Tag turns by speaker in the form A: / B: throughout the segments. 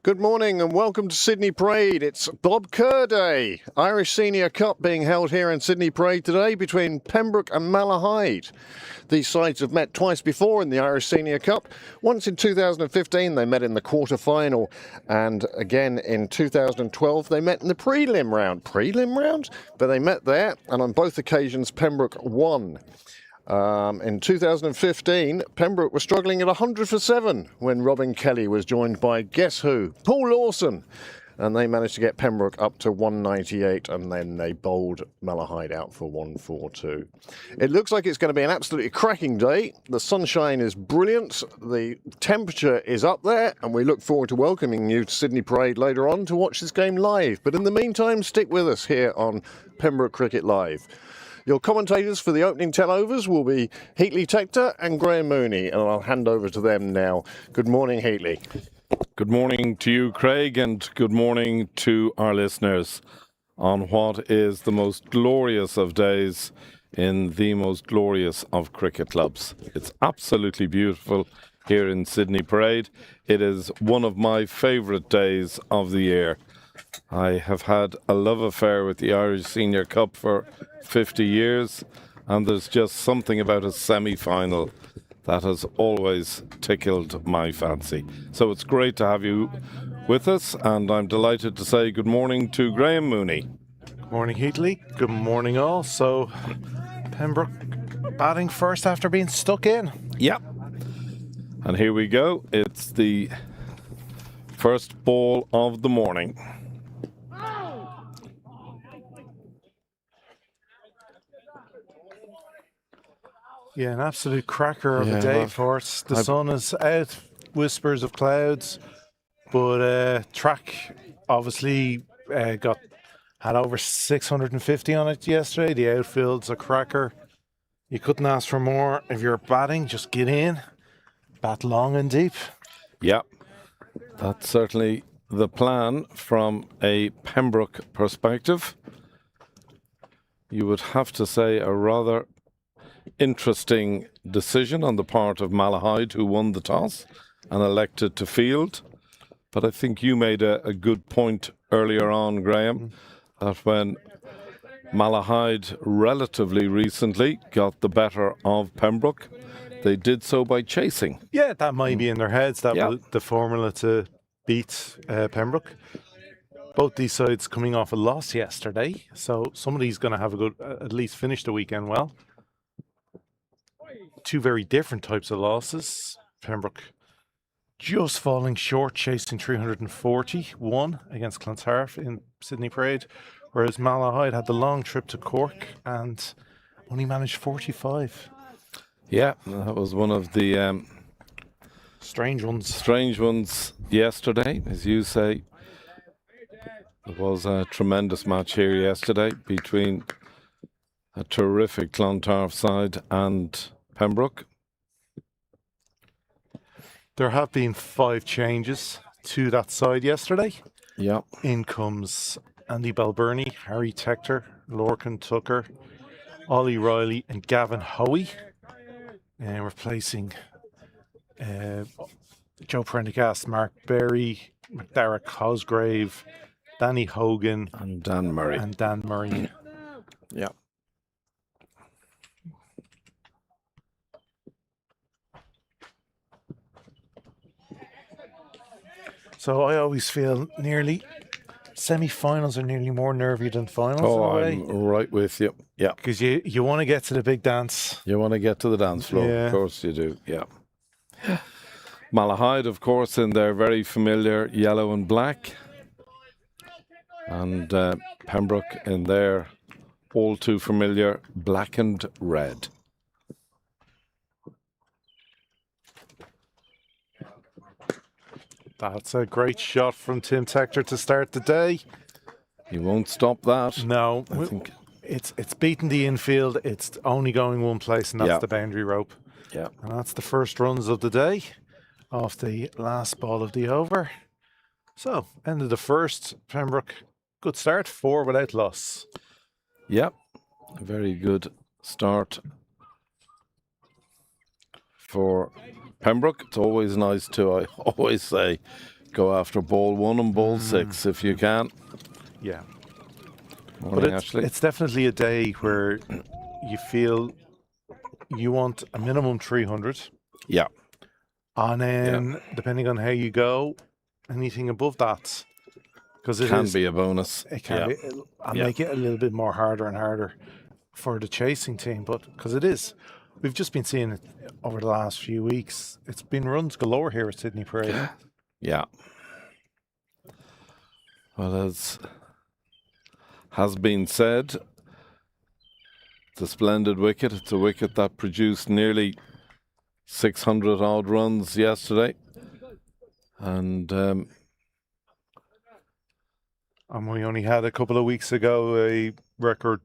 A: Good morning and welcome to Sydney Parade. It's Bob Kerr Day. Irish Senior Cup being held here in Sydney Parade today between Pembroke and Malahide. These sides have met twice before in the Irish Senior Cup. Once in 2015 they met in the quarter-final, and again in 2012 they met in the prelim round. Prelim round? But they met there, and on both occasions Pembroke won. In 2015, Pembroke was struggling at 100 for 7 when Robin Kelly was joined by, guess who? Paul Lawson. And they managed to get Pembroke up to 198, and then they bowled Malahide out for 142. It looks like it's going to be an absolutely cracking day. The sunshine is brilliant, the temperature is up there, and we look forward to welcoming you to Sydney Parade later on to watch this game live. But in the meantime, stick with us here on Pembroke Cricket Live. Your commentators for the opening tellovers will be Heatley Tector and Graham Mooney, and I'll hand over to them now. Good morning, Heatley.
B: Good morning to you, Craig, and good morning to our listeners on what is the most glorious of days in the most glorious of cricket clubs. It's absolutely beautiful here in Sydney Parade. It is one of my favourite days of the year. I have had a love affair with the Irish Senior Cup for 50 years, and there's just something about a semi-final that has always tickled my fancy. So it's great to have you with us, and I'm delighted to say good morning to Graham Mooney.
C: Good morning, Heatley. Good morning, all. So, Pembroke batting first after being stuck in.
B: Yep. And here we go. It's the first ball of the morning.
C: Yeah, an absolute cracker of a day for us. The sun is out, whispers of clouds, but track obviously had over 650 on it yesterday. The outfield's a cracker. You couldn't ask for more. If you're batting, just get in, bat long and deep.
B: Yeah, that's certainly the plan from a Pembroke perspective. You would have to say a rather interesting decision on the part of Malahide, who won the toss and elected to field. But I think you made a good point earlier on, Graham, that when Malahide relatively recently got the better of Pembroke, they did so by chasing.
C: Yeah, that might be in their heads. That was the formula to beat Pembroke. Both these sides coming off a loss yesterday, so somebody's going to have a good, at least finish the weekend well. Two very different types of losses. Pembroke just falling short, chasing 341 against Clontarf in Sydney Parade, whereas Malahide had the long trip to Cork and only managed 45.
B: Yeah, that was one of the
C: strange
B: ones yesterday, as you say. It was a tremendous match here yesterday between a terrific Clontarf side and Pembroke.
C: There have been 5 changes to that side yesterday.
B: Yeah.
C: In comes Andy Balbirnie, Harry Tector, Lorcan Tucker, Ollie Riley and Gavin Hoey. And replacing Joe Prendergast, Mark Berry, Derek Cosgrave, Danny Hogan
B: and Dan Murray. Yeah.
C: So I always feel semi-finals are nearly more nervy than finals.
B: Oh, I'm right with you. Yeah.
C: Because you want to get to the big dance.
B: You want to get to the dance floor. Yeah. Of course you do. Yeah. Malahide, of course, in their very familiar yellow and black. And Pembroke in their all too familiar black and red.
C: That's a great shot from Tim Tector to start the day.
B: He won't stop that.
C: No, I think it's beaten the infield. It's only going one place, and that's the boundary rope.
B: Yeah,
C: and that's the first runs of the day off the last ball of the over. So, end of the first. Pembroke, good start, 4 without loss.
B: Yep, a very good start for Pembroke. It's always nice to, I always say, go after ball 1 and ball 6 if you can.
C: Yeah.
B: Morning,
C: But
B: Ashley.
C: it's definitely a day where you feel you want a minimum 300.
B: Yeah.
C: And then, depending on how you go, anything above that. Because it
B: can be a bonus.
C: It can be. And make it a little bit more harder and harder for the chasing team. But because it is. We've just been seeing it over the last few weeks. It's been runs galore here at Sydney Parade.
B: Yeah. Well, as has been said, it's a splendid wicket. It's a wicket that produced nearly 600 odd runs yesterday. And
C: we only had a couple of weeks ago a record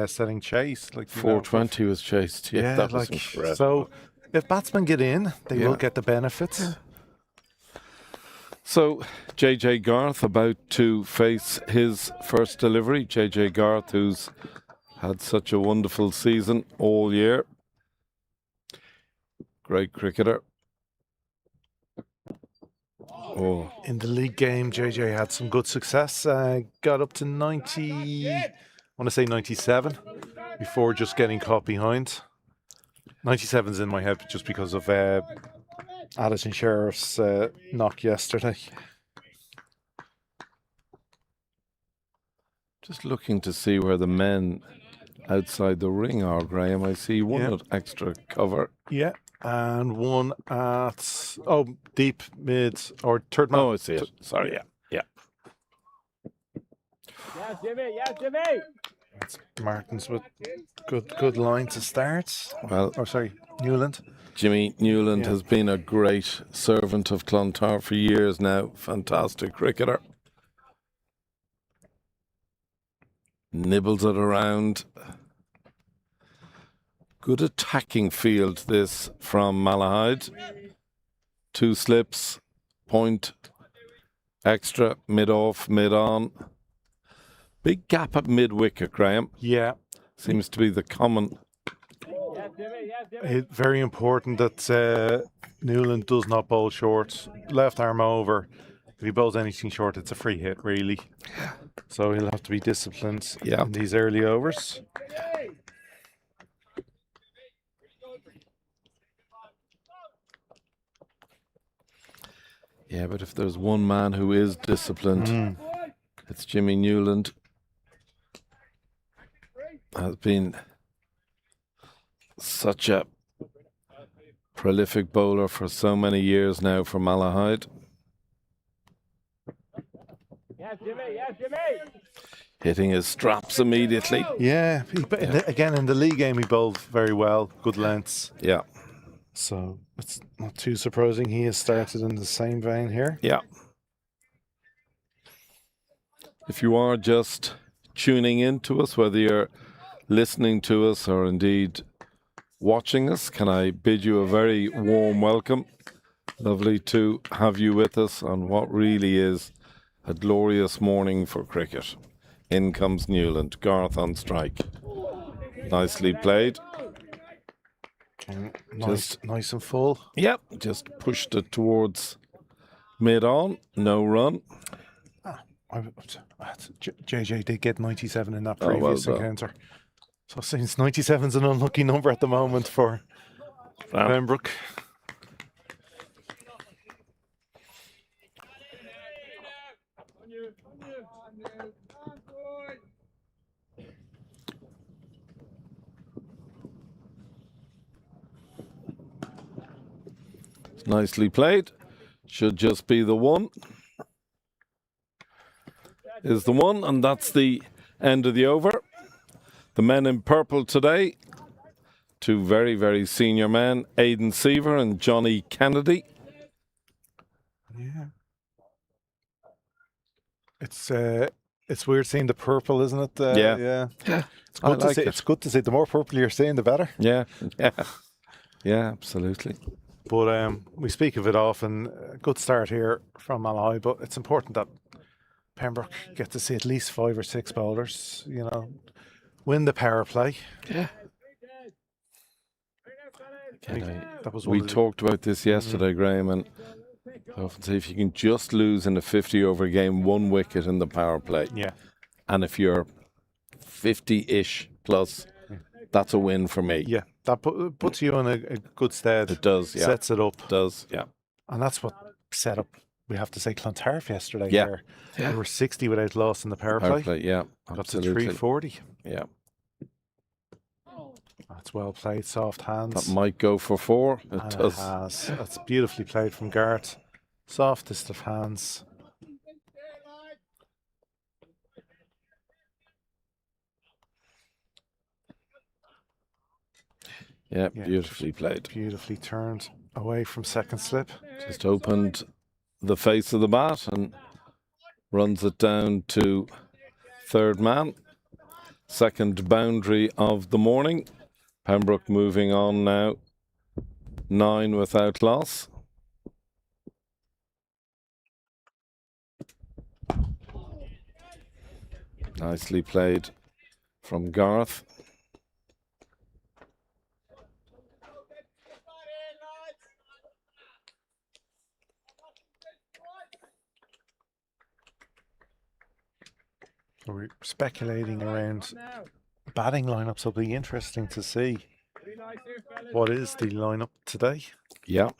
C: setting chase. Like
B: 420 was chased. Yeah, that was incredible.
C: So if batsmen get in, they will get the benefits. Yeah.
B: So, JJ Garth about to face his first delivery. JJ Garth, who's had such a wonderful season all year. Great cricketer. Oh.
C: In the league game, JJ had some good success. Got up to 90, I want to say 97, before just getting caught behind. 97's in my head just because of Addison Sheriff's knock yesterday.
B: Just looking to see where the men outside the ring are, Graham. I see one at extra cover.
C: Yeah, and one at deep mid or third man.
B: Oh, I see it. Sorry, yeah.
D: Yeah, Jimmy. Yeah, Jimmy.
C: It's Martins with good line to start.
B: Well,
C: Newland.
B: Jimmy Newland has been a great servant of Clontarf for years now. Fantastic cricketer. Nibbles it around. Good attacking field this from Malahide. 2 slips, point, extra, mid off, mid on. Big gap at mid wicket, Graham.
C: Yeah.
B: Seems to be the common.
C: It's very important that Newland does not bowl short. Left arm over. If he bowls anything short, it's a free hit, really. So he'll have to be disciplined in these early overs.
B: Yeah, but if there's one man who is disciplined, it's Jimmy Newland. Has been such a prolific bowler for so many years now for Malahide.
D: Yeah, Jimmy.
B: Hitting his straps immediately.
C: Yeah, again in the league game he bowled very well, good lengths.
B: Yeah.
C: So it's not too surprising he has started in the same vein here.
B: Yeah. If you are just tuning in to us, whether you're listening to us or indeed watching us, can I bid you a very warm welcome. Lovely to have you with us on what really is a glorious morning for cricket. In comes Newland, Garth on strike. Nicely played.
C: Nice and full.
B: Yep, just pushed it towards mid-on, no run.
C: JJ did get 97 in that previous encounter. So since 97's an unlucky number at the moment for Pembroke.
B: Nicely played. Should just be the one. Is the one, and that's the end of the over. The men in purple today, 2 very, very senior men, Aidan Seaver and Johnny Kennedy.
C: Yeah. It's weird seeing the purple, isn't it?
B: Yeah.
C: It's good to see. It's good to see. The more purple you're seeing, the better.
B: Yeah, absolutely.
C: But we speak of it often. Good start here from Malahide, but it's important that Pembroke get to see at least 5 or 6 bowlers. Win the power play.
B: Yeah.
C: We
B: talked about this yesterday, Graham, and I often say if you can just lose in a 50-over game, 1 wicket in the power play.
C: Yeah.
B: And if you're 50-ish plus, that's a win for me.
C: Yeah, that puts you in a good stead.
B: It does, yeah.
C: Sets it up.
B: It does, yeah.
C: And that's what set up, we have to say, Clontarf yesterday.
B: Yeah.
C: There.
B: Yeah.
C: They were 60 without loss in the power play.
B: Yeah,
C: Got
B: absolutely.
C: to 340.
B: Yeah.
C: That's well played, soft hands.
B: That might go for 4. It
C: And
B: does.
C: it has. That's beautifully played from Garth. Softest of hands.
B: Yeah, beautifully played.
C: Beautifully turned away from second slip.
B: Just opened the face of the bat and runs it down to third man. Second boundary of the morning. Pembroke moving on now. 9 without loss. Nicely played from Garth.
C: So we're speculating around batting lineups. It'll be interesting to see what is the lineup today.
B: Yeah.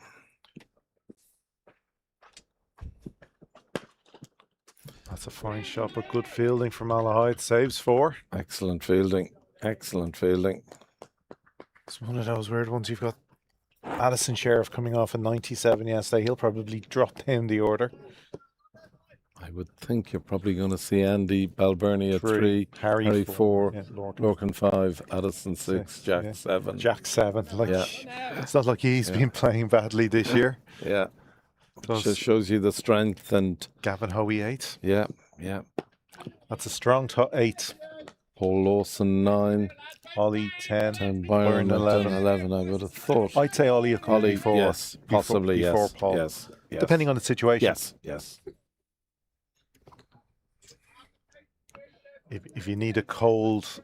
C: That's a fine shot, but good fielding from Malahide. Saves 4.
B: Excellent fielding. Excellent fielding.
C: It's one of those weird ones. You've got Addison Sheriff coming off a 97 yesterday. He'll probably drop down the order.
B: I would think you're probably going to see Andy Balbirnie at 3,
C: Harry
B: Harry 4,
C: yeah,
B: Lorcan 5, Addison 6, Jack
C: yeah.
B: 7.
C: Jack 7. Like,
B: Yeah.
C: it's not like he's been playing badly this year.
B: Yeah.
C: Does
B: Just shows you the strength and
C: Gavin Hoey 8.
B: yeah.
C: That's a strong top 8.
B: Paul Lawson 9,
C: Ollie 10.
B: 10 Byron 11, I would have thought.
C: I'd say Ollie will come
B: Ollie,
C: before.
B: yes, possibly,
C: before
B: yes.
C: Paul.
B: Yes.
C: Depending on the situation.
B: Yes.
C: If you need a cold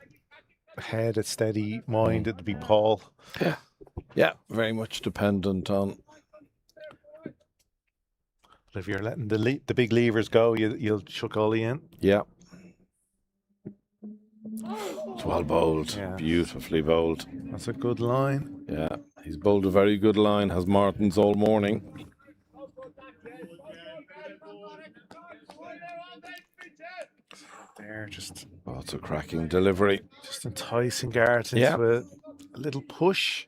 C: head, a steady mind, it'd be Paul.
B: Yeah, very much dependent on.
C: If you're letting the big levers go, you'll chuck Ollie in.
B: Yeah. It's well bowled,
C: Yeah.
B: beautifully bowled.
C: That's a good line.
B: Yeah, he's bowled a very good line, has Martins all morning.
C: There, just
B: Oh, it's a cracking delivery.
C: enticing Garrett into a little push,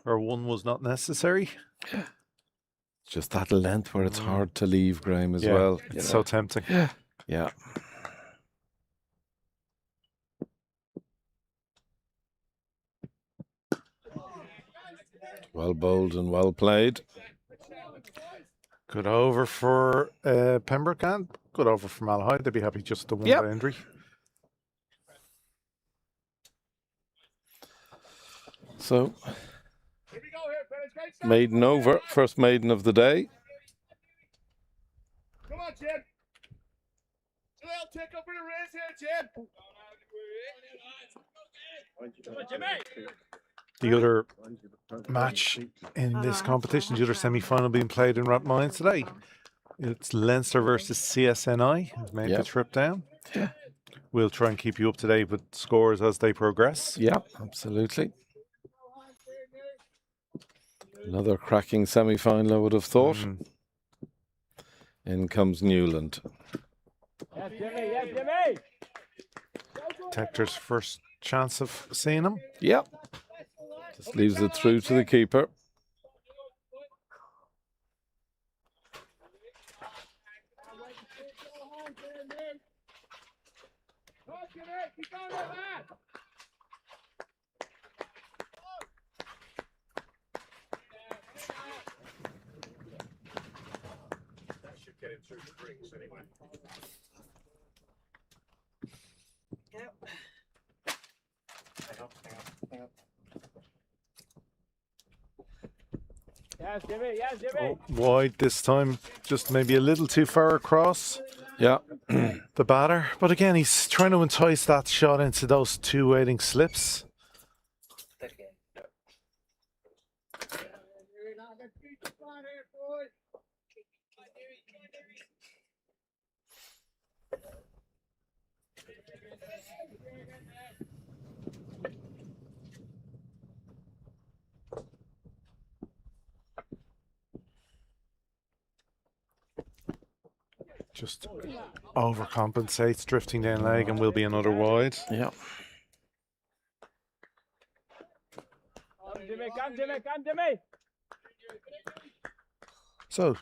C: or one was not necessary.
B: Just that length where it's hard to leave, Graham, as well.
C: It's so tempting.
B: Yeah. Well bowled and well played.
C: Good over for Pembroke and good over for Malahide. They'd be happy just to win by injury.
B: So, maiden over, first maiden of the day.
D: Come on, Jim. Well, take over the race here, Jim. Come on, Jimmy.
C: The other match in this competition, the other semi-final being played in Rathmines today. It's Leinster versus CSNI. Has made the trip down.
B: Yeah.
C: We'll try and keep you up to date with scores as they progress.
B: Yeah, absolutely. Another cracking semi-final, I would have thought. In comes Newland.
D: Yes, Jimmy. Yes, Jimmy.
C: Tector's first chance of seeing him.
B: Yeah. Just leaves it through to the keeper.
D: Keep going like that. That should get him through the drinks anyway. Yep. Hang on. Yes, Jimmy. Yes, Jimmy.
C: Wide this time, just maybe a little too far across.
B: Yeah.
C: The batter. But again, he's trying to entice that shot into those two waiting slips. Just overcompensates, drifting down leg, and will be another wide.
B: Yeah.
C: So,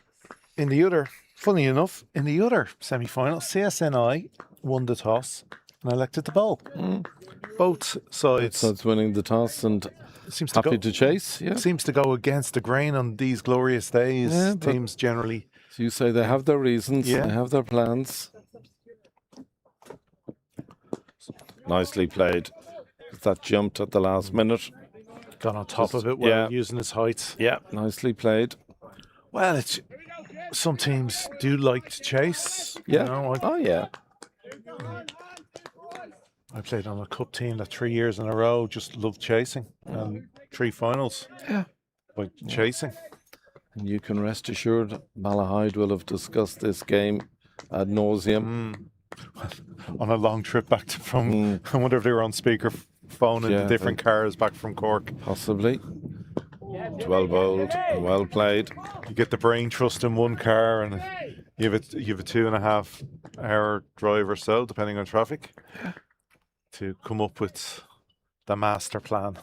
C: funny enough, in the other semi-final, CSNI won the toss and elected to bowl. Both sides.
B: So it's winning the toss and
C: seems
B: happy to chase. Yeah.
C: Seems to go against the grain on these glorious days.
B: Yeah,
C: teams generally.
B: So you say they have their reasons,
C: Yeah.
B: they have their plans. Nicely played. That jumped at the last minute.
C: Got on top of it while using his height.
B: Yeah, nicely played.
C: Well, some teams do like to chase.
B: Yeah.
C: You know,
B: Oh, yeah.
C: I played on a cup team that 3 years in a row just loved chasing. And 3 finals.
B: Yeah.
C: By chasing.
B: And you can rest assured Malahide will have discussed this game ad nauseum.
C: On a long trip back from, I wonder if they were on speaker phone in the different cars back from Cork.
B: Possibly. It's well bowled and well played.
C: You get the brain trust in one car, and you have a 2.5 hour drive or so, depending on traffic, to come up with the master plan.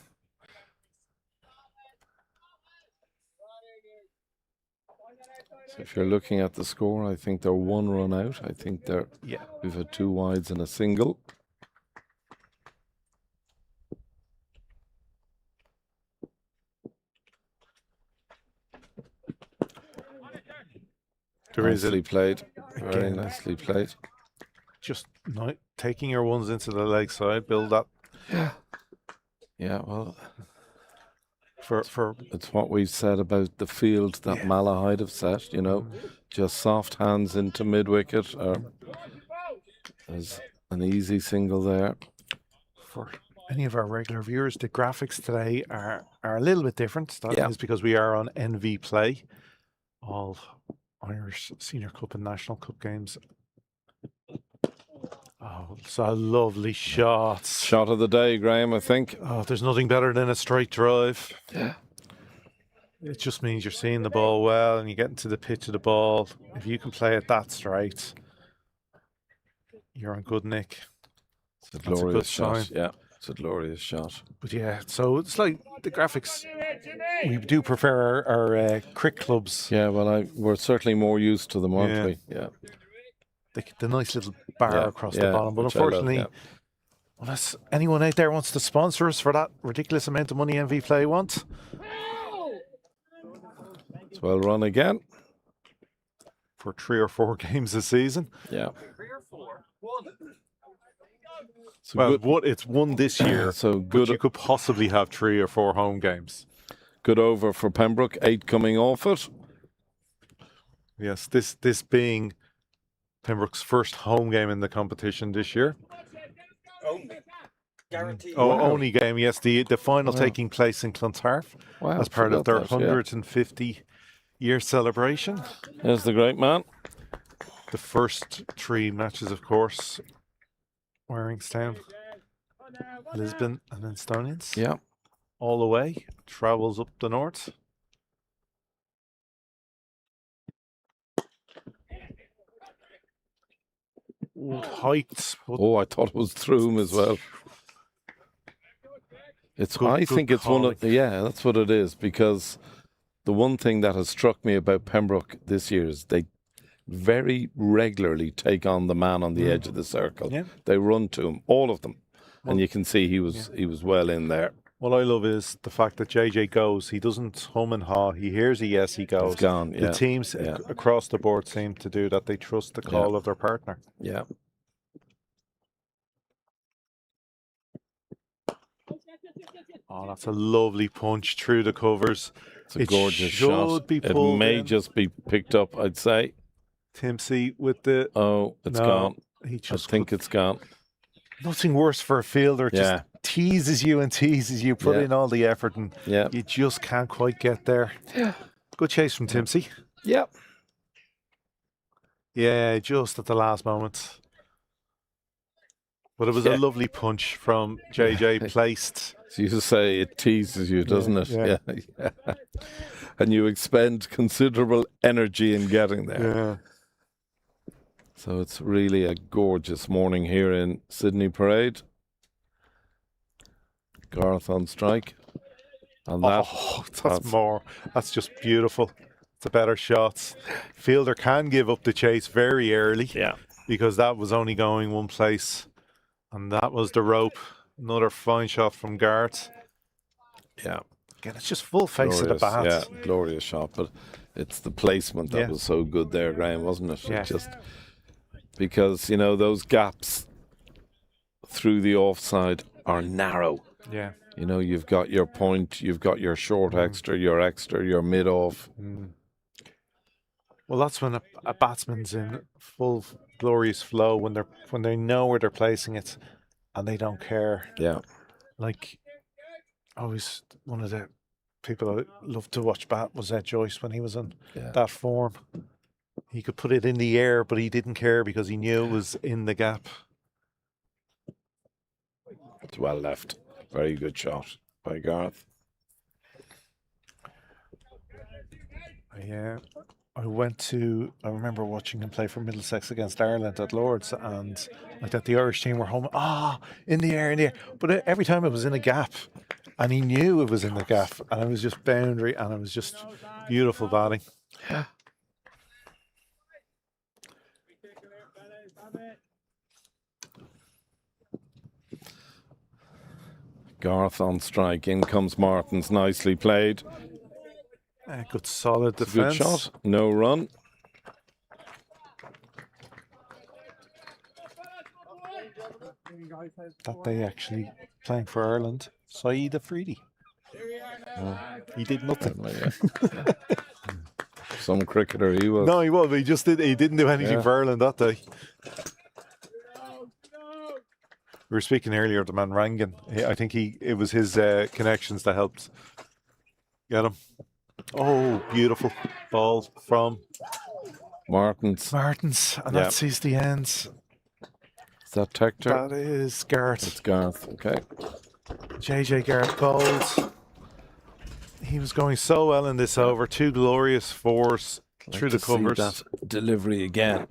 B: So if you're looking at the score, I think they're 1 run out. I think we've had 2 wides and a single. Nicely played. Very nicely played.
C: Just taking your ones into the leg side, build that.
B: Yeah, well,
C: for
B: it's what we've said about the field that Malahide have set, you know, just soft hands into mid-wicket. There's an easy single there.
C: For any of our regular viewers, the graphics today are a little bit different. That is because we are on NV Play. All Irish Senior Cup and National Cup games. Oh, so lovely shots.
B: Shot of the day, Graham, I think.
C: Oh, there's nothing better than a straight drive.
B: Yeah.
C: It just means you're seeing the ball well and you get into the pitch of the ball. If you can play it that straight, you're on good nick.
B: It's a glorious shot. Yeah, it's a glorious shot.
C: But yeah, so it's like the graphics. We do prefer our cricket clubs.
B: Yeah, well, we're certainly more used to them, aren't we? Yeah.
C: The nice little bar across the bottom. But unfortunately, unless anyone out there wants to sponsor us for that ridiculous amount of money MV Play wants.
B: It's well run again.
C: For 3 or 4 games a season.
B: Yeah.
D: 3 or 4. 1.
C: Well, it's 1 this year.
B: So good.
C: You could possibly have 3 or 4 home games.
B: Good over for Pembroke. 8 coming off it.
C: Yes, this being Pembroke's first home game in the competition this year.
D: Only. Guaranteed.
C: Oh, only game, yes. The final taking place in Clontarf as part of their 150-year celebration.
B: There's the great man.
C: The first 3 matches, of course, Waringstown, Lisbon, and then Stonians.
B: Yeah.
C: All the way, travels up the north. Heights.
B: Oh, I thought it was through him as well. I think it's one of that's what it is, because the one thing that has struck me about Pembroke this year is they very regularly take on the man on the edge of the circle.
C: Yeah.
B: They run to him, all of them, and you can see he was well in there.
C: What I love is the fact that JJ goes. He doesn't hum and haw. He hears a yes, he goes.
B: He's gone. Yeah.
C: The teams across the board seem to do that. They trust the call of their partner.
B: Yeah.
C: Oh, that's a lovely punch through the covers.
B: It's a gorgeous shot. It may just be picked up, I'd say.
C: Timpsey with the...
B: Oh, it's gone.
C: I
B: think it's gone.
C: Nothing worse for a fielder. Just teases you and teases you, put in all the effort, and you just can't quite get there.
B: Yeah.
C: Good chase from Timpsey.
B: Yeah.
C: Yeah, just at the last moment. But it was a lovely punch from JJ placed.
B: So you say it teases you, doesn't it?
C: Yeah.
B: Yeah. And you expend considerable energy in getting there.
C: Yeah.
B: So it's really a gorgeous morning here in Sydney Parade. Garth on strike. And
C: that's just beautiful. It's a better shot. Fielder can give up the chase very early.
B: Yeah.
C: Because that was only going one place. And that was the rope. Another fine shot from Garth.
B: Yeah.
C: Again, it's just full face of the bat.
B: Yeah, glorious shot. But it's the placement that was so good there, Graham, wasn't it?
C: Yeah.
B: Just because, you know, those gaps through the offside are narrow.
C: Yeah.
B: You know, you've got your point, you've got your short extra, your mid off.
C: Well, that's when a batsman's in full glorious flow, when they know where they're placing it and they don't care.
B: Yeah.
C: Like, always one of the people I loved to watch bat was Ed Joyce when he was in that form. He could put it in the air, but he didn't care because he knew it was in the gap.
B: It's well left. Very good shot by Garth.
C: Yeah. I remember watching him play for Middlesex against Ireland at Lord's, and like that the Irish team were home, in the air. But every time it was in a gap, and he knew it was in the gap, and it was just boundary, and it was just beautiful batting.
B: Yeah. Garth on strike. In comes Martins. Nicely played.
C: Good solid defence.
B: Good shot. No run.
C: That day actually playing for Ireland, Saeed Afridi. He did nothing.
B: Some cricketer he was.
C: No, he was. He didn't do anything for Ireland that day. We were speaking earlier of the man Rangan. I think it was his connections that helped get him. Oh, beautiful ball from
B: Martins.
C: And that sees the ends.
B: Is that Tector?
C: That is Garth.
B: It's Garth, okay.
C: JJ Garth bowled. He was going so well in this over. 2 glorious fours through the covers.
B: See that delivery again.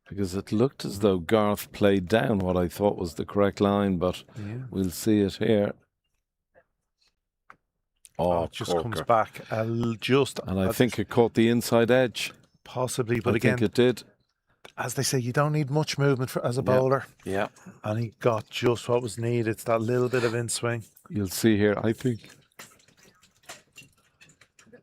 B: Because it looked as though Garth played down what I thought was the correct line, but we'll see it here.
C: It just comes back
B: and I think it caught the inside edge.
C: Possibly, but again,
B: I think it did.
C: As they say, you don't need much movement as a bowler.
B: Yeah.
C: And he got just what was needed. It's that little bit of in swing.
B: You'll see here, I think.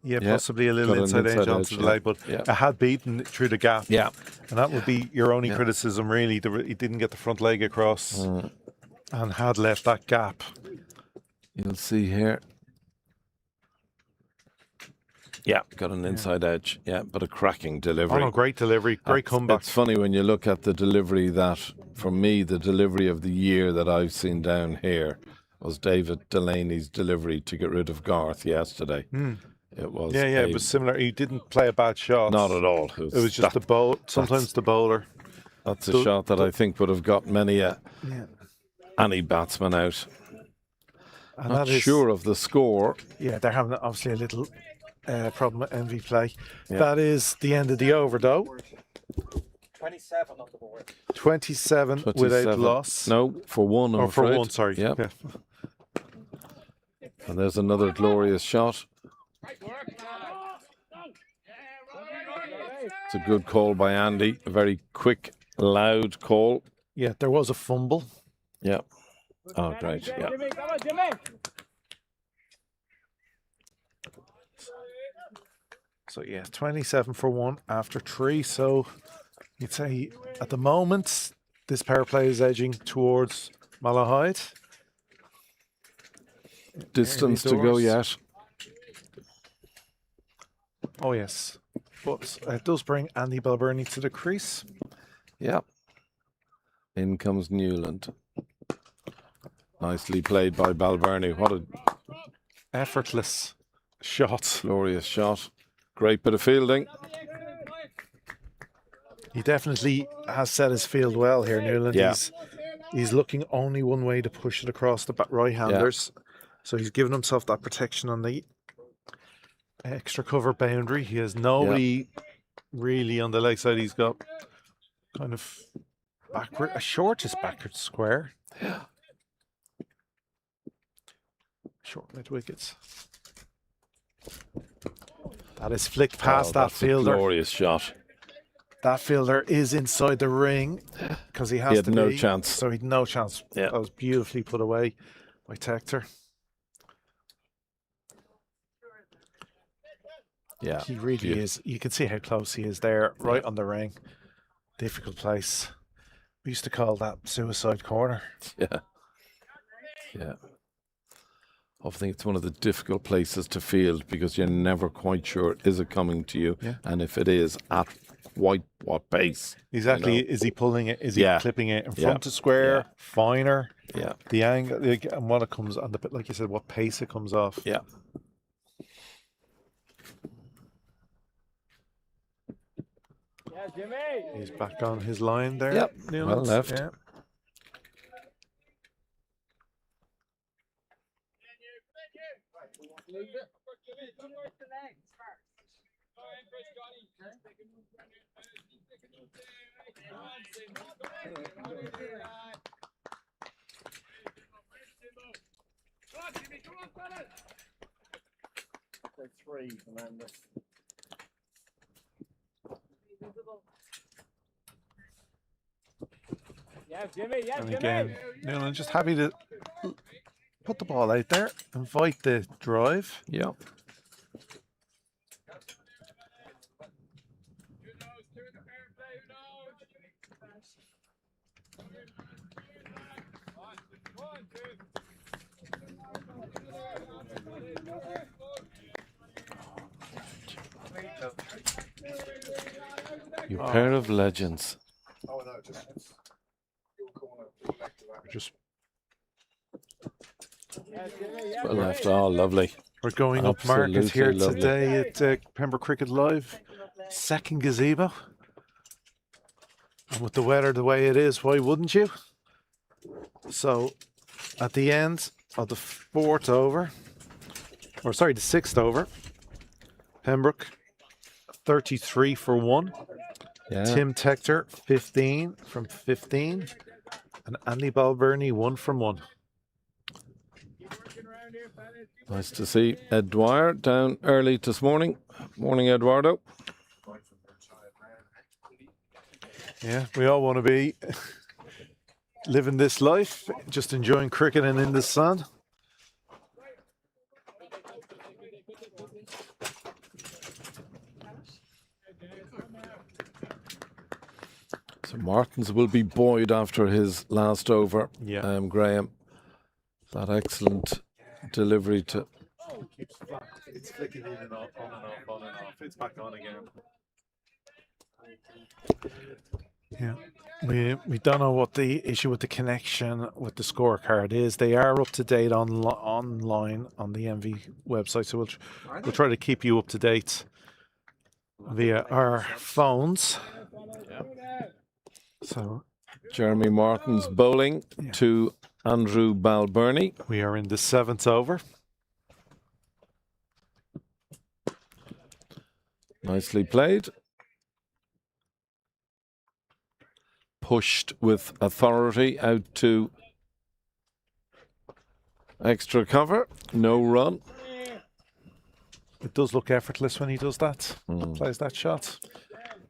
C: Yeah, possibly a little inside edge onto the leg, but it had beaten through the gap.
B: Yeah.
C: And that would be your only criticism, really. He didn't get the front leg across and had left that gap.
B: You'll see here. Yeah, got an inside edge. Yeah, but a cracking delivery.
C: Oh, no, great delivery. Great comeback.
B: It's funny when you look at the delivery that, for me, the delivery of the year that I've seen down here was David Delaney's delivery to get rid of Garth yesterday. It was
C: it was similar. He didn't play a bad shot.
B: Not at all.
C: It was just the bowl. Sometimes the bowler.
B: That's a shot that I think would have got any batsman out.
C: And
B: Not sure of the score.
C: Yeah, they're having obviously a little problem with envy play. Yeah. That is the end of the over, though.
D: 27 on the board.
C: 27 without loss.
B: No, for one.
C: Or for one, sorry.
B: Yep. Yeah. And there's another glorious shot. It's a good call by Andy. A very quick, loud call.
C: Yeah, there was a fumble.
B: Yeah. Oh, great. Yeah.
C: So, 27 for 1 after 3. So, you'd say at the moment, this power play is edging towards Malahide.
B: Distance to go yet.
C: Oh, yes. But it does bring Andy Balbirnie to the crease.
B: Yeah. In comes Newland. Nicely played by Balbirnie. What a
C: effortless shot.
B: Glorious shot. Great bit of fielding.
C: He definitely has set his field well here, Newland.
B: Yeah.
C: He's looking only one way to push it across the right-handers. So he's given himself that protection on the extra cover boundary. He has nobody really on the leg side. He's got kind of backward, a shortest backward square.
B: Yeah.
C: Short mid wickets. That is flicked past that
B: that's
C: fielder.
B: A glorious shot.
C: That fielder is inside the ring because he has
B: He had
C: to
B: no
C: be.
B: chance.
C: So he had no chance.
B: Yeah.
C: That was beautifully put away by Tector.
B: Yeah.
C: He really is. You can see how close he is there, right on the ring. Difficult place. We used to call that suicide corner.
B: Yeah. Yeah. I think it's one of the difficult places to field because you're never quite sure, is it coming to you?
C: Yeah.
B: And if it is, at what pace?
C: Exactly.
B: You know?
C: Is he pulling it? Is he clipping it in front to square? Finer?
B: Yeah.
C: The angle and what it comes on, like you said, what pace it comes off.
B: Yeah.
D: Yeah, Jimmy.
C: He's back on his line there.
B: Yep.
C: Newlands.
B: Well left.
C: Yeah.
A: Three, Fernandez.
D: Yeah, Jimmy. Yeah,
C: And
D: Jimmy.
C: again, Newland just happy to put the ball out there, invite the drive.
B: Yeah. You pair of legends.
A: Oh no, just your corner, left to that.
C: Just
B: Well left. Oh, lovely.
C: we're going up market here
B: Absolutely
C: today at Pembroke Cricket Live. Second gazebo. And with the weather the way it is, why wouldn't you? So at the end of the fourth over, or sorry, the sixth over, Pembroke 33 for 1.
B: Yeah.
C: Tim Tector 15 from 15. And Andy Balburney 1 from 1.
B: Nice to see Ed Dwyer down early this morning. Morning, Eduardo.
C: Yeah, we all want to be living this life, just enjoying cricket and in the sun.
B: So Martins will be buoyed after his last over.
C: Yeah.
B: Graham. That excellent delivery to.
C: It's flicking in and off, on and off, on and off. It's back on again. Yeah. We don't know what the issue with the connection with the scorecard is. They are up to date online on the MV website, so we'll try to keep you up to date via our phones. So
B: Jeremy Martins bowling to Andrew Balburney.
C: we are in the seventh over.
B: Nicely played. Pushed with authority out to extra cover. No run.
C: It does look effortless when he does that, plays that shot.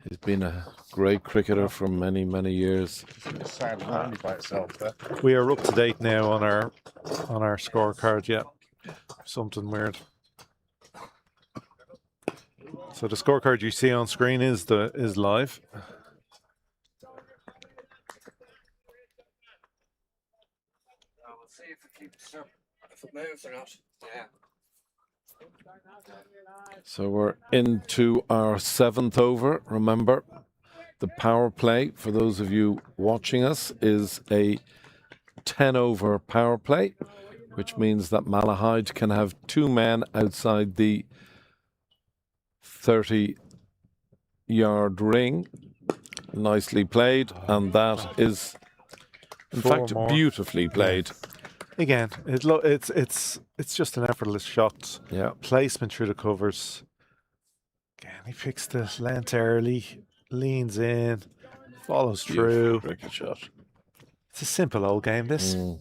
B: He's been a great cricketer for many, many years.
C: We are up to date now on our scorecard. Yeah, something weird. So the scorecard you see on screen is live.
A: We'll see if it keeps up, if it moves or not. Yeah.
B: So we're into our seventh over. Remember, the power play, for those of you watching us, is a 10-over power play, which means that Malahide can have 2 men outside the 30-yard ring. Nicely played, and that is In
C: Four
B: fact,
C: more.
B: beautifully played.
C: Again, it's just an effortless shot.
B: Yeah.
C: Placement through the covers. Again, he picks the length early, leans in, follows through.
B: Cricket shot.
C: It's a simple old game, this.
B: Mm.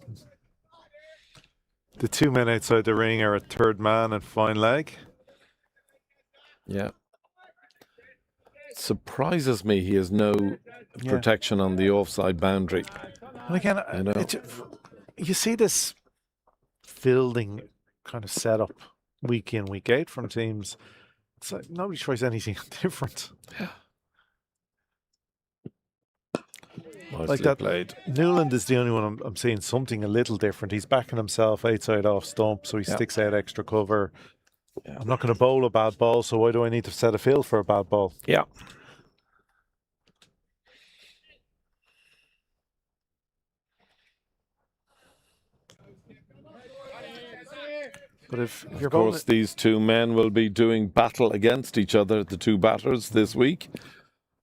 C: The 2 men outside the ring are a third man and fine leg.
B: Yeah. Surprises me he has no protection on the offside boundary.
C: And again,
B: You know.
C: you see this fielding kind of setup week in, week out from teams. It's like nobody tries anything different.
B: Nicely
C: Like that.
B: played.
C: Newland is the only one I'm seeing something a little different. He's backing himself outside off stump, so he sticks out extra cover.
B: Yeah.
C: I'm not going to bowl a bad ball, so why do I need to set a field for a bad ball?
B: Yeah.
C: But if you're
B: Of course, these two men will be doing battle against each other, the two batters this week.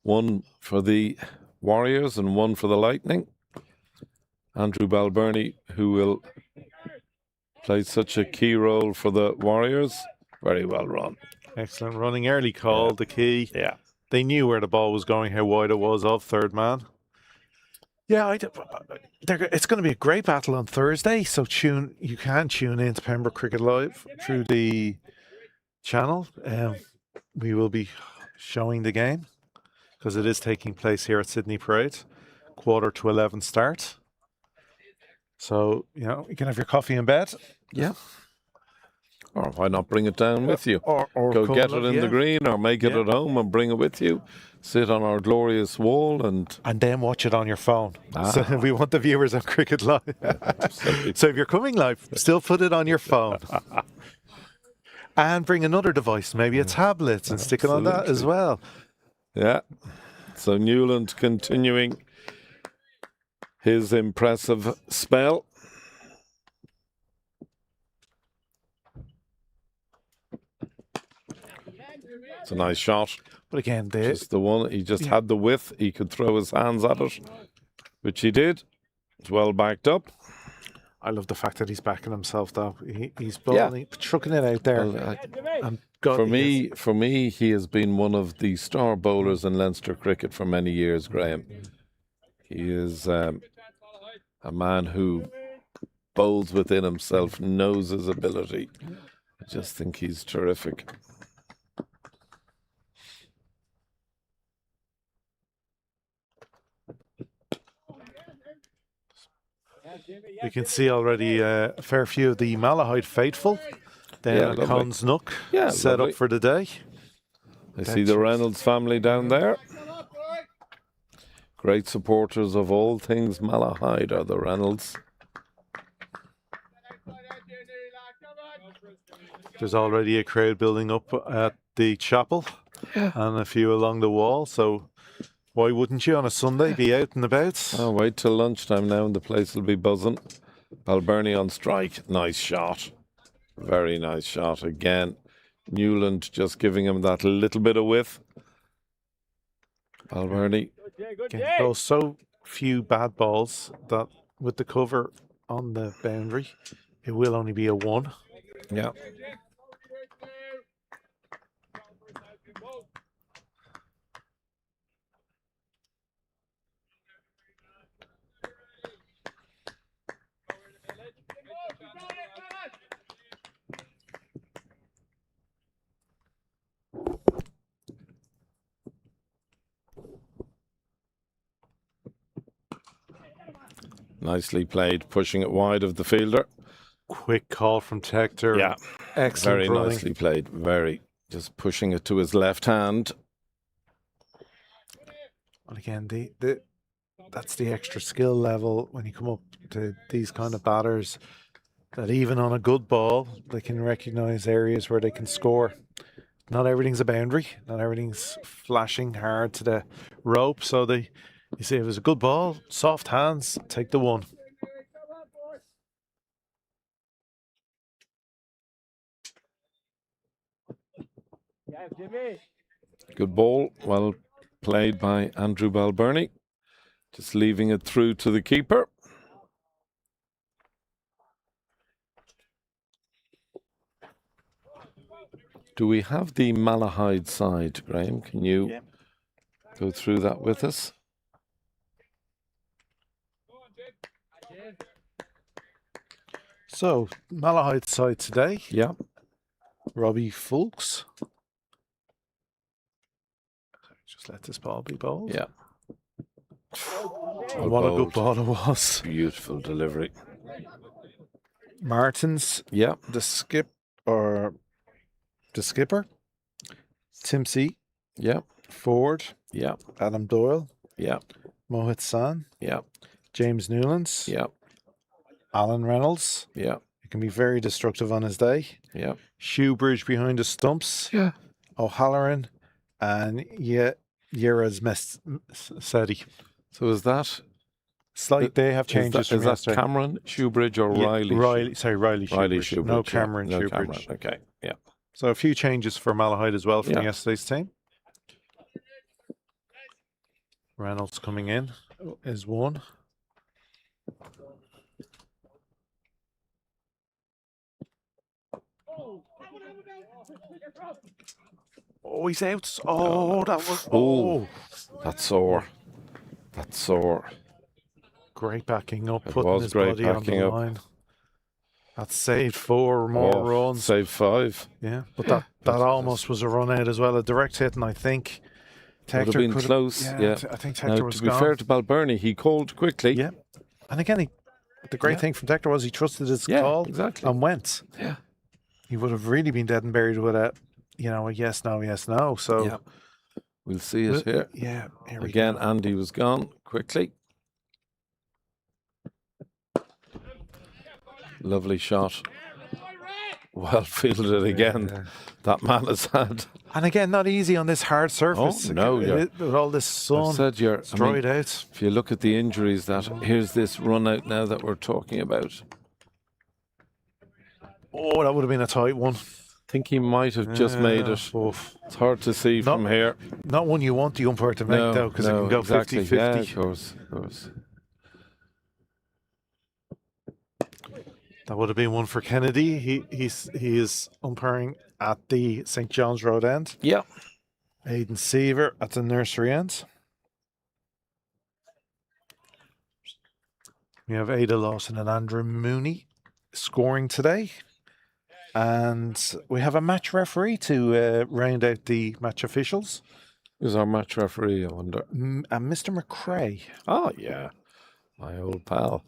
B: One for the Warriors and one for the Lightning. Andrew Balbirnie, who will play such a key role for the Warriors. Very well run.
C: excellent running, early call, the key.
B: Yeah.
C: They knew where the ball was going, how wide it was of third man. Yeah, it's going to be a great battle on Thursday. So you can tune in to Pembroke Cricket Live through the channel. We will be showing the game because it is taking place here at Sydney Parade. 11:15 start. So, you can have your coffee in bed.
B: Yeah. Or why not bring it down with you?
C: Or
B: Go
C: come
B: get
C: along,
B: it in
C: yeah.
B: the green or make it
C: Yeah.
B: at home and bring it with you. Sit on our glorious wall and
C: then watch it on your phone. So we want the viewers on Cricket Live. So if you're coming live, still put it on your phone. And bring another device, maybe a tablet, and stick it on that as well.
B: yeah. So Newland continuing his impressive spell. It's a nice shot.
C: But again,
B: Just the one. He just had the width. He could throw his hands at it, which he did. It's well backed up.
C: I love the fact that he's backing himself, though. He's bowling, chucking it out there.
B: Well,
C: And
B: For me, he has been one of the star bowlers in Leinster cricket for many years, Graham. He is a man who bowls within himself, knows his ability. I just think he's terrific.
C: we can see already a fair few of the Malahide faithful down at
B: lovely.
C: Conn's Nook,
B: Yeah,
C: set
B: lovely.
C: up for the day.
B: I see the Reynolds family down there. Great supporters of all things Malahide are the Reynolds.
C: There's already a crowd building up at the chapel and a few along the wall. So why wouldn't you on a Sunday be out and about?
B: Oh, wait till lunchtime now and the place will be buzzing. Balbirnie on strike. Nice shot. Very nice shot again. Newland just giving him that little bit of width. Balbirnie.
C: Again, so few bad balls that with the cover on the boundary, it will only be a 1.
B: Yeah. Nicely played, pushing it wide of the fielder.
C: Quick call from Tector.
B: Yeah.
C: Excellent
B: Very
C: running.
B: nicely played. Very. Just pushing it to his left hand.
C: And again, that's the extra skill level when you come up to these kind of batters, that even on a good ball, they can recognise areas where they can score. Not everything's a boundary. Not everything's flashing hard to the rope. So you see, if it's a good ball, soft hands, take the 1.
B: Good ball. Well played by Andrew Balbirnie. Just leaving it through to the keeper. Do we have the Malahide side, Graham? Can you go through that with us?
C: So, Malahide side today.
B: Yeah.
C: Robbie Fulks. Just let this ball be bowled.
B: Yeah.
C: And what a good ball it was.
B: Beautiful delivery.
C: Martins.
B: Yeah.
C: The skipper. Timsey.
B: Yeah.
C: Ford.
B: Yeah.
C: Adam Doyle.
B: Yeah.
C: Mohit San.
B: Yeah.
C: James Newlands.
B: Yeah.
C: Alan Reynolds.
B: Yeah.
C: It can be very destructive on his day.
B: Yeah.
C: Shoebridge behind the stumps.
B: Yeah.
C: O'Halloran. And Yeraz Seti.
B: So is that
C: They have changes
B: is
C: from
B: that Cameron Shoebridge or Riley?
C: Riley Shoebridge.
B: Riley Shoebridge.
C: No Cameron
B: No
C: Shoebridge.
B: Cameron. Okay. Yeah.
C: So a few changes for Malahide as well from
B: Yeah.
C: yesterday's team. Reynolds coming in is one. Oh, he's out. Oh, that was.
B: Oh, that's sore. That's sore.
C: Great backing up,
B: It
C: putting
B: was
C: his
B: great
C: body on
B: backing
C: the
B: up.
C: line. That saved 4 more runs.
B: Save 5.
C: Yeah, but that almost was a run out as well. A direct hit, and I think
B: Would have been close. Yeah.
C: I think
B: Now,
C: Tector was
B: to be
C: gone.
B: fair to Balbirnie, he called quickly.
C: Yeah, and again, the great thing from Tector was he trusted his call
B: exactly.
C: and went.
B: Yeah.
C: He would have really been dead and buried with a yes, no, yes, no. So
B: Yeah. We'll see it here.
C: Yeah, here we
B: Again,
C: go.
B: Andy was gone quickly. Lovely shot. Well fielded again.
C: Yeah.
B: That man has had.
C: And again, not easy on this hard surface.
B: Oh, no, yeah.
C: With all this sun,
B: I said
C: it's dried out.
B: If you look at the injuries, here's this run out now that we're talking about.
C: Oh, that would have been a tight one.
B: I think he might have just made it.
C: Oof.
B: It's hard to see from here.
C: Not one you want the umpire to make, though, because it can go
B: exactly.
C: 50-50.
B: Yeah, of course, of course.
C: That would have been one for Kennedy. He is umpiring at the St. John's Road end.
B: Yeah.
C: Aidan Seaver at the nursery end. We have Ada Lawson and Andrew Mooney scoring today. And we have a match referee to round out the match officials.
B: Who's our match referee, I wonder?
C: And Mr. McCrae.
B: Oh, yeah. My old pal.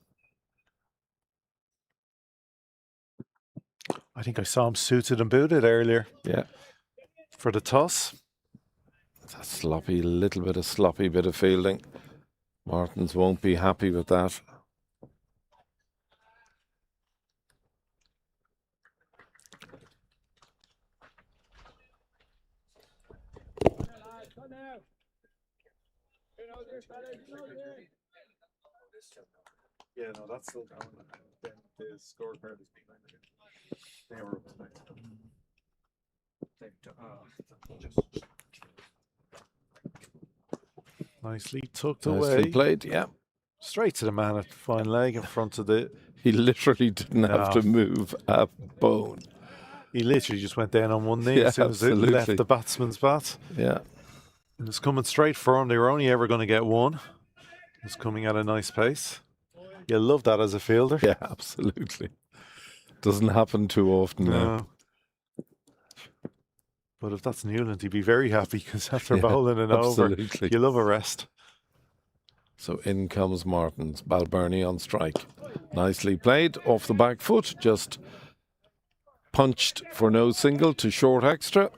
C: I think I saw him suited and booted earlier.
B: Yeah.
C: For the toss.
B: It's a sloppy, little bit of sloppy bit of fielding. Martins won't be happy with that.
C: Yeah, no, that's still going. Then the scorecard is behind again. They were up tonight. Nicely tucked
B: Nicely
C: away.
B: played, yeah.
C: Straight to the man at the fine leg in front of the.
B: He literally didn't have to move a bone.
C: He literally just went down on one knee
B: Yeah,
C: as soon as it
B: absolutely.
C: left the batsman's bat.
B: Yeah.
C: It was coming straight for him. They were only ever going to get one. It was coming at a nice pace. You love that as a fielder.
B: Yeah, absolutely. Doesn't happen too often now.
C: No. But if that's Newland, he'd be very happy because after
B: Yeah,
C: bowling and
B: absolutely.
C: over, you love a rest.
B: So in comes Martins. Balbirnie on strike. Nicely played. Off the back foot. Just punched for no single to short extra.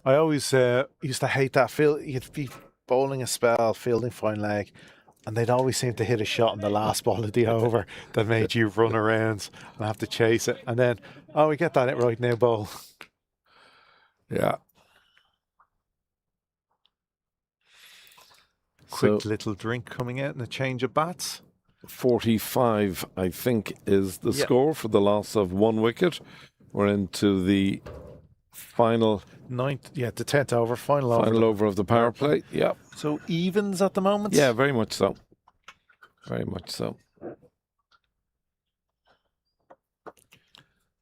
C: I always used to hate that. You'd be bowling a spell, fielding fine leg, and they'd always seem to hit a shot in the last ball of the over that made you run around and have to chase it. And then, we get that right now, bowl.
B: Yeah.
C: Quick little drink coming out and a change of bats.
B: 45, I think, is the score for the loss of 1 wicket. We're into the final
C: the 10th over, final
B: over of the power play. Yeah.
C: So evens at the moment?
B: Yeah, very much so. Very much so. Do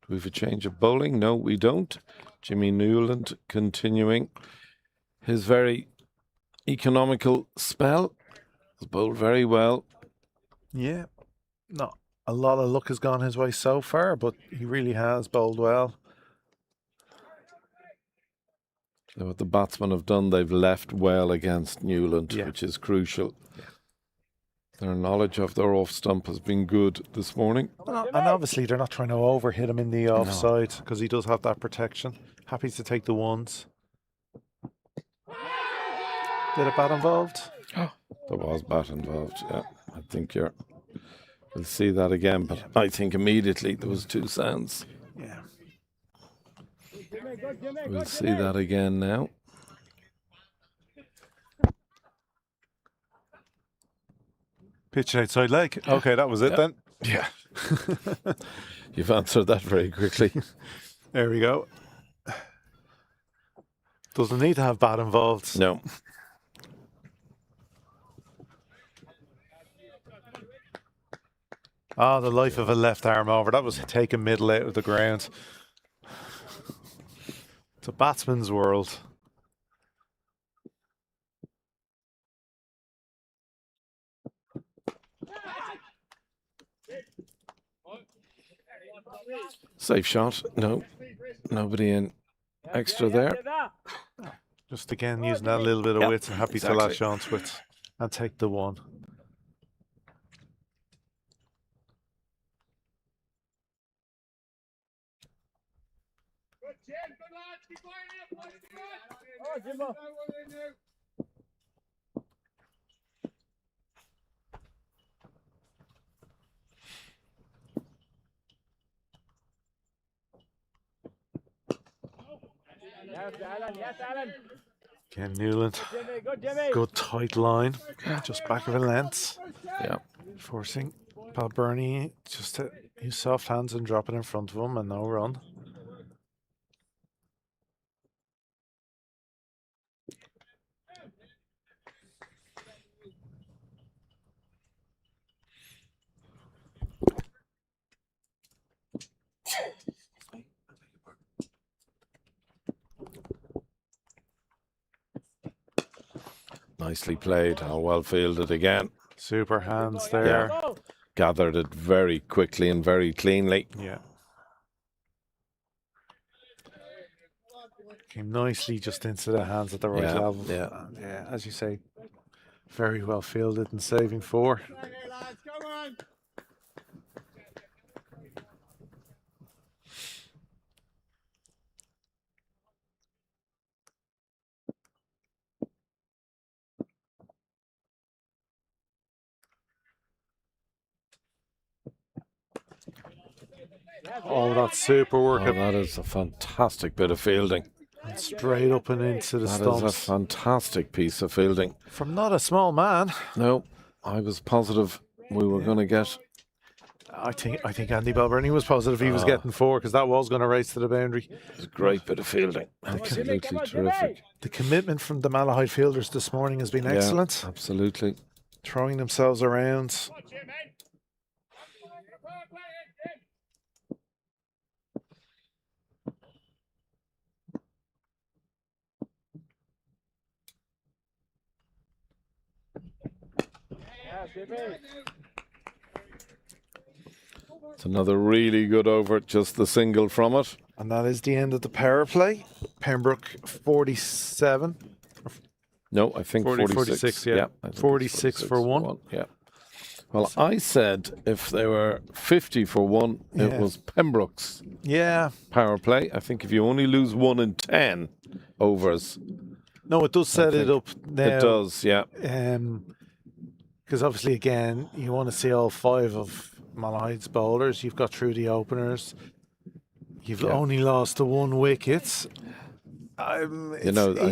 B: we have a change of bowling? No, we don't. Jimmy Newland continuing his very economical spell. He's bowled very well.
C: Yeah, not a lot of luck has gone his way so far, but he really has bowled well.
B: So what the batsmen have done, they've left well against Newland,
C: Yeah.
B: which is crucial. Their knowledge of their off stump has been good this morning.
C: And obviously they're not trying to overhit him in the offside because he does have that protection. Happy to take the ones. Did a bat involved?
B: There was bat involved, yeah. I think we'll see that again, but I think immediately there was 2 sounds.
C: Yeah.
B: We'll see that again now.
C: Pitch outside leg. Okay, that was it then.
B: Yeah. You've answered that very quickly.
C: There we go. Doesn't need to have bat involved.
B: No.
C: The life of a left arm over. That was taken middle out of the ground. It's a batsman's world.
B: Safe shot. No. Nobody in extra there.
C: Just again using that little bit of width and happy to lash on to it and take the one.
D: Good, Jim. Good lads. Keep going here. Push, good. Oh, Jimbo. Yes, Alan. Yes, Alan.
C: Again, Newland.
D: Jimmy, good, Jimmy.
C: Good tight line. Just back of a length.
B: Yeah.
C: Forcing Balbirnie just to use soft hands and drop it in front of him and no run.
B: Nicely played. How well fielded again.
C: Super hands there.
B: Yeah. Gathered it very quickly and very cleanly.
C: Yeah. Came nicely just into the hands at the right level.
B: Yeah.
C: And yeah, as you say, very well fielded and saving 4.
D: Come on, here, lads. Come on.
C: Oh, that's super work.
B: Oh, that is a fantastic bit of fielding.
C: And straight up and into the
B: That is a
C: stumps.
B: fantastic piece of fielding.
C: From not a small man.
B: No, I was positive we were going to get.
C: I think Andy Balbirnie was positive he was getting 4 because that was going to race to the boundary.
B: It was a great bit of fielding. Absolutely terrific.
C: The commitment from the Malahide fielders this morning has been excellent.
B: Yeah, absolutely.
C: Throwing themselves around.
D: Good, Jim, eh?
B: It's another really good over, just the single from it.
C: And that is the end of the power play. Pembroke 47.
B: No, I think 46.
C: 46, yeah.
B: I think it's
C: 46 for one.
B: Yeah. Well, I said if they were 50 for 1,
C: Yeah.
B: it was Pembroke's
C: Yeah.
B: power play. I think if you only lose 1 in 10 overs,
C: No, it does set it up now.
B: it does, yeah.
C: Because obviously, again, you want to see all 5 of Malahide's bowlers. You've got through the openers. You've only lost to 1 wicket.
B: I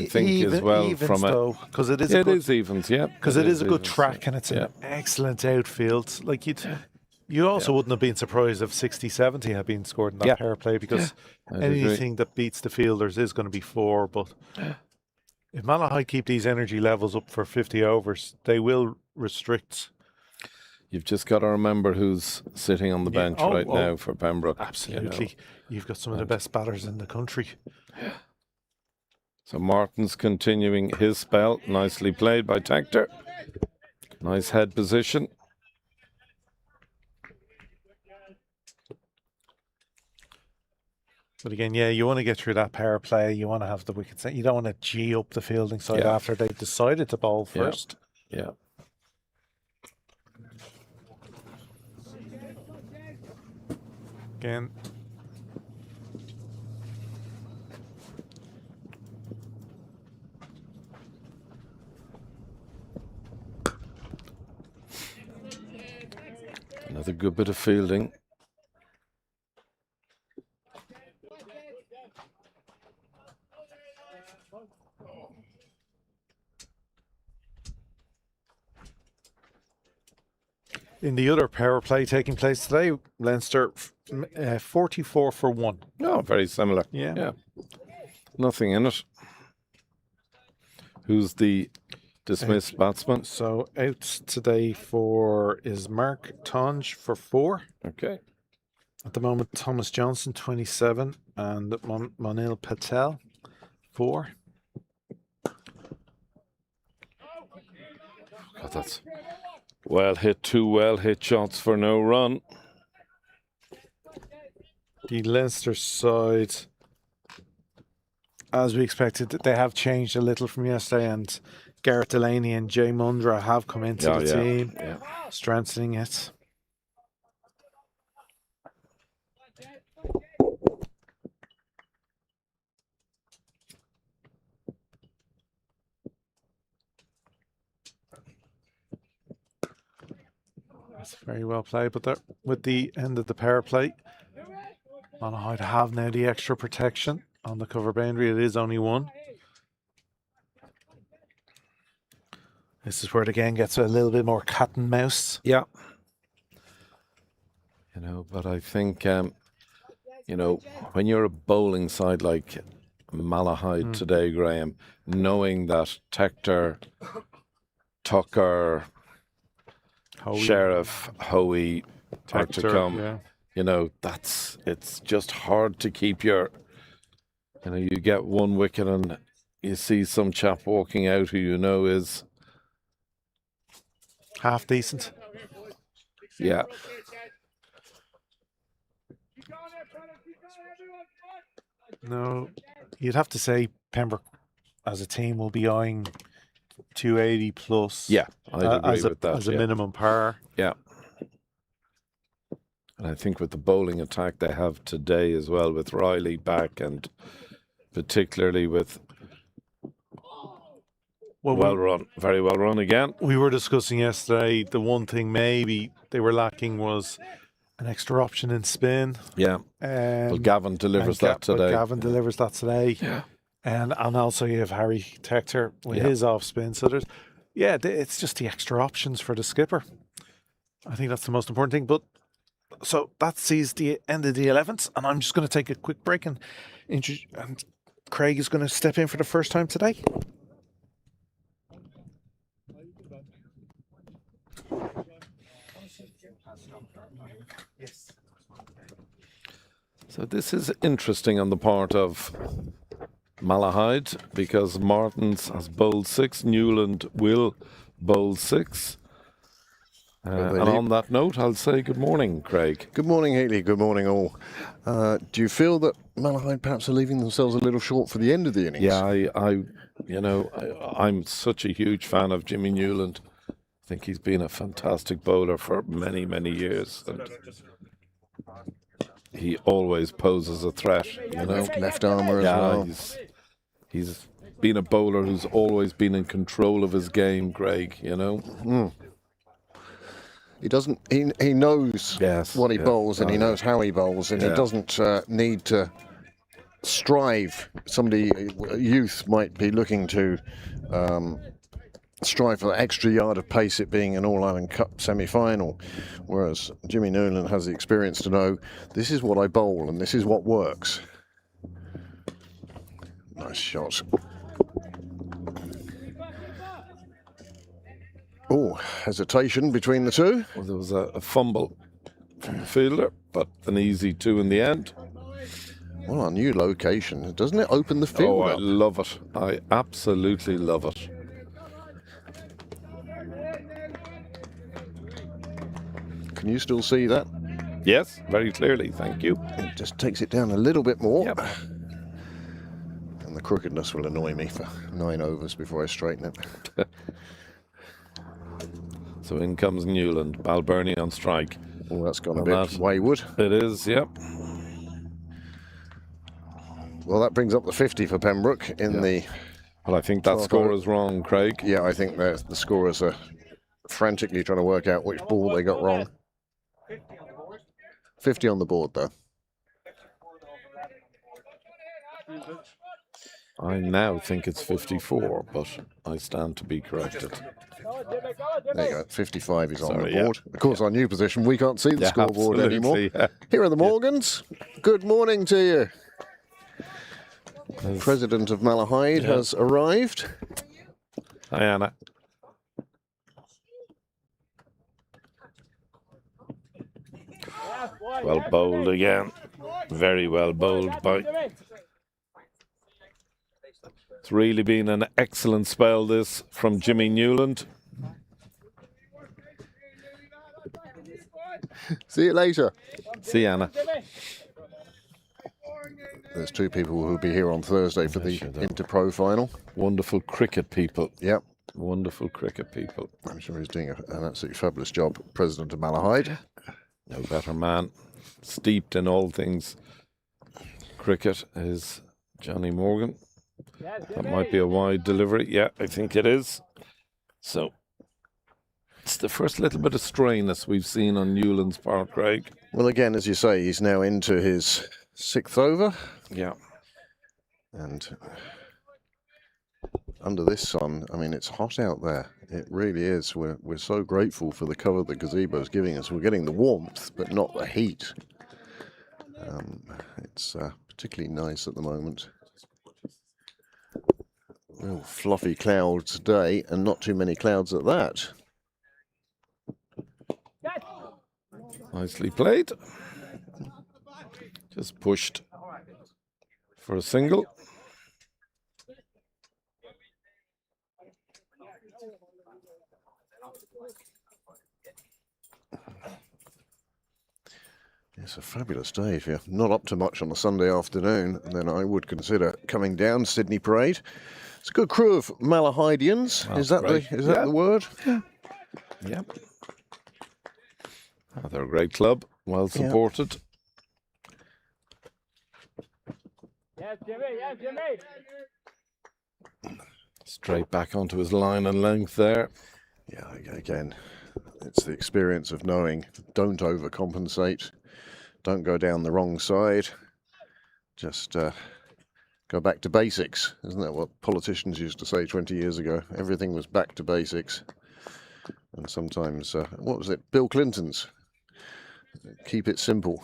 B: think as well from it.
C: Because it is
B: It is evens, yeah.
C: Because it is a good
B: evens,
C: track and it's
B: yeah.
C: an excellent outfield. Like you also wouldn't have been surprised if 60, 70 had been scored in that power play because
B: I'd agree.
C: anything that beats the fielders is going to be 4. But if Malahide keep these energy levels up for 50 overs, they will restrict.
B: You've just got to remember who's sitting on the bench right now for Pembroke.
C: Absolutely. You've got some of the best batters in the country.
B: So Martin's continuing his spell. Nicely played by Tector. Nice head position.
C: But again, yeah, you want to get through that power play. You want to have the wickets. You don't want to G up the fielding side after they've decided to bowl first.
B: Yeah.
C: Again.
B: Another good bit of fielding.
C: In the other power play taking place today, Leinster 44 for 1.
B: No, very similar.
C: Yeah.
B: Nothing in it. Who's the dismissed batsman?
C: So out today is Mark Tonge for 4.
B: Okay.
C: At the moment, Thomas Johnson 27 and Monil Patel 4.
B: God, that's well hit, 2 well hit shots for no run.
C: The Leinster side, as we expected, they have changed a little from yesterday, and Garrett Delaney and Jay Mundra have come into the team, strengthening it. That's very well played, but with the end of the power play, Malahide have now the extra protection on the cover boundary. It is only 1. This is where the game gets a little bit more cat and mouse.
B: Yeah. But I think, when you're a bowling side like Malahide today, Graham, knowing that Tector, Tucker, Sheriff, Hoey are to come, it's just hard to keep you get 1 wicket and you see some chap walking out who is
C: half decent.
B: Yeah.
C: No, you'd have to say Pembroke as a team will be eyeing 280 plus.
B: Yeah, I'd agree with that.
C: As a minimum par.
B: Yeah. And I think with the bowling attack they have today as well, with Riley back and particularly with very well run again.
C: We were discussing yesterday, the one thing maybe they were lacking was an extra option in spin.
B: Yeah. But Gavin delivers that today.
C: Gavin delivers that today.
B: Yeah.
C: And also you have Harry Tector with his off spin. So it's just the extra options for the skipper. I think that's the most important thing. But so that sees the end of the 11th, and I'm just going to take a quick break and Craig is going to step in for the first time today.
B: So this is interesting on the part of Malahide because Martins has bowled 6, Newland will bowl 6. And on that note, I'll say good morning, Craig.
A: Good morning, Healy. Good morning, all. Do you feel that Malahide perhaps are leaving themselves a little short for the end of the innings?
B: Yeah, I'm such a huge fan of Jimmy Newland. I think he's been a fantastic bowler for many, many years. And he always poses a threat,
A: Left armour as well.
B: He's been a bowler who's always been in control of his game, Greg,
A: He doesn't. He knows what he bowls, and he knows how he bowls, and he doesn't need to strive. Youth might be looking to strive for that extra yard of pace, it being an All-Ireland Cup semi-final, whereas Jimmy Newland has the experience to know this is what I bowl and this is what works. Nice shot. Oh, hesitation between the two.
B: Well, there was a fumble from the fielder, but an easy 2 in the end.
A: Well, our new location, doesn't it open the
B: Oh,
A: field
B: I
A: up?
B: love it. I absolutely love it.
A: Can you still see that?
B: Yes, very clearly. Thank you.
A: It just takes it down a little bit more.
B: Yep.
A: And the crookedness will annoy me for 9 overs before I straighten it.
B: So in comes Newland. Balbirnie on strike.
A: Well, that's gone a
B: And
A: bit
B: that-
A: wayward.
B: It is, yep.
A: Well, that brings up the 50 for Pembroke in
B: Yeah.
A: the...
B: Well, I think that
A: 12th
B: score
A: over.
B: is wrong, Craig.
A: Yeah, I think the scorers are frantically trying to work out which ball they got wrong. 50 on the board, though.
B: I now think it's 54, but I stand to be corrected.
A: There you go. 55 is on
B: Sorry,
A: the
B: yeah.
A: board. Of course, our new position, we can't see the
B: Yeah,
A: scoreboard anymore.
B: absolutely, yeah.
A: Here are the Morgans. Good morning to you. President of Malahide has arrived.
B: Hi, Anna. Well bowled again. Very well bowled by... It's really been an excellent spell, this, from Jimmy Newland.
A: See you later.
B: See, Anna.
A: There's two people who'll be here on Thursday for the Inter-Pro final.
B: Wonderful cricket people.
A: Yep.
B: Wonderful cricket people.
A: I'm sure he's doing an absolutely fabulous job, President of Malahide.
B: No better man. Steeped in all things cricket is Johnny Morgan. That might be a wide delivery. Yeah, I think it is. So it's the first little bit of strayness we've seen on Newland's part, Craig.
A: Well, again, as you say, he's now into his 6th over.
B: Yeah.
A: And under this sun, I mean, it's hot out there. It really is. We're so grateful for the cover the gazebo is giving us. We're getting the warmth, but not the heat. It's particularly nice at the moment. Real fluffy clouds today, and not too many clouds at that.
B: Nicely played. Just pushed for a single.
A: It's a fabulous day. If you're not up to much on a Sunday afternoon, then I would consider coming down Sydney Parade. It's a good crew of Malahidians.
B: That's
A: Is that
B: great.
A: the word?
B: Yeah. Oh, they're a great club. Well supported.
D: Yes, Jimmy. Yes, Jimmy.
B: Straight back onto his line and length there.
A: Yeah, again, it's the experience of knowing don't overcompensate, don't go down the wrong side, just go back to basics. Isn't that what politicians used to say 20 years ago? Everything was back to basics. And sometimes, what was it? Bill Clinton's. Keep it simple.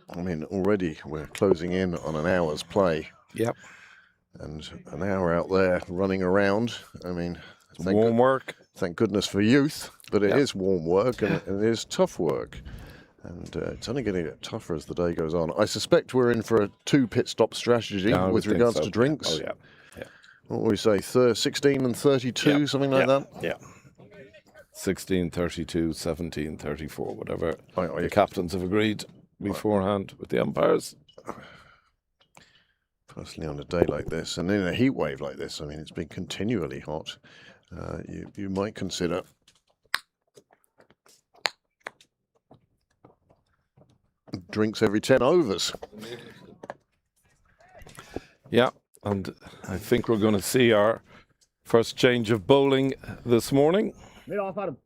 A: I mean, already we're closing in on an hour's play.
B: Yep.
A: And an hour out there running around. I mean,
B: Warm work.
A: Thank goodness for youth, but it
B: Yep.
A: is warm work and it is tough work. And it's only going to get tougher as the day goes on. I suspect we're in for a 2 pit stop strategy
B: Yeah, I would
A: with
B: think
A: regards
B: so.
A: to drinks.
B: Oh, yeah. Yeah.
A: What would we say, 16 and 32,
B: Yeah.
A: something like that?
B: Yeah. 16, 32, 17, 34, whatever.
A: I-
B: The captains have agreed beforehand with the umpires.
A: Personally, on a day like this, and in a heat wave like this, I mean, it's been continually hot. You might consider drinks every 10 overs.
B: Yeah, and I think we're going to see our first change of bowling this morning.
D: Mid off at him.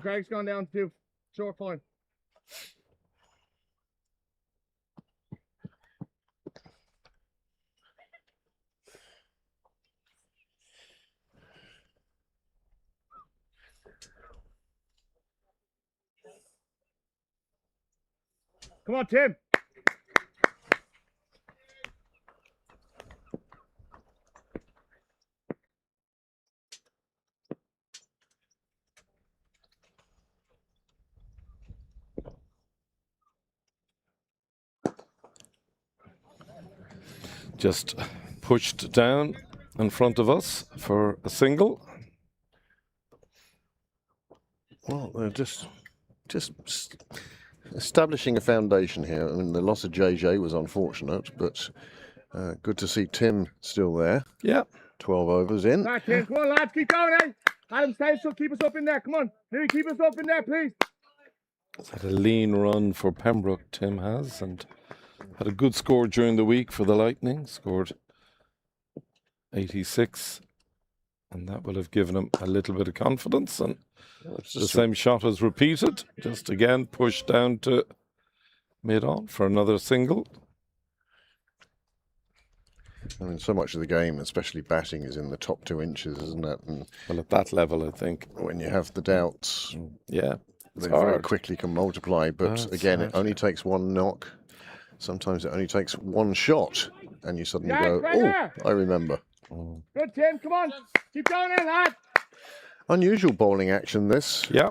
D: Craig's gone down to short point. Come on, Tim.
B: just pushed down in front of us for a single.
A: Well, they're just establishing a foundation here. I mean, the loss of JJ was unfortunate, but good to see Tim still there.
B: Yeah.
A: 12 overs in.
D: Back, Tim. Come on, lads. Keep going, eh? Adam, stay still. Keep us up in there. Come on. Louis, keep us up in there, please.
B: He's had a lean run for Pembroke, Tim has, and had a good score during the week for the Lightning. Scored 86, and that will have given him a little bit of confidence. And the same shot is repeated. Just again pushed down to mid-on for another single.
A: I mean, so much of the game, especially batting, is in the top 2 inches, isn't it? And
B: well, at that level, I think.
A: When you have the doubts,
B: yeah,
A: they very quickly can multiply. But again, it only takes one knock. Sometimes it only takes one shot, and you suddenly go, "Oh, I remember."
D: Good, Tim. Come on. Keep going in, lad.
A: Unusual bowling action, this.
B: Yeah.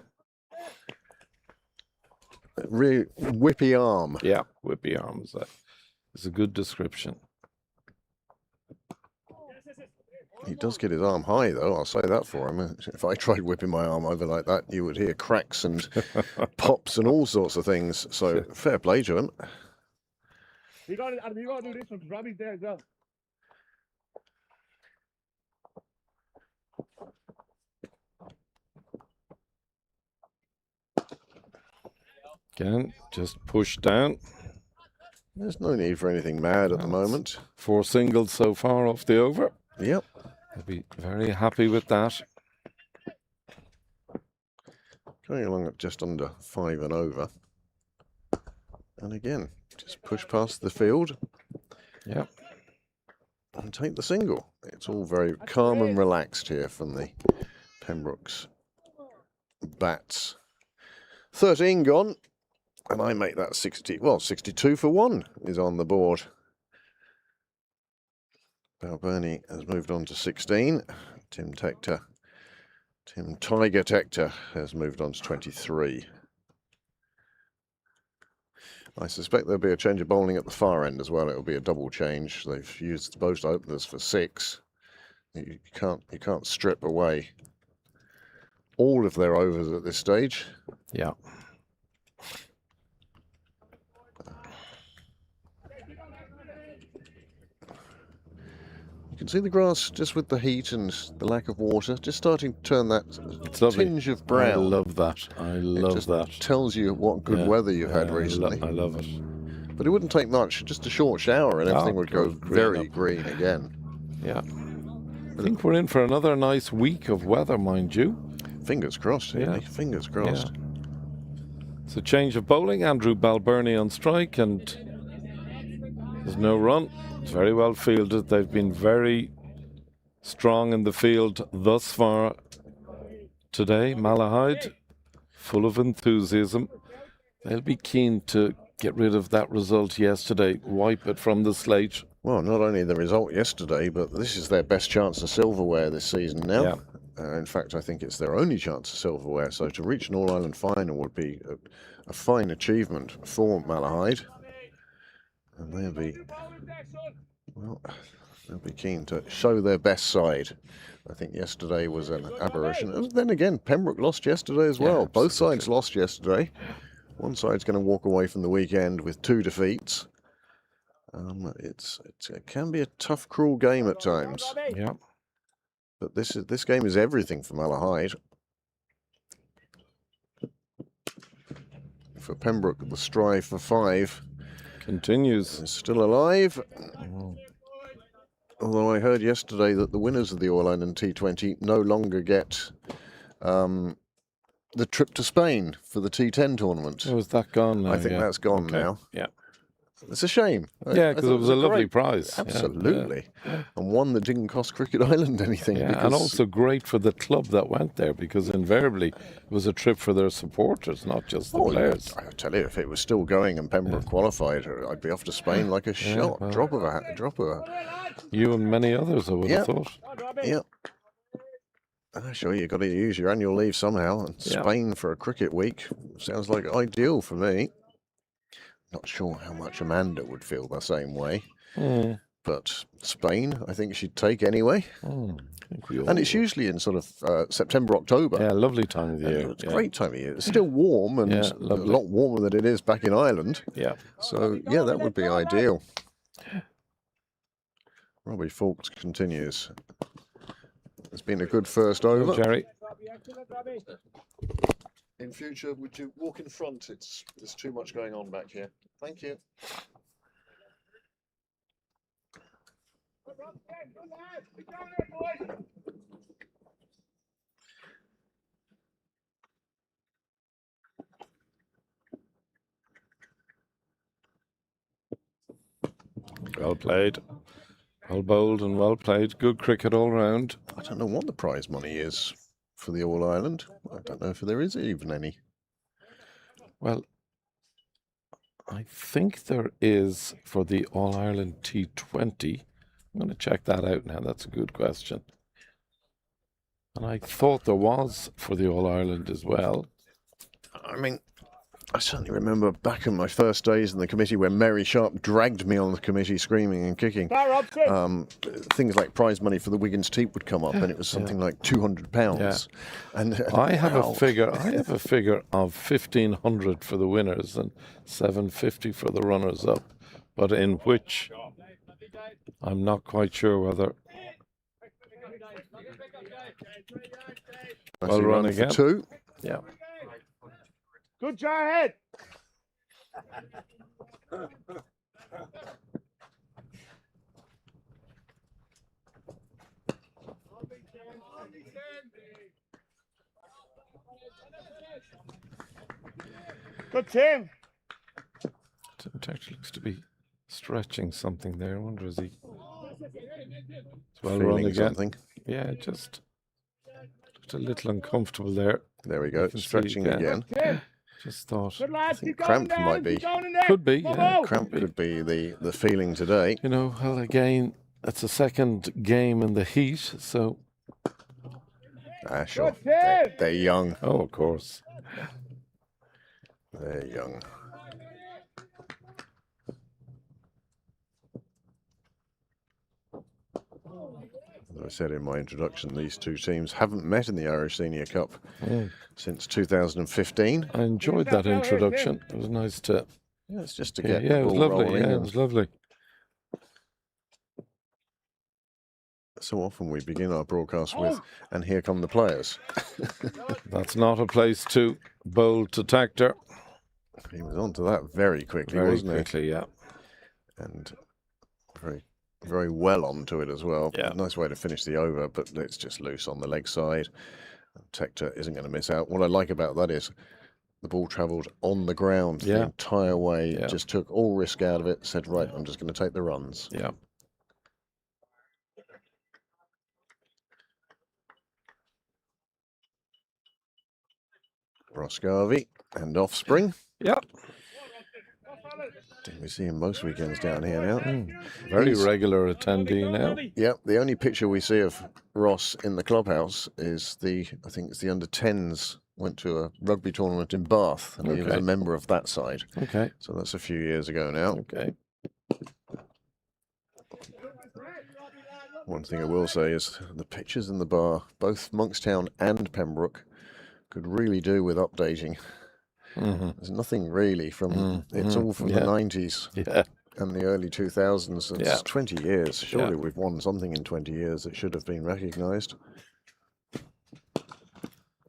A: Really whippy arm.
B: Yeah, whippy arm is a good description.
A: He does get his arm high, though. I'll say that for him. If I tried whipping my arm over like that, you would hear cracks and pops and all sorts of things. So fair play to him.
D: You got to do this one because Robbie's there as well.
B: Again, just push down.
A: There's no need for anything mad at the moment.
B: 4 singles so far off the over.
A: Yep.
B: I'll be very happy with that.
A: Going along at just under 5 and over. And again, just push past the field.
B: Yep.
A: And take the single. It's all very calm and relaxed here from the Pembroke's bats. 13 gone. And I make that 62 for 1 is on the board. Balbirnie has moved on to 16. Tim Tiger Tector has moved on to 23. I suspect there'll be a change of bowling at the far end as well. It'll be a double change. They've used both openers for 6. You can't strip away all of their overs at this stage.
B: Yeah.
A: You can see the grass just with the heat and the lack of water just starting to turn that tinge of brown.
B: I love that. I love that.
A: Tells you what good weather you've had recently.
B: I love it.
A: But it wouldn't take much, just a short shower and everything would go very green again.
B: Yeah. I think we're in for another nice week of weather, mind you.
A: Fingers crossed, fingers crossed.
B: Yeah. So change of bowling, Andrew Balbirnie on strike, and there's no run. It's very well fielded. They've been very strong in the field thus far today. Malahide, full of enthusiasm. They'll be keen to get rid of that result yesterday, wipe it from the slate.
A: Well, not only the result yesterday, but this is their best chance of silverware this season now.
B: Yeah.
A: In fact, I think it's their only chance of silverware. So to reach an All-Ireland final would be a fine achievement for Malahide. And they'll be keen to show their best side. I think yesterday was an aberration. And then again, Pembroke lost yesterday as well. Both sides lost yesterday. One side's going to walk away from the weekend with 2 defeats. It can be a tough, cruel game at times.
B: Yeah.
A: But this game is everything for Malahide. For Pembroke, the strive for 5
B: continues.
A: Is still alive. Although I heard yesterday that the winners of the All-Ireland T20 no longer get the trip to Spain for the T10 tournament.
B: Oh, is that gone now?
A: I think that's gone now.
B: Yeah.
A: It's a shame.
B: Yeah, because it was a lovely prize.
A: Absolutely. And one that didn't cost Cricket Island anything.
B: Yeah, and also great for the club that went there, because invariably it was a trip for their supporters, not just the players.
A: I tell you, if it was still going and Pembroke qualified, I'd be off to Spain like a shot. Well, drop of a.
B: You and many others, I would have thought.
A: Yeah. Sure, you've got to use your annual leave somehow. And Spain for a cricket week sounds like ideal for me. Not sure how much Amanda would feel the same way. but Spain, I think she'd take anyway.
B: I think we all
A: And it's
B: would.
A: usually in sort of September, October.
B: Yeah, lovely time of the year.
A: It's a great time of year. It's still warm and
B: Yeah,
A: a
B: lovely.
A: lot warmer than it is back in Ireland.
B: Yeah.
A: So, yeah, that would be ideal. Robbie Fawkes continues. It's been a good first
B: Go,
A: over.
B: Jerry.
A: In future, would you walk in front? There's too much going on back here. Thank you.
B: Well played. Well bowled and well played. Good cricket all round.
A: I don't know what the prize money is for the All Ireland. I don't know if there is even any.
B: Well, I think there is for the All Ireland T20. I'm going to check that out now. That's a good question. And I thought there was for the All Ireland as well.
A: I mean, I certainly remember back in my first days in the committee when Mary Sharp dragged me on the committee screaming and kicking. Things like prize money for the Wiggins Teep would come up, and it was something like £200.
B: Yeah.
A: And
B: I have
A: wow.
B: a figure. I have a figure of 1,500 for the winners and 750 for the runners up, but in which I'm not quite sure whether.
A: Well
B: run
A: run
B: again.
A: for two.
B: Yeah.
D: Good Jarhead. Good Tim.
B: Tim actually looks to be stretching something there. I wonder is he. Well run
A: Feeling
B: again.
A: something.
B: Yeah, just a little uncomfortable there.
A: There we go.
B: You can see
A: Stretching
B: again.
A: again.
B: Just thought
D: Good lads,
A: think
D: keep going
A: cramp
D: down,
A: might be.
D: keep going in there.
B: could be. Yeah,
D: Bravo.
A: Cramp could be the feeling today.
B: You know, well again, it's a second game in the heat, so
A: Ah, sure.
D: Good Tim.
A: They're young.
B: oh of course.
A: They're young. As I said in my introduction, these two teams haven't met in the Irish Senior Cup since 2015.
B: I enjoyed that introduction. It was nice to
A: Yeah, it's just to
B: yeah,
A: get
B: it
A: the
B: was
A: ball
B: lovely.
A: rolling.
B: Yeah, it
A: And
B: was lovely.
A: so often we begin our broadcast with, and here come the players.
B: That's not a place to bowl to tactor.
A: He was onto that very quickly,
B: Very
A: wasn't
B: quickly, yeah.
A: he? And very, very well onto it as well.
B: Yeah.
A: Nice way to finish the over, but it's just loose on the leg side. Tector isn't going to miss out. What I like about that is the ball travelled on the ground the
B: Yeah.
A: entire way.
B: Yeah.
A: Just took all risk out of it. Said, right, I'm just going to take the runs.
B: Yeah.
A: Ross Garvey and Offspring.
B: Yeah.
A: We see him most weekends down here now.
B: Very
A: He's-
B: regular attendee now.
A: Yep, the only picture we see of Ross in the clubhouse is I think it's the under-10s went to a rugby tournament in Bath, and he was
B: Okay.
A: a member of that side.
B: Okay.
A: So that's a few years ago now.
B: Okay.
A: One thing I will say is the pictures in the bar, both Monkstown and Pembroke, could really do with updating.
B: Mm-hmm.
A: There's nothing really from, it's all from
B: Yeah.
A: the 90s
B: Yeah.
A: and the early 2000s. It's
B: Yeah.
A: 20 years. Surely
B: Yeah.
A: we've won something in 20 years that should have been recognised.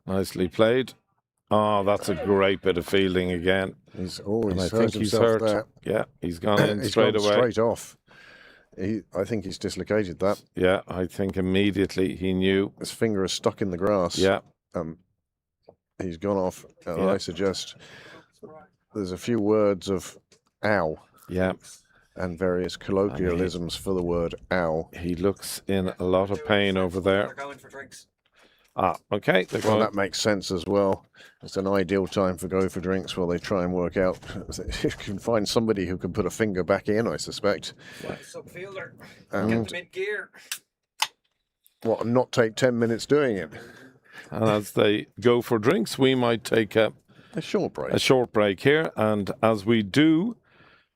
B: Nicely played. Oh, that's a great bit of fielding again.
A: He's
B: And
A: always
B: I
A: hurt
B: think he's
A: himself
B: hurt.
A: there.
B: Yeah, he's gone in
A: He's
B: straight
A: gone
B: away.
A: straight off. I think he's dislocated that.
B: Yeah, I think immediately he knew.
A: His finger is stuck in the grass.
B: Yeah.
A: He's gone off. And
B: Yeah.
A: I suggest there's a few words of ow
B: Yeah.
A: and various colloquialisms for the word ow.
B: He looks in a lot of pain over there.
E: Going for drinks.
B: Ah, okay. They're
A: Well,
B: going.
A: that makes sense as well. It's an ideal time for go for drinks while they try and work out. If you can find somebody who can put a finger back in, I suspect.
E: Subfielder.
A: And
E: Get mid gear.
A: what, and not take 10 minutes doing it.
B: And as they go for drinks, we might take
A: A short break.
B: a short break here. And as we do,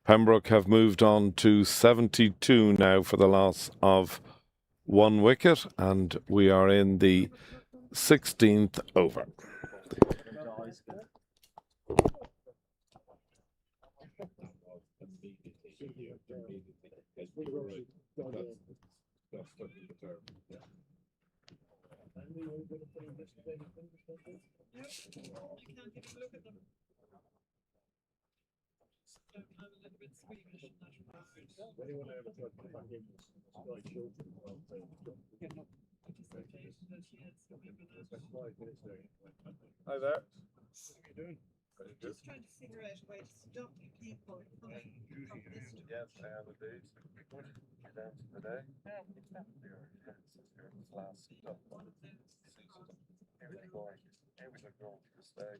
B: Pembroke have moved on to 72 now for the loss of 1 wicket, and we are in the 16th over.
C: Hi there.
E: Just trying to figure out a way to stop people coming up this direction.
B: Yes, I have indeed. You're down to the day. Last stop. Here we go. Here we go. Stay.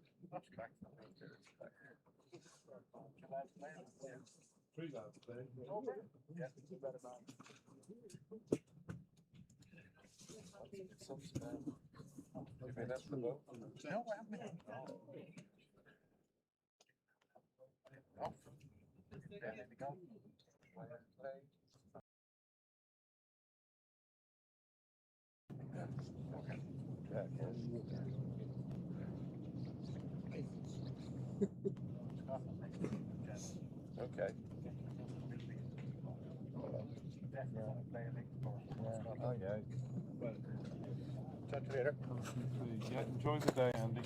B: Okay. Oh yeah.
C: Chat to you later.
B: Yeah, enjoy the day, Andy.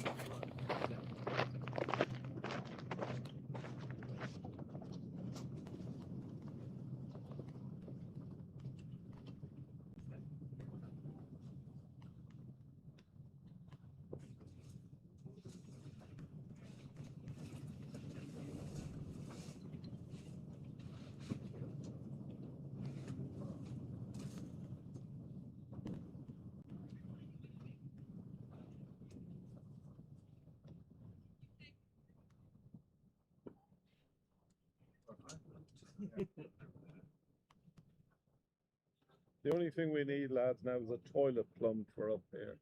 B: The only thing we need, lads, now is a toilet plumbed for up here.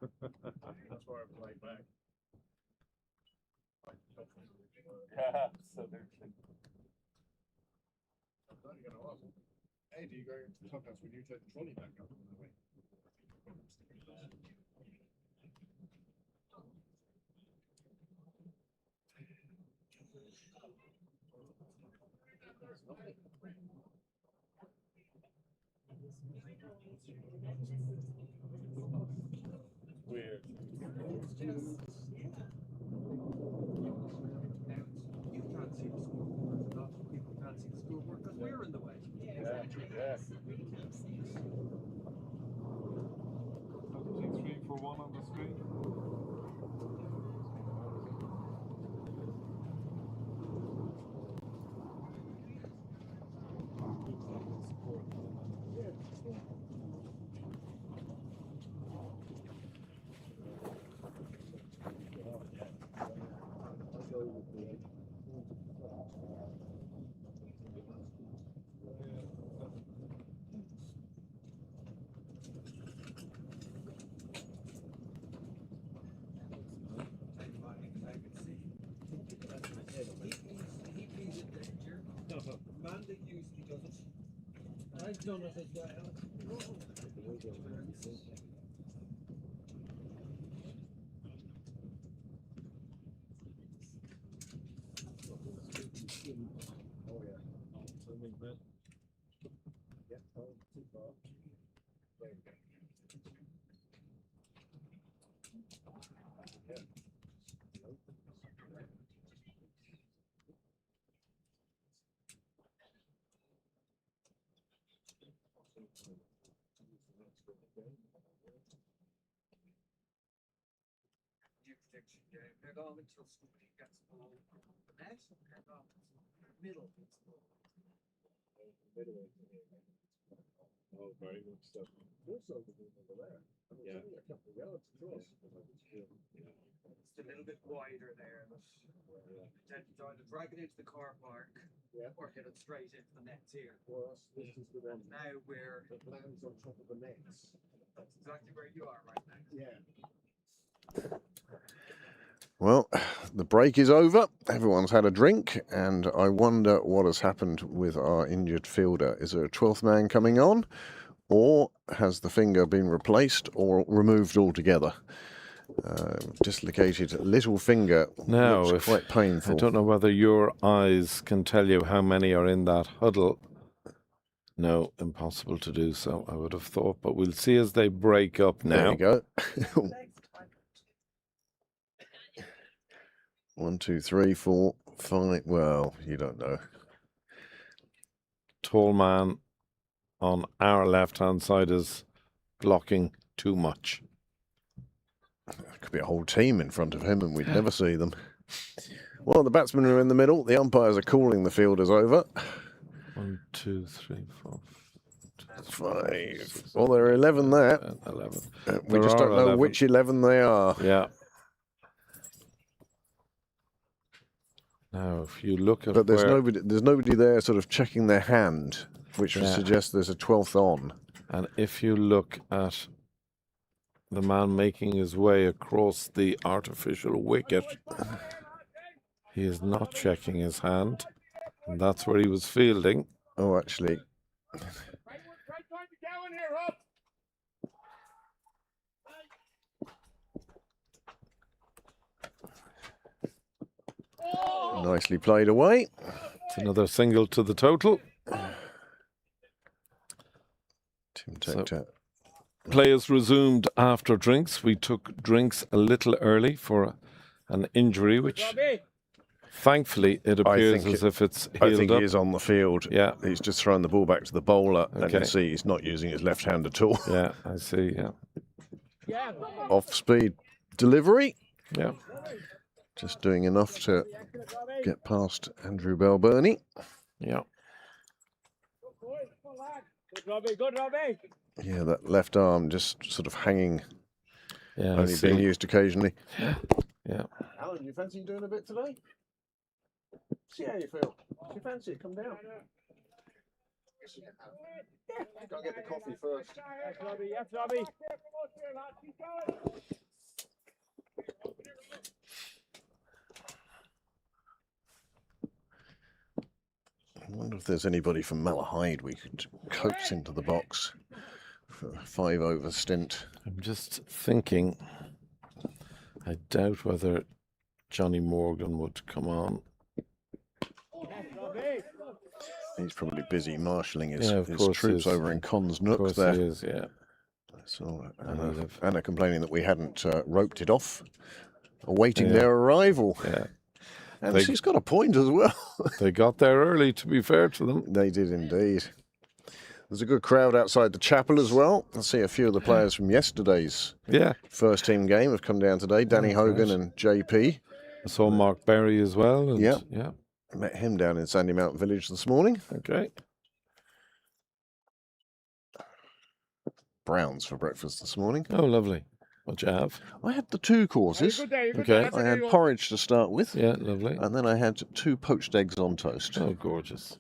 C: That's why I'm playing back.
B: Absolutely.
C: Hey, do you go to the clubhouse when you take the trolley back up on the way?
B: Weird.
F: You can't see the scoreboard. A lot of people can't see the scoreboard because we're in the way.
B: Yeah. 3 for 1 on the screen.
F: He plays it danger. Man that usually does it. I've done it as well. New protection game. Head on until somebody gets the ball from the net. Head on until the middle gets the ball.
B: Oh, very good stuff.
C: Also, over there. I mean,
B: Yeah.
C: it's only a couple of yards across.
F: It's a little bit wider there, but you tend to either drag it into the car park or hit it straight into the nets here.
C: For us, this is the one
F: Now we're
C: that lands on top of the nets.
F: that's exactly where you are right now.
C: Yeah.
A: Well, the break is over. Everyone's had a drink, and I wonder what has happened with our injured fielder. Is there a 12th man coming on, or has the finger been replaced or removed altogether? Dislocated little finger.
B: Now,
A: looks quite painful.
B: I don't know whether your eyes can tell you how many are in that huddle. No, impossible to do so, I would have thought, but we'll see as they break up now.
A: There you go. 1, 2, 3, 4, 5. Well, you don't know.
B: Tall man on our left-hand side is blocking too much.
A: There could be a whole team in front of him, and we'd never see them. Well, the batsmen are in the middle. The umpires are calling the fielders over.
B: 1, 2, 3, 4,
A: 5. Well, there are 11 there.
B: 11.
A: We just don't know
B: 11.
A: which 11 they are.
B: Yeah. Now, if you look at
A: But there's nobody there sort of checking their hand, which would suggest there's a 12th on.
B: And if you look at the man making his way across the artificial wicket, he is not checking his hand, and that's where he was fielding.
A: Oh, actually.
D: Right time to go in here, Rob.
A: Nicely played away.
B: It's another single to the total. Players resumed after drinks. We took drinks a little early for an injury, which thankfully it appears as if it's healed up.
A: I think he is on the field.
B: Yeah.
A: He's just thrown the ball back to the bowler.
B: Okay.
A: And you can see he's not using his left hand at all.
B: Yeah, I see, yeah.
A: Off-speed delivery.
B: Yeah.
A: Just doing enough to get past Andrew Belburney.
B: Yeah.
D: Good, Robbie. Good, Robbie.
A: Yeah, that left arm just sort of hanging,
B: Yeah, I
A: only
B: see.
A: being used occasionally.
B: Yeah.
A: Alan, do you fancy doing a bit today? See how you feel. Do you fancy it? Come down. Go get the coffee first.
D: Yes, Robbie. Yes, Robbie.
A: I wonder if there's anybody from Malahide we could coax into the box for a 5-over stint.
B: I'm just thinking, I doubt whether Johnny Morgan would come on.
A: He's probably busy marshalling his
B: course
A: troops
B: he is.
A: over in Con's Nook
B: Of course
A: there.
B: he is, yeah.
A: So
B: And
A: Anna complaining that we hadn't roped it off, awaiting
B: Yeah.
A: their arrival.
B: Yeah.
A: And she's got a point as well.
B: They got there early, to be fair to them.
A: They did indeed. There's a good crowd outside the chapel as well. I see a few of the players from yesterday's first team game have come down today. Danny Hogan and JP.
B: I saw Mark Berry as well. And,
A: Yeah.
B: Yeah.
A: Met him down in Sandymount Village this morning.
B: Okay.
A: Browns for breakfast this morning.
B: Oh, lovely. What you have?
A: I had the 2 courses.
D: Good day. Good
B: Okay.
D: day.
A: I had porridge to start with.
B: Yeah, lovely.
A: And then I had 2 poached eggs on toast.
B: Oh, gorgeous.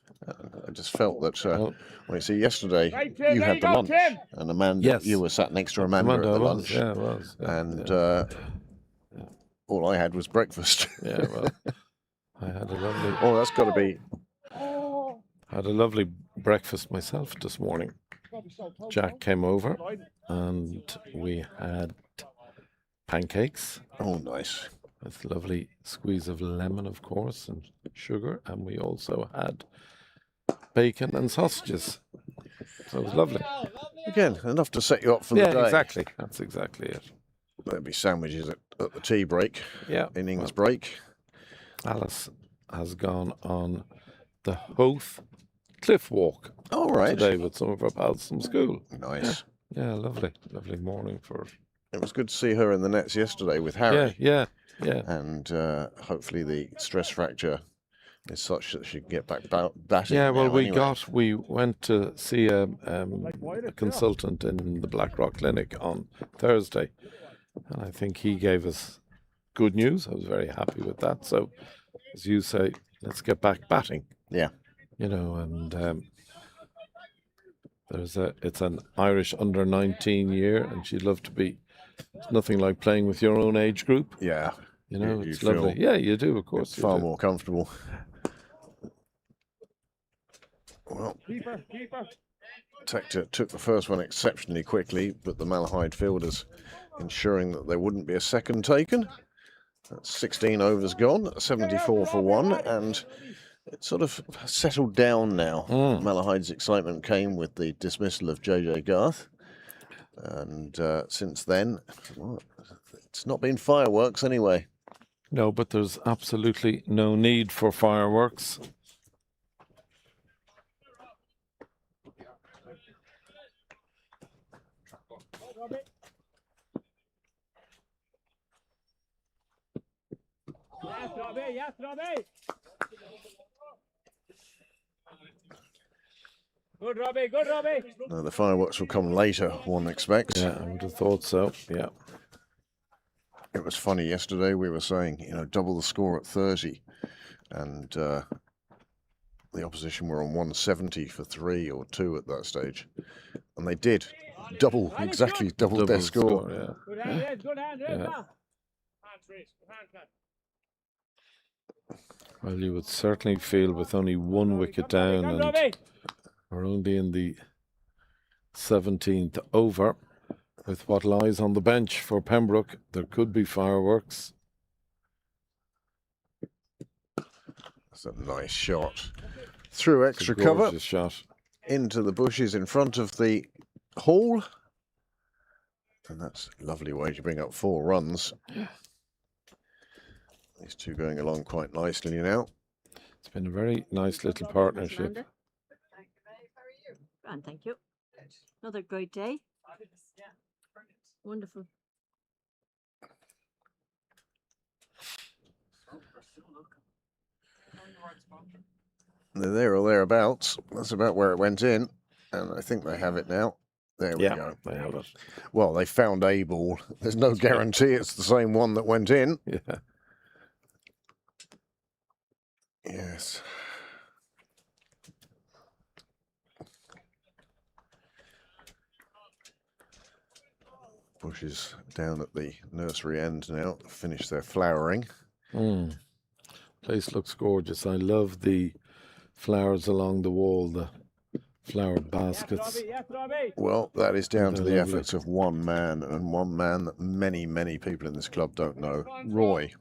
A: I just felt that,
B: Oh.
A: well, you see, yesterday
D: Right, Tim,
A: you
D: there
A: had
D: you
A: the
D: go,
A: lunch,
D: Tim.
A: and Amanda,
B: Yes.
A: you were sat next to Amanda at the
B: was,
A: lunch,
B: yeah, it was. Yeah,
A: and
B: yeah.
A: all I had was breakfast.
B: Yeah, well, I had a lovely,
A: Oh, that's got to be.
B: had a lovely breakfast myself this morning. Jack came over and we had pancakes
A: Oh, nice.
B: with lovely squeeze of lemon, of course, and sugar, and we also had bacon and sausages. So it was lovely.
A: Again, enough to set you up for the
B: Yeah,
A: day.
B: exactly. That's exactly it.
A: There'll be sandwiches at the tea break,
B: Yeah.
A: innings break.
B: Alice has gone on the Hoth Cliff Walk
A: All right.
B: today with some of our pals from school.
A: Nice.
B: Yeah, lovely, lovely morning for.
A: It was good to see her in the nets yesterday with Harry.
B: Yeah.
A: And hopefully the stress fracture is such that she can get back batting.
B: Yeah, well,
A: now anyway.
B: we went to see a consultant in the Blackrock Clinic on Thursday, and I think he gave us good news. I was very happy with that. So, as you say, let's get back batting.
A: Yeah.
B: You know, and it's an Irish under-19 year, and she'd love to be. It's nothing like playing with your own age group.
A: Yeah.
B: You know,
A: You
B: it's lovely.
A: feel
B: Yeah, you do, of course.
A: far more comfortable. Well,
D: Keeper.
A: Tector took the first one exceptionally quickly, but the Malahide fielders ensuring that there wouldn't be a second taken. That's 16 overs gone, 74 for one, and it's sort of settled down now. Malahide's excitement came with the dismissal of JJ Garth, and since then, well, it's not been fireworks anyway.
B: No, but there's absolutely no need for fireworks.
D: Yes, Robbie. Good, Robbie.
A: No, the fireworks will come later, one expects.
B: Yeah, I would have thought so. Yeah.
A: It was funny yesterday. We were saying, you know, double the score at 30, and the opposition were on 170 for 3 or 2 at that stage, and they did exactly double their score.
B: Yeah.
D: Good hand,
B: Yeah.
D: Hand.
B: Well, you would certainly feel with only one wicket down, and we're only in the 17th over. With what lies on the bench for Pembroke, there could be fireworks.
A: That's a nice shot. Through extra cover
B: Shot.
A: into the bushes in front of the hall. And that's a lovely way to bring up 4 runs. These two going along quite nicely now.
B: It's been a very nice little partnership.
E: Thank you. And thank you. Another great day. Wonderful.
A: They're there or thereabouts. That's about where it went in. And I think they have it now. There we go.
B: They have it.
A: Well, they found a ball. There's no guarantee it's the same one that went in.
B: Yeah.
A: Yes. Bushes down at the nursery end now, finish their flowering.
B: Place looks gorgeous. I love the flowers along the wall, the flower baskets.
A: Well, that is down to the
B: Lovely.
A: efforts of one man, and one man that many, many people in this club don't know, Roy.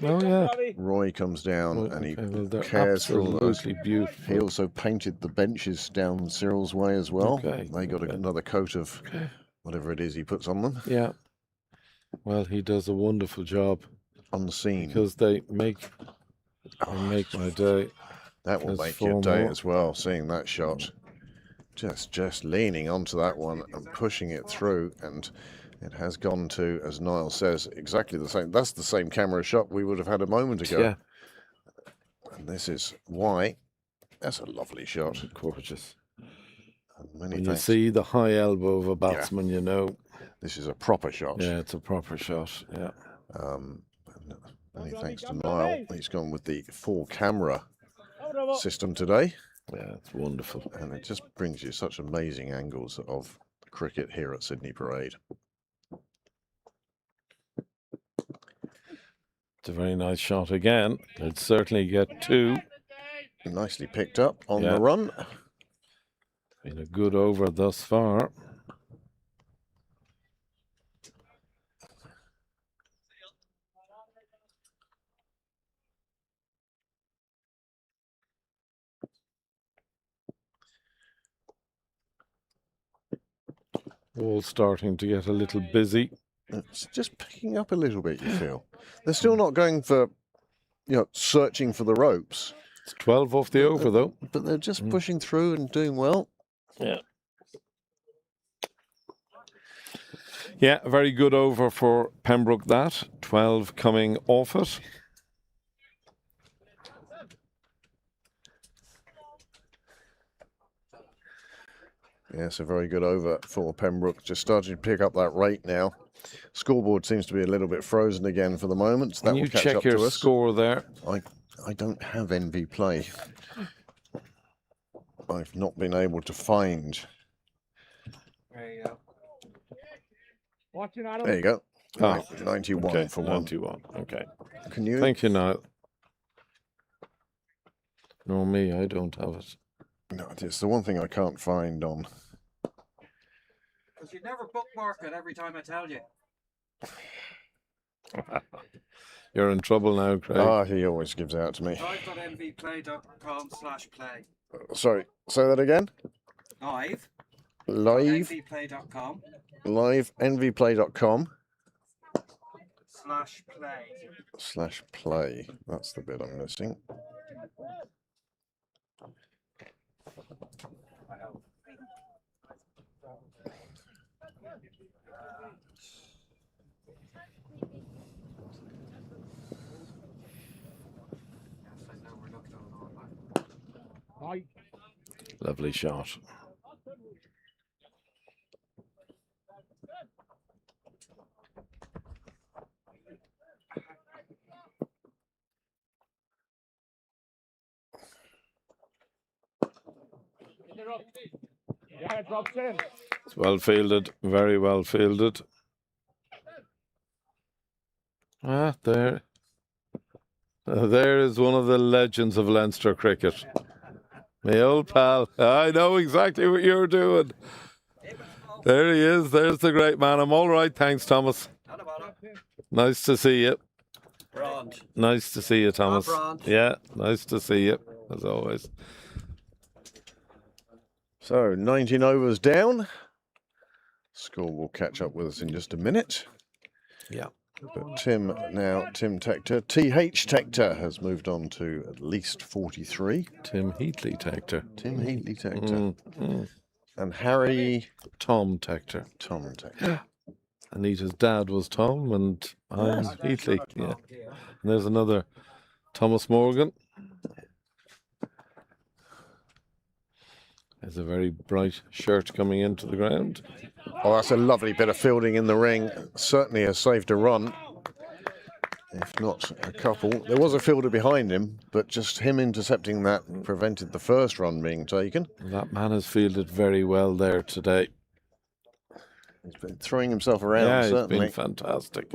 B: Oh, yeah.
A: Roy comes down
B: Well,
A: and he
B: okay, well, they're
A: cares for all those.
B: absolutely beautiful.
A: He also painted the benches down Cyril's way as well.
B: Okay,
A: They got another coat of whatever it is he puts on them.
B: Yeah. Well, he does a wonderful job
A: Unseen.
B: because they make my day.
A: That will
B: There's
A: make
B: 4
A: your day
B: more.
A: as well, seeing that shot. Just leaning onto that one and pushing it through, and it has gone to, as Niall says, exactly the same. That's the same camera shot we would have had a moment ago.
B: Yeah.
A: And this is why. That's a lovely shot.
B: Gorgeous.
A: And many
B: When you
A: thanks.
B: see the high elbow of a batsman, you know.
A: This is a proper shot.
B: Yeah, it's a proper shot. Yeah.
A: And many thanks to Niall. He's gone with the 4-camera system today.
B: Yeah, it's wonderful.
A: And it just brings you such amazing angles of cricket here at Sydney Parade.
B: It's a very nice shot again. It'd certainly get 2.
A: Nicely picked up on
B: Yeah.
A: the run.
B: Been a good over thus far. All starting to get a little busy.
A: It's just picking up a little bit, you feel. They're still not going for, searching for the ropes.
B: It's 12 off the over, though.
A: But they're just pushing through and doing well.
B: Yeah. Yeah, a very good over for Pembroke, that. 12 coming off it.
A: Yes, a very good over for Pembroke. Just starting to pick up that rate now. Scoreboard seems to be a little bit frozen again for the moment. So that
B: Can
A: will
B: you
A: catch
B: check
A: up
B: your
A: to us.
B: score there?
A: I don't have NV Play. I've not been able to find.
D: There you go. Watching Adam.
A: There you go.
B: Ah,
A: 91
B: okay,
A: for one.
B: 91. Okay.
A: Can you?
B: Thank you, Niall. No, me, I don't have it.
A: No, it's the one thing I can't find on.
F: Because you never bookmark it every time I tell you.
B: You're in trouble now, Craig.
A: Ah, he always gives out to me.
F: live.nvplay.com/play.
A: Sorry, say that again.
F: Live.
A: Live,
F: nvplay.com
A: livenvplay.com
F: /play.
A: /play. That's the bit I'm missing.
B: Lovely shot.
D: Yeah, drops in.
B: It's well fielded, very well fielded. Ah, there. There is one of the legends of Leinster cricket. My old pal. I know exactly what you're doing. There he is. There's the great man. I'm all right. Thanks, Thomas. Nice to see you.
F: Brand.
B: Nice to see you, Thomas.
F: Brand.
B: Yeah, nice to see you, as always.
A: So 19 overs down. Score will catch up with us in just a minute.
B: Yeah.
A: But Tim Tector, TH Tector has moved on to at least 43.
B: Tim Heatley Tector.
A: Tim Heatley Tector. And Harry
B: Tom Tector.
A: Tom Tector.
B: Anita's dad was Tom and I'm Heatley. Yeah. And there's another Thomas Morgan. There's a very bright shirt coming into the ground.
A: Oh, that's a lovely bit of fielding in the ring. Certainly has saved a run, if not a couple. There was a fielder behind him, but just him intercepting that prevented the first run being taken.
B: That man has fielded very well there today.
A: He's been throwing himself around,
B: yeah,
A: certainly.
B: He's been fantastic.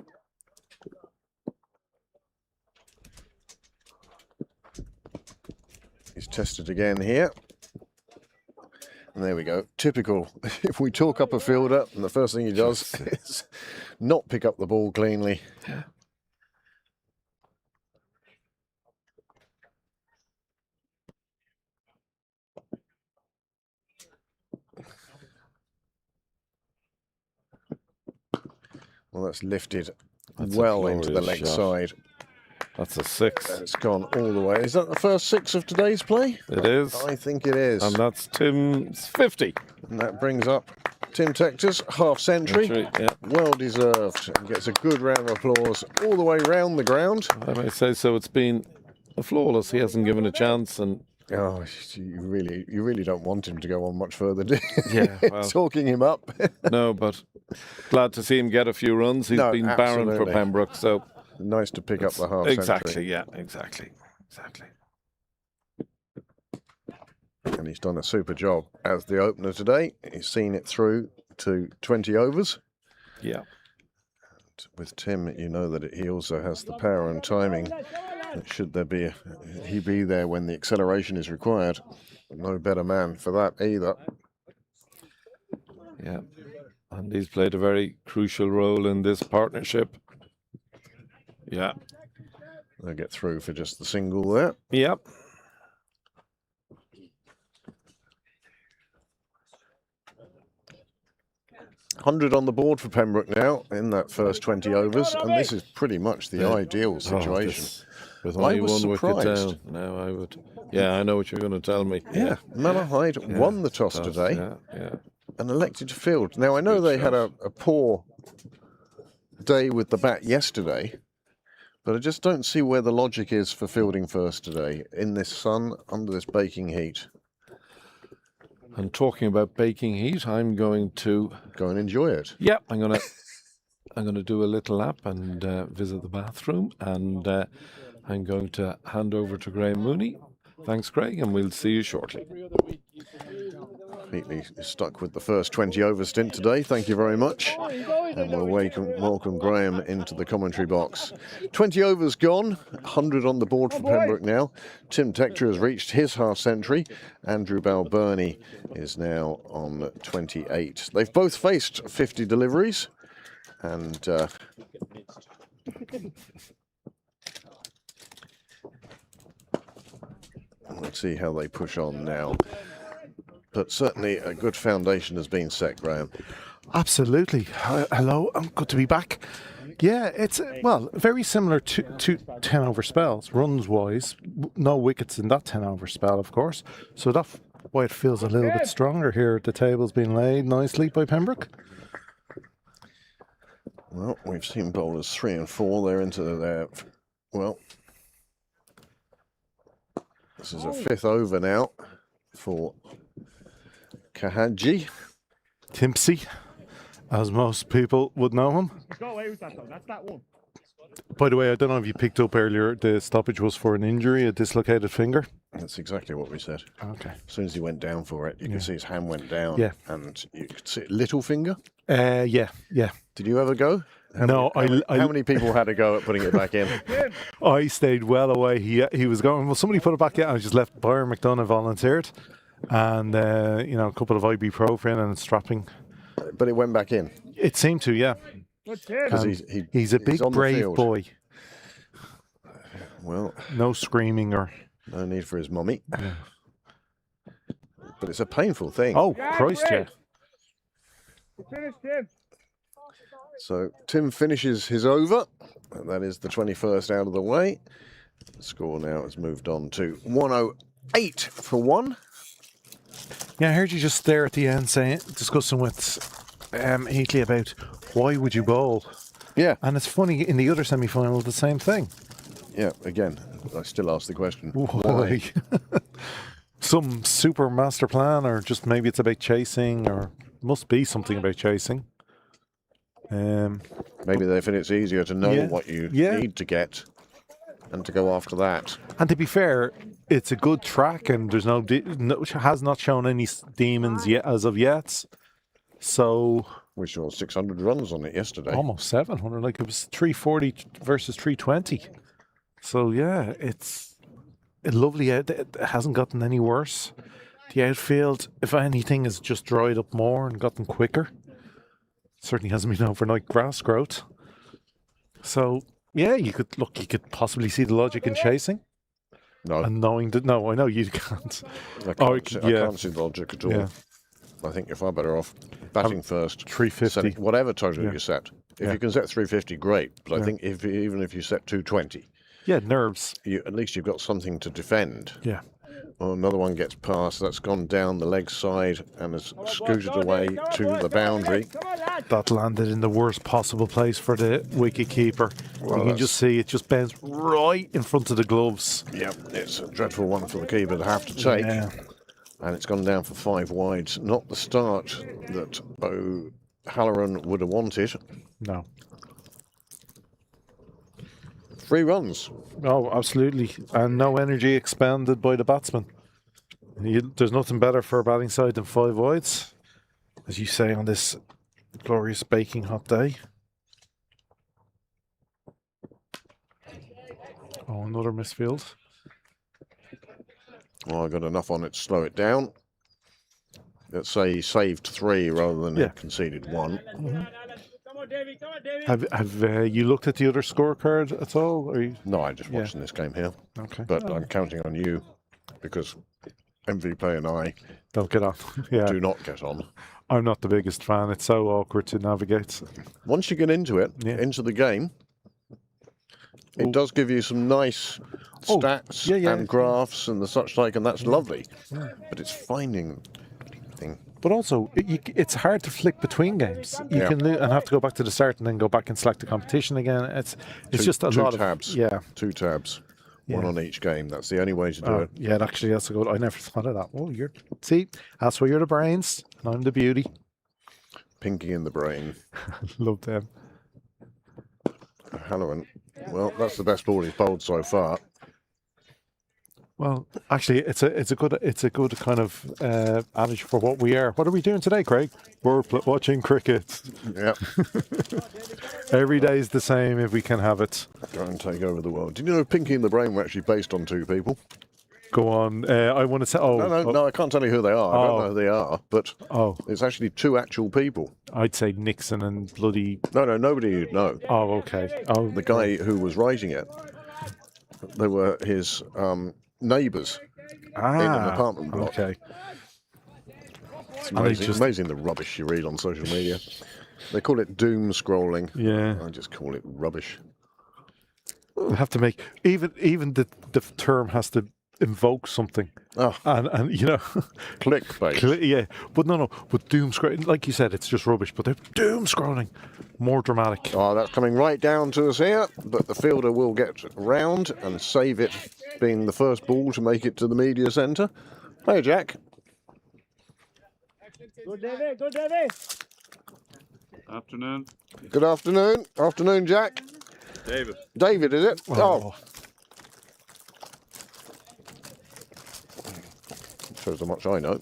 A: He's tested again here. And there we go. Typical. If we talk up a fielder, and the first thing he does is not pick up the ball cleanly. Well, that's lifted well into the leg
B: shot.
A: side.
B: That's a 6.
A: And it's gone all the way. Is that the first 6 of today's play?
B: It is.
A: I think it is.
B: And that's Tim's 50.
A: And that brings up Tim Tector's half century.
B: Yeah.
A: Well deserved. And gets a good round of applause all the way round the ground.
B: I may say so. It's been a flawless. He hasn't given a chance. And
A: oh, you really don't want him to go on much further, do you?
B: Yeah, well,
A: talking him up.
B: No, but glad to see him get a few runs. He's been barren for
A: absolutely.
B: Pembroke, so
A: nice to pick up the half
B: exactly.
A: century.
B: Yeah, exactly.
A: And he's done a super job as the opener today. He's seen it through to 20 overs.
B: Yeah.
A: And with Tim, you know that he also has the power and timing. Should there be he be there when the acceleration is required? No better man for that either.
B: Yeah. And he's played a very crucial role in this partnership. Yeah.
A: They'll get through for just the single there.
B: Yep.
A: $100 on the board for Pembroke now in that first 20 overs, and this is pretty much the ideal situation.
B: With
A: I
B: only
A: was
B: one wicket
A: surprised.
B: down. No, I would. Yeah, I know what you're going to tell me.
A: Yeah, Malahide won the toss today and elected to field. Now, I know they had a poor day with the bat yesterday, but I just don't see where the logic is for fielding first today in this sun, under this baking heat.
B: And talking about baking heat, I'm going to
A: go and enjoy it.
B: Yep, I'm going to do a little lap and visit the bathroom, and I'm going to hand over to Graham Mooney. Thanks, Craig, and we'll see you shortly.
A: Wheatley is stuck with the first 20 over stint today. Thank you very much. And we'll welcome Graham into the commentary box. 20 overs gone, 100 on the board for Pembroke now. Tim Tector has reached his half century. Andrew Balbirnie is now on 28. They've both faced 50 deliveries. And let's see how they push on now. But certainly a good foundation has been set, Graham.
C: Absolutely. Hello, I'm good to be back. Yeah, it's, well, very similar to 10 over spells, runs wise. No wickets in that 10 over spell, of course. So that's why it feels a little bit stronger here. The table's been laid nicely by Pembroke.
A: Well, we've seen bowlers 3 and 4. They're into their, well, this is a 5th over now for Kahaji.
C: Timpsy, as most people would know him.
D: Go away with that though. That's that one.
C: By the way, I don't know if you picked up earlier, the stoppage was for an injury, a dislocated finger.
A: That's exactly what we said.
C: Okay.
A: As soon as he went down for it, you could see his hand went down.
C: Yeah.
A: And you could see little finger.
C: Yeah.
A: Did you ever go?
C: No,
A: How many people had a go at putting it back in?
C: I stayed well away. He was going, well, somebody put it back in. I just left. Byron McDonough volunteered. And, a couple of ibuprofen and strapping.
A: But it went back in.
C: It seemed to, yeah.
A: Because
C: He's a big, brave boy.
A: Well,
C: no screaming or...
A: No need for his mummy. Yeah. But it's a painful thing.
C: Oh, Christ, yeah.
D: Finish, Tim.
A: So Tim finishes his over. And that is the 21st out of the way. The score now has moved on to 108 for 1.
C: Yeah, I heard you just there at the end discussing with Heatley about why would you bowl?
A: Yeah.
C: And it's funny, in the other semi-final, the same thing.
A: Yeah, again, I still ask the question.
C: Why? Some super master plan, or just maybe it's about chasing, or must be something about chasing.
A: Maybe they think it's easier to know what you need to get and to go after that.
C: And to be fair, it's a good track, and there's has not shown any demons yet as of yet. So
A: we saw 600 runs on it yesterday.
C: Almost 700. Like, it was 340 versus 320. So yeah, it's lovely. It hasn't gotten any worse. The outfield, if anything, has just dried up more and gotten quicker. Certainly hasn't been overnight grass growth. So yeah, you could possibly see the logic in chasing.
A: No.
C: And knowing that, no, I know you can't.
A: I can't see the logic at all.
C: Yeah.
A: I think you're far better off batting first.
C: 350.
A: Whatever total you set. If you can set 350, great. But I think even if you set 220,
C: nerves.
A: At least you've got something to defend.
C: Yeah.
A: Well, another one gets past. That's gone down the leg side and has scooted away to the boundary.
C: That landed in the worst possible place for the wicket keeper. Well, you can just see it just bends right in front of the gloves.
A: Yeah, it's a dreadful one for the keeper to have to take.
C: Yeah.
A: And it's gone down for 5 wides. Not the start that O'Halloran would have wanted.
C: No.
A: 3 runs.
C: Oh, absolutely. And no energy expended by the batsman. There's nothing better for a batting side than 5 wides, as you say, on this glorious baking hot day. Oh, another misfield.
A: Well, I got enough on it to slow it down. Let's say he saved 3 rather than he conceded 1.
C: Mm-hmm. Have you looked at the other scorecard at all?
A: No, I'm just watching this game here.
C: Okay.
A: But I'm counting on you because MVP and I
C: don't get on.
A: Do not get on.
C: I'm not the biggest fan. It's so awkward to navigate.
A: Once you get into it, into the game, it does give you some nice stats and graphs and the such like, and that's lovely. Yeah. But it's finding thing.
C: But also, it's hard to flick between games. You can and have to go back to the start and then go back and select the competition again. It's just a lot
A: tabs.
C: of
A: 2 tabs, 1 on each game. That's the only way to do it.
C: Yeah, actually, that's a good. I never thought of that. Oh, that's where you're the brains and I'm the beauty.
A: Pinky in the brain.
C: Love them.
A: Halloran. Well, that's the best ball he's bowled so far.
C: Well, actually, it's a good kind of adage for what we are. What are we doing today, Craig? We're watching cricket.
A: Yeah.
C: Every day is the same if we can have it.
A: Try and take over the world. Did you know Pinky and the Brain were actually based on two people?
C: Go on. I want to say. Oh,
A: No, I can't tell you who they are. I don't know who they are, but it's actually two actual people.
C: I'd say Nixon and bloody.
A: No, nobody you'd know.
C: Oh, okay. Oh,
A: The guy who was writing it, they were his neighbours in an apartment block.
C: Okay.
A: It's amazing the rubbish you read on social media. They call it doom scrolling.
C: Yeah.
A: I just call it rubbish.
C: They have to make even the term has to invoke something.
A: Oh,
C: And you know,
A: clickbait.
C: yeah. But no. But doom scrolling, like you said, it's just rubbish. But they're doom scrolling, more dramatic.
A: Oh, that's coming right down to us here, but the fielder will get round and save it, being the first ball to make it to the media centre. Hey, Jack.
D: Good, Davy. Good, Davy.
G: Afternoon.
A: Good afternoon. Afternoon, Jack.
G: David.
A: David, is it? Oh. Shows how much I know.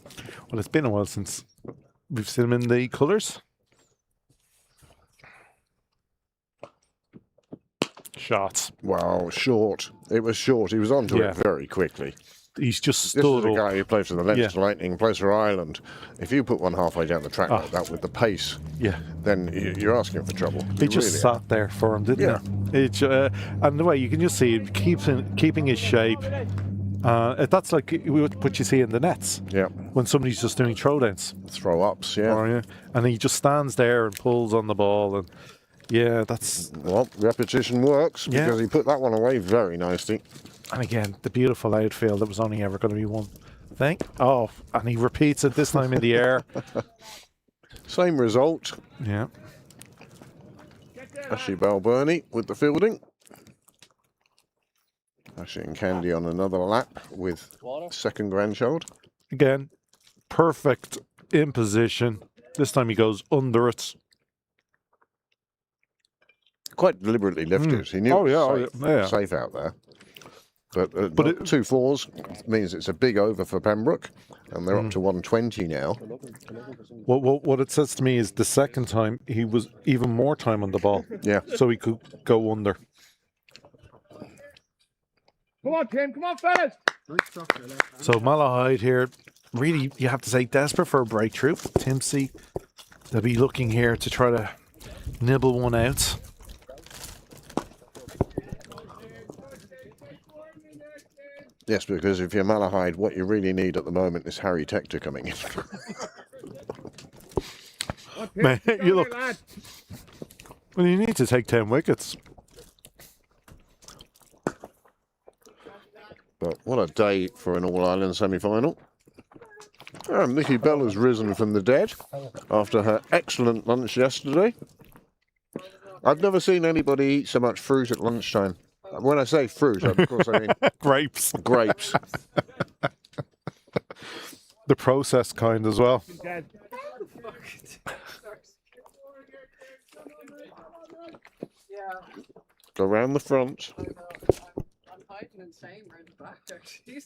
C: Well, it's been a while since we've seen him in the colours. Shots.
A: Wow, short. It was short. He was onto it very quickly.
C: He's just
A: This
C: stood
A: is a
C: up.
A: guy who plays for the Leinster Lightning, plays for Ireland. If you put one halfway down the track like that with the pace, then you're asking for trouble.
C: He just sat there for him, didn't he? And the way you can just see him keeping his shape. That's like what you see in the nets.
A: Yeah.
C: When somebody's just doing throwdowns.
A: Throw ups, yeah.
C: And he just stands there and pulls on the ball. And that's.
A: Well, repetition works because he put that one away very nicely.
C: And again, the beautiful outfield that was only ever going to be one thing. Oh, and he repeats it this time in the air.
A: Same result.
C: Yeah.
A: Ashley Balburney with the fielding. Ashley and Candy on another lap with second grandchild.
C: Again, perfect in position. This time he goes under it.
A: Quite deliberately lifted. He knew it was safe out there. But 2 fours means it's a big over for Pembroke, and they're up to 120 now.
C: What it says to me is the second time he was even more time on the ball.
A: Yeah.
C: So he could go under.
D: Come on, Tim. Come on, fellas.
C: So Malahide here, really, you have to say, desperate for a breakthrough. Timsey, they'll be looking here to try to nibble one out.
A: Yes, because if you're Malahide, what you really need at the moment is Harry Tector coming in.
C: Man, you look. Well, you need to take 10 wickets.
A: But what a day for an All-Ireland semi-final. Nikki Bell has risen from the dead after her excellent lunch yesterday. I've never seen anybody eat so much fruit at lunchtime. When I say fruit, of course I mean
C: grapes.
A: Grapes.
C: The processed kind as well.
A: Go round the front.
H: I'm hiding in shame around the back, actually.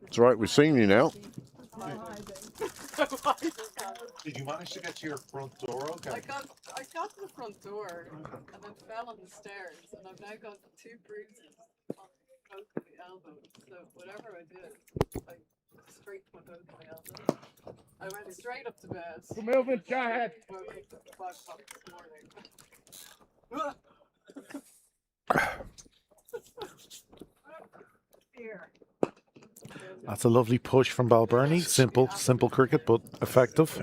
A: It's right, we've seen you now.
C: Did you manage to get to your front door okay?
H: I got to the front door and then fell on the stairs, and I've now got 2 bruises on both of the elbows. So whatever I did, I scraped my both of my elbows. I went straight up to bed.
D: Good movement, go ahead.
H: Woke up at 5 o'clock this morning. Here.
C: That's a lovely push from Balburney. Simple cricket, but effective.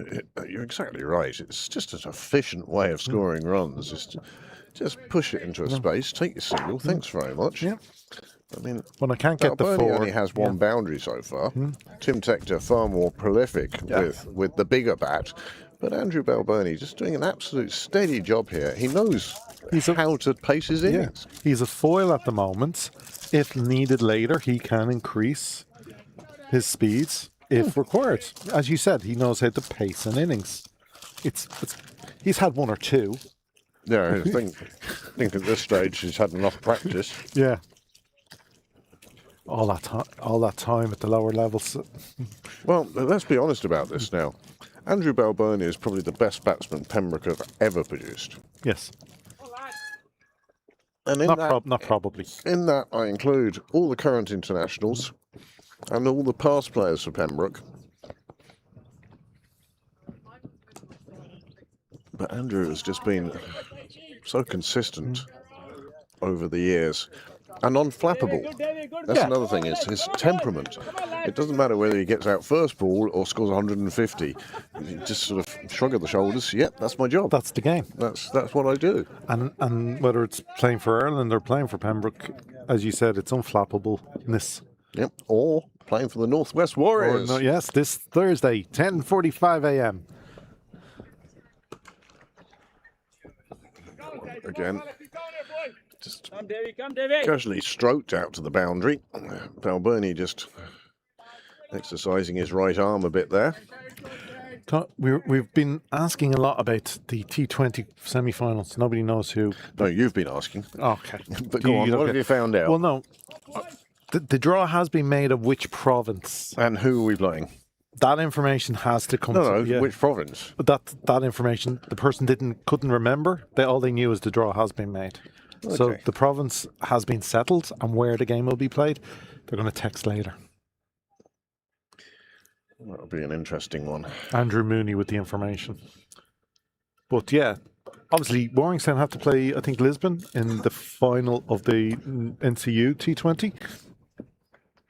A: You're exactly right. It's just an efficient way of scoring runs. Just push it into a space, take your single. Thanks very much.
C: Yeah.
A: I mean,
C: when I can't get the
A: Balburney
C: 4,
A: only has one boundary so far. Tim Tector far more prolific with the bigger bat. But Andrew Balburney just doing an absolute steady job here. He knows how to pace his innings.
C: He's a foil at the moment. If needed later, he can increase his speeds if required. As you said, he knows how to pace an innings. He's had 1 or 2.
A: Yeah, I think at this stage he's had enough practice.
C: Yeah. all that time at the lower levels.
A: Well, let's be honest about this now. Andrew Balboni is probably the best batsman Pembroke have ever produced.
C: Yes,
A: And in
C: not probably.
A: in that, I include all the current internationals and all the past players for Pembroke. But Andrew has just been so consistent over the years and unflappable. That's another thing, is his temperament. It doesn't matter whether he gets out first ball or scores 150. You just sort of shrug of the shoulders. Yep, that's my job.
C: That's the game.
A: That's what I do.
C: And whether it's playing for Ireland or playing for Pembroke, as you said, it's unflappableness.
A: Yep, or playing for the Northwest Warriors.
C: Yes, this Thursday, 10:45 a.m.
A: Again, just
D: Come, Davy, come, Davy.
A: casually stroked out to the boundary. Balboni just exercising his right arm a bit there.
C: We've been asking a lot about the T20 semi-finals. Nobody knows who.
A: No, you've been asking.
C: Okay.
A: But go on, what have you found out?
C: Well, no. The draw has been made of which province.
A: And who are we playing?
C: That information has to come.
A: No,
C: yeah.
A: which province?
C: But that information, the person couldn't remember. All they knew is the draw has been made. So
A: Okay.
C: the province has been settled, and where the game will be played, they're going to text later.
A: That'll be an interesting one.
C: Andrew Mooney with the information. But yeah, obviously Warringstown have to play, I think, Lisbon in the final of the NCU T20.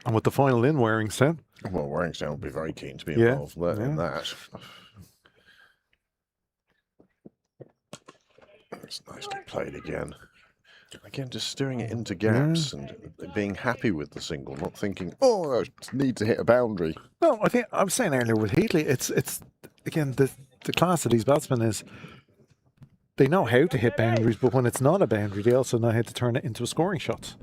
C: And with the final in Warringstown.
A: Well, Warringstown will be very keen to be
C: Yeah,
A: involved in that. It's nicely played again. Again, just steering it into gaps and being happy with the single, not thinking, oh, I need to hit a boundary.
C: No, I think I was saying earlier with Heatley, it's again the class of these batsmen is they know how to hit boundaries, but when it's not a boundary, they also know how to turn it into a scoring shot.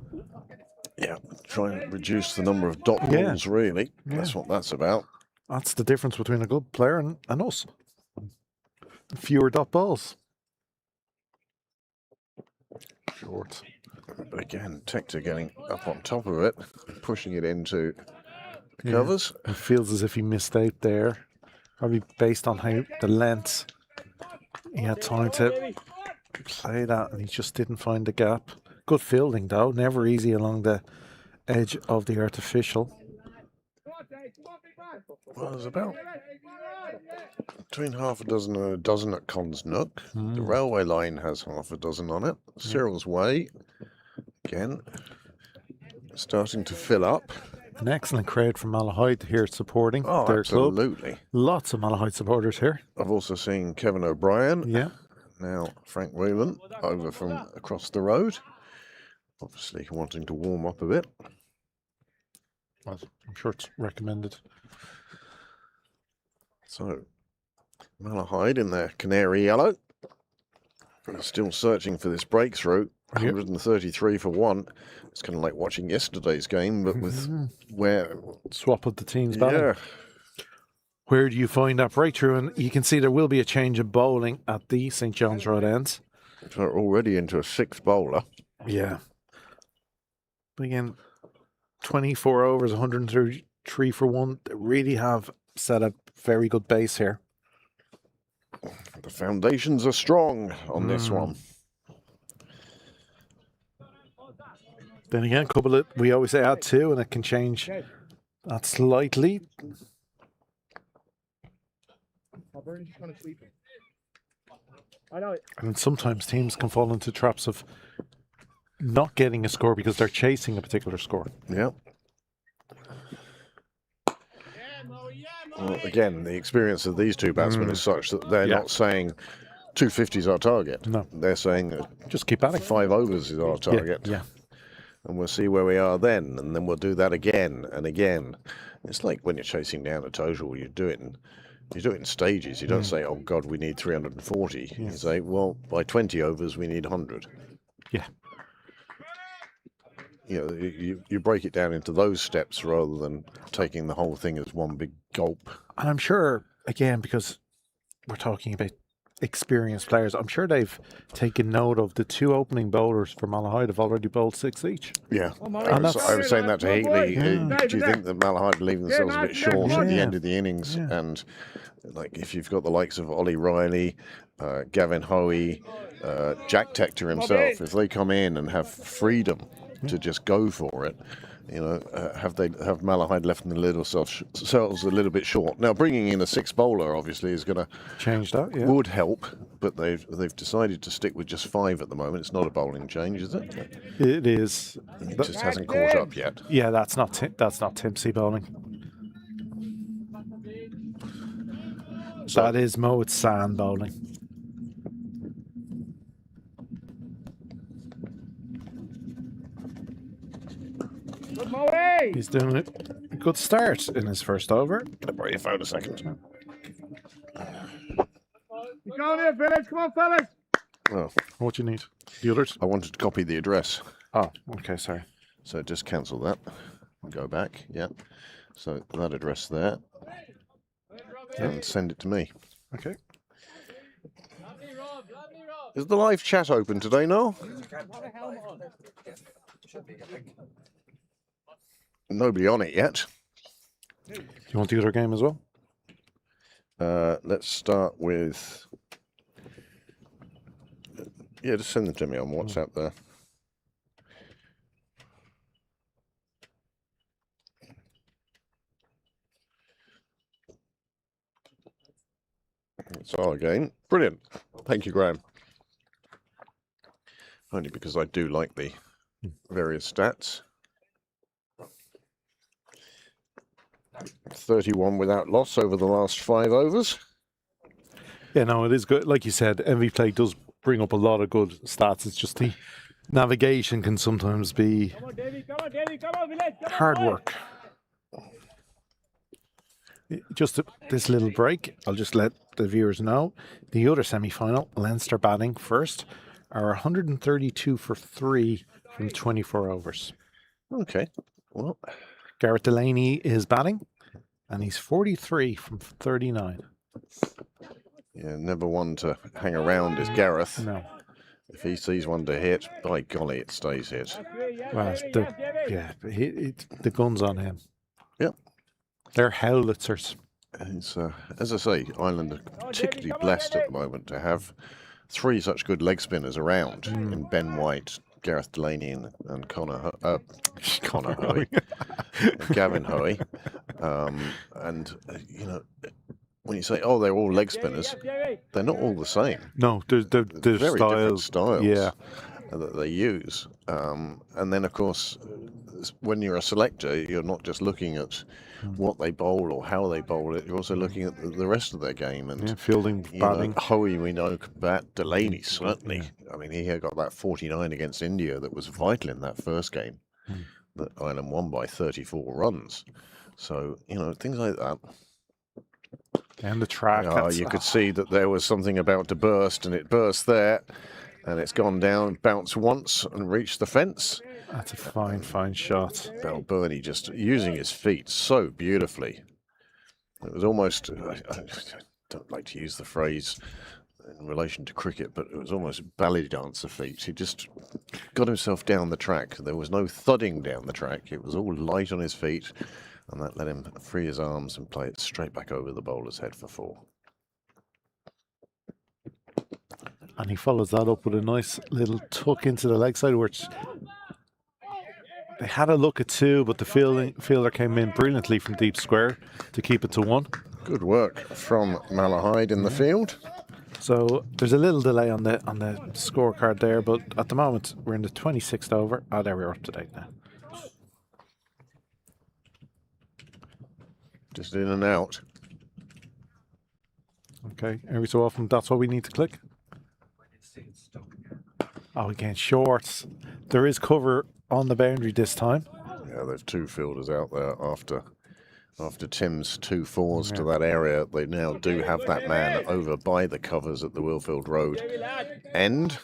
A: Yeah, try and reduce the number of dot balls, really. That's what that's about.
C: That's the difference between a good player and us. Fewer dot balls. Short.
A: But again, Tector getting up on top of it, pushing it into the covers.
C: It feels as if he missed out there. Probably based on how the length he had time to play that, and he just didn't find the gap. Good fielding though, never easy along the edge of the artificial.
A: Well, there's about between half a dozen and a dozen at Cons Nook. The railway line has half a dozen on it. Cyril's Way, again, starting to fill up.
C: An excellent crowd from Malahide here supporting
A: Oh,
C: their club.
A: absolutely.
C: Lots of Malahide supporters here.
A: I've also seen Kevin O'Brien.
C: Yeah.
A: Now Frank Whelan over from across the road. Obviously wanting to warm up a bit.
C: Well, I'm sure it's recommended.
A: So, Malahide in their canary yellow. Still searching for this breakthrough. 133 for one. It's kind of like watching yesterday's game, but with where...
C: Swap of the teams batting.
A: Yeah.
C: Where do you find that breakthrough? And you can see there will be a change of bowling at the St. John's Road ends.
A: So we're already into a sixth bowler.
C: Yeah. But again, 24 overs, 133 for one. They really have set a very good base here.
A: The foundations are strong on this one.
C: Then again, couple of, we always say add two, and it can change that slightly. And sometimes teams can fall into traps of not getting a score because they're chasing a particular score.
A: Yeah. Well, again, the experience of these two batsmen is such that they're not saying 250 is our target.
C: No.
A: They're saying
C: Just keep at it.
A: 5 overs is our target.
C: Yeah.
A: And we'll see where we are then, and then we'll do that again and again. It's like when you're chasing down a total, you do it in stages. You don't say, oh God, we need 340. You say, well, by 20 overs, we need 100.
C: Yeah.
A: You know, you break it down into those steps rather than taking the whole thing as one big gulp.
C: And I'm sure, again, because we're talking about experienced players. I'm sure they've taken note of the 2 opening bowlers for Malahide have already bowled 6 each.
A: Yeah,
C: And
A: I
C: that's-
A: was saying that to Heatley.
C: Yeah.
A: Do you think that Malahide are leaving themselves a bit short at the
C: Yeah.
A: end of the innings?
C: Yeah.
A: And like, if you've got the likes of Ollie Riley, Gavin Hoey, Jack Tector himself, if they come in and have freedom to just go for it, you know, have Malahide left themselves a little bit short? Now, bringing in a 6 bowler obviously is going to
C: Change that, yeah.
A: would help, but they've decided to stick with just 5 at the moment. It's not a bowling change, is it?
C: It is.
A: It just hasn't caught up yet.
C: Yeah, that's not Timpsy bowling. That is Moed San bowling. He's doing a good start in his first over.
A: Gonna borrow your phone a second.
D: Keep going here, fellas. Come on, fellas.
A: Oh,
C: What do you need? The others?
A: I wanted to copy the address,
C: Oh, okay, sorry.
A: so just cancel that. Go back, yeah. So that address there, and send it to me.
C: Okay.
A: Is the live chat open today, Noel? Nobody on it yet.
C: Do you want the other game as well?
A: Let's start with. Yeah, just send them to me on WhatsApp there. It's our game. Brilliant. Thank you, Graham. Only because I do like the various stats. 31 without loss over the last 5 overs.
C: Yeah, no, it is good. Like you said, MV Play does bring up a lot of good stats. It's just the navigation can sometimes be
D: Come on, Davey. Come on, Davey. Come on, Village. Come on,
C: hard
D: boys.
C: work. Just this little break, I'll just let the viewers know. The other semi-final, Leinster batting first, are 132 for 3 from 24 overs.
A: Okay. Well,
C: Gareth Delaney is batting, and he's 43 from 39.
A: yeah, never one to hang around is Gareth.
C: No.
A: If he sees one to hit, by golly, it stays hit.
C: Well, the gun's on him.
A: Yep.
C: They're howlitzers.
A: It's, as I say, Ireland are particularly blessed at the moment to have 3 such good leg spinners around in Ben White, Gareth Delaney, and Connor Hoey, Gavin Hoey. And, you know, when you say, oh, they're all leg spinners, they're not all the same.
C: No, there's
A: Very different styles
C: Yeah.
A: that they use. And then, of course, when you're a selector, you're not just looking at what they bowl or how they bowl it, you're also looking at the rest of their game. And
C: Yeah, fielding,
A: you know,
C: batting.
A: Hoey, we know, could bat. Delaney, certainly. I mean, he had got that 49 against India that was vital in that first game that Ireland won by 34 runs. So, you know, things like that.
C: Down the track.
A: You could see that there was something about to burst, and it burst there, and it's gone down, bounced once, and reached the fence.
C: That's a fine shot.
A: Balbirnie just using his feet so beautifully. It was almost, I don't like to use the phrase in relation to cricket, but it was almost ballet dancer feet. He just got himself down the track. There was no thudding down the track. It was all light on his feet, and that let him free his arms and play it straight back over the bowler's head for 4.
C: And he follows that up with a nice little tuck into the leg side, which they had a look at 2, but the fielder came in brilliantly from deep square to keep it to 1.
A: Good work from Malahide in the field.
C: So there's a little delay on the scorecard there, but at the moment we're in the 26th over. Oh, there we're up to date now.
A: Just in and out.
C: Okay, every so often that's what we need to click. Oh, again, shorts. There is cover on the boundary this time.
A: Yeah, there's 2 fielders out there after Tim's 2 fours to that area. They now do have that man over by the covers at the Willfield Road end.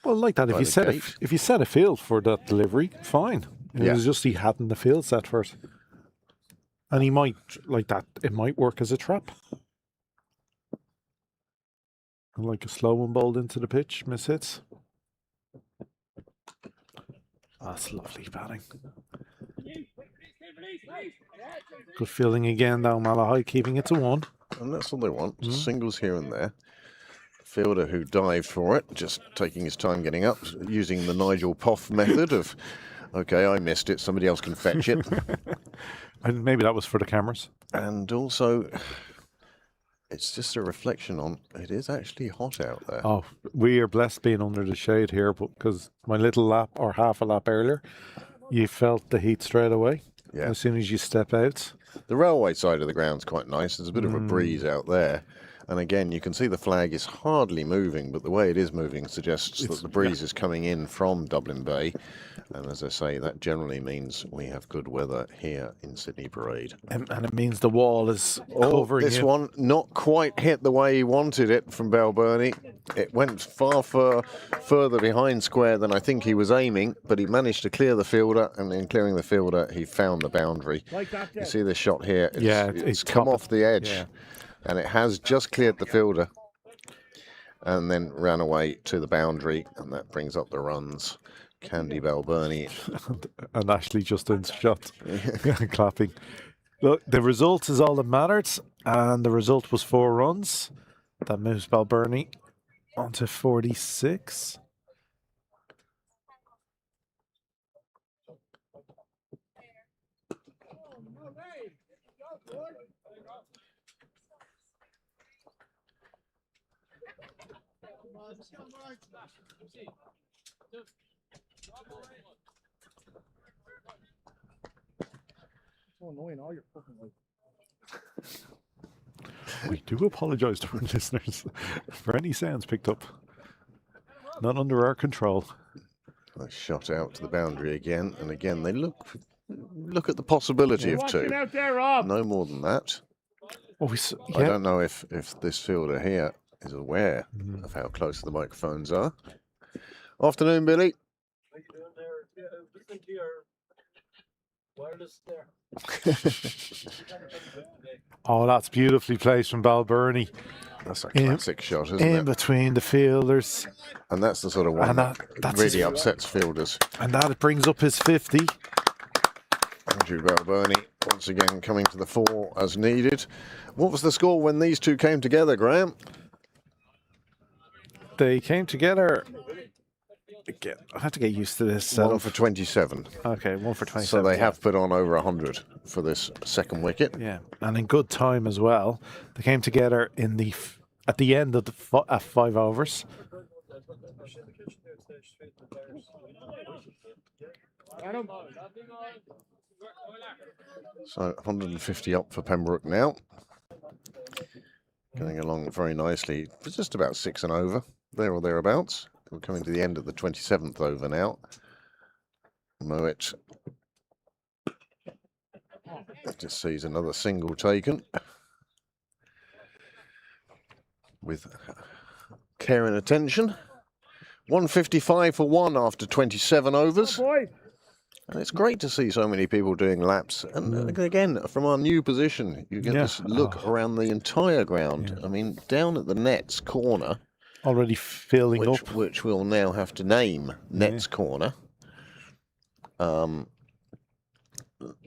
C: Well, like that,
A: By the
C: if you set a field for that delivery, fine. It was just he hadn't the field set for it. And he might, like that, it might work as a trap. Like a slow one bowled into the pitch, miss hits. That's lovely batting. Good feeling again down Malahide, keeping it to 1.
A: And that's all they want. Just singles here and there. Fielder who dived for it, just taking his time getting up, using the Nigel Poff method of, okay, I missed it, somebody else can fetch it.
C: And maybe that was for the cameras.
A: And also, it's just a reflection on, it is actually hot out there.
C: Oh, we are blessed being under the shade here, because my little lap, or half a lap earlier, you felt the heat straight away.
A: Yeah.
C: As soon as you step out.
A: The railway side of the ground's quite nice. There's a bit of a breeze out there. And again, you can see the flag is hardly moving, but the way it is moving suggests that the breeze is coming in from Dublin Bay. And as I say, that generally means we have good weather here in Sydney Parade.
C: And it means the wall is covering
A: this
C: you.
A: one not quite hit the way he wanted it from Balbirnie. It went further behind square than I think he was aiming, but he managed to clear the fielder, and in clearing the fielder, he found the boundary. You see this shot here? It's come off the edge.
C: Yeah.
A: And it has just cleared the fielder and then ran away to the boundary, and that brings up the runs. Candy Balbirnie.
C: And Ashley Justin's shot. Clapping. Look, the result is all that matters, and the result was 4 runs. That moves Balbirnie onto 46. We do apologise to our listeners for any sounds picked up. Not under our control.
A: A shot out to the boundary again, and again they look at the possibility of 2. No more than that.
C: Oh,
A: I don't know if this fielder here is aware of how close the microphones are. Afternoon, Billy.
F: How you doing there? Yeah, listening to your wireless there.
C: Oh, that's beautifully placed from Balbirnie.
A: That's a classic shot, isn't
C: in
A: it?
C: between the fielders.
A: And that's the sort of one that really upsets fielders.
C: And that brings up his 50.
A: Andrew Balbirnie once again coming to the fore as needed. What was the score when these two came together, Graham?
C: They came together. Again, I have to get used to this.
A: 1 for 27.
C: Okay, 1 for 27.
A: So they have put on over 100 for this second wicket.
C: Yeah, and in good time as well. They came together in at the end of the 5 overs.
A: So 150 up for Pembroke now. Going along very nicely. It's just about 6 and over, there or thereabouts. We're coming to the end of the 27th over now. Moet just sees another single taken with care and attention. 155 for 1 after 27 overs. And it's great to see so many people doing laps. And again, from our new position, you get this look around the entire ground.
C: Yeah.
A: I mean, down at the Nets corner.
C: Already filling up.
A: Which we'll now have to name Nets Corner.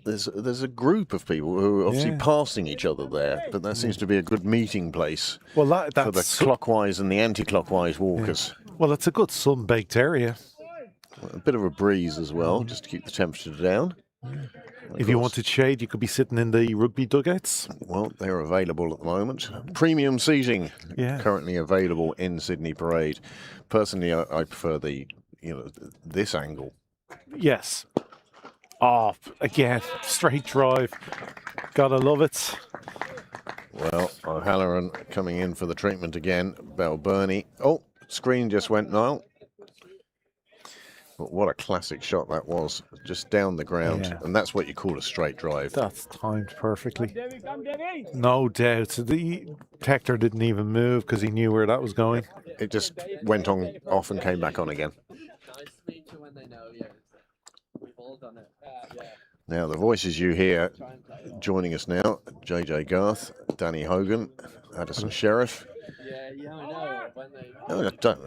A: There's a group of people who are obviously passing each other there, but that seems to be a good meeting place
C: for the
A: clockwise and the anti-clockwise walkers.
C: Yeah. Well, it's a good sun-baked area.
A: A bit of a breeze as well, just to keep the temperature down.
C: If you wanted shade, you could be sitting in the rugby dugouts.
A: Well, they're available at the moment. Premium seating currently available in Sydney Parade. Personally, I prefer this angle.
C: Yes. Oh, again, straight drive. Gotta love it.
A: Well, O'Halloran coming in for the treatment again. Balbirnie. Oh, screen just went now. But what a classic shot that was, just down the ground.
C: Yeah.
A: And that's what you call a straight drive.
C: That's timed perfectly. No doubt. The Hector didn't even move because he knew where that was going.
A: It just went on off and came back on again. Now, the voices you hear joining us now, JJ Garth, Danny Hogan, Addison Sheriff.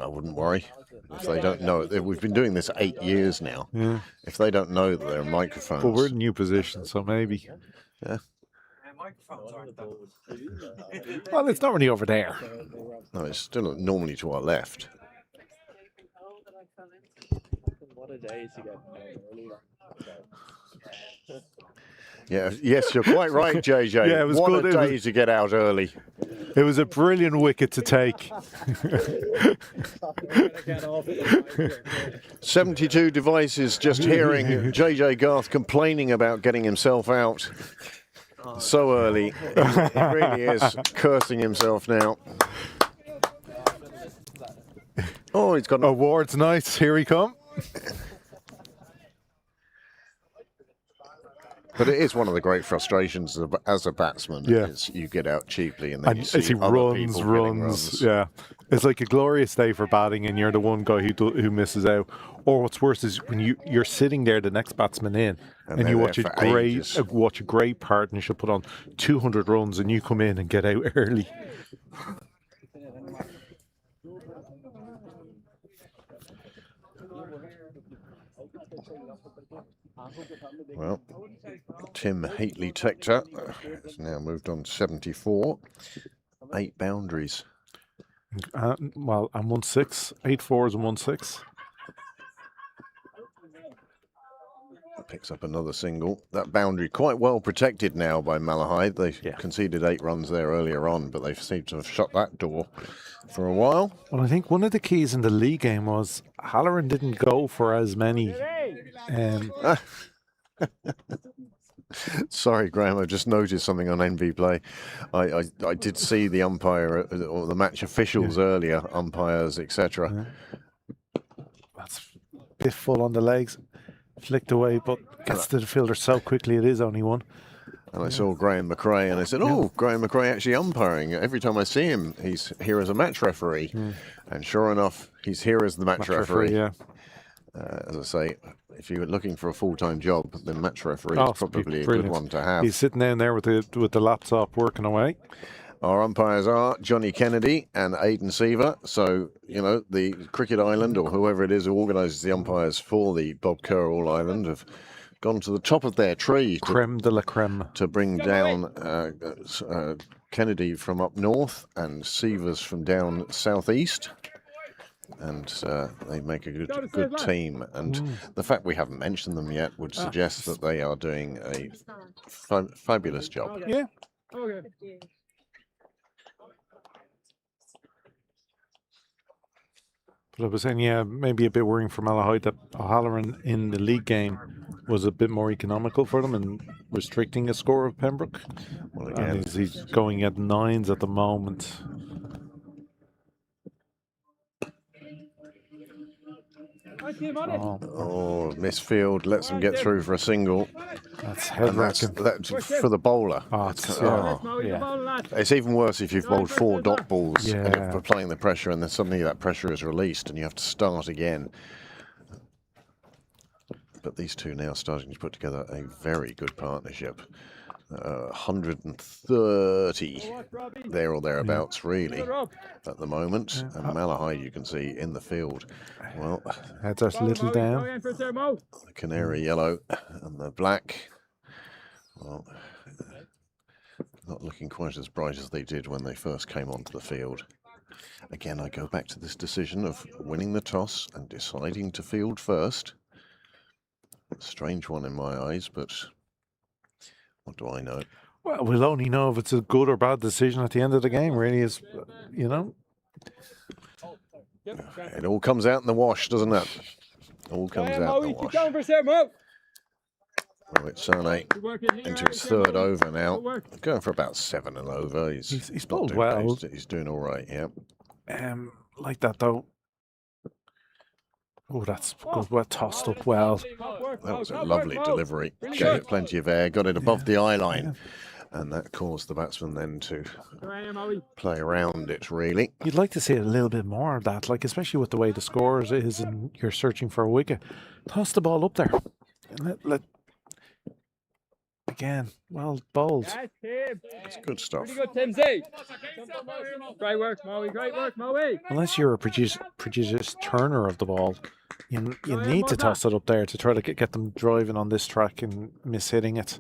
A: I wouldn't worry if they don't know it. We've been doing this 8 years now.
C: Yeah.
A: If they don't know that there are microphones.
C: But we're in a new position, so maybe.
A: Yeah.
F: Microphones aren't that.
C: Well, it's not really over there.
A: No, it's still normally to our left. Yeah, yes, you're quite right, JJ.
C: Yeah, it was
A: what
C: good.
A: a
C: It
A: day
C: was-
A: to get out early.
C: It was a brilliant wicket to take.
A: 72 devices just hearing JJ Garth complaining about getting himself out so early. He really is cursing himself now. Oh, he's got an
C: Awards night. Here we come.
A: But it is one of the great frustrations as a batsman.
C: Yeah.
A: Is you get out cheaply and then you
C: And
A: see
C: as he
A: other
C: runs,
A: people getting runs.
C: yeah. It's like a glorious day for batting, and you're the one guy who misses out. Or what's worse is when you're sitting there, the next batsman in, and
A: they're
C: you watch
A: there for ages.
C: watch a great partnership put on 200 runs, and you come in and get out early.
A: Well, Tim Hately-Tector has now moved on to 74. 8 boundaries.
C: Well, I'm 1-6, 8 fours and 1-6.
A: Picks up another single. That boundary quite well protected now by Malahide. They conceded 8 runs there earlier on, but they seem to have shut that door for a while.
C: Well, I think one of the keys in the league game was Halloran didn't go for as many.
A: Sorry, Graham, I just noticed something on NV Play. I did see the umpire or the match officials earlier, umpires, etc.
C: That's a bit full on the legs. Flicked away, but gets to the fielder so quickly, it is only one.
A: And I saw Graham McRae, and I said, "Oh, Graham McRae actually umpiring. Every time I see him, he's here as a match referee." And sure enough, he's here as the match referee.
C: Yeah.
A: As I say, if you're looking for a full-time job, then match referee
C: Oh,
A: is probably a
C: brilliant.
A: good one to have.
C: He's sitting down there with the laptop working away.
A: Our umpires are Johnny Kennedy and Aidan Seaver. So, you know, the Cricket Island or whoever it is who organises the umpires for the Bob Kerr All Island have gone to the top of their tree
C: Creme de la creme.
A: to bring down Kennedy from up north and Seavers from down southeast. And they make a good team. And the fact we haven't mentioned them yet would suggest that they are doing a fabulous job.
C: Yeah.
D: Okay.
C: But I was saying, yeah, maybe a bit worrying for Malahide that O'Halloran in the league game was a bit more economical for them and restricting a score of Pembroke.
A: Well, again,
C: And he's going at 9s at the moment.
A: oh, misfield lets them get through for a single.
C: That's
A: And that's for the bowler.
C: Oh,
A: It's even worse if you've bowled 4 dot balls and
C: Yeah.
A: you're applying the pressure, and then suddenly that pressure is released and you have to start again. But these two now starting to put together a very good partnership. 130 there or thereabouts, really, at the moment. And Malahide, you can see in the field. Well,
C: Heads are a little down.
A: the canary yellow and the black. Well, not looking quite as bright as they did when they first came onto the field. Again, I go back to this decision of winning the toss and deciding to field first. A strange one in my eyes, but what do I know?
C: Well, we'll only know if it's a good or bad decision at the end of the game, really, is, you know.
A: It all comes out in the wash, doesn't it? All comes out in the wash. Well, it's Sane into his 3rd over now. Going for about 7 and over.
C: He's
A: not
C: bowled
A: doing
C: well.
A: bad. He's doing all right, yeah.
C: Like that, though. Oh, that's good. Well, tossed up well.
A: That was a lovely delivery. Gave it plenty of air, got it above the eye line. And that caused the batsman then to play around it, really.
C: You'd like to see a little bit more of that, like especially with the way the scores is and you're searching for a wicket. Toss the ball up there. And again, well bowled.
D: That's him.
A: It's good stuff.
D: Pretty good, Timsy. Great work, Moe. Great work, Moe.
C: Unless you're a prodigious turner of the ball, you need to toss it up there to try to get them driving on this track and mishitting it.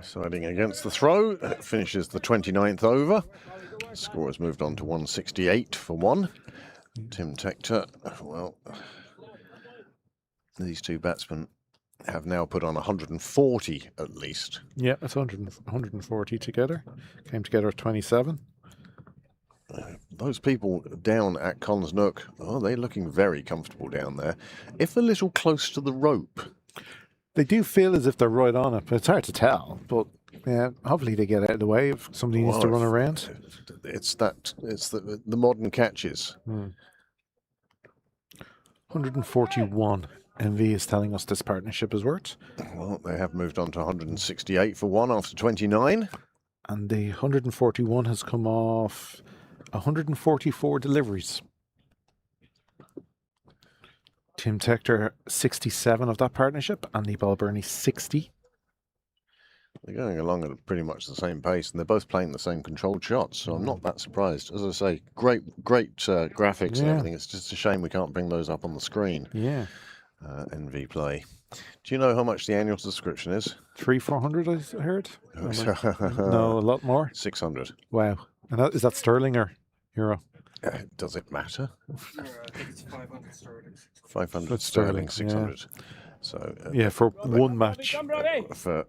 A: Deciding against the throw. It finishes the 29th over. The score has moved on to 168 for 1. Tim Tector, well, these two batsmen have now put on 140 at least.
C: Yeah, it's 140 together. Came together at 27.
A: Those people down at Conn's Nook, oh, they're looking very comfortable down there. If a little close to the rope.
C: They do feel as if they're right on it, but it's hard to tell. But yeah, hopefully they get out of the way if somebody needs to run around.
A: It's the modern catches.
C: 141. MV is telling us this partnership is worth.
A: Well, they have moved on to 168 for 1 after 29.
C: And the 141 has come off 144 deliveries. Tim Tector, 67 of that partnership, and the Balburney, 60.
A: They're going along at pretty much the same pace, and they're both playing the same controlled shots, so I'm not that surprised. As I say, great graphics and everything. It's just a shame we can't bring those up on the screen.
C: Yeah.
A: NV Play. Do you know how much the annual subscription is?
C: 400, I heard. No, a lot more.
A: 600.
C: Wow. And is that sterling or euro?
A: Does it matter?
F: I think it's 500 sterling.
A: 500 sterling, 600.
C: Yeah.
A: So
C: yeah, for one match.
A: For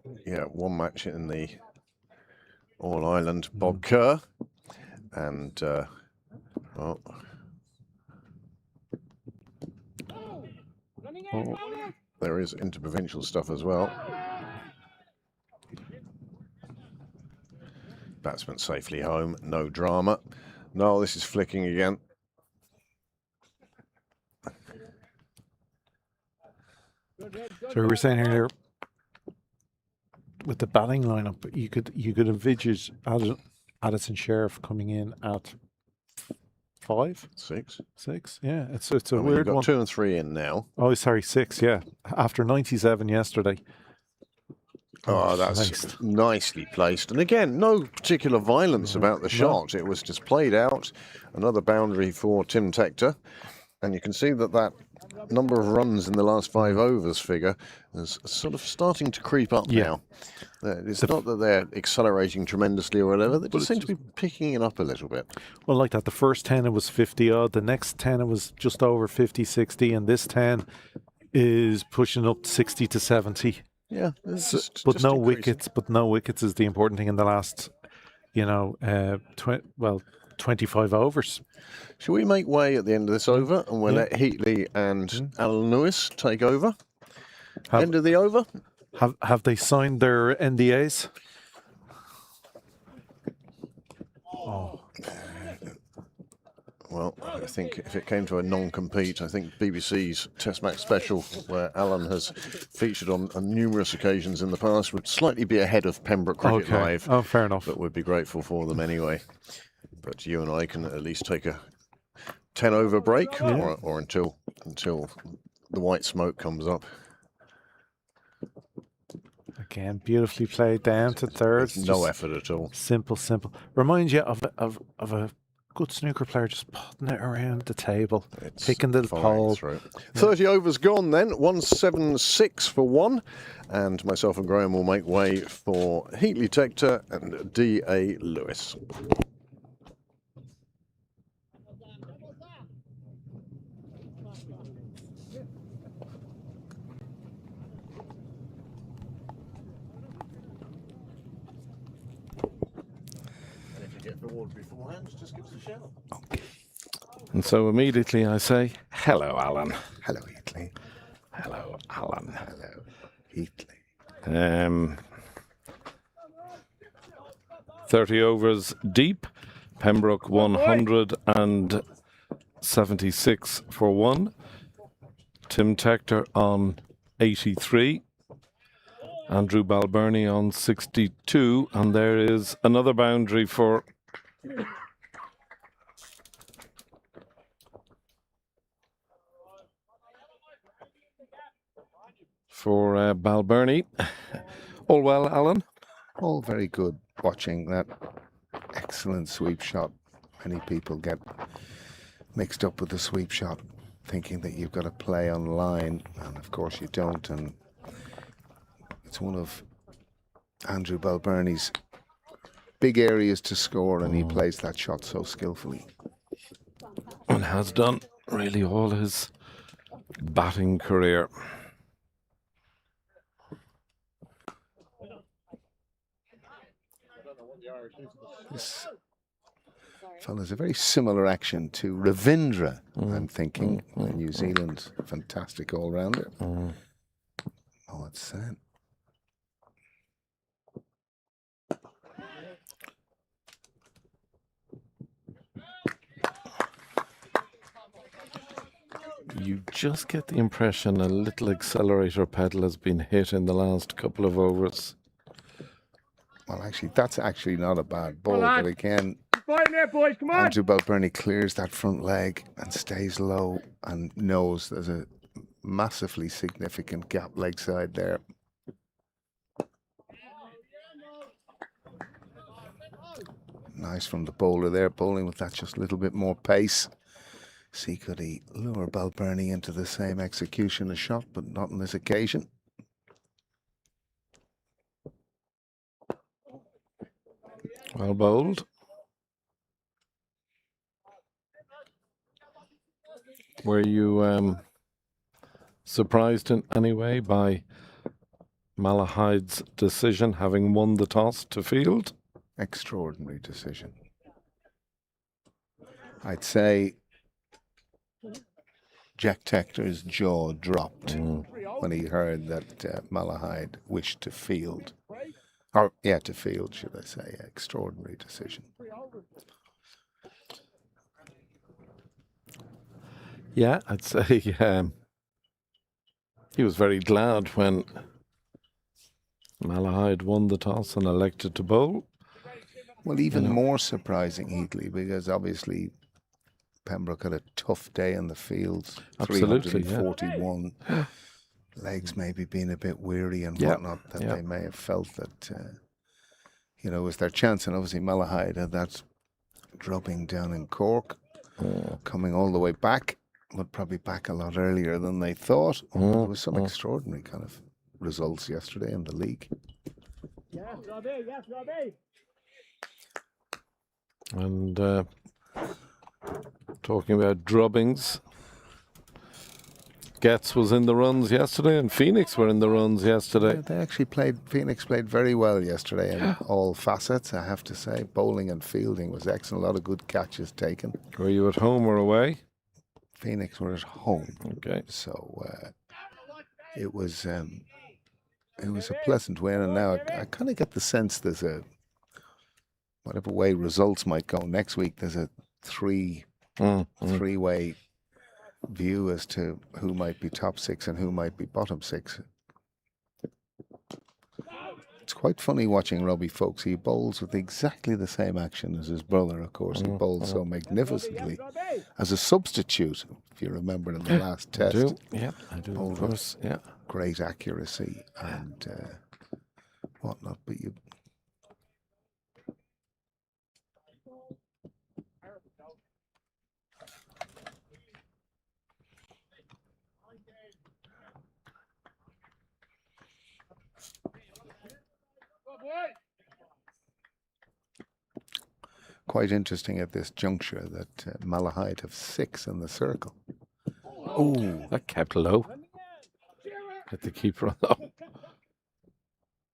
A: one match in the All Ireland, Bob Kerr, and well. There is interprovincial stuff as well. Batsman safely home, no drama. No, this is flicking again.
C: So we were saying earlier, with the batting lineup, you could envisage Addison Sheriff coming in at 5,
A: 6.
C: Yeah, it's a
A: You've
C: weird
A: got
C: one.
A: 2 and 3 in now.
C: Oh, sorry, 6. Yeah, after 97 yesterday.
A: Oh, that's nicely placed. And again, no particular violence about the shot. It was just played out. Another boundary for Tim Tector. And you can see that number of runs in the last 5 overs figure is sort of starting to creep up now. It's not that they're accelerating tremendously or whatever. They just seem to be picking it up a little bit.
C: Well, like that, the first 10 it was 50 odd. The next 10 it was just over 50, 60. And this 10 is pushing up 60 to 70.
A: Yeah,
C: but no wickets. But no wickets is the important thing in the last, 25 overs.
A: Shall we make way at the end of this over, and we'll let Heatley and Alan Lewis take over? End of the over.
C: Have they signed their NDAs? Oh.
A: Well, I think if it came to a non-compete, I think BBC's Test Match Special, where Alan has featured on numerous occasions in the past, would slightly be ahead of Pembroke Cricket Live.
C: Oh, fair enough.
A: But we'd be grateful for them anyway. But you and I can at least take a 10-over break, or until the white smoke comes up.
C: Again, beautifully played down to thirds.
A: No effort at all.
C: Simple. Reminds you of a good snooker player just putting it around the table, picking the pole.
A: 30 overs gone then, 176 for 1. And myself and Graham will make way for Heatley Tector and D.A. Lewis. Beforehand, just give us a shout.
B: Okay. And so immediately I say, hello, Alan.
G: Hello, Heatley.
B: Hello, Alan.
G: Hello, Heatley.
B: 30 overs deep. Pembroke 176 for 1. Tim Tector on 83. Andrew Balburney on 62, and there is another boundary for for Balbirnie. All well, Alan?
G: All very good. Watching that excellent sweep shot. Many people get mixed up with the sweep shot, thinking that you've got to play on line, and of course you don't. And it's one of Andrew Balbirnie's big areas to score, and he plays that shot so skillfully.
B: And has done really all his batting career.
G: This fella's a very similar action to Ravindra, I'm thinking. New Zealand, fantastic all-rounder. Oh, it's sad.
B: You just get the impression a little accelerator pedal has been hit in the last couple of overs.
G: Well, actually, that's actually not a bad ball, but again,
D: Fighting there, boys, come on!
G: Andrew Balbirnie clears that front leg and stays low and knows there's a massively significant gap leg side there. Nice from the bowler there, bowling with that just a little bit more pace. See, could he lure Balbirnie into the same execution as shot, but not on this occasion.
B: Well bowled. Were you surprised in any way by Malahide's decision, having won the toss to field?
G: Extraordinary decision. I'd say Jack Tector's jaw dropped when he heard that Malahide wished to field. Or, yeah, to field, should I say. Extraordinary decision.
B: Yeah, I'd say he was very glad when Malahide won the toss and elected to bowl.
G: Well, even more surprising, Heatley, because obviously Pembroke had a tough day in the fields.
B: Absolutely,
G: 341. Yeah. Legs maybe being a bit weary and whatnot, that they may have felt that, was their chance. And obviously Malahide had that drubbing down in Cork, coming all the way back, but probably back a lot earlier than they thought. There was some extraordinary kind of results yesterday in the league.
D: Yes, Robbie, yes, Robbie.
B: And talking about drubbings, Getz was in the runs yesterday and Phoenix were in the runs yesterday.
G: Yeah, they actually Phoenix played very well yesterday in all facets, I have to say. Bowling and fielding was excellent. A lot of good catches taken.
B: Were you at home or away?
G: Phoenix were at home.
B: Okay.
G: So it was a pleasant win, and now I kind of get the sense there's whatever way results might go next week, there's a three-way view as to who might be top six and who might be bottom six. It's quite funny watching Robbie Folks. He bowls with exactly the same action as his brother, of course. He bowls so magnificently as a substitute, if you remember in the last test.
B: I do, yeah, I do, of course, yeah.
G: Great accuracy and whatnot, but you... Quite interesting at this juncture that Malahide have 6 in the circle.
B: Oh, that kept low. Hit the keeper though.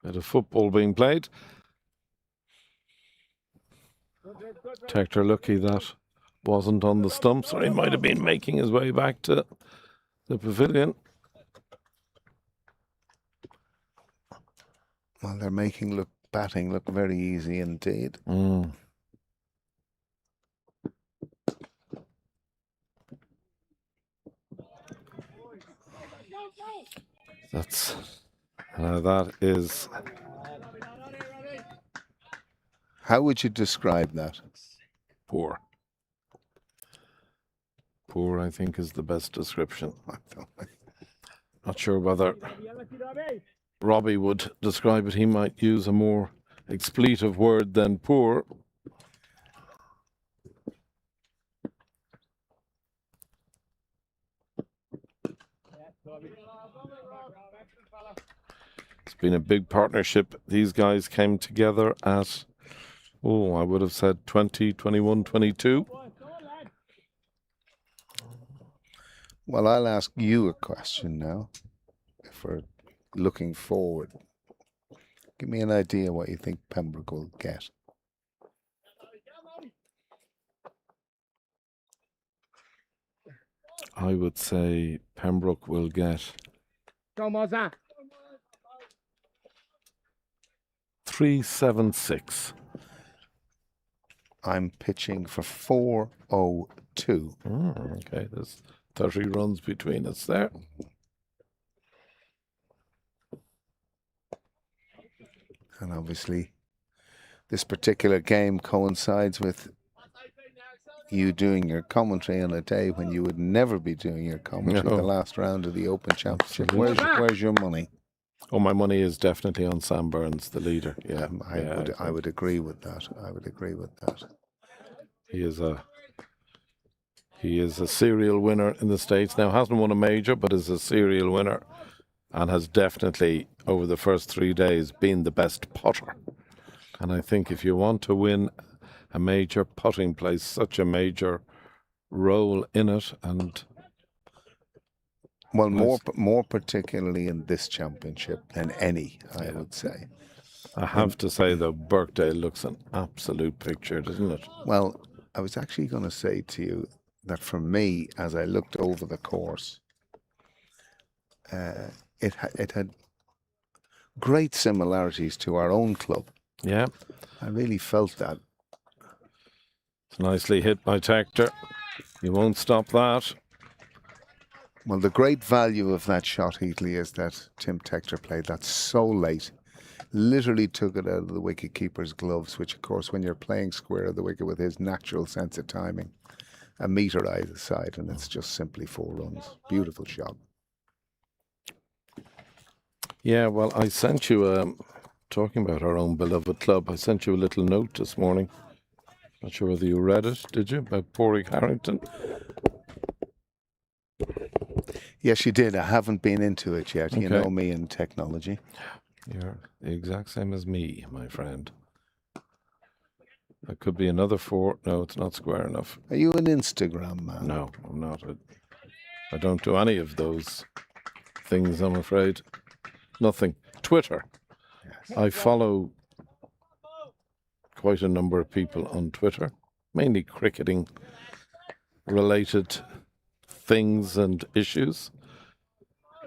B: Bit of football being played. Tector lucky that wasn't on the stumps, or he might have been making his way back to the pavilion.
G: Well, they're making batting look very easy indeed.
B: That is.
G: How would you describe that?
B: Poor. Poor, I think, is the best description. Not sure whether Robbie would describe it. He might use a more expletive word than poor. It's been a big partnership. These guys came together at, I would have said 20, 21, 22.
G: Well, I'll ask you a question now. If we're looking forward, give me an idea what you think Pembroke will get.
B: I would say Pembroke will get 376.
G: I'm pitching for 402.
B: Okay, there's 30 runs between us there.
G: And obviously, this particular game coincides with you doing your commentary on a day when you would never be doing your commentary, the last round of the Open Championship. Where's your money?
B: Oh, my money is definitely on Sam Burns, the leader. Yeah,
G: I would agree with that. I would agree with that.
B: He is a serial winner in the States now. Hasn't won a major, but is a serial winner, and has definitely over the first 3 days been the best putter. And I think if you want to win a major, putting plays such a major role in it. And
G: well, more particularly in this championship than any, I would say.
B: I have to say, though, Birkdale looks an absolute picture, doesn't it?
G: Well, I was actually going to say to you that for me, as I looked over the course, it had great similarities to our own club.
B: Yeah.
G: I really felt that.
B: It's nicely hit by Tector. You won't stop that.
G: Well, the great value of that shot, Heatley, is that Tim Tector played that so late. Literally took it out of the wicket-keeper's gloves, which, of course, when you're playing square of the wicket with his natural sense of timing, a metre either side, and it's just simply 4 runs. Beautiful shot.
B: Yeah, well, I sent you, talking about our own beloved club, I sent you a little note this morning. Not sure whether you read it, did you, about Porrick Harrington?
G: Yes, you did. I haven't been into it yet.
B: Okay.
G: You know me in technology.
B: You're the exact same as me, my friend. That could be another 4. No, it's not square enough.
G: Are you an Instagram man?
B: No, I'm not. I don't do any of those things, I'm afraid. Nothing. Twitter. Yes. I follow quite a number of people on Twitter, mainly cricketing related things and issues.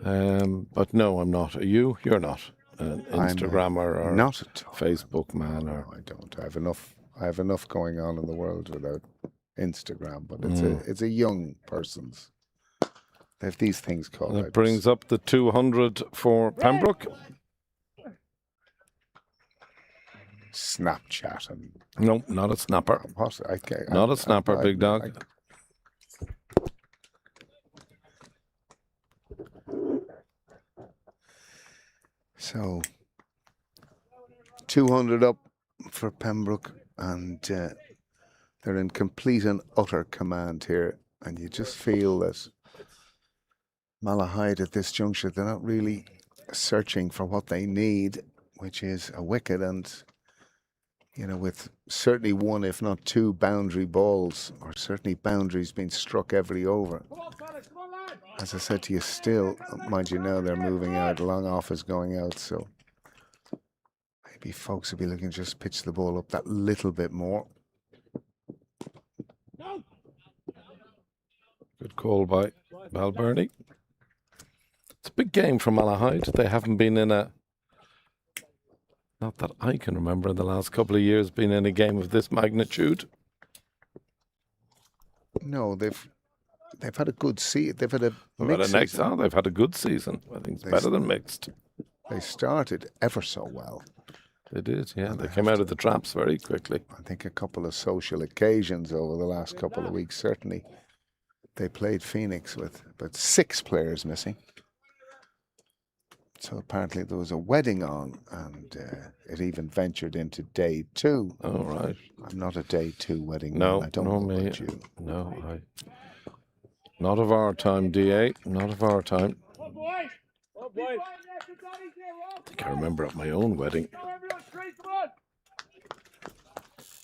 B: But no, I'm not. Are you? You're not an Instagrammer or
G: not at all.
B: Facebook man, or
G: no, I don't. I have enough going on in the world without Instagram. But it's a young person's. They have these things called.
B: That brings up the 200 for Pembroke.
G: Snapchat and
B: no, not a snapper. Not a snapper, big dog.
G: So 200 up for Pembroke, and they're in complete and utter command here, and you just feel that Malahide at this juncture, they're not really searching for what they need, which is a wicket, and with certainly 1, if not 2 boundary balls, or certainly boundaries being struck every over. As I said to you, still, mind you, now they're moving out, long off is going out, so maybe folks will be looking to just pitch the ball up that little bit more.
B: Good call by Balburney. It's a big game for Malahide. They haven't been in a, not that I can remember in the last couple of years, been in a game of this magnitude.
G: No, they've had a good season. They've had a mixed season.
B: They've had a good season. I think it's better than mixed.
G: They started ever so well.
B: They did, yeah. They came out of the traps very quickly.
G: I think a couple of social occasions over the last couple of weeks, certainly. They played Phoenix with about 6 players missing. So apparently there was a wedding on, and it even ventured into day 2.
B: Oh, right.
G: I'm not a day 2 wedding
B: No,
G: man. I don't
B: no,
G: know
B: me.
G: about you.
B: No, not of our time, DA. Not of our time.
D: Oh, boy. Oh, boy.
B: I think I remember at my own wedding.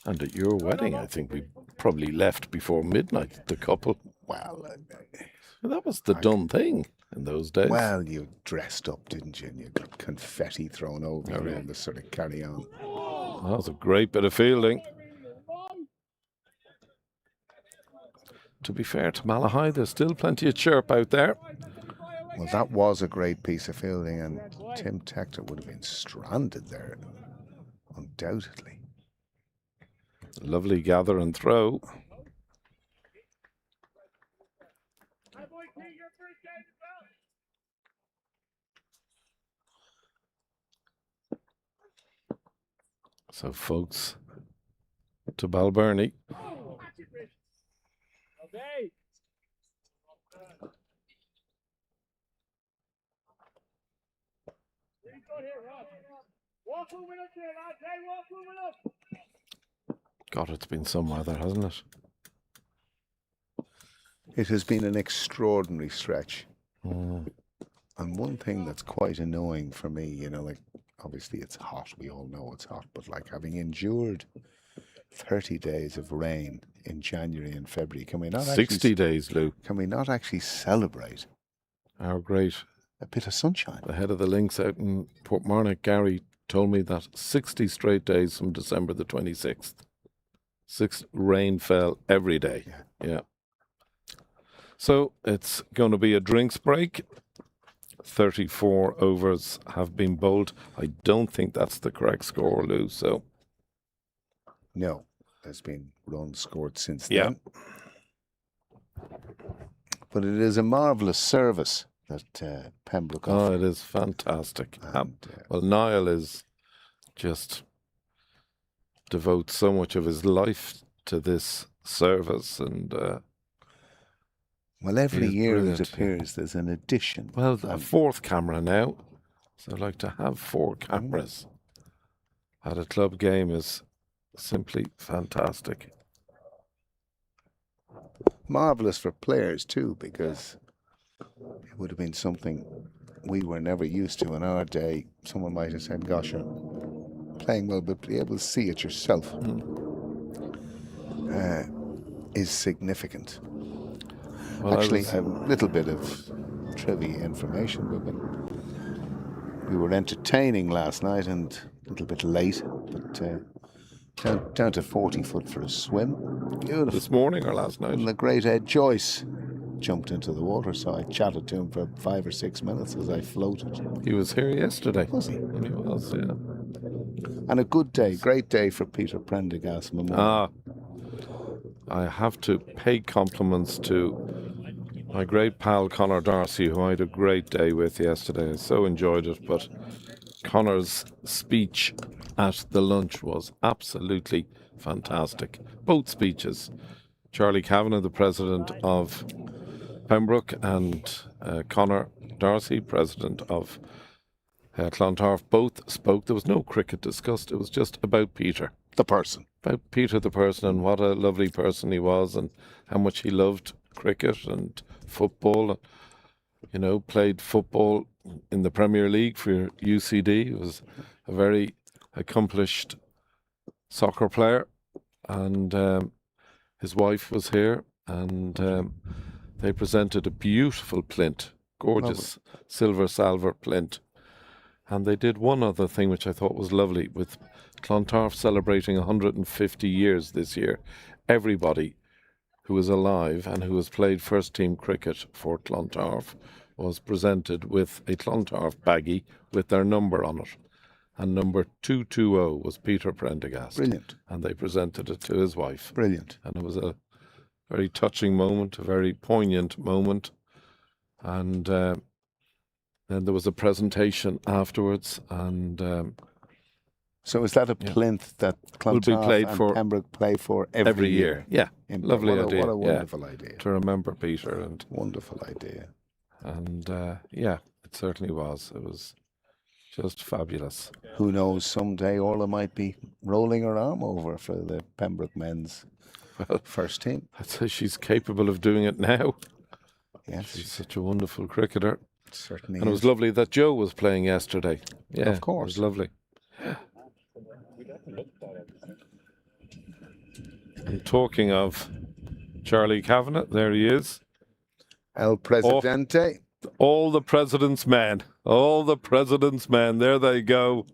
B: And at your wedding, I think we probably left before midnight, the couple.
G: Well,
B: That was the done thing in those days.
G: well, you dressed up, didn't you? And you got confetti thrown over you and all this sort of carry on.
B: That was a great bit of fielding. To be fair to Malahide, there's still plenty of chirp out there.
G: Well, that was a great piece of fielding, and Tim Tector would have been stranded there, undoubtedly.
B: Lovely gather and throw. So, folks, to Balbirnie.
D: Okay. Walk with us here, lads. Hey, walk with us.
B: God, it's been some weather, hasn't it?
G: It has been an extraordinary stretch.
B: Mm.
G: And one thing that's quite annoying for me, you know, like, obviously it's hot. We all know it's hot. But like having endured 30 days of rain in January and February, can we not
B: 60 days, Lou.
G: Can we not actually celebrate
B: Our great
G: a bit of sunshine?
B: the head of the links out in Portmarnock, Gary, told me that 60 straight days from December the 26th. Rain fell every day. Yeah. So it's going to be a drinks break. 34 overs have been bowled. I don't think that's the correct score, Lou. So
G: No, there's been runs scored since
B: yeah.
G: then. But it is a marvellous service that Pembroke offer.
B: Oh, it is fantastic.
G: And,
B: Well, Niall is just devotes so much of his life to this service, and
G: well, every
B: he's
G: year it
B: brilliant,
G: appears there's an addition.
B: well, a fourth camera now. So I'd like to have 4 cameras at a club game is simply fantastic.
G: Marvellous for players too, because it would have been something we were never used to in our day. Someone might have said, gosh, you're playing well, but be able to see it yourself is significant.
B: Well,
G: Actually, a little bit of trivia information. We were entertaining last night and a little bit late, but down to 40 foot for a swim. Beautiful.
B: this morning or last night?
G: And the great Ed Joyce jumped into the water, so I chatted to him for 5 or 6 minutes as I floated.
B: He was here yesterday.
G: Was he?
B: He was, yeah.
G: And a good day, great day for Peter Prendergast Memorial.
B: I have to pay compliments to my great pal Conor Darcy, who I had a great day with yesterday. I so enjoyed it, but Conor's speech at the lunch was absolutely fantastic. Both speeches. Charlie Kavanagh, the president of Pembroke, and Conor Darcy, president of Clontarf, both spoke. There was no cricket discussed. It was just about Peter.
G: The person.
B: About Peter the person, and what a lovely person he was, and how much he loved cricket and football. You know, played football in the Premier League for UCD. He was a very accomplished soccer player, and his wife was here, and they presented a beautiful plinth, gorgeous silver salver plinth. And they did one other thing which I thought was lovely, with Clontarf celebrating 150 years this year. Everybody who is alive and who has played first team cricket for Clontarf was presented with a Clontarf baggie with their number on it. And number 220 was Peter Prendergast.
G: Brilliant.
B: And they presented it to his wife.
G: Brilliant.
B: And it was a very touching moment, a very poignant moment. And then there was a presentation afterwards, and
G: so is that a plinth that Clontarf and Pembroke play for every year?
B: Yeah, lovely idea.
G: What a wonderful idea.
B: To remember Peter. And
G: wonderful idea.
B: And It certainly was. It was just fabulous.
G: Who knows, someday Orla might be rolling her arm over for the Pembroke men's first team.
B: I'd say she's capable of doing it now.
G: Yes,
B: She's such a wonderful cricketer.
G: certainly
B: And it was lovely that Joe was playing yesterday. Yeah,
G: of course.
B: It was lovely. And talking of Charlie Kavanagh, there he is.
G: El Presidente.
B: All the president's men. All the president's men. There they go.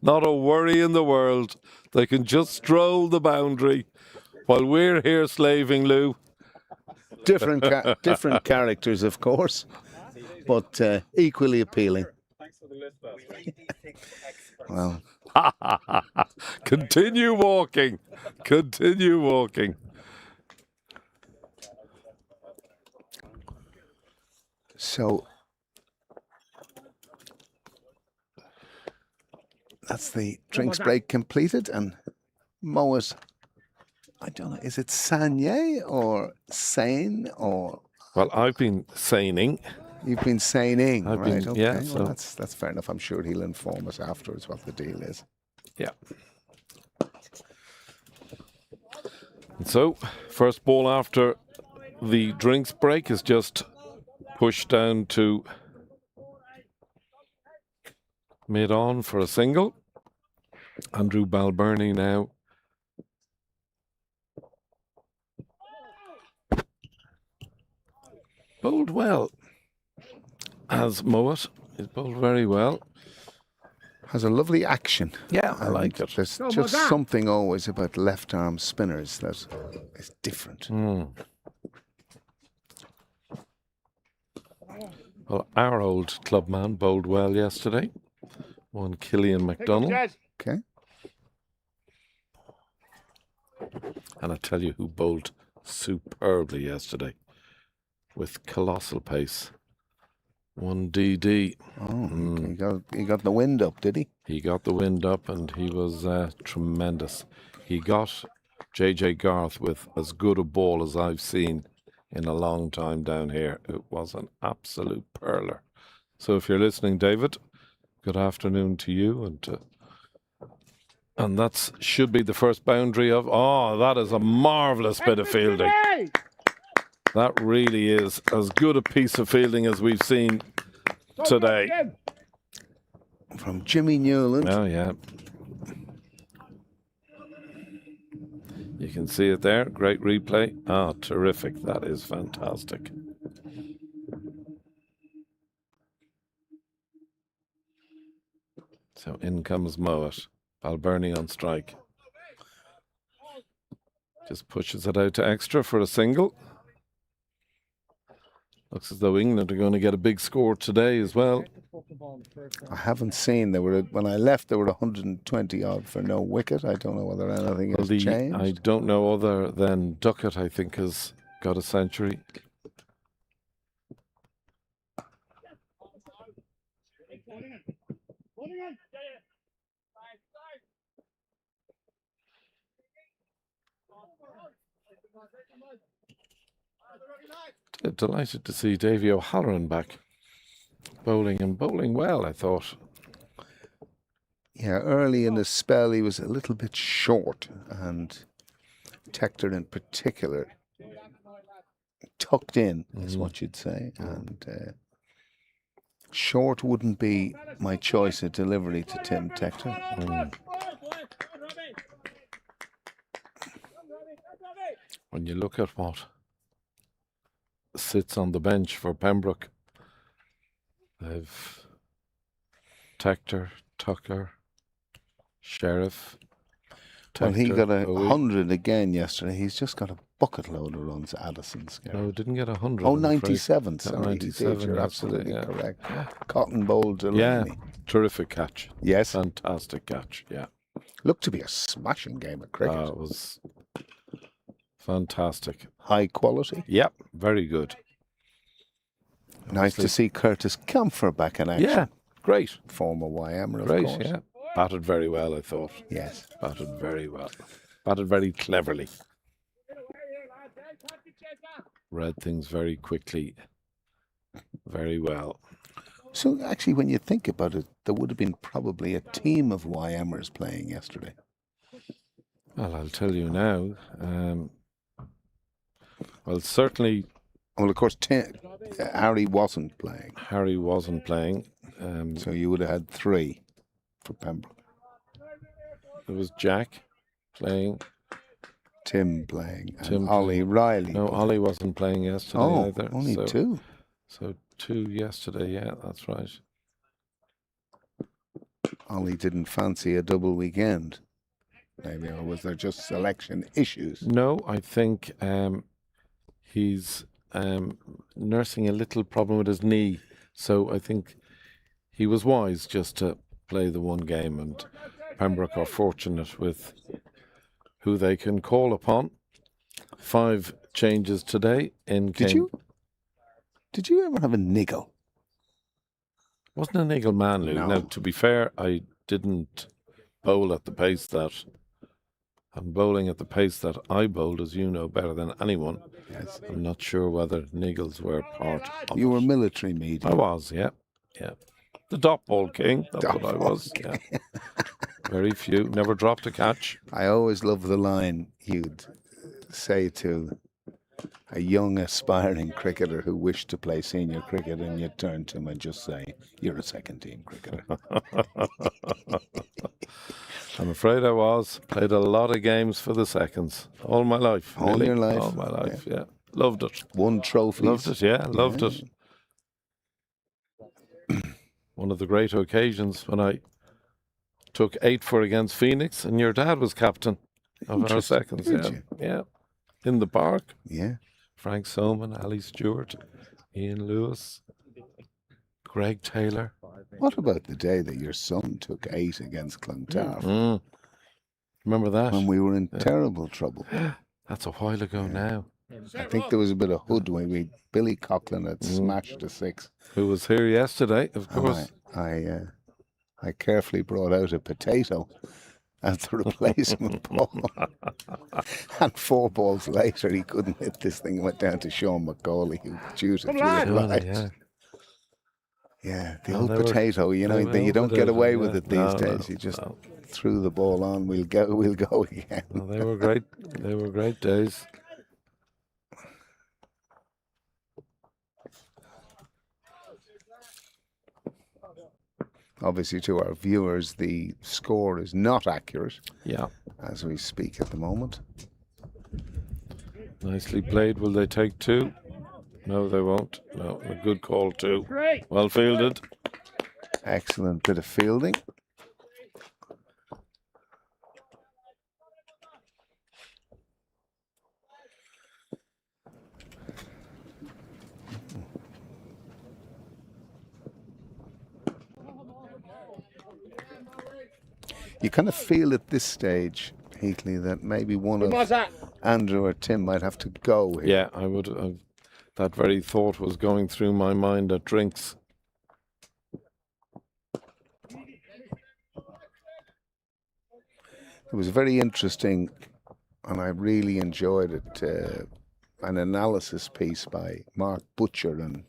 B: Not a worry in the world. They can just stroll the boundary while we're here slaving, Lou.
G: Different characters, of course, but equally appealing. Well,
B: Continue walking. Continue walking.
G: so that's the drinks break completed, and Moa's, I don't know, is it Sanye or Sane or
B: Well, I've been saning.
G: you've been saying,
B: I've
G: right?
B: been-
G: Okay,
B: yeah,
G: well,
B: so-
G: that's fair enough. I'm sure he'll inform us afterwards what the deal is.
B: Yeah. And so, first ball after the drinks break is just pushed down to mid-on for a single. Andrew Balbirnie now. Bowled well, as Mowat. He's bowled very well.
G: Has a lovely action.
B: Yeah, I
G: and
B: like it.
G: There's just something always about left arm spinners that is different.
B: Well, our old clubman bowled well yesterday. One Killian MacDonald.
G: Okay.
B: And I tell you who bowled superbly yesterday with colossal pace. One DD.
G: Oh, he got the wind up, did he?
B: He got the wind up and he was tremendous. He got JJ Garth with as good a ball as I've seen in a long time down here. It was an absolute perler. So if you're listening, David, good afternoon to you. And that should be the first boundary of... Oh, that is a marvellous bit of fielding. That really is as good a piece of fielding as we've seen today.
G: From Jimmy Newland.
B: Oh, yeah. You can see it there. Great replay. Ah, terrific. That is fantastic. So in comes Mowat. Balbirnie on strike. Just pushes it out to extra for a single. Looks as though England are going to get a big score today as well.
G: I haven't seen. When I left, there were 120 odd for no wicket. I don't know whether anything has changed.
B: I don't know other than Duckett, I think, has got a century. Delighted to see Davy O'Halloran back bowling and bowling well, I thought.
G: Yeah, early in the spell, he was a little bit short, and Tector in particular tucked in, is what you'd say. And short wouldn't be my choice of delivery to Tim Tector.
B: When you look at what sits on the bench for Pembroke, they've Tector, Tucker, Sheriff.
G: Well, he
B: Tector,
G: got a
B: Bowie.
G: 100 again yesterday. He's just got a bucket load of runs, Addison's.
B: No, didn't get 100.
G: Oh,
B: I'm afraid.
G: 97, sorry.
B: 97,
G: You're
B: that's
G: absolutely
B: it, yeah.
G: correct. Cotton Bowl Delaney.
B: Yeah, terrific catch.
G: Yes.
B: Fantastic catch, yeah.
G: Looked to be a smashing game of cricket.
B: It was fantastic.
G: High quality.
B: Yep, very good.
G: Nice to see Curtis Camphor back in action.
B: Yeah, great.
G: Former YM, of
B: Great,
G: course.
B: yeah. Batted very well, I thought.
G: Yes.
B: Batted very well. Batted very cleverly. Read things very quickly. Very well.
G: So actually, when you think about it, there would have been probably a team of YMers playing yesterday.
B: Well, I'll tell you now. Well, certainly
G: Well, of course, Harry wasn't playing,
B: Harry wasn't playing.
G: so you would have had 3 for Pembroke.
B: There was Jack playing.
G: Tim playing, and
B: Tim
G: Ollie
B: playing.
G: Riley.
B: No,
G: playing.
B: Ollie wasn't playing yesterday
G: Oh,
B: either.
G: only
B: so,
G: 2.
B: So 2 yesterday, yeah, that's right.
G: Ollie didn't fancy a double weekend, maybe, or was there just selection issues?
B: No, I think he's nursing a little problem with his knee. So I think he was wise just to play the one game, and Pembroke are fortunate with who they can call upon. 5 changes today in came.
G: Did you ever have a niggle?
B: Wasn't a niggle man, Lou.
G: No.
B: Now, to be fair, I didn't bowl at the pace that I'm bowling at the pace that I bowled, as you know better than anyone.
G: Yes.
B: I'm not sure whether niggles were part of
G: You
B: it.
G: were military medium.
B: I was, yeah. The dot ball king, that's
G: Dot
B: what I
G: ball
B: was.
G: king.
B: Yeah. Very few, never dropped a catch.
G: I always loved the line you'd say to a young aspiring cricketer who wished to play senior cricket, and you'd turn to him and just say, "You're a second team cricketer."
B: I'm afraid I was. Played a lot of games for the seconds. All my life.
G: All
B: really.
G: your life?
B: All my life, yeah. Loved it.
G: Won trophies.
B: Loved it, yeah. Loved it. One of the great occasions when I took 8 for against Phoenix, and your dad was captain of our
G: Interesting,
B: seconds.
G: did
B: Yeah.
G: you?
B: Yeah. In the park.
G: Yeah.
B: Frank Soman, Ali Stewart, Ian Lewis, Greg Taylor.
G: What about the day that your son took 8 against Clontarf?
B: Remember that?
G: When we were in terrible trouble.
B: That's a while ago now.
G: I think there was a bit of hood when Billy Coughlin had smashed a 6.
B: Who was here yesterday, of course.
G: I carefully brought out a potato as the replacement ball. And 4 balls later, he couldn't hit this thing. Went down to Sean McCauley, who chewed it through the right.
B: Yeah.
G: Yeah, the
B: Oh,
G: old
B: they were-
G: potato, you know,
B: they
G: you
B: were
G: don't get
B: potato,
G: away with
B: yeah.
G: it these
B: No,
G: days.
B: no,
G: You just
B: no.
G: threw the ball on, we'll go again.
B: Well, they were great. They were great days.
G: Obviously, to our viewers, the score is not accurate
B: Yeah.
G: as we speak at the moment.
B: Nicely played. Will they take 2? No, they won't. No, a good call too.
D: Great.
B: Well fielded.
G: Excellent bit of fielding. You kind of feel at this stage, Heatley, that maybe one
D: What was
G: of
D: that?
G: Andrew or Tim might have to go here.
B: Yeah, I would have. That very thought was going through my mind at drinks.
G: It was very interesting, and I really enjoyed it. An analysis piece by Mark Butcher and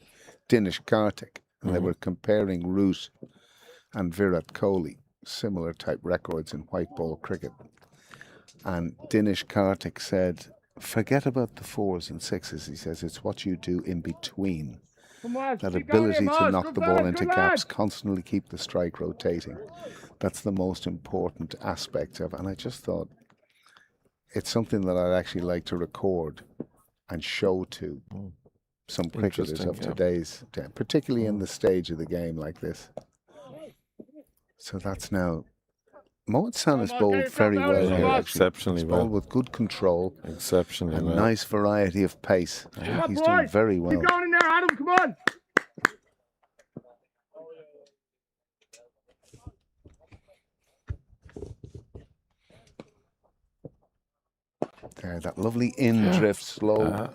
G: Dinesh Karthik, and they were comparing Root and Virat Kohli, similar type records in white ball cricket. And Dinesh Karthik said, "Forget about the 4s and 6s." He says it's what you do in between.
D: Come on.
G: That
D: keep going
G: ability
D: here,
G: to
D: Moz.
G: knock
D: Good
G: the ball
D: lad,
G: into
D: good
G: gaps,
D: lad.
G: constantly keep the strike rotating. That's the most important aspect of it. And I just thought it's something that I'd actually like to record and show to some cricketers
B: Interesting,
G: of
B: yeah.
G: today's day, particularly in the stage of the game like this. So that's now. Mohit San has
D: Come on,
G: bowled
D: get yourself
G: very
D: out
G: well
D: of
G: here.
D: the box.
G: Actually.
B: Exceptionally
G: He's
B: well.
G: bowled with good control,
B: Exceptionally
G: a
B: well.
G: nice variety of pace. I think
D: Come on,
G: he's doing
D: boys.
G: very well.
D: Keep going in there, Adam. Come on.
G: There, that lovely in drift slow.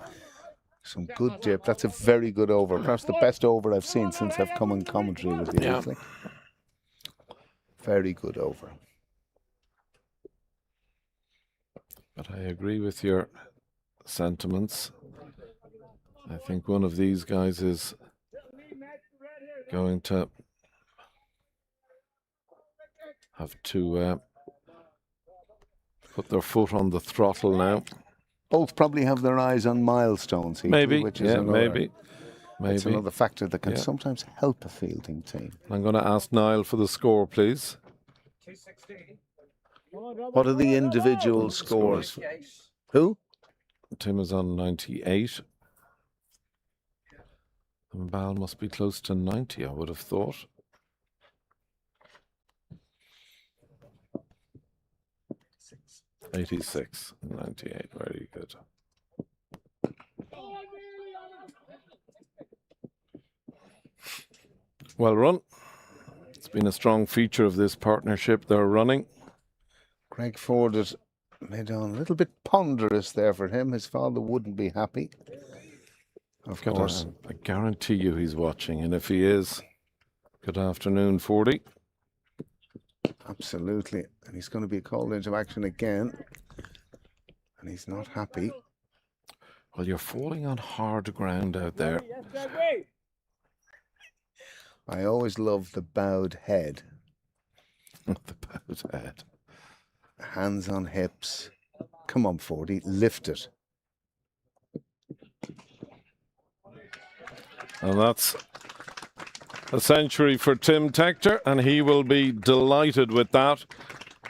G: Some good dip. That's a very good over. Perhaps the best over I've seen since I've come on commentary with you.
B: Yeah.
G: Lesley. Very good over.
B: But I agree with your sentiments. I think one of these guys is going to have to put their foot on the throttle now.
G: Both probably have their eyes on milestones, Heatley,
B: Maybe,
G: which is
B: maybe.
G: It's another factor that can sometimes help a fielding team.
B: I'm going to ask Niall for the score, please.
F: 216.
G: What are the individual scores? Who?
B: Tim is on 98. And Bal must be close to 90, I would have thought. '86, 98, very good. Well run. It's been a strong feature of this partnership they're running.
G: Greg Ford has made on a little bit ponderous there for him. His father wouldn't be happy. Of course.
B: I guarantee you he's watching, and if he is, good afternoon, 40.
G: Absolutely. And he's going to be called into action again. And he's not happy.
B: Well, you're falling on hard ground out there.
G: I always love the bowed head.
B: The bowed head.
G: Hands on hips. Come on, 40. Lift it.
B: And that's a century for Tim Tector, and he will be delighted with that.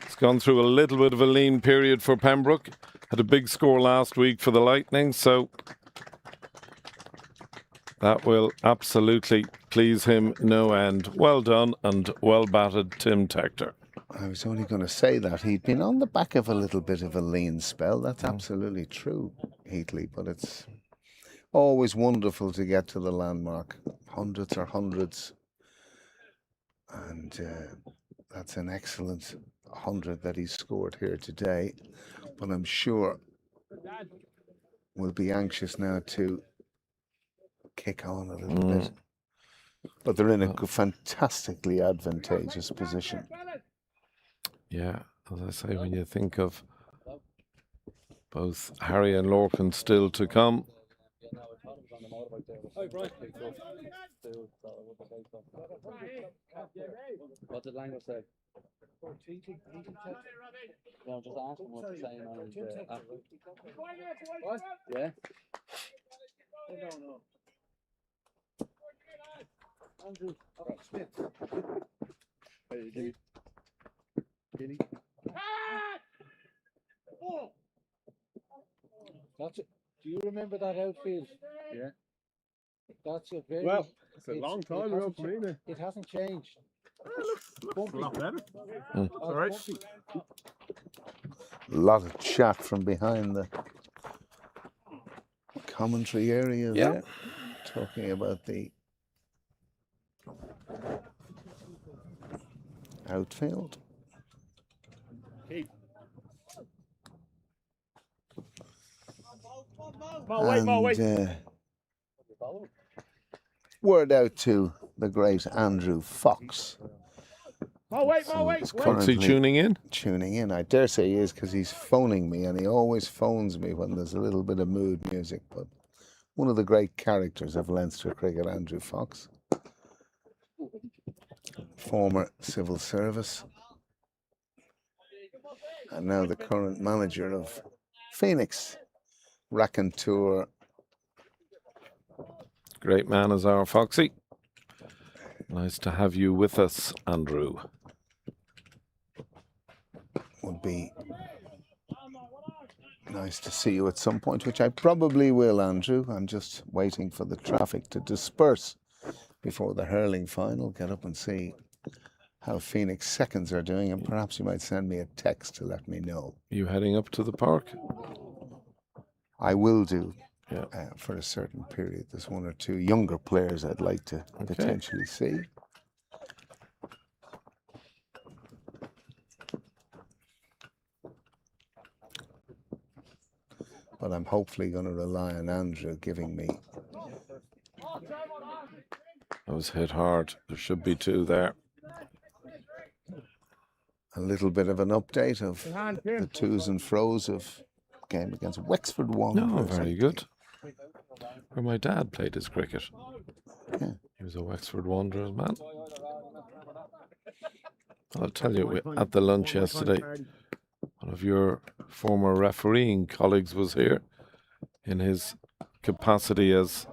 B: It's gone through a little bit of a lean period for Pembroke. Had a big score last week for the Lightning, so that will absolutely please him no end. Well done and well batted, Tim Tector.
G: I was only going to say that. He'd been on the back of a little bit of a lean spell. That's absolutely true, Heatley, but it's always wonderful to get to the landmark. Hundreds are hundreds. And that's an excellent 100 that he's scored here today. But I'm sure we'll be anxious now to kick on a little bit. But they're in a fantastically advantageous position.
B: Yeah, as I say, when you think of both Harry and Lorcan still to come.
I: What did Lango say? No, just ask him what he's saying on his app. What? Yeah? No. Andrew, Smith. Hey, Guinea. That's it. Do you remember that outfield? Yeah. That's a very
D: it's a long time ago for me.
I: It hasn't changed.
D: Looks a lot better.
I: All right.
G: A lot of chat from behind the commentary area there, talking about the outfield. And word out to the great Andrew Fox.
B: Is he tuning in?
G: Tuning in. I dare say he is, because he's phoning me, and he always phones me when there's a little bit of mood music. But one of the great characters of Leinster cricket, Andrew Fox. Former civil service. And now the current manager of Phoenix, raconteur.
B: Great man is our Foxy. Nice to have you with us, Andrew.
G: Would be nice to see you at some point, which I probably will, Andrew. I'm just waiting for the traffic to disperse before the hurling final. Get up and see how Phoenix seconds are doing, and perhaps you might send me a text to let me know.
B: You heading up to the park?
G: I will do. For a certain period. There's one or two younger players I'd like to potentially see. But I'm hopefully going to rely on Andrew giving me.
B: I was hit hard. There should be two there.
G: A little bit of an update of the twos and fros of game against Wexford Wanderers.
B: No, very good. Where my dad played his cricket.
G: Yeah.
B: He was a Wexford Wanderers man. I'll tell you, at the lunch yesterday, one of your former refereeing colleagues was here in his capacity as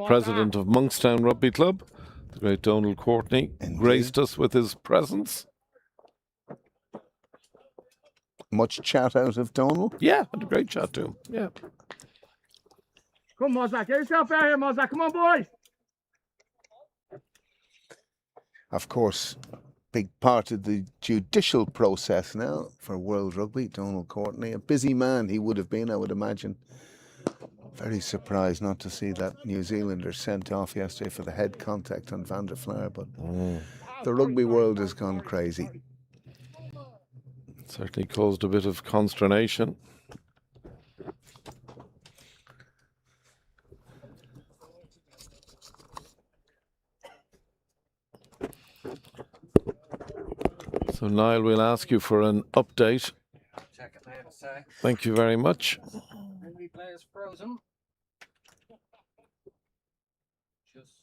B: president of Monkstown Rugby Club. The great Donald Courtney graced us with his presence.
G: Much chat out of Donald?
B: Yeah, had a great chat to him. Yeah.
D: Come on, Mozak, get yourself out here, Mozak. Come on, boys.
G: Of course, big part of the judicial process now for World Rugby. Donald Courtney, a busy man he would have been, I would imagine. Very surprised not to see that New Zealander sent off yesterday for the head contact on Van der Flaer, but the rugby world has gone crazy.
B: It certainly caused a bit of consternation. So Niall, we'll ask you for an update.
F: Check it now, say.
B: Thank you very much.
F: Replay is frozen. Just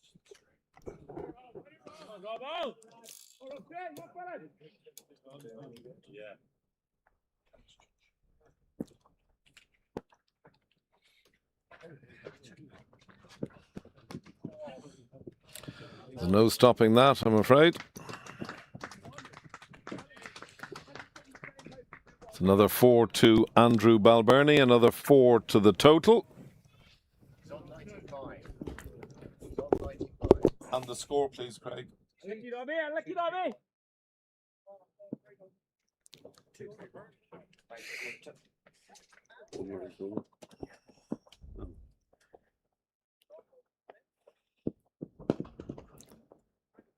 B: There's no stopping that, I'm afraid. It's another 4 to Andrew Balbirnie, another 4 to the total. And the score, please, Craig.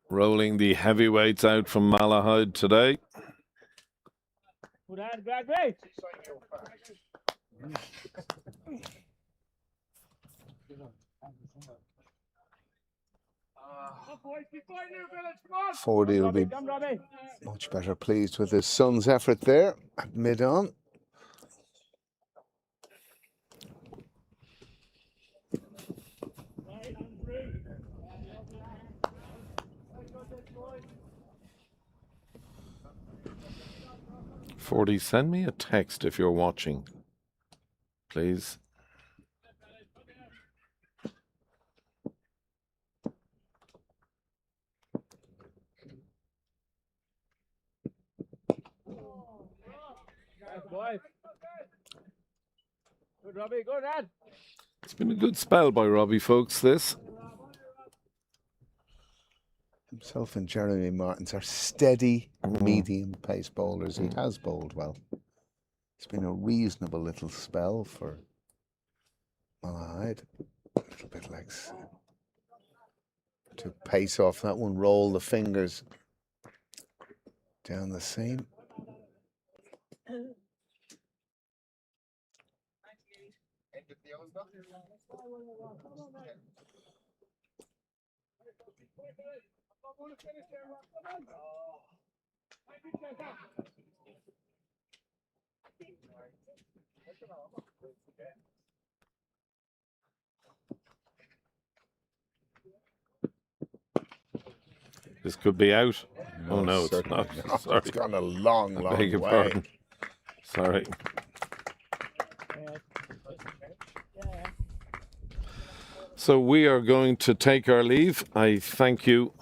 B: Rolling the heavyweights out from Malahide today.
G: Fordy will be much better pleased with his son's effort there at mid-on.
B: Fordy, send me a text if you're watching, please.
D: Good, Robbie. Good, lad.
B: It's been a good spell by Robbie, folks, this.
G: Himself and Jeremy Martins are steady, medium pace bowlers. He has bowled well. It's been a reasonable little spell for Malahide. A little bit like to pace off that one, roll the fingers down the seam.
B: This could be out. Oh no, it's not.
G: Not.
B: Sorry.
G: It's gone a long, long
B: Beg your
G: way.
B: pardon. Sorry. So we are going to take our leave. I thank you,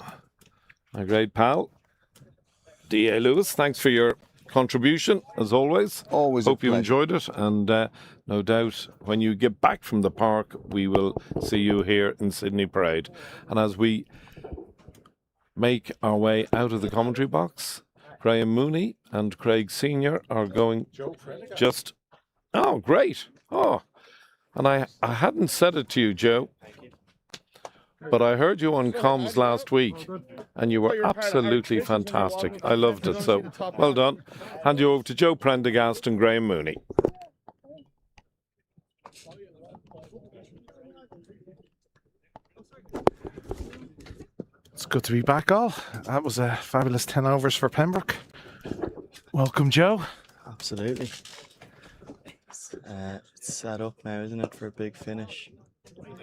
B: my great pal, D.A. Lewis. Thanks for your contribution, as always.
G: Always
B: Hope
G: a
B: you
G: pleasure.
B: enjoyed it. And no doubt when you get back from the park, we will see you here in Sydney Parade. And as we make our way out of the commentary box, Graham Mooney and Craig Senior are going just... Oh, great. Oh, and I hadn't said it to you, Joe, but I heard you on comms last week, and you were absolutely fantastic. I loved it, so well done. Hand you over to Joe Prendergast and Graham Mooney.
C: It's good to be back, all. That was a fabulous 10 overs for Pembroke. Welcome, Joe.
J: Absolutely. It's set up now, isn't it, for a big finish?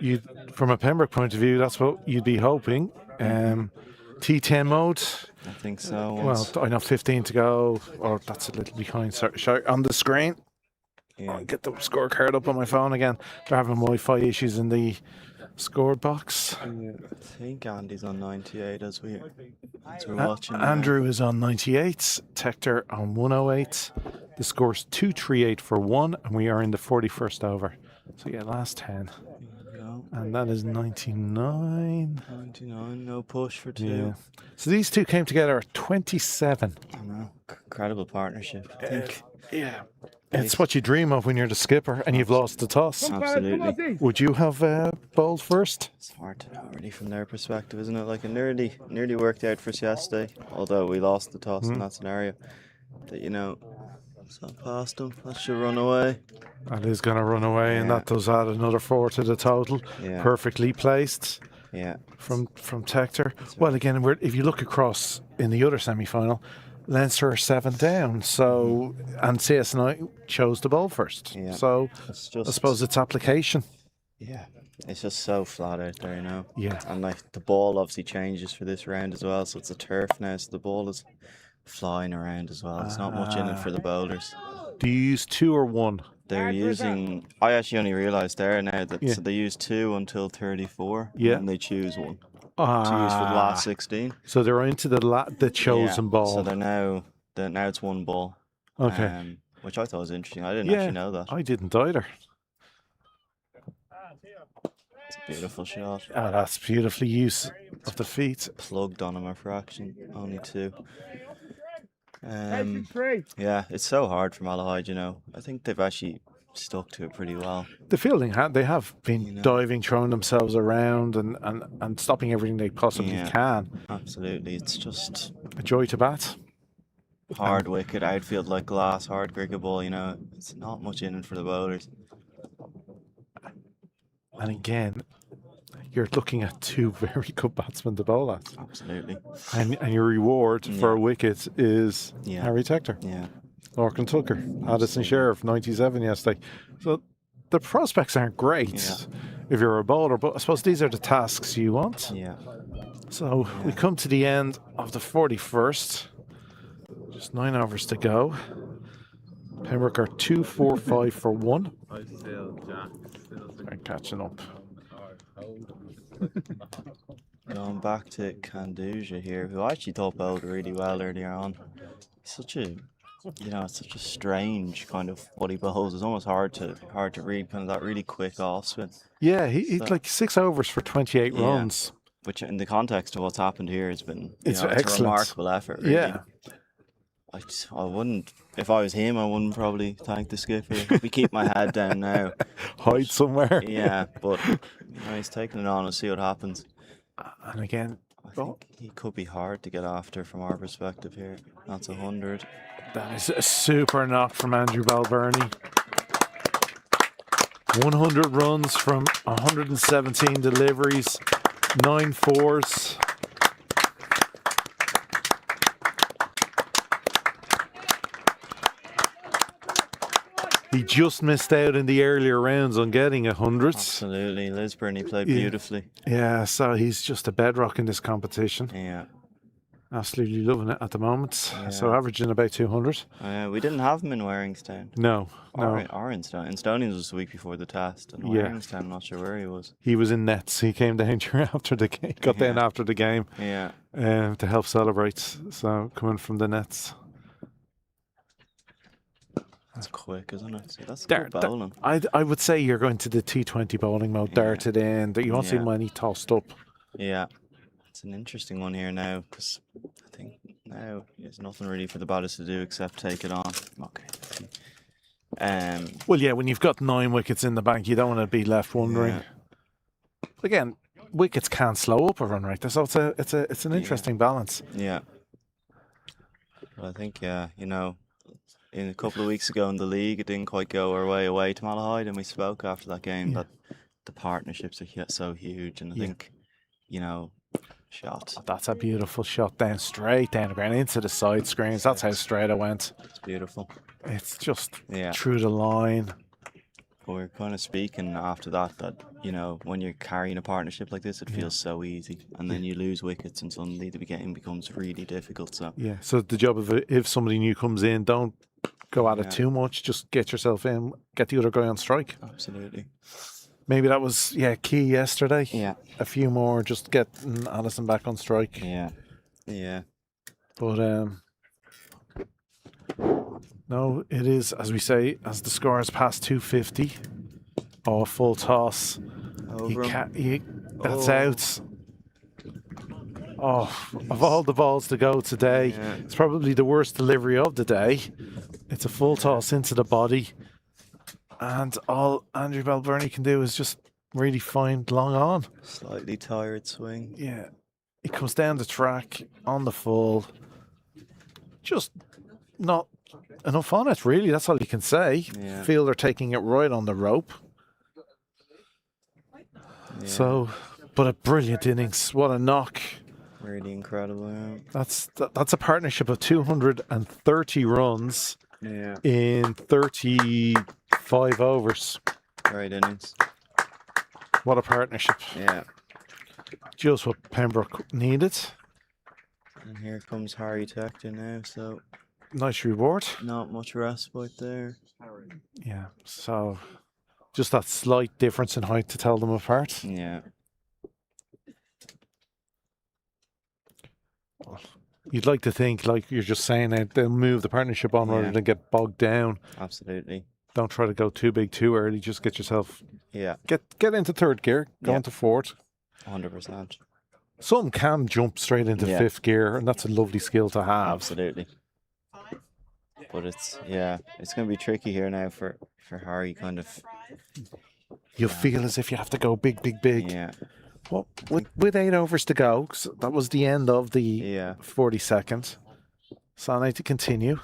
C: you, from a Pembroke point of view, that's what you'd be hoping. T10 mode.
J: I think so.
C: Well, I know 15 to go. Or that's a little behind. Sorry, on the screen.
J: Yeah.
C: I'll get the scorecard up on my phone again. They're having Wi-Fi issues in the scored box.
J: I think Andy's on 98 as we're watching.
C: Andrew is on 98. Tector on 108. The score's 238 for 1, and we are in the 41st over. So yeah, last 10. And that is 99.
J: 99, no push for 2.
C: Yeah. So these two came together at 27.
J: I know. Incredible partnership. I think.
C: Yeah. It's what you dream of when you're the skipper and you've lost the toss.
J: Absolutely.
C: Would you have bowled first?
J: It's hard to know really from their perspective, isn't it? Like it nearly worked out for us yesterday, although we lost the toss in that scenario. That it's not past them. That should run away.
C: That is going to run away, and that does add another 4 to the total.
J: Yeah.
C: Perfectly placed.
J: Yeah.
C: From Tector. Well, again, if you look across in the other semi-final, Leinster are 7 down, so and CSNI chose to bowl first.
J: Yeah.
C: So
J: It's just,
C: I suppose it's application.
J: Yeah, it's just so flat out there,
C: Yeah.
J: And like the ball obviously changes for this round as well, so it's a turf now, so the ball is flying around as well. There's not much in it for the bowlers.
C: Do you use 2 or 1?
J: They're using. I actually only realised there now that so they use 2 until 34, and they choose 1 to use for the last 16.
C: So they're into the chosen ball.
J: So they're now it's 1 ball.
C: Okay.
J: Which I thought was interesting. I didn't actually know that.
C: I didn't either.
J: It's a beautiful shot.
C: Oh, that's beautifully used of the feet.
J: Plugged on him a fraction, only 2. Yeah, it's so hard for Malahide, I think they've actually stuck to it pretty well.
C: The fielding, they have been diving, throwing themselves around and stopping everything they possibly can.
J: Absolutely. It's just
C: a joy to bat.
J: Hard wicket, outfield like glass, hard cricket ball, it's not much in it for the bowlers.
C: And again, you're looking at 2 very good batsmen to bowl at.
J: Absolutely.
C: And your reward for a wicket is Harry Tector.
J: Yeah.
C: Lorcan Tucker, Addison Sheriff, 97 yesterday. So the prospects aren't great if you're a bowler, but I suppose these are the tasks you want.
J: Yeah.
C: So we come to the end of the 41st. Just 9 overs to go. Pembroke are 2, 4, 5 for 1. I'm catching up.
J: Going back to Kanduja here, who I actually thought bowled really well earlier on. Such a it's such a strange kind of what he bowls. It's almost hard to read, kind of that really quick off spin.
C: Yeah, he's like 6 overs for 28 runs.
J: Which in the context of what's happened here has been
C: it's
J: a remarkable effort, really.
C: Yeah.
J: I wouldn't, if I was him, I wouldn't probably thank the skipper. I'd be keep my head down now.
C: Hide somewhere.
J: Yeah, but he's taking it on and see what happens.
C: And again,
J: I think he could be hard to get after from our perspective here. That's 100.
C: That is a super knock from Andrew Balbirnie. 100 runs from 117 deliveries, 9 fours. He just missed out in the earlier rounds on getting 100s.
J: Absolutely. Lisburn, he played beautifully.
C: Yeah, so he's just a bedrock in this competition.
J: Yeah.
C: Absolutely loving it at the moment. Yeah. So averaging about 200.
J: We didn't have him in Waringstown.
C: No.
J: Or in Stonians was the week before the test. And Waringstown, I'm not sure where he was.
C: He was in nets. He came down after the game. Got down after the game.
J: Yeah.
C: To help celebrate. So coming from the nets.
J: That's quick, isn't it? So that's good bowling.
C: I would say you're going to the T20 bowling mode, darted in. That you won't see many tossed up.
J: Yeah. It's an interesting one here now because I think now there's nothing really for the batters to do except take it on. Okay.
C: Well, yeah, when you've got 9 wickets in the bank, you don't want to be left wondering. Yeah. Again, wickets can slow up a run rate, so it's an interesting balance.
J: Yeah. Well, I think in a couple of weeks ago in the league, it didn't quite go our way away to Malahide, and we spoke after that game that the partnerships are so huge, and I think shot.
C: That's a beautiful shot down straight down the ground into the side screens. That's how straight it went.
J: It's beautiful.
C: It's just through the line.
J: we're kind of speaking after that, you know, when you're carrying a partnership like this, it feels so easy, and then you lose wickets, and suddenly the game becomes really difficult. So
C: So the job of if somebody new comes in, don't go at it too much. Just get yourself in, get the other guy on strike.
J: absolutely.
C: Maybe that was key yesterday.
J: Yeah.
C: A few more, just getting Allison back on strike.
J: Yeah.
C: But no, it is, as we say, as the score is past 250. Oh, a full toss.
J: Over
C: That's out. Oh, of all the balls to go today, it's probably the worst delivery of the day. It's a full toss into the body. And all Andrew Balburney can do is just really find long on.
J: Slightly tired swing.
C: Yeah. He comes down the track on the full. Just not enough on it, really. That's all you can say.
J: Yeah.
C: Fielder taking it right on the rope.
J: Yeah.
C: So, but a brilliant innings. What a knock.
J: Really incredible. Yeah.
C: That's a partnership of 230 runs in 35 overs.
J: Great innings.
C: What a partnership.
J: Yeah.
C: Just what Pembroke needed.
J: And here comes Harry Tector now, so
C: Nice reward.
J: not much respite there.
C: Yeah, so just that slight difference in height to tell them apart.
J: Yeah.
C: You'd like to think, like you're just saying, that they'll move the partnership on rather than get bogged down.
J: Absolutely.
C: Don't try to go too big too early. Just get yourself
J: Yeah.
C: get into third gear, go into fourth.
J: 100%.
C: Some can jump straight into fifth gear, and that's a lovely skill to have.
J: Absolutely. But it's going to be tricky here now for Harry, kind of.
C: You feel as if you have to go big.
J: Yeah.
C: Well, with 8 overs to go, 'cause that was the end of the 42nd. So I need to continue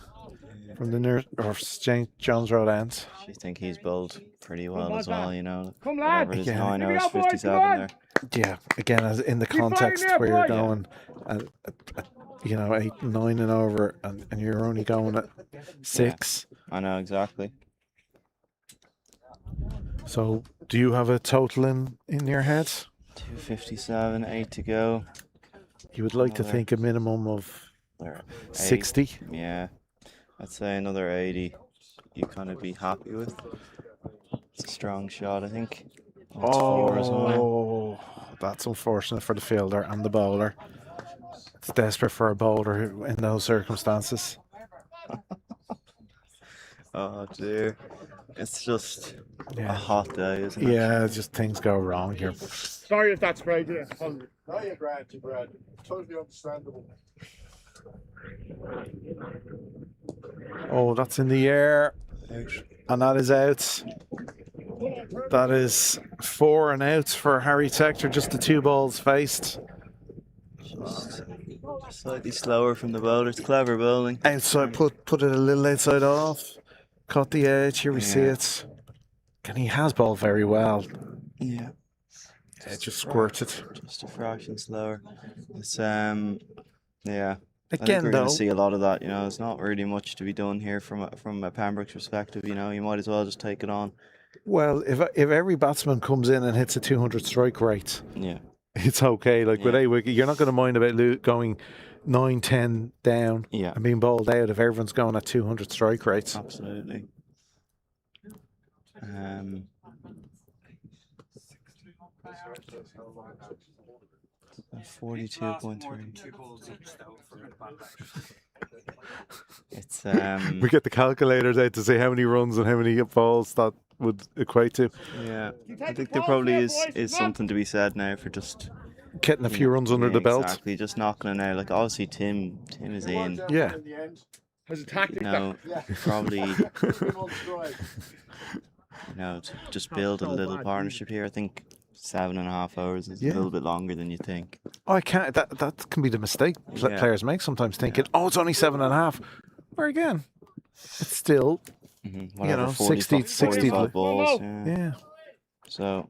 C: from the near or St. John's Road end.
J: I think he's bowled pretty well as well, you know.
D: Come, lad.
J: Whatever it is,
C: Yeah.
J: 9
D: Give me
J: hours
D: that boy,
J: 57
D: come on.
J: there.
C: Yeah, again, as in the
D: Keep
C: context
D: fighting
C: where
D: there,
C: you're
D: boy.
C: going, you know, 8, 9 and over, and you're only going at 6.
J: I know, exactly.
C: So, do you have a total in your head?
J: 257, 8 to go.
C: You would like to
J: Another-
C: think a minimum of
J: There,
C: 60.
J: Yeah. I'd say another 80 you kind of be happy with. It's a strong shot, I think. It's 4 as well.
C: Oh, that's unfortunate for the fielder and the bowler. It's desperate for a bowler in those circumstances.
J: Oh dear. It's just a
C: Yeah,
J: hot day, isn't it?
C: yeah, just things go wrong here.
D: Sorry if that's sprayed you.
A: No, you're grand. Totally understandable.
C: Oh, that's in the air, and that is out. That is 4 and outs for Harry Tector, just the 2 balls faced.
J: Just slightly slower from the bowler. It's clever bowling.
C: Outside, put it a little outside off. Caught the edge, here we see it. And he has bowled very well.
J: Yeah.
C: It just squirted.
J: Just a fraction slower. It's yeah. I think
C: Again,
J: we're
C: though,
J: going to see a lot of that. You know, there's not really much to be done here from a Pembroke's perspective. You know, you might as well just take it on.
C: well, if every batsman comes in and hits a 200 strike rate,
J: Yeah.
C: it's okay. Like with
J: Yeah.
C: a wicket, you're not going to mind about going 9-10 down
J: Yeah.
C: and being bowled out if everyone's going at 200 strike rates.
J: Absolutely. 42.3. It's
C: We get the calculators out to see how many runs and how many balls that would equate to.
J: yeah. I think there probably is something to be said now for just
C: Getting a few runs under the belt.
J: Exactly, just knocking it out. Like obviously Tim is in.
C: Yeah.
D: Has a tactic
J: You know, probably you know, to just build a little partnership here. I think 7.5 hours is a little bit longer than you think.
C: Oh, I can't. That can be the mistake
J: Yeah.
C: players make sometimes, thinking, "Oh, it's only 7.5." Where again, it's still,
J: Whatever,
C: 60
J: 45 balls. Yeah.
C: yeah.
J: So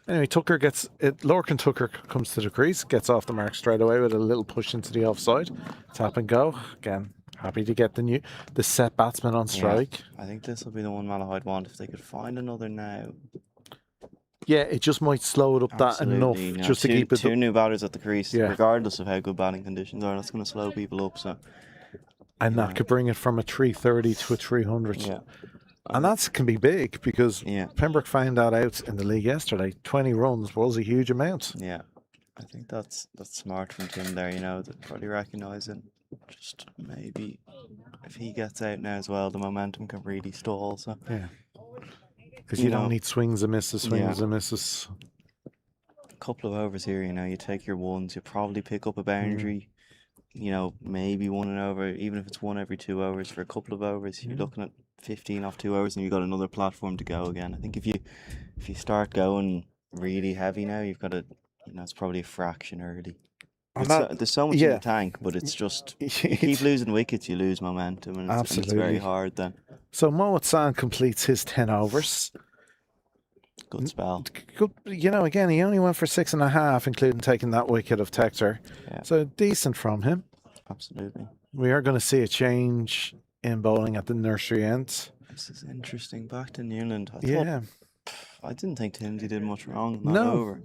C: Anyway, Tucker gets it. Lorcan Tucker comes to the crease, gets off the mark straight away with a little push into the offside. Tap and go again. Happy to get the set batsman on strike.
J: I think this will be the one Malahide want if they could find another now.
C: Yeah, it just might slow it up that enough
J: No,
C: just to keep it.
J: Two new batters at the crease,
C: Yeah.
J: regardless of how good batting conditions are. That's going to slow people up. So,
C: and that could bring it from a 330 to a 300.
J: Yeah.
C: And that can be big because
J: Yeah.
C: Pembroke found that out in the league yesterday. 20 runs was a huge amount.
J: Yeah. I think that's smart from Tim there, you know, to probably recognise it. Just maybe if he gets out now as well, the momentum can really stall. So
C: yeah, because you don't need swings and misses, and misses.
J: A couple of overs here, you know, you take your ones, you probably pick up a boundary. You know, maybe 1 and over, even if it's 1 every 2 overs for a couple of overs, you're looking at 15 off 2 overs, and you've got another platform to go again. I think if you start going really heavy now, you've got to, you know, it's probably a fraction early. There's so much in the tank, but it's just you keep losing wickets, you lose momentum, and it's very hard then.
C: So Mohamed San completes his 10 overs.
J: Good spell.
C: Good, you know, again, he only went for 6.5, including taking that wicket of Tector. Yeah. So decent from him.
J: Absolutely.
C: We are going to see a change in bowling at the nursery end.
J: This is interesting. Back to Newland. I didn't think Timsy did much wrong. Over.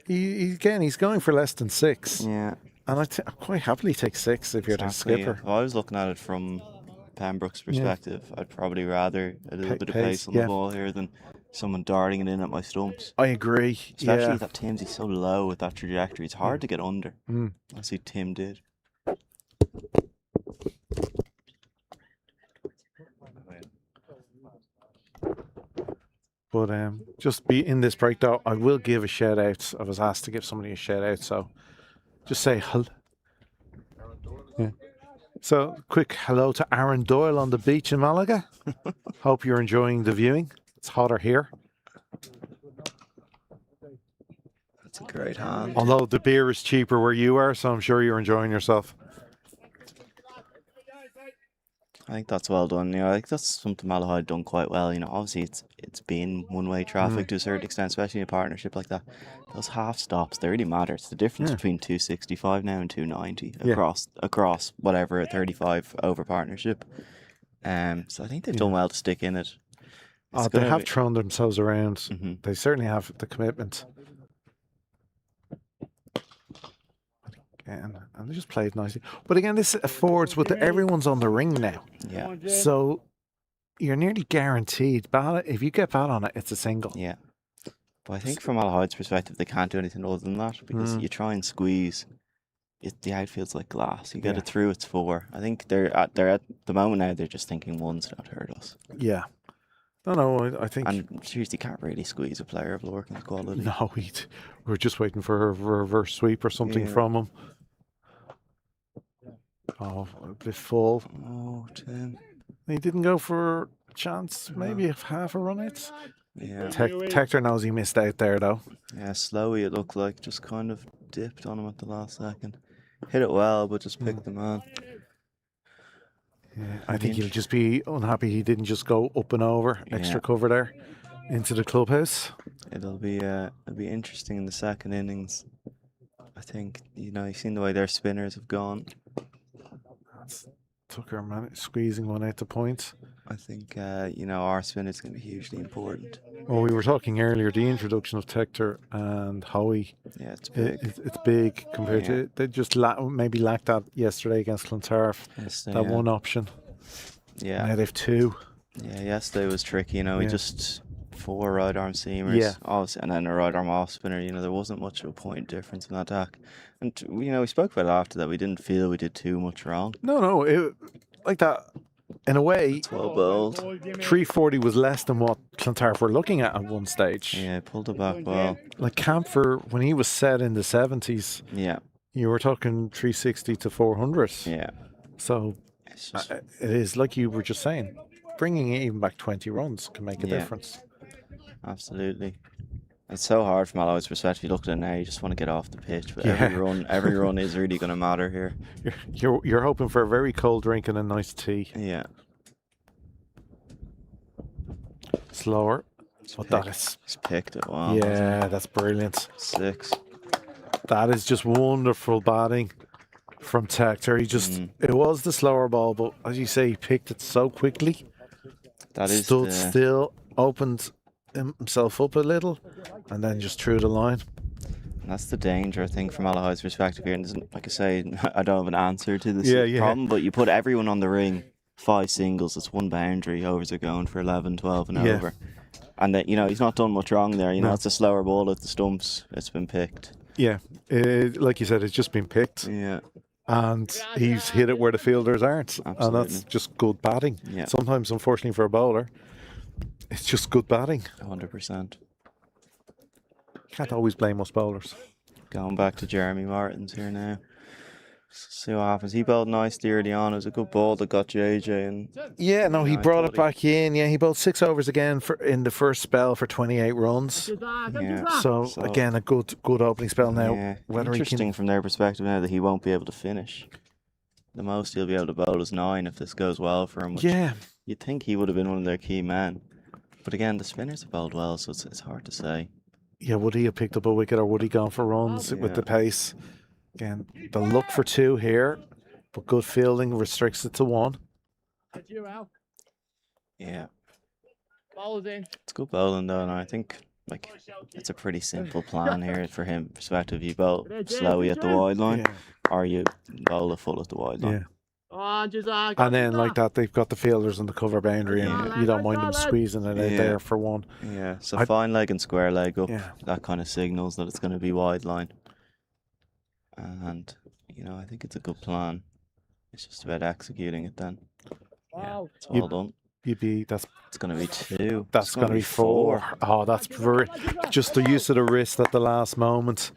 C: He's going for less than 6.
J: Yeah.
C: And I quite happily take 6 if you're the skipper.
J: Yeah. Well, I was looking at it from Pembroke's perspective. I'd probably rather a little bit of pace on the ball here than someone darting it in at my stumps.
C: I agree.
J: Especially that Timsy's so low with that trajectory. It's hard to get under. I see Tim did.
C: But just be in this break though, I will give a shout out. I was asked to give somebody a shout out, so just say hello. Yeah. So quick hello to Aaron Doyle on the beach in Malaga. Hope you're enjoying the viewing. It's hotter here.
J: That's a great hand.
C: Although the beer is cheaper where you are, so I'm sure you're enjoying yourself.
J: I think that's well done. You know, I think that's something Malahide done quite well. You know, obviously it's been one-way traffic to a certain extent, especially in a partnership like that. Those half stops, they really matter. It's the difference between 265 now and 290 across whatever a 35 over partnership. So I think they've done well to stick in it.
C: They have thrown themselves around. They certainly have the commitment. And they just played nicely. But again, this affords with everyone's on the ring now.
J: Yeah.
C: So you're nearly guaranteed. If you get bat on it, it's a single.
J: Yeah. But I think from Malahide's perspective, they can't do anything other than that because you try and squeeze. The outfield's like glass. You get it through, it's 4. I think they're at the moment now. They're just thinking ones don't hurt us.
C: Yeah. No, I think.
J: And seriously, can't really squeeze a player of Lorcan's quality.
C: No, we're just waiting for a reverse sweep or something from him. Oh, a bit full.
J: Oh, Tim.
C: He didn't go for a chance, maybe half a run out.
J: Yeah.
C: Tector knows he missed out there, though.
J: Yeah, Slowy, it looked like, just kind of dipped on him at the last second. Hit it well, but just picked the man.
C: Yeah, I think he'll just be unhappy he didn't just go up and over, extra cover there, into the clubhouse.
J: It'll be interesting in the second innings. I think, you know, you've seen the way their spinners have gone.
C: Tucker, man, squeezing one out to points.
J: I think, you know, our spin is going to be hugely important.
C: Well, we were talking earlier, the introduction of Tector and Howie.
J: Yeah, it's big.
C: It's big compared to... They just maybe lacked that yesterday against Clontarf. That one option.
J: Yeah.
C: Now they've 2.
J: Yeah, yesterday was tricky, you know, we just... 4 right arm seamers, and then a right arm off spinner. You know, there wasn't much of a point difference in that attack. And, you know, we spoke about it after that. We didn't feel we did too much wrong.
C: No, like that, in a way,
J: it's well bowled.
C: 340 was less than what Clontarf were looking at one stage.
J: Yeah, pulled it back well.
C: Like Camphor, when he was set in the 70s, you were talking 360 to 400.
J: Yeah.
C: So it is, like you were just saying, bringing it even back 20 runs can make a difference.
J: Absolutely. It's so hard from Malahide's perspective. You look at it now, you just want to get off the pitch, but every run is really going to matter here.
C: You're hoping for a very cold drink and a nice tea.
J: Yeah.
C: Slower. That is.
J: He's picked it well.
C: Yeah, that's brilliant.
J: 6.
C: That is just wonderful batting from Tector. He just, it was the slower ball, but as you say, he picked it so quickly.
J: That is
C: Stood still, opened himself up a little, and then just threw the line.
J: That's the danger, I think, from Malahide's perspective here. And like I say, I don't have an answer to this
C: Yeah.
J: problem, but you put everyone on the ring, 5 singles, it's 1 boundary, overs are going for 11, 12 and over. And then, he's not done much wrong there. It's a slower ball at the stumps. It's been picked.
C: Yeah, like you said, it's just been picked.
J: Yeah.
C: And he's hit it where the fielders aren't.
J: Absolutely.
C: And that's just good batting.
J: Yeah.
C: Sometimes, unfortunately for a bowler, it's just good batting.
J: 100%.
C: Can't always blame us bowlers.
J: Going back to Jeremy Martins here now. See what happens. He bowled nicely early on. It was a good ball that got JJ. And
C: yeah, no, he brought it back in. Yeah, he bowled 6 overs again in the first spell for 28 runs.
J: Yeah.
C: So again, a good opening spell now.
J: Yeah.
C: Whether
J: Interesting from their perspective now that he won't be able to finish. The most he'll be able to bowl is 9 if this goes well for him.
C: Yeah.
J: You'd think he would have been one of their key men. But again, the spinners have bowled well, so it's hard to say.
C: Yeah, would he have picked up a wicket or would he gone for runs with the pace? Again, they'll look for 2 here, but good fielding restricts it to 1.
J: Yeah.
D: Ball's in.
J: It's good bowling though, and I think it's a pretty simple plan here for him perspective. You bowl slowy at the wide line, or you bowl a full at the wide line.
C: Yeah. And then like that, they've got the fielders on the cover boundary, and you don't mind them squeezing it out there for 1.
J: Yeah. So fine leg and square leg up. That kind of signals that it's going to be wide line. And I think it's a good plan. It's just about executing it then.
D: Wow.
J: It's well done.
C: It's
J: going to be 2.
C: That's going to be 4. Oh, that's just the use of the wrist at the last moment.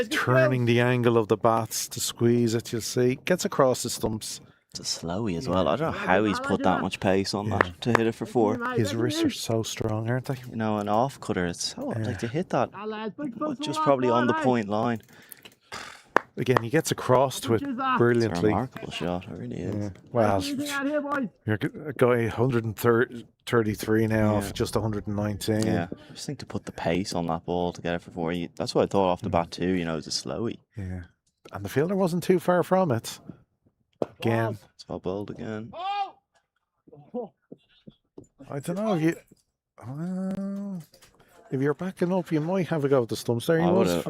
C: Turning the angle of the bats to squeeze it, you'll see. Gets across the stumps.
J: It's a slowy as well. I don't know how he's put that much pace on that to hit it for 4.
C: His wrists are so strong, aren't they?
J: An off cutter, it's so like to hit that just probably on the point line.
C: Again, he gets across to it brilliantly.
J: It's a remarkable shot, it really is.
C: Yeah. Well, you're going 133 now off just 119.
J: Yeah, I just think to put the pace on that ball to get it for 4. That's what I thought off the bat too. It's a slowy.
C: Yeah, and the fielder wasn't too far from it. Again,
J: it's well bowled again.
C: I don't know if you're backing up, you might have a go at the stumps there.
J: I would have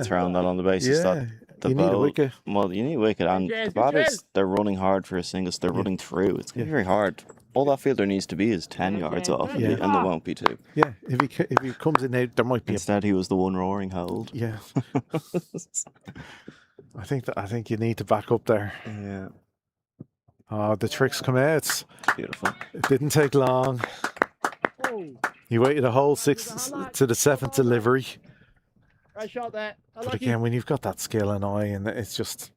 J: thrown that on the basis that the
C: you need a wicket.
J: Well, you need a wicket, and the batters, they're running hard for a single, so they're running through. It's going to be very hard. All that fielder needs to be is 10 yards off, and there won't be 2.
C: Yeah, if he comes in there might be.
J: Instead, he was the one roaring hold.
C: Yeah. I think you need to back up there.
J: Yeah.
C: Oh, the tricks come out.
J: Beautiful.
C: It didn't take long. He waited a whole 6 to the 7th delivery.
D: Right shot there.
C: But again, when you've got that skill and eye, and it's just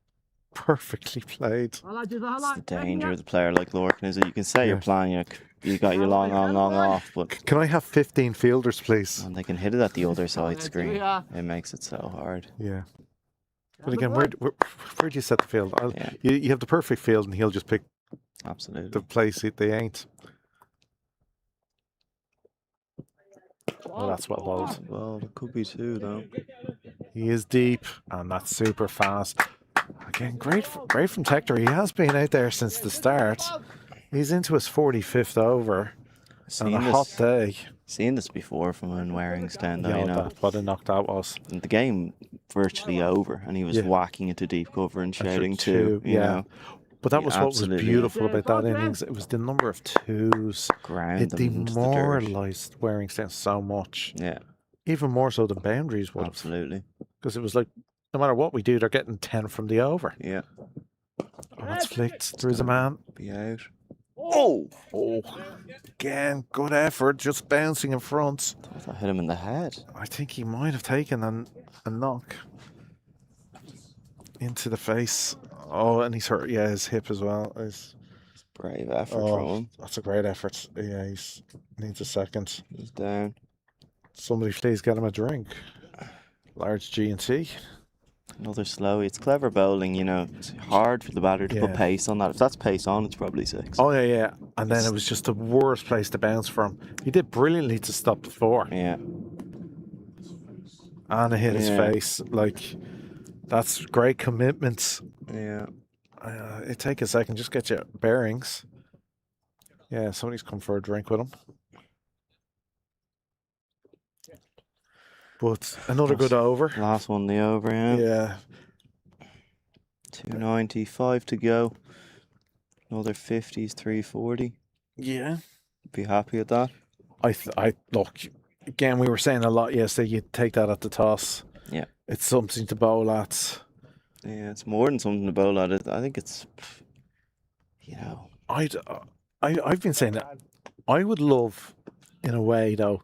C: perfectly played.
J: It's the danger of the player like Lorcan, is it? You can say you're playing, you got your long on, long off, but
C: can I have 15 fielders, please?
J: And they can hit it at the other side screen. It makes it so hard.
C: Yeah. But again, where do you set the field? You have the perfect field, and he'll just pick the place they ain't. Well, that's well bowled.
J: Well, it could be 2 though.
C: He is deep, and that's super fast. Again, great from Tector. He has been out there since the start. He's into his 45th over on a hot day.
J: Seen this before from when Waring's down though,
C: what a knock that was.
J: And the game virtually over, and he was whacking into deep cover and shouting 2. You know.
C: But that was what was beautiful about that innings. It was the number of 2s. It demoralised Waringstown so much.
J: Yeah.
C: Even more so than boundaries would.
J: Absolutely.
C: Because it was like, no matter what we do, they're getting 10 from the over.
J: Yeah.
C: Oh, that's flicked. There is a man.
J: Be out.
C: Oh! Again, good effort, just bouncing in front.
J: I thought that hit him in the head.
C: I think he might have taken a knock into the face. Oh, and he's hurt. Yeah, his hip as well. It's
J: brave effort from him.
C: That's a great effort. Yeah, he needs a second.
J: He's down. Somebody
C: please get him a drink. Large G&T.
J: Another slow. It's clever bowling, It's hard for the batter to put pace on that. If that's pace on, it's probably 6.
C: Oh, yeah. And then it was just the worst place to bounce from. He did brilliantly to stop the 4.
J: Yeah.
C: And it hit his face. That's great commitment.
J: Yeah.
C: It take a second, just get your bearings. Yeah, somebody's come for a drink with him. But another good over.
J: Last one, the over, yeah.
C: Yeah.
J: 295 to go. Another 50s, 340.
C: Yeah.
J: Be happy with that.
C: I look, again, we were saying a lot yesterday, you take that at the toss.
J: Yeah.
C: It's something to bowl at.
J: Yeah, it's more than something to bowl at. I think it's, you know.
C: I've been saying that I would love, in a way, though,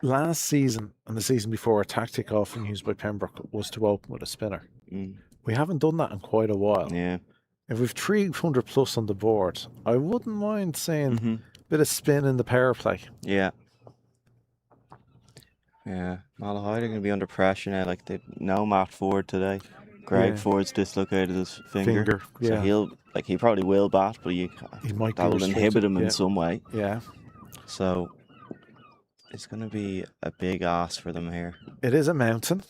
C: last season and the season before, a tactic often used by Pembroke was to open with a spinner. We haven't done that in quite a while.
J: Yeah.
C: If we've 300 plus on the board, I wouldn't mind saying a bit of spin in the power play.
J: Yeah. Yeah. Malahide are going to be under pressure now. Like, they no Matt Ford today. Greg Ford's dislocated his finger. So he probably will bat, but that will inhibit him in some way.
C: Yeah.
J: So it's going to be a big ask for them here.
C: It is a mountain.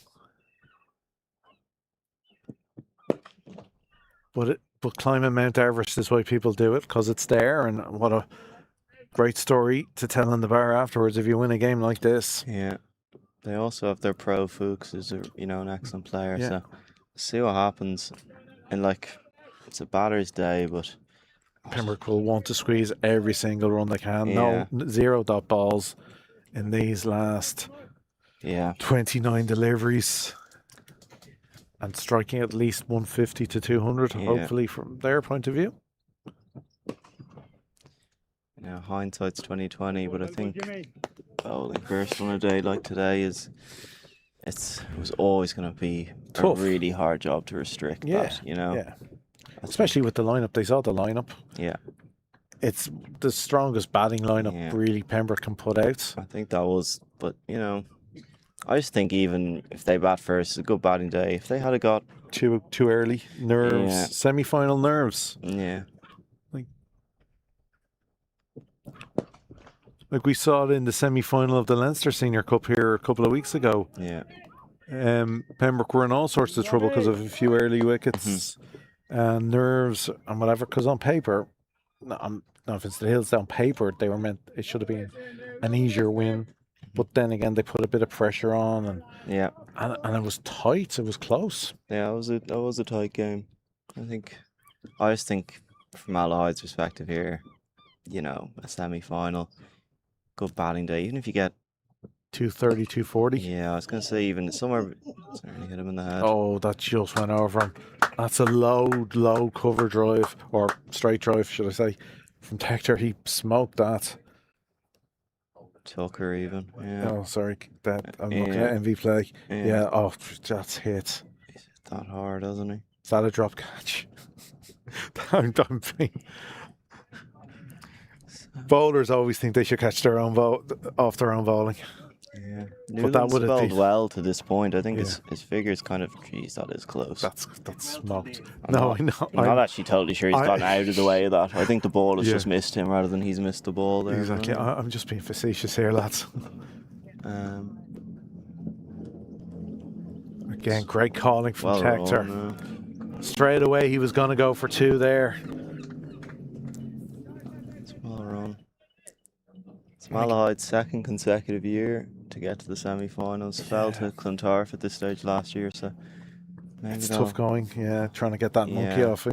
C: But climbing Mount Everest is why people do it, because it's there, and what a great story to tell in the bar afterwards if you win a game like this.
J: Yeah. They also have their pro Fuchs, who's an excellent player.
C: Yeah.
J: So see what happens. And it's a batter's day, but
C: Pembroke will want to squeeze every single run they can.
J: Yeah.
C: No 0-dot balls in these last 29 deliveries. And striking at least 150 to 200, hopefully, from their point of view.
J: Hindsight's 2020, but I think bowling first on a day like today it was always going to be
C: tough.
J: A really hard job to restrict that,
C: Yeah. Especially with the lineup. They saw the lineup.
J: Yeah.
C: It's the strongest batting lineup really Pembroke can put out.
J: I think that was, but I just think even if they bat first, it's a good batting day. If they had got
C: too early, nerves, semi-final nerves.
J: Yeah.
C: Like we saw it in the semi-final of the Leinster Senior Cup here a couple of weeks ago.
J: Yeah.
C: Pembroke were in all sorts of trouble because of a few early wickets and nerves and whatever. Because on paper, no offense to the Hills, on paper it should have been an easier win. But then again, they put a bit of pressure on, and it was tight. It was close.
J: Yeah, that was a tight game. I just think from Malahide's perspective here, a semi-final, good batting day. Even if you get
C: 230, 240.
J: Yeah, I was going to say even somewhere. Certainly hit him in the head.
C: Oh, that just went over him. That's a low cover drive, or straight drive, should I say, from Tector. He smoked that.
J: Tucker even. Yeah.
C: Oh, sorry. I'm looking at MV play. Yeah. Oh, that's hit.
J: He's hit that hard, hasn't he?
C: Is that a drop catch? Bowlers always think they should catch their own off their own bowling.
J: Yeah.
C: But that would have
J: spelled well to this point. I think his figure's kind of, geez, that is close.
C: That's smoked.
J: I know. I'm not actually totally sure he's gotten out of the way of that. I think the ball has just missed him rather than he's missed the ball there.
C: Exactly. I'm just being facetious here, lads. Again, great calling from Tector. Straight away, he was going to go for two there.
J: It's well run. It's Malahide's second consecutive year to get to the semi-finals. Fell to Clontarf at this stage last year, so
C: it's tough going. Trying to get that monkey off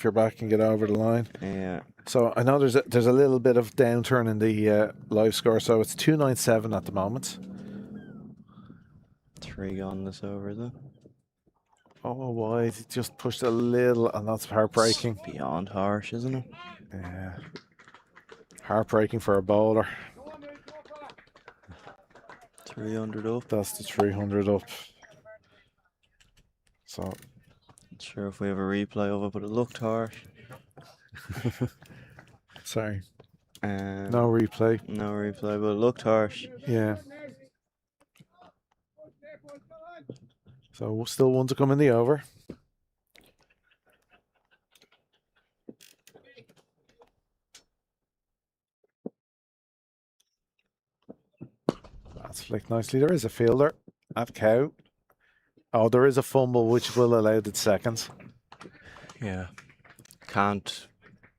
C: your back and get over the line.
J: Yeah.
C: So I know there's a little bit of downturn in the live score, so it's 297 at the moment.
J: 3 on this over, though.
C: Oh, wide. Just pushed a little, and that's heartbreaking.
J: It's beyond harsh, isn't it?
C: Yeah. Heartbreaking for a bowler.
J: 300 up.
C: That's the 300 up. So.
J: Not sure if we have a replay of it, but it looked harsh.
C: Sorry. No replay.
J: No replay, but it looked harsh.
C: Yeah. So still one to come in the over. That's flicked nicely. There is a fielder at Cow. Oh, there is a fumble which will allow the second.
J: Yeah. Can't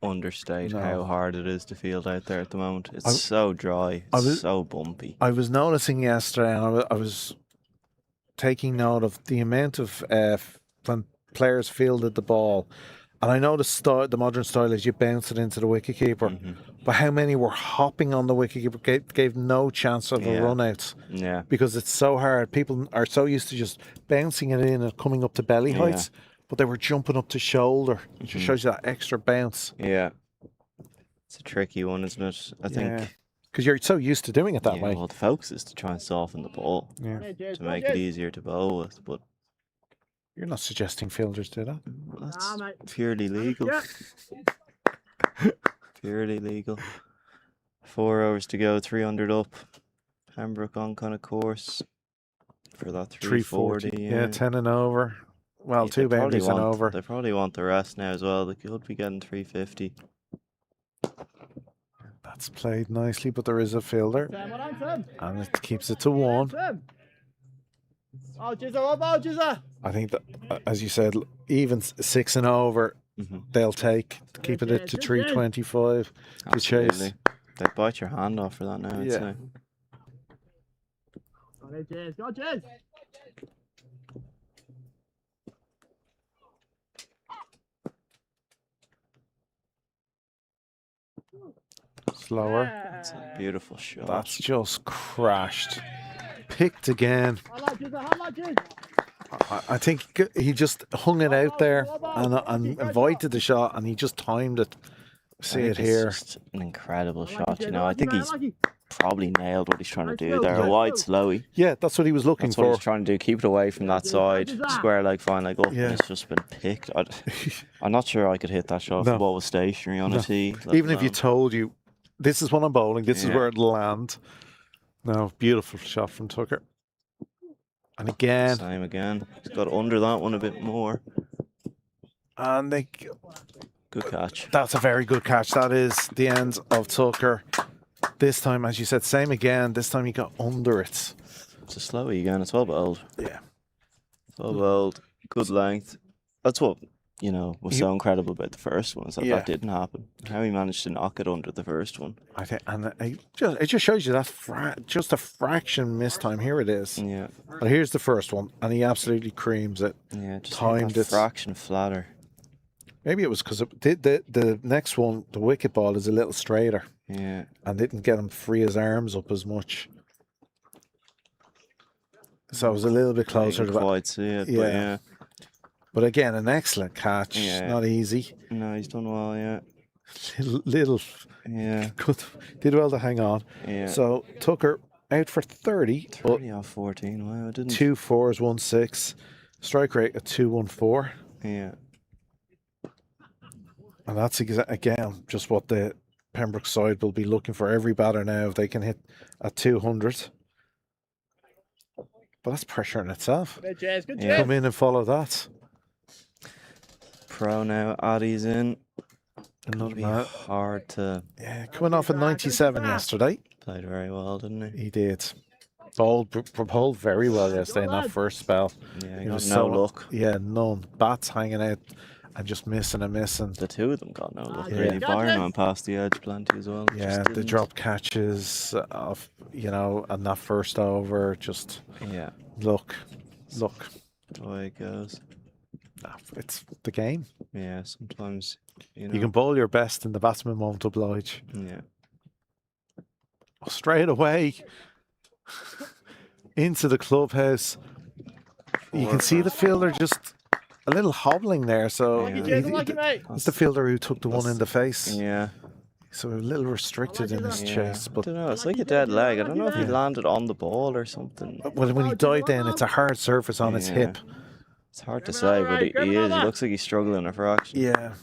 J: understate how hard it is to field out there at the moment. It's so dry. It's so bumpy.
C: I was noticing yesterday, and I was taking note of the amount of when players fielded the ball. And I know the modern style is you bounce it into the wicketkeeper, but how many were hopping on the wicketkeeper, gave no chance of a run out.
J: Yeah.
C: Because it's so hard. People are so used to just bouncing it in and coming up to belly heights, but they were jumping up to shoulder. It just shows you that extra bounce.
J: Yeah. It's a tricky one, isn't it? I think.
C: Because you're so used to doing it that way.
J: Well, the focus is to try and soften the ball to make it easier to bowl with, but
C: you're not suggesting fielders do that.
J: Well, that's purely legal. Purely legal. 4 hours to go, 300 up. Pembroke on kind of course for that 340.
C: Yeah, 10 and over. Well, 2 boundaries and over.
J: They probably want the rest now as well. They could be getting 350.
C: That's played nicely, but there is a fielder. And it keeps it to 1. I think that, as you said, even 6 and over, they'll take, keeping it to 325 to chase.
J: They bite your hand off for that now, I'd say.
C: Slower.
J: That's a beautiful shot.
C: That's just crashed. Picked again. I think he just hung it out there and invited the shot, and he just timed it. See it here.
J: It's just an incredible shot, you know. I think he's probably nailed what he's trying to do there. A wide slowy.
C: Yeah, that's what he was looking for.
J: That's what he's trying to do. Keep it away from that side. Square leg, fine leg up. And it's just been picked. I'm not sure I could hit that shot if the ball was stationary on a tee.
C: Even if you told you, this is what I'm bowling, this is where it'll land. No, beautiful shot from Tucker. And again.
J: Same again. He's got under that one a bit more.
C: And they...
J: Good catch.
C: That's a very good catch. That is the end of Tucker. This time, as you said, same again. This time he got under it.
J: It's a slowy again. It's well bowled.
C: Yeah.
J: It's well bowled. Good length. That's what, you know, was so incredible about the first one, is that that didn't happen. How he managed to knock it under the first one.
C: I think, and it just shows you that just a fraction missed time. Here it is.
J: Yeah.
C: But here's the first one, and he absolutely creams it.
J: Yeah, just
C: timed it.
J: Fraction flatter.
C: Maybe it was because the next one, the wicket ball, is a little straighter.
J: Yeah.
C: And didn't get him free his arms up as much. So it was a little bit closer to
J: quite see it, but yeah.
C: But again, an excellent catch.
J: Yeah.
C: Not easy.
J: No, he's done well, yeah.
C: Little
J: yeah.
C: Good. Did well to hang on.
J: Yeah.
C: So Tucker out for 30.
J: 30 off 14. Wow, I didn't.
C: 2 4s, 1 6. Strike rate at 214.
J: Yeah.
C: And that's again just what the Pembroke side will be looking for. Every batter now, if they can hit at 200. But that's pressure in itself.
D: Good chase, good
C: Come in and follow that.
J: Pro now, Addy's in.
C: Another
J: man. Hard to.
C: Yeah, coming off at 97 yesterday.
J: Played very well, didn't he?
C: He did. Bowled very well yesterday in that first spell.
J: Yeah, he got no luck.
C: Yeah, none. Bats hanging out and just missing and missing.
J: The two of them got no luck. Really, Byron went past the edge plenty as well.
C: Yeah, the drop catches of and that first over, just look.
J: The way it goes.
C: It's the game.
J: Yeah, sometimes you
C: can bowl your best and the batsman won't oblige.
J: Yeah.
C: Straight away into the clubhouse. You can see the fielder just a little hobbling there. So it's the fielder who took the one in the face.
J: Yeah.
C: So a little restricted in his chase. But
J: I don't know. It's like a dead leg. I don't know if he landed on the ball or something.
C: Well, when he dived in, it's a hard surface on his hip.
J: It's hard to say, but he is. He looks like he's struggling for action.
C: Yeah.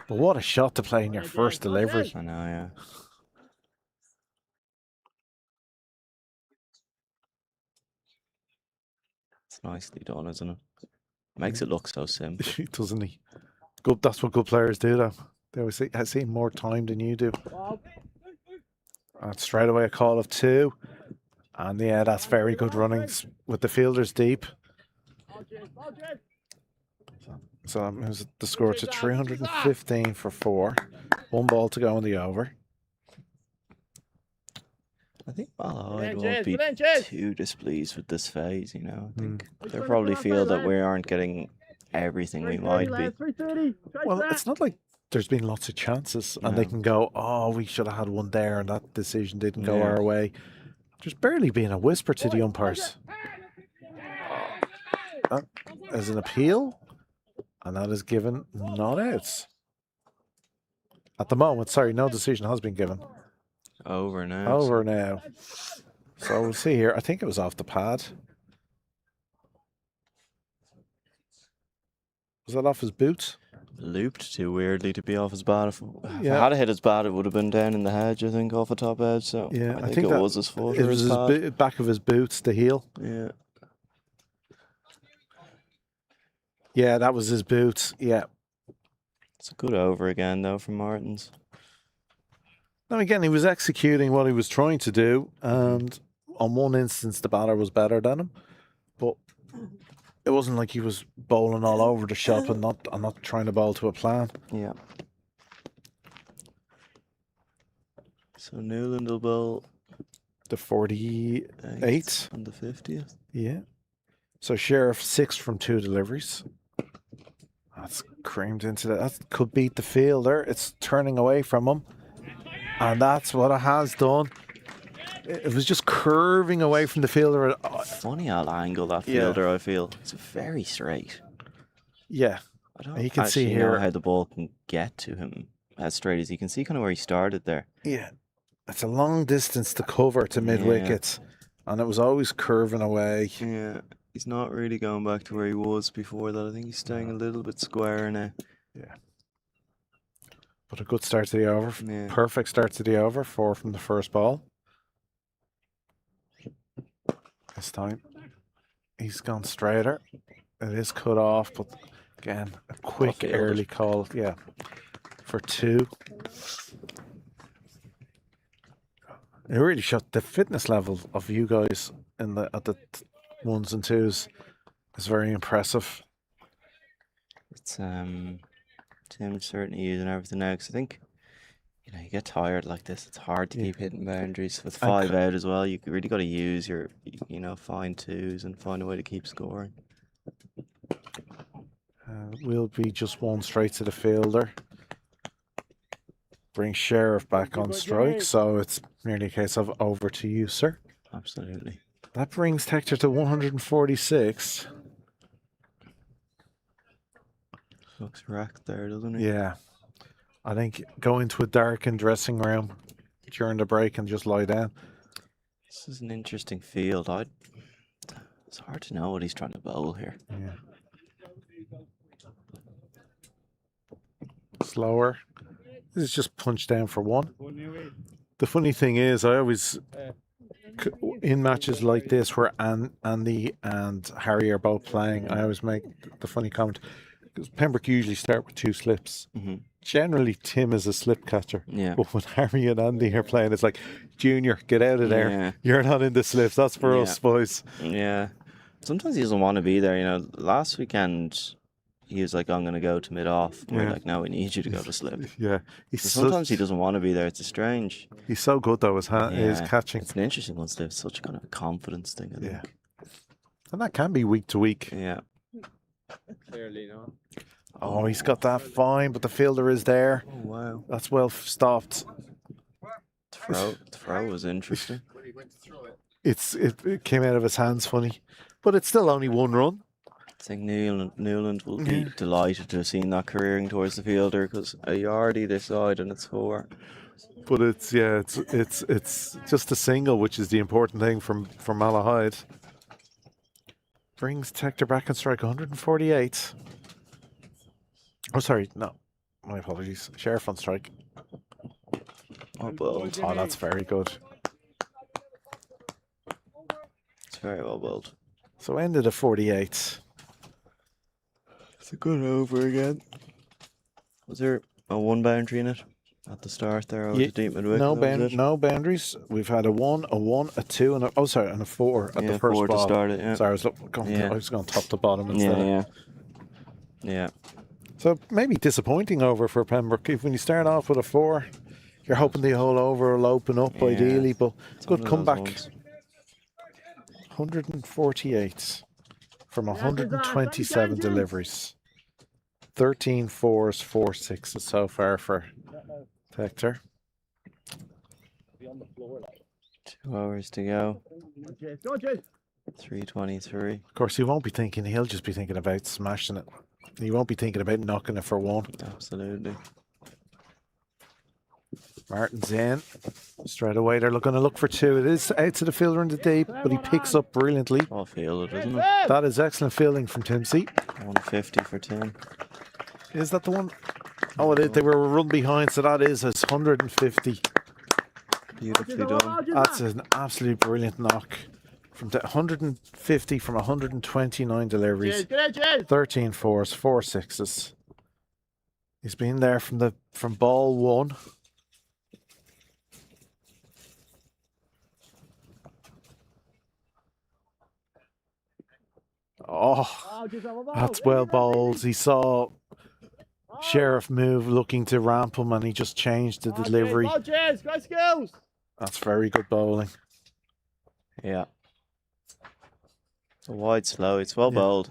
C: But what a shot to play in your first delivery.
J: I know, yeah. It's nicely done, isn't it? Makes it look so simple.
C: Doesn't he? Good. That's what good players do, though. They always say, I see more time than you do. And straight away a call of 2. And yeah, that's very good running with the fielders deep. So that moves the score to 315 for 4. 1 ball to go in the over.
J: I think Malahide won't be too displeased with this phase, you know. I think they probably feel that we aren't getting everything we might be.
C: Well, it's not like there's been lots of chances and they can go, oh, we should have had one there and that decision didn't go our way. There's barely been a whisper to the umpires. That is an appeal, and that is given not outs. At the moment, sorry, no decision has been given.
J: Over now.
C: Over now. So we'll see here. I think it was off the pad. Was that off his boots?
J: Looped too weirdly to be off his bat. If it had hit his bat, it would have been down in the hedge, I think, off the top edge. So
C: yeah,
J: I think it was his foot.
C: It was his back of his boots, the heel.
J: Yeah.
C: Yeah, that was his boots. Yeah.
J: It's a good over again, though, from Martins.
C: Now, again, he was executing what he was trying to do, and on one instance, the batter was better than him. But it wasn't like he was bowling all over the shop and not trying to bowl to a plan.
J: Yeah. So Newland will bowl
C: the 48
J: and the 50th.
C: Yeah. So Sheriff 6 from 2 deliveries. That's creamed into that. That could beat the fielder. It's turning away from him. And that's what it has done. It was just curving away from the fielder.
J: Funny old angle, that fielder, I feel. It's very straight.
C: Yeah.
J: I don't
C: you can see
J: know
C: here
J: how the ball can get to him as straight as you can see kind of where he started there.
C: Yeah. It's a long distance to cover to mid-wicket. And it was always curving away.
J: Yeah. He's not really going back to where he was before that. I think he's staying a little bit square now.
C: Yeah. But a good start to the over.
J: Yeah.
C: Perfect start to the over. 4 from the first ball. This time he's gone straighter. It is cut off, but again, a quick early call. Yeah. For 2. It really showed the fitness level of you guys at the 1s and 2s is very impressive.
J: It's Tim's certainly using everything now, because I think you get tired like this. It's hard to keep hitting boundaries with 5 out as well. You really got to use your find 2s and find a way to keep scoring.
C: Will be just 1 straight to the fielder. Bring Sheriff back on strike, so it's merely a case of over to you, sir.
J: Absolutely.
C: That brings Tector to 146.
J: Looks wrecked there, doesn't
C: he? Yeah. I think go into a darkened dressing room during the break and just lie down.
J: This is an interesting field. It's hard to know what he's trying to bowl here.
C: Yeah. Slower. This is just punch down for 1. The funny thing is, I always, in matches like this where Andy and Harry are both playing, I always make the funny comment, because Pembroke usually start with 2 slips. Generally, Tim is a slip catcher.
J: Yeah.
C: But when Harry and Andy are playing, it's like, Junior, get out of there.
J: Yeah.
C: You're not in the slips. That's for us, boys.
J: Yeah. Sometimes he doesn't want to be there. Last weekend, he was like, I'm going to go to mid-off. We're like, no, we need you to go to slip.
C: Yeah.
J: Sometimes he doesn't want to be there. It's strange.
C: He's so good, though, his catching.
J: It's an interesting one, Steve. It's such kind of a confidence thing, I think.
C: Yeah. And that can be week to week.
J: Yeah.
I: Clearly, no.
C: Oh, he's got that fine, but the fielder is there.
J: Oh, wow.
C: That's well stopped.
J: Throw was interesting.
C: It came out of his hands funny. But it's still only 1 run.
J: I think Newland will be delighted to have seen that careering towards the fielder, because a yard either side and it's 4.
C: But it's just a single, which is the important thing from Malahide. Brings Tector back on strike, 148. Oh, sorry, no. My apologies. Sheriff on strike.
J: Oh,
C: that's very good.
J: It's very well bowled.
C: So ended at 48.
J: It's a good over again. Was there a 1 boundary in it at the start there? Over the deep midwick?
C: No boundaries. We've had a 1, a 2, and a 4 at the first
J: 4
C: ball.
J: to start it. Yeah.
C: Sorry, I was going top to bottom instead.
J: Yeah.
C: So maybe disappointing over for Pembroke. If when you start off with a 4, you're hoping the whole over will open up
J: Yeah.
C: ideally, but
J: It's
C: good
J: one of those
C: comeback.
J: ones.
C: 148 from 127 deliveries. 13 4s, 4 6s so far for Hector.
J: 2 hours to go. 3:23.
C: Of course, he won't be thinking, he'll just be thinking about smashing it. He won't be thinking about knocking it for 1.
J: Absolutely.
C: Martin's in. Straight away, they're going to look for 2. It is out to the fielder in the deep, but he picks up brilliantly.
J: All fielded, isn't it?
C: That is excellent fielding from Timsey.
J: 150 for Tim.
C: Is that the one? Oh, they were a run behind, so that is his 150.
J: Beautifully done.
C: That's an absolutely brilliant knock. From 150 from 129 deliveries. 13 4s, 4 6s. He's been there from ball 1. Oh, that's well bowled. He saw Sheriff move looking to ramp him and he just changed the delivery. That's very good bowling.
J: Yeah. A wide slow. It's well bowled.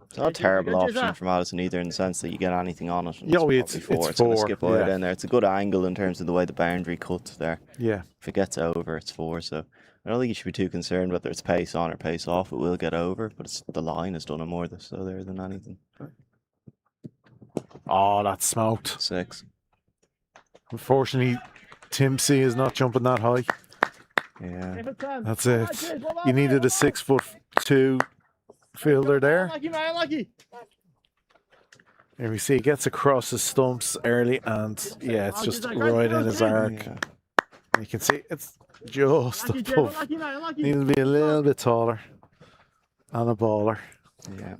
J: It's not a terrible option for Madison either, in the sense that you get anything on it. And
C: it's
J: 4. It's
C: 4.
J: going to skip away down there. It's a good angle in terms of the way the boundary cuts there.
C: Yeah.
J: If it gets over, it's 4. So I don't think you should be too concerned whether it's pace on or pace off. It will get over, but the line has done it more so there than anything.
C: Oh, that's smoked.
J: 6.
C: Unfortunately, Timsey is not jumping that high.
J: Yeah.
C: That's it. You needed a 6'2" fielder there. Here we see he gets across his stumps early, and yeah, it's just right in his arc.
J: Yeah.
C: You can see it's just above. Needs to be a little bit taller. And a baller.
J: Yeah.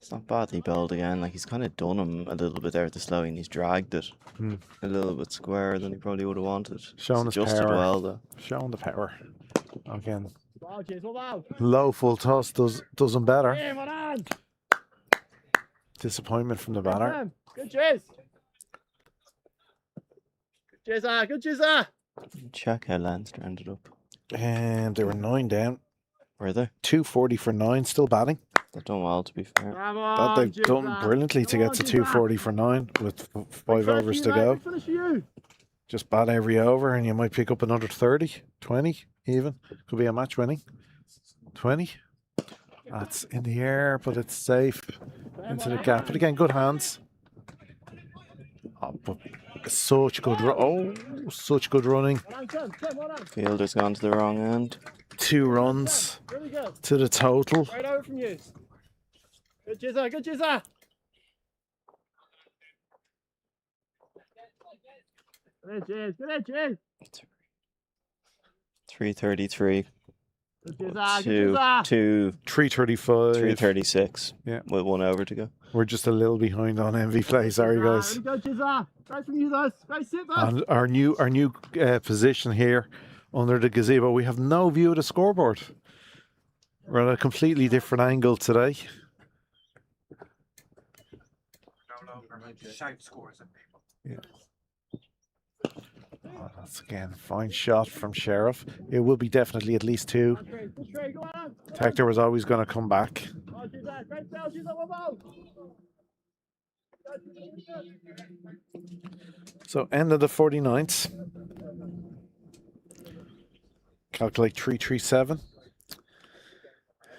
J: It's not badly bowled again. Like, he's kind of done him a little bit there at the slow, and he's dragged it a little bit squarer than he probably would have wanted.
C: Showing his
J: adjusted
C: power.
J: well though.
C: Showing the power. Again. Low full toss does him better. Disappointment from the batter.
D: Good chase. Good chaser.
J: Check how Leinster ended up.
C: And they were 9 down.
J: Were they?
C: 240 for 9, still batting.
J: They've done well, to be fair.
C: That they've done brilliantly to get to 240 for 9 with 5 overs to go. Just bat every over and you might pick up another 30, 20 even. Could be a match winning. 20. That's in the air, but it's safe. Into the gap. But again, good hands. Oh, but such good such good running.
J: Fielder's gone to the wrong end.
C: 2 runs to the total.
D: Right over from you. Good chaser, good chaser. Good chase.
J: 333.
D: Good
J: Two,
D: chaser.
C: 335.
J: 336.
C: Yeah.
J: With 1 over to go.
C: We're just a little behind on MV play. Sorry, guys.
D: Good chaser. Right from you, guys. Right, sit there.
C: And our new position here under the gazebo, we have no view of the scoreboard. We're at a completely different angle today. Yeah. Oh, that's again fine shot from Sheriff. It will be definitely at least 2. Hector was always going to come back. So end of the 49th. Calculate 337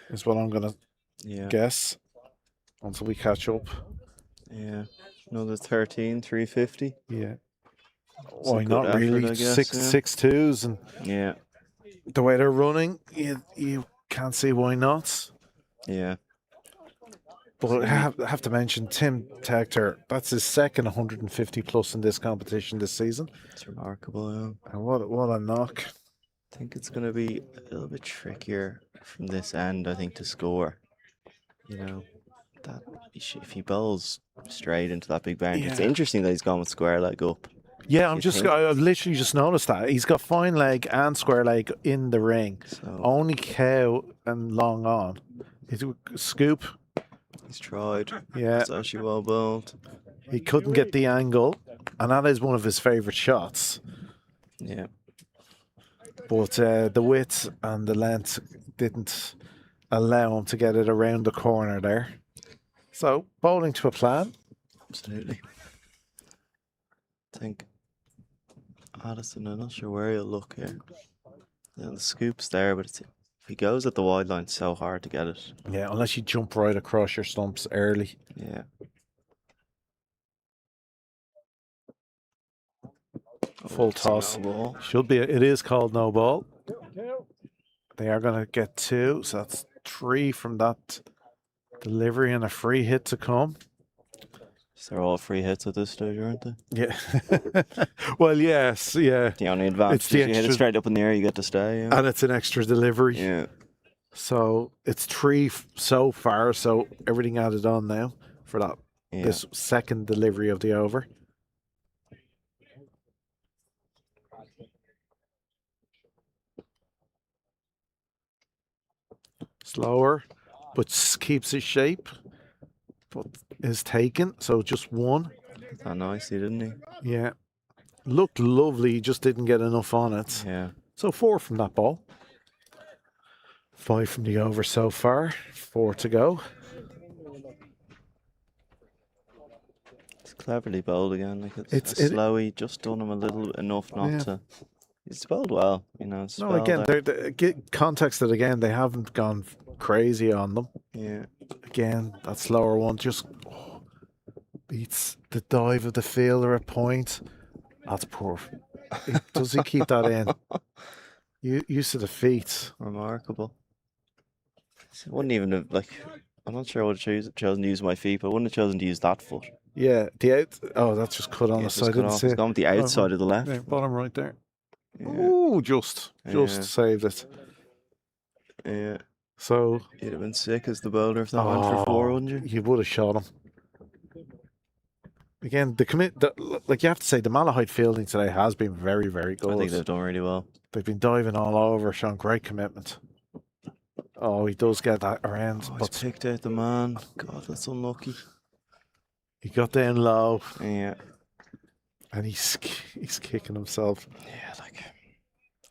C: is what I'm going to guess until we catch up.
J: Yeah. Another 13, 350.
C: Yeah.
J: It's a
C: Why
J: good
C: not
J: effort,
C: really?
J: I guess,
C: 6 twos, and
J: Yeah.
C: the way they're running, you can't see why not.
J: Yeah.
C: But I have to mention Tim Hector. That's his second 150 plus in this competition this season.
J: It's remarkable. Yeah.
C: And what a knock!
J: I think it's going to be a little bit trickier from this end, I think, to score. You know, that if he bowls straight into that big boundary, it's interesting that he's gone with square leg up.
C: Yeah, I've literally just noticed that he's got fine leg and square leg in the ring.
J: So,
C: Only cow and long on. He's a scoop.
J: He's tried.
C: Yeah.
J: It's actually well bowled.
C: He couldn't get the angle, and that is one of his favourite shots.
J: Yeah.
C: But the width and the length didn't allow him to get it around the corner there. So, bowling to a plan.
J: Absolutely. I think Addison, I'm not sure where he'll look here. Yeah, the scoop's there, but if he goes at the wide line, it's so hard to get it.
C: Yeah, unless you jump right across your stumps early.
J: Yeah.
C: Full
J: It's a
C: toss.
J: no ball.
C: Should be. It is called no ball. They are going to get 2, so that's 3 from that delivery and a free hit to come.
J: So they're all free hits at this stage, aren't they?
C: Yeah. Well, yes, yeah.
J: The only advantage
C: It's the
J: is you hit it
C: extra-
J: straight up in the air, you get to stay. Yeah.
C: And it's an extra delivery.
J: Yeah.
C: So it's 3 so far, so everything added on now for that
J: Yeah.
C: this second delivery of the over. Slower, but keeps his shape. But is taken, so just 1.
J: Oh, nice, didn't he?
C: Yeah. Looked lovely, he just didn't get enough on it.
J: Yeah.
C: So 4 from that ball. 5 from the over so far. 4 to go.
J: It's cleverly bowled again. Like
C: It's-
J: it's slowy, just done him a little enough not
C: Yeah.
J: to. He's bowled well, you know.
C: No,
J: spelled
C: again,
J: there.
C: they're get contexted again. They haven't gone crazy on them.
J: Yeah.
C: Again, that slower one just beats the dive of the fielder at point. That's poor. Does he keep that in? Use of the feet.
J: Remarkable. I wouldn't even have, like, I'm not sure I would have chosen to use my feet, but I wouldn't have chosen to use that foot.
C: Yeah, the out. Oh, that's just cut on
J: Yeah,
C: the
J: it's
C: side.
J: just cut
C: Didn't
J: off.
C: see
J: It's
C: it.
J: gone with the outside of the left.
C: There, bottom right there.
J: Yeah.
C: Oh, just
J: Yeah.
C: saved it.
J: Yeah.
C: So
J: You'd have been sick as the bowler if that went for 4, wouldn't you?
C: You would have shot him. Again, like you have to say, the Malahide fielding today has been very, very good.
J: I think they've done really well.
C: They've been diving all over, showing great commitment. Oh, he does get that around,
J: Oh,
C: but
J: he's picked out the man. God, that's unlucky.
C: he got down low
J: Yeah.
C: and he's kicking himself.
J: Yeah, like,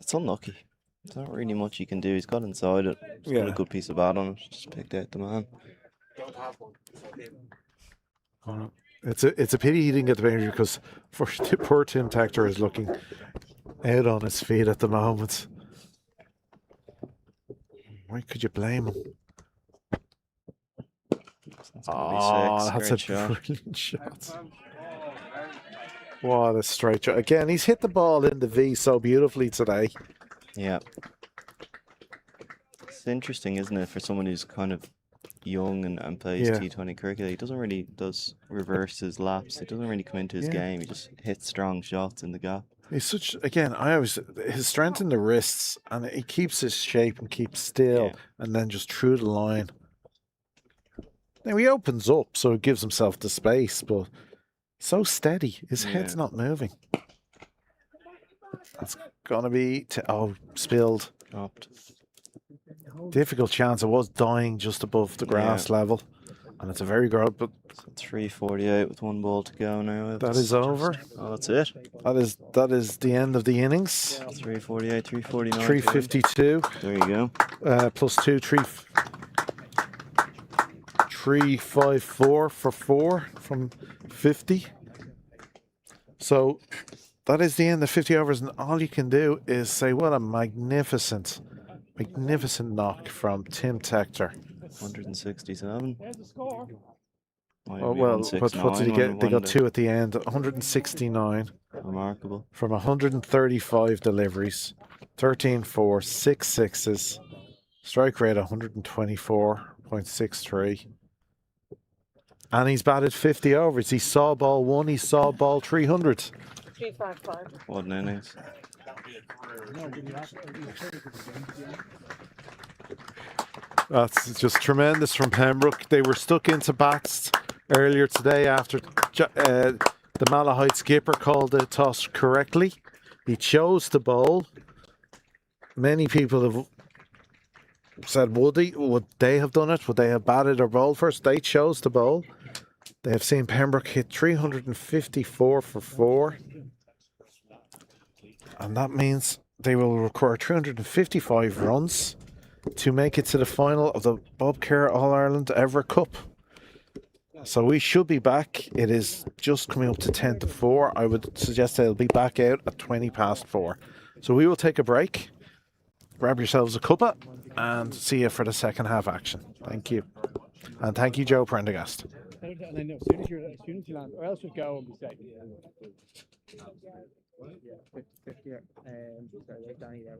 J: it's unlucky. There's not really much you can do. He's got inside it. He's got
C: Yeah.
J: a good piece of bat on it. Just picked out the man.
C: It's a pity he didn't get the boundary because poor Tim Tector is looking out on his feet at the moment. Why could you blame him? Oh, that's a brilliant shot. What a straight shot. Again, he's hit the ball in the V so beautifully today.
J: Yeah. It's interesting, isn't it, for someone who's kind of young and plays
C: Yeah.
J: T20 cricket. He doesn't really reverse his laps. He doesn't really come into his
C: Yeah.
J: game. He just hits strong shots in the gap.
C: He's such, again, his strength in the wrists, and he keeps his shape and keeps still,
J: Yeah.
C: and then just through the line. Now he opens up, so he gives himself the space, but so steady. His head's
J: Yeah.
C: not moving. That's gonna be spilled.
J: Dropped.
C: Difficult chance. It was dying just above the grass level, and it's a very good. But
J: So 3:48 with 1 ball to go now.
C: that is over.
J: Oh, that's it.
C: That is the end of the innings.
J: 3:48, 3:49.
C: 352
J: There you go.
C: plus 2, 354 for 4 from 50. So that is the end of 50 overs, and all you can do is say, what a magnificent knock from Tim Tector.
J: 167.
C: Oh, well, what did he get? They got 2 at the end. 169
J: Remarkable.
C: from 135 deliveries. 13 4, 6 sixes. Strike rate 124.63. And he's batted 50 overs. He saw ball 1, he saw ball 300.
H: 355.
J: What an innings.
C: That's just tremendous from Pembroke. They were stuck into bats earlier today after the Malahide skipper called the toss correctly. He chose to bowl. Many people have said, would they have done it? Would they have batted or bowled first? They chose to bowl. They have seen Pembroke hit 354 for 4. And that means they will require 355 runs to make it to the final of the Bob Kerr All-Ireland Everett Cup. So we should be back. It is just coming up to 10 to 4. I would suggest they'll be back out at 20 past 4. So we will take a break. Grab yourselves a cuppa and see you for the second half action. Thank you. And thank you, Joe Prendergast.
D: And I know, as soon as you land, or else just go and be safe. Yeah, 50, sorry, Danny there.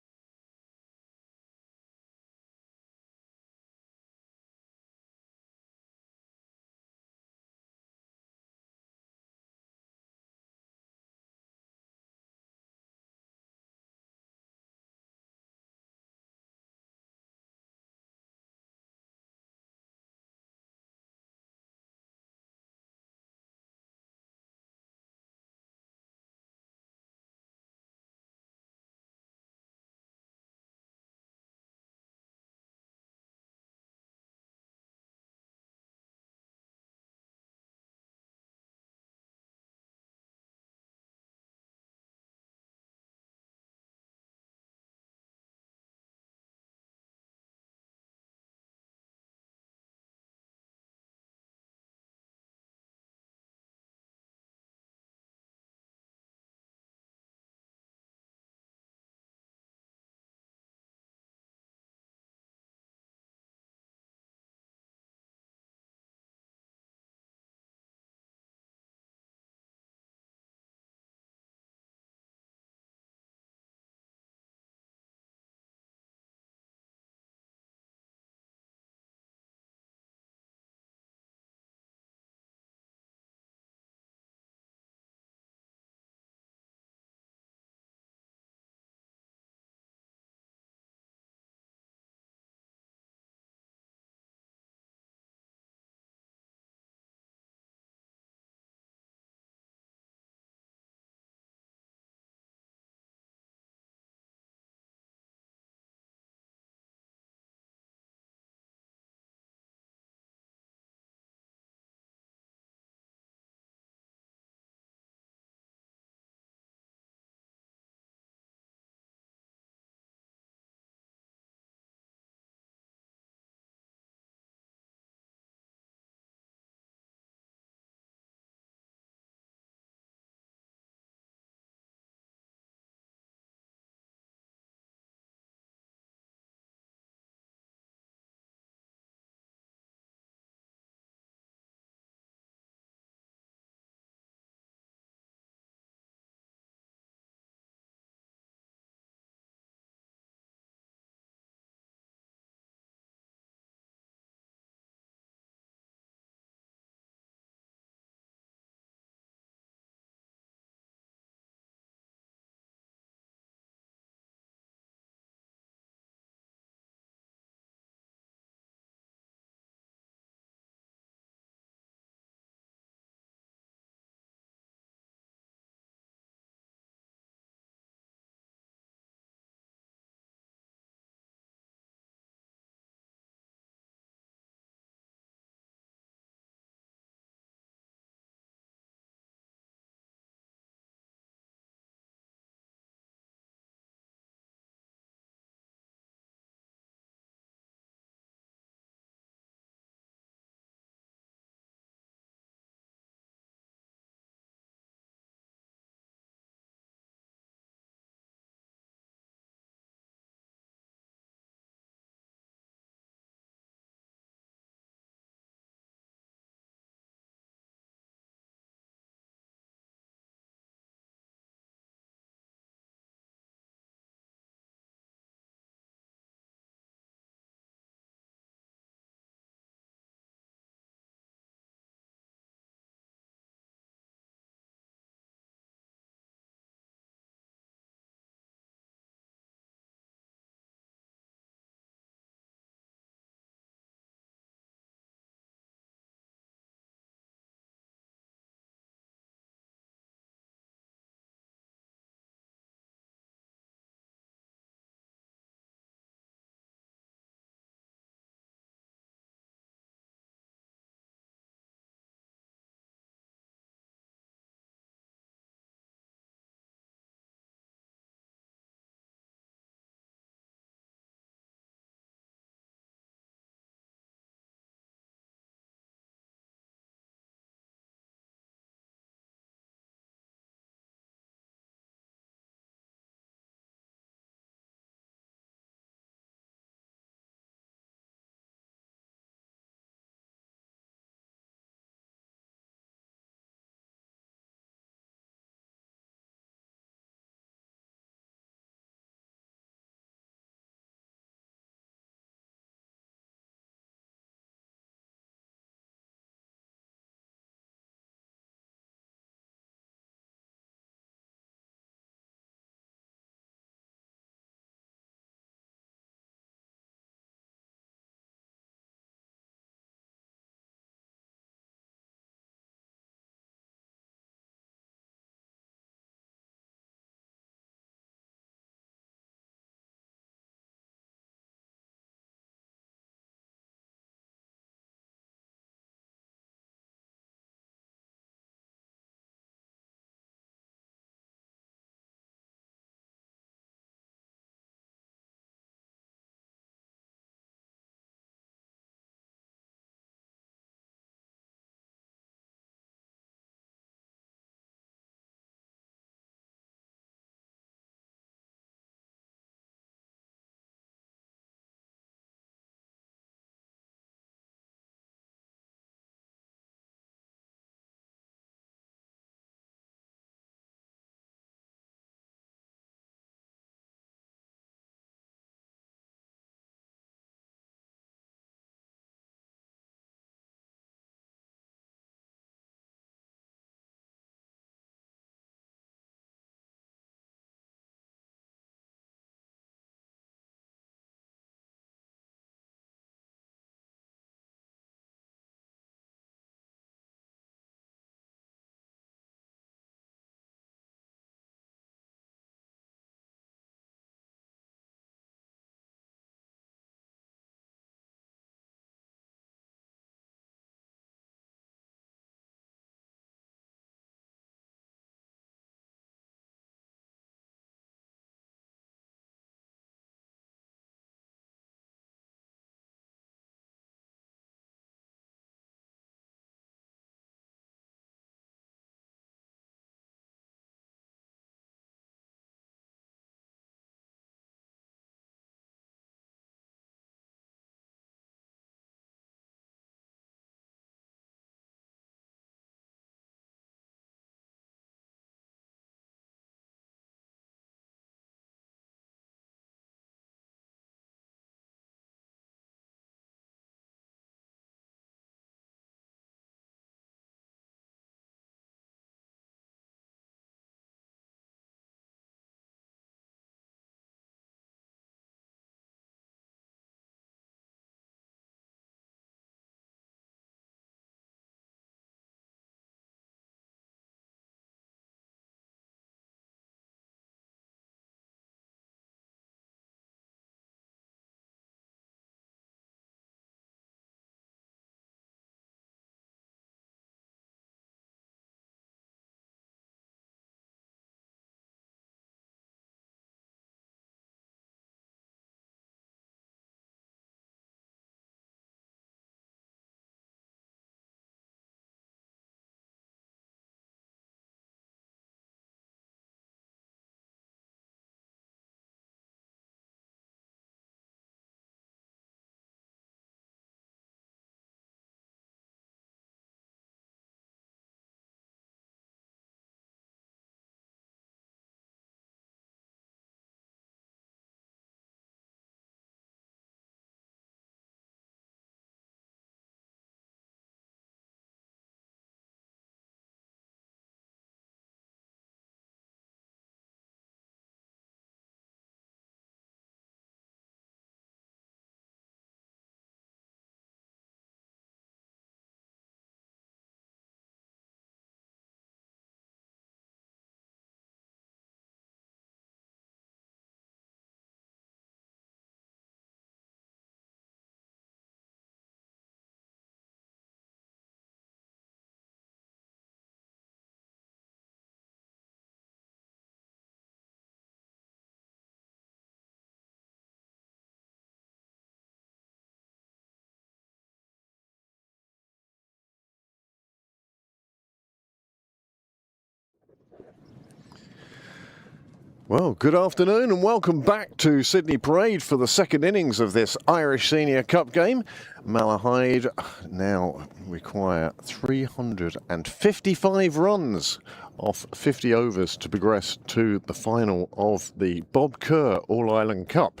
A: Well, good afternoon and welcome back to Sydney Parade for the second innings of this Irish Senior Cup game. Malahide now require 355 runs off 50 overs to progress to the final of the Bob Kerr All-Ireland Cup.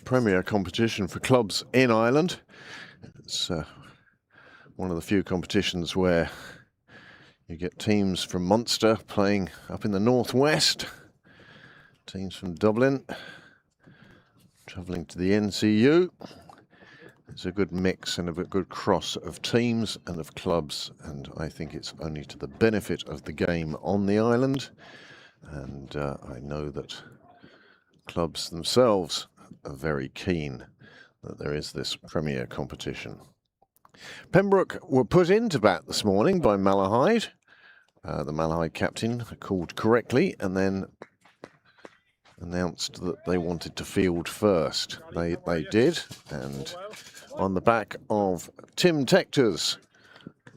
A: Premier competition for clubs in Ireland. It's one of the few competitions where you get teams from Munster playing up in the northwest, teams from Dublin travelling to the NCU. It's a good mix and a good cross of teams and of clubs, and I think it's only to the benefit of the game on the island. And I know that clubs themselves are very keen that there is this premier competition. Pembroke were put into bat this morning by Malahide. The Malahide captain called correctly and then announced that they wanted to field first. They did, and on the back of Tim Tector's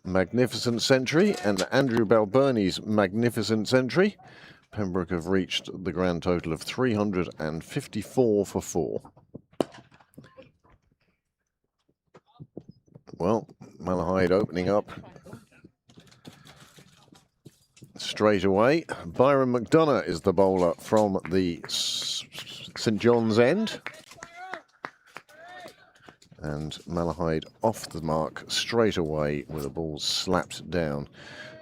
A: magnificent century and Andrew Balbirnie's magnificent century, Pembroke have reached the grand total of 354 for 4. Well, Malahide opening up straight away. Byron McDonough is the bowler from the St John's end. And Malahide off the mark straight away with the ball slapped down.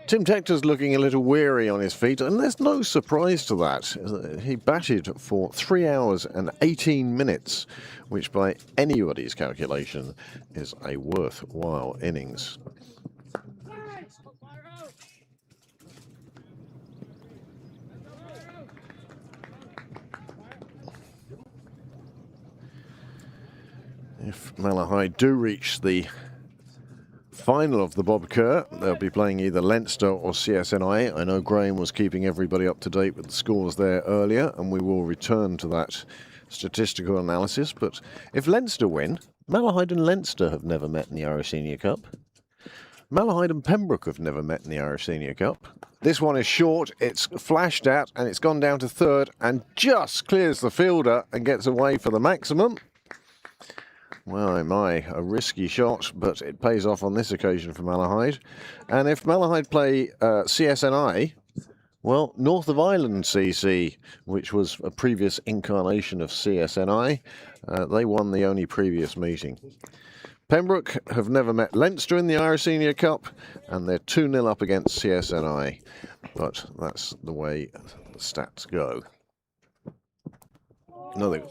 A: Tim Tector's looking a little weary on his feet, and there's no surprise to that. He batted for 3 hours and 18 minutes, which by anybody's calculation is a worthwhile innings. If Malahide do reach the final of the Bob Kerr, they'll be playing either Leinster or CSNI. I know Graham was keeping everybody up to date with the scores there earlier, and we will return to that statistical analysis. But if Leinster win, Malahide and Leinster have never met in the Irish Senior Cup. Malahide and Pembroke have never met in the Irish Senior Cup. This one is short, it's flashed at, and it's gone down to third and just clears the fielder and gets away for the maximum. Well, my, a risky shot, but it pays off on this occasion for Malahide. And if Malahide play CSNI, well, North of Ireland CC, which was a previous incarnation of CSNI, they won the only previous meeting. Pembroke have never met Leinster in the Irish Senior Cup, and they're 2-0 up against CSNI. But that's the way the stats go. Another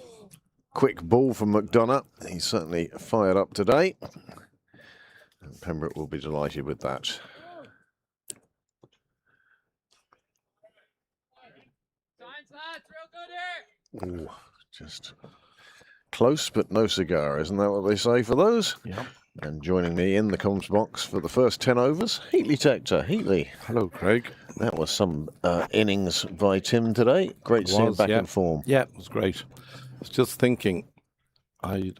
A: quick ball from McDonough. He's certainly fired up today. And Pembroke will be delighted with that. Ooh, just close but no cigar, isn't that what they say for those?
B: Yeah.
A: And joining me in the comms box for the first 10 overs, Heatley Tector. Heatley.
B: Hello, Craig.
A: That was some innings by Tim today. Great to see him back in form.
B: Yeah, it was great. I was just thinking, I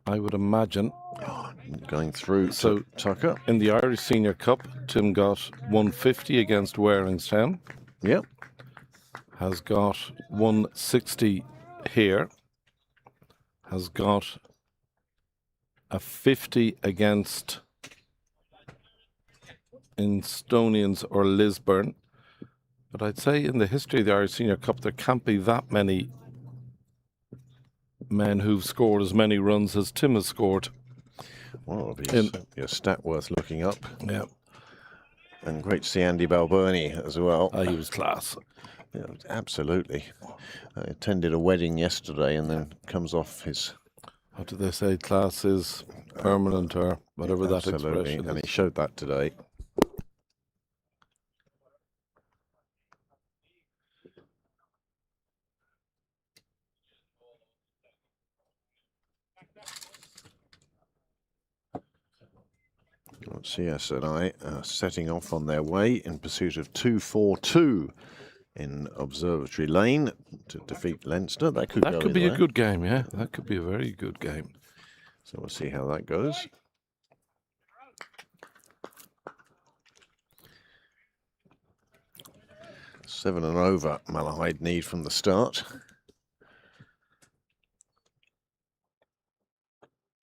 B: would imagine
A: going through to Tucker.
B: In the Irish Senior Cup, Tim got 150 against Waringstown.
A: Yep.
B: Has got 160 here. Has got a 50 against Instonians or Lisburn. But I'd say in the history of the Irish Senior Cup, there can't be that many men who've scored as many runs as Tim has scored.
A: Well, it'll be a stat worth looking up.
B: Yeah.
A: And great to see Andy Balbirnie as well.
B: He was class.
A: Yeah, absolutely. I attended a wedding yesterday and then comes off his...
B: What do they say? Class is permanent or whatever that expression is.
A: And he showed that today. CSNI setting off on their way in pursuit of 2-4-2 in Observatory Lane to defeat Leinster. That could
B: be a good game, yeah. That could be a very good game.
A: So we'll see how that goes. 7 and over Malahide need from the start.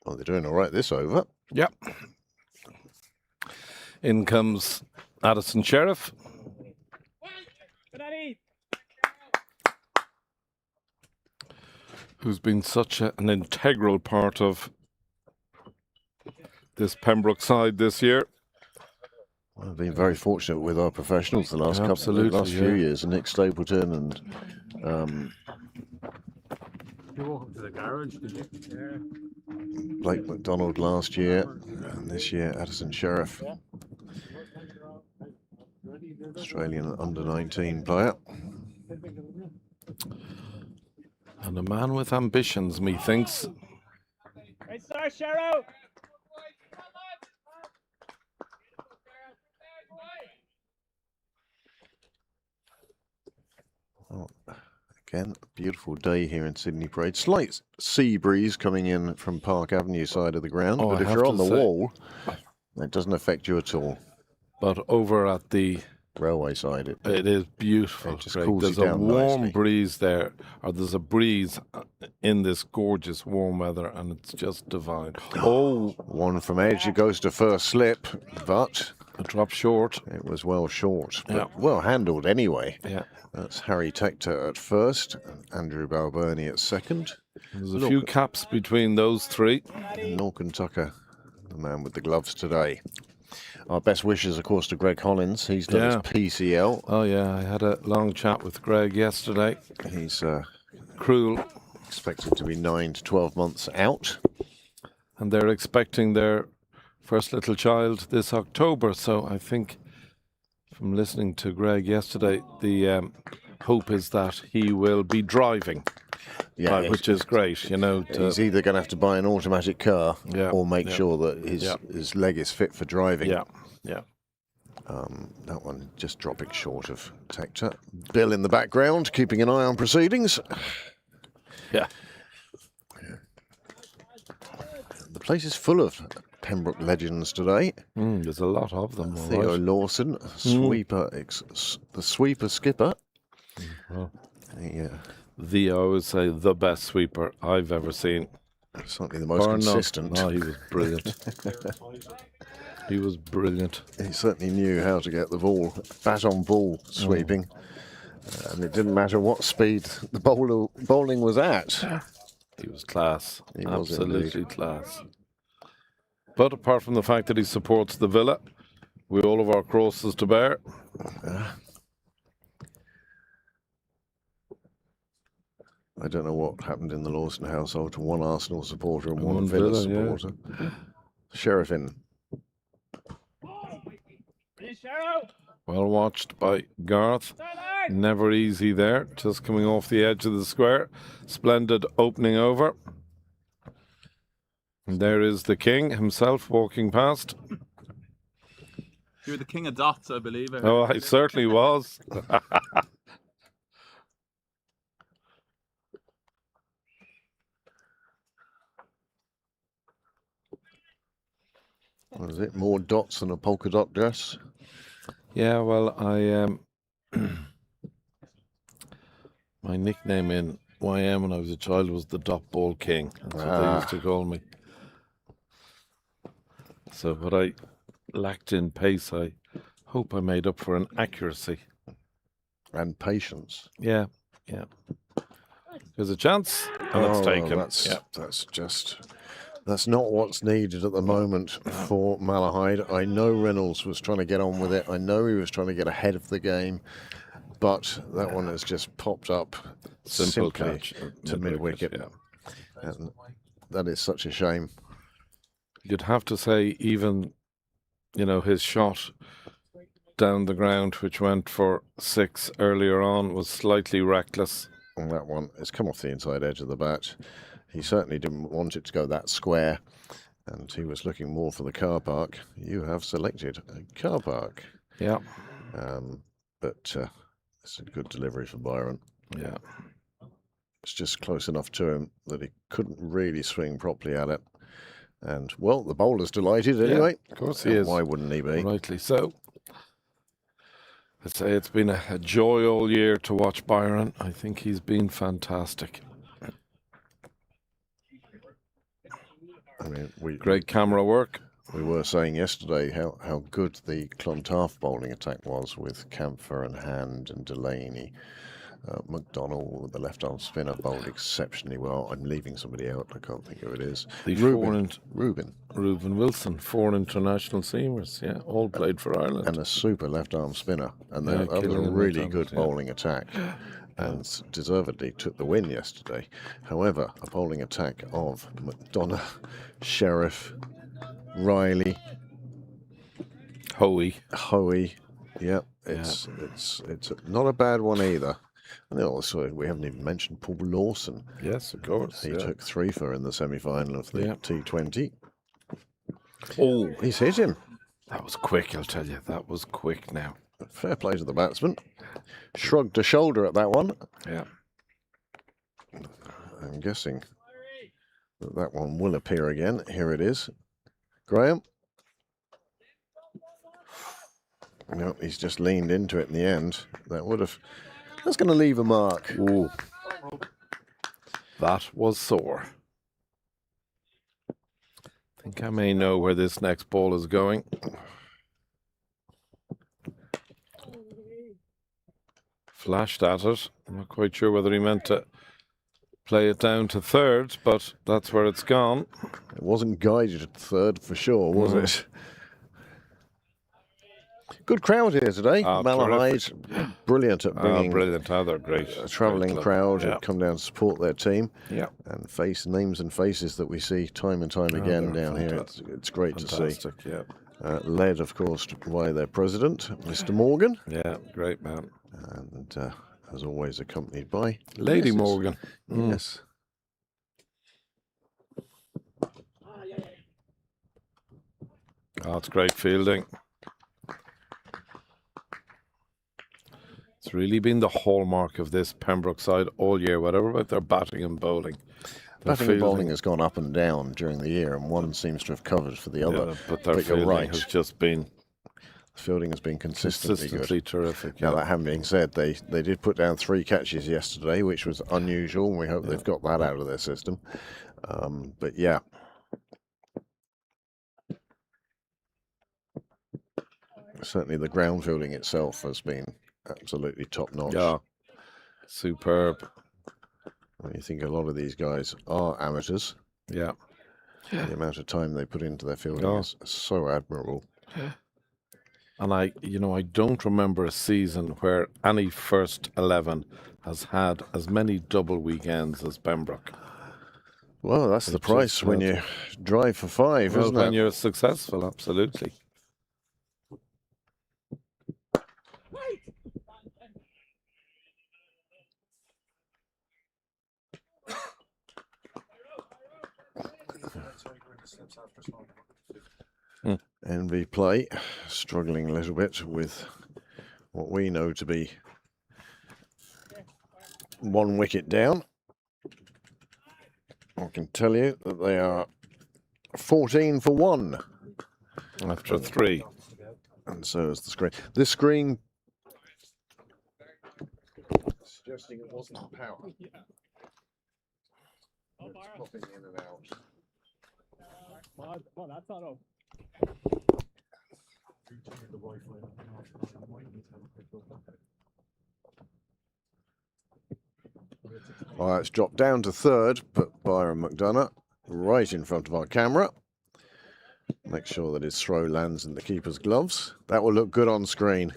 A: Well, they're doing all right this over.
B: Yep. In comes Addison Sheriff. Who's been such an integral part of this Pembroke side this year.
A: Well, I've been very fortunate with our professionals the last few years, and Nick Stapleton and
D: You walk up to the garage, did you? Yeah.
A: Blake McDonald last year, and this year Addison Sheriff, Australian under-19 player.
B: And a man with ambitions, methinks.
D: Right, sir, Sheriff.
A: Well, again, a beautiful day here in Sydney Parade. Slight sea breeze coming in from Park Avenue side of the ground,
B: Oh,
A: but if you're on the wall, it doesn't affect you at all.
B: But over at the
A: railway side,
B: it is beautiful.
A: It just cools
B: there's
A: you
B: a
A: down
B: warm
A: nicely.
B: breeze there, or there's a breeze in this gorgeous warm weather, and it's just divine. Oh,
A: one from edge, it goes to first slip, but
B: a drop short.
A: It was well short, but
B: Yeah.
A: well handled anyway.
B: Yeah.
A: That's Harry Tector at first, and Andrew Balburney at second.
B: There's a few caps between those three.
A: Norcan Tucker, the man with the gloves today. Our best wishes, of course, to Greg Hollins. He's done his PCL.
B: Oh, yeah. I had a long chat with Greg yesterday.
A: He's
B: cruel.
A: Expected to be 9 to 12 months out.
B: And they're expecting their first little child this October. So I think, from listening to Greg yesterday, the hope is that he will be driving.
A: Yeah,
B: which is great, you know.
A: He's either going to have to buy an automatic car or make sure that his leg is fit for driving.
B: Yeah, yeah.
A: That one just dropping short of Tector. Bill in the background, keeping an eye on proceedings.
B: Yeah.
A: The place is full of Pembroke legends today.
B: There's a lot of them.
A: Theo Lawson, sweeper, the sweeper skipper.
B: Well,
A: Yeah.
B: I always say the best sweeper I've ever seen.
A: Certainly the most consistent.
B: No, he was brilliant. He was brilliant.
A: He certainly knew how to get the ball, bat on ball sweeping. And it didn't matter what speed the bowling was at.
B: He was class.
A: He was
B: absolutely
A: indeed.
B: class. But apart from the fact that he supports the Villa, we all have our crosses to bear.
A: I don't know what happened in the Lawson household to one Arsenal supporter and one Villa supporter. Sheriff in.
B: Well watched by Garth. Never easy there. Just coming off the edge of the square. Splendid opening over. And there is the king himself walking past.
K: You were the king of dots, I believe.
B: Oh, I certainly was.
A: What is it? More dots than a polka dot dress?
B: Yeah, well, I my nickname in YM when I was a child was the dot ball king. That's what they used to call me. So, but I lacked in pace. I hope I made up for in accuracy
A: and patience.
B: Yeah, yeah. There's a chance, and it's taken.
A: That's not what's needed at the moment for Malahide. I know Reynolds was trying to get on with it. I know he was trying to get ahead of the game, but that one has just popped up
B: Simple
A: simply
B: catch
A: to mid-wicket. And that is such a shame.
B: You'd have to say even, you know, his shot down the ground, which went for 6 earlier on, was slightly reckless.
A: And that one has come off the inside edge of the bat. He certainly didn't want it to go that square, and he was looking more for the car park. You have selected a car park.
B: Yeah.
A: But it's a good delivery for Byron.
B: Yeah.
A: It's just close enough to him that he couldn't really swing properly at it. And, well, the bowler's delighted anyway.
B: Of course he is.
A: Why wouldn't he be?
B: Rightly so. I'd say it's been a joy all year to watch Byron. I think he's been fantastic.
A: I mean,
B: Great camera work.
A: We were saying yesterday how good the Clontarf bowling attack was with Camphor and Hand and Delaney. McDonnell, the left-arm spinner, bowled exceptionally well. I'm leaving somebody out. I can't think who it is.
B: Reuben Wilson, 4 international seamers. Yeah, all played for Ireland.
A: And a super left-arm spinner. And that was a really good bowling attack. And deservedly took the win yesterday. However, a bowling attack of McDonough, Sheriff, Riley,
B: Hoey.
A: Yep, it's not a bad one either. And then also, we haven't even mentioned Paul Lawson.
B: Yes, of course.
A: He took 3 for in the semi-final of the T20.
B: Oh,
A: he's hit him.
B: That was quick, I'll tell you. That was quick now.
A: Fair play to the batsman. Shrugged a shoulder at that one.
B: Yeah.
A: I'm guessing that one will appear again. Here it is. Graham. No, he's just leaned into it in the end. That's going to leave a mark.
B: Ooh. That was sore. I think I may know where this next ball is going. Flashed at it. I'm not quite sure whether he meant to play it down to third, but that's where it's gone.
A: It wasn't guided at third for sure, was it? Good crowd here today. Malahide, brilliant at bringing
B: they're great.
A: A travelling crowd who come down to support their team.
B: Yeah.
A: And names and faces that we see time and time again down here. It's great to see.
B: Yeah.
A: Led, of course, by their president, Mr. Morgan.
B: Yeah, great man.
A: And as always, accompanied by
B: Lady Morgan.
A: Yes.
B: Oh, it's great fielding. It's really been the hallmark of this Pembroke side all year, whatever about their batting and bowling.
A: Batting and bowling has gone up and down during the year, and one seems to have covered for the other.
B: Yeah, but their fielding has just been...
A: The fielding has been consistently good.
B: Terrific.
A: Now, that having been said, they did put down 3 catches yesterday, which was unusual, and we hope they've got that out of their system. But yeah. Certainly the ground fielding itself has been absolutely top-notch.
B: Yeah, superb.
A: When you think a lot of these guys are amateurs.
B: Yeah.
A: The amount of time they put into their fielding is so admirable.
B: And I don't remember a season where any first 11 has had as many double weekends as Pembroke.
A: Well, that's the price when you drive for 5, isn't it?
B: When you're successful, absolutely.
A: Envy play, struggling a little bit with what we know to be 1 wicket down. I can tell you that they are 14 for 1
B: after 3,
A: and so is the screen. This screen suggesting it wasn't power. It's popping in and out.
D: Well, that's not over.
A: Well, it's dropped down to third, but Byron McDonough right in front of our camera. Make sure that his throw lands in the keeper's gloves. That will look good on screen.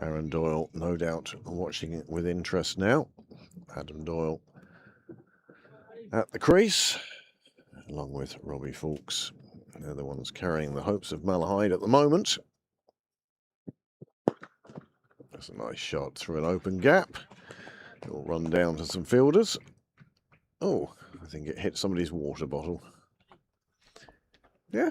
A: Aaron Doyle, no doubt, watching it with interest now. Adam Doyle at the crease, along with Robbie Fawkes. They're the ones carrying the hopes of Malahide at the moment. That's a nice shot through an open gap. It'll run down to some fielders. Oh, I think it hit somebody's water bottle. Yeah.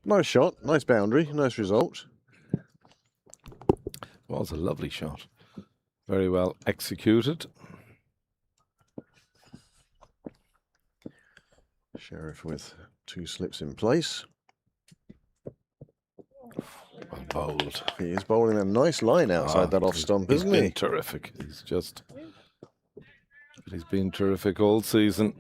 A: Nice shot, nice boundary, nice result.
B: Was a lovely shot. Very well executed.
A: Sheriff with 2 slips in place.
B: Well bowled.
A: He is bowling a nice line outside that off stump, isn't he?
B: He's been terrific. He's been terrific all season.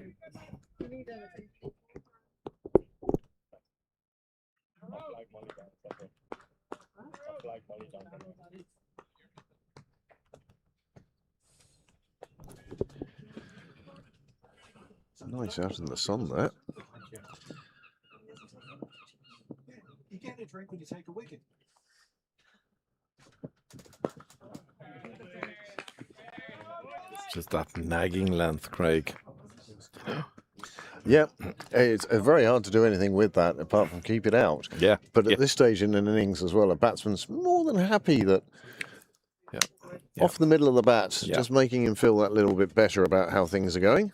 A: Nice out in the sun there.
F: You get a drink when you take a wicket.
B: Just that nagging length, Craig.
A: Yeah, it's very hard to do anything with that apart from keep it out.
B: Yeah.
A: But at this stage in an innings as well, a batsman's more than happy that off the middle of the bat, just making him feel that little bit better about how things are going.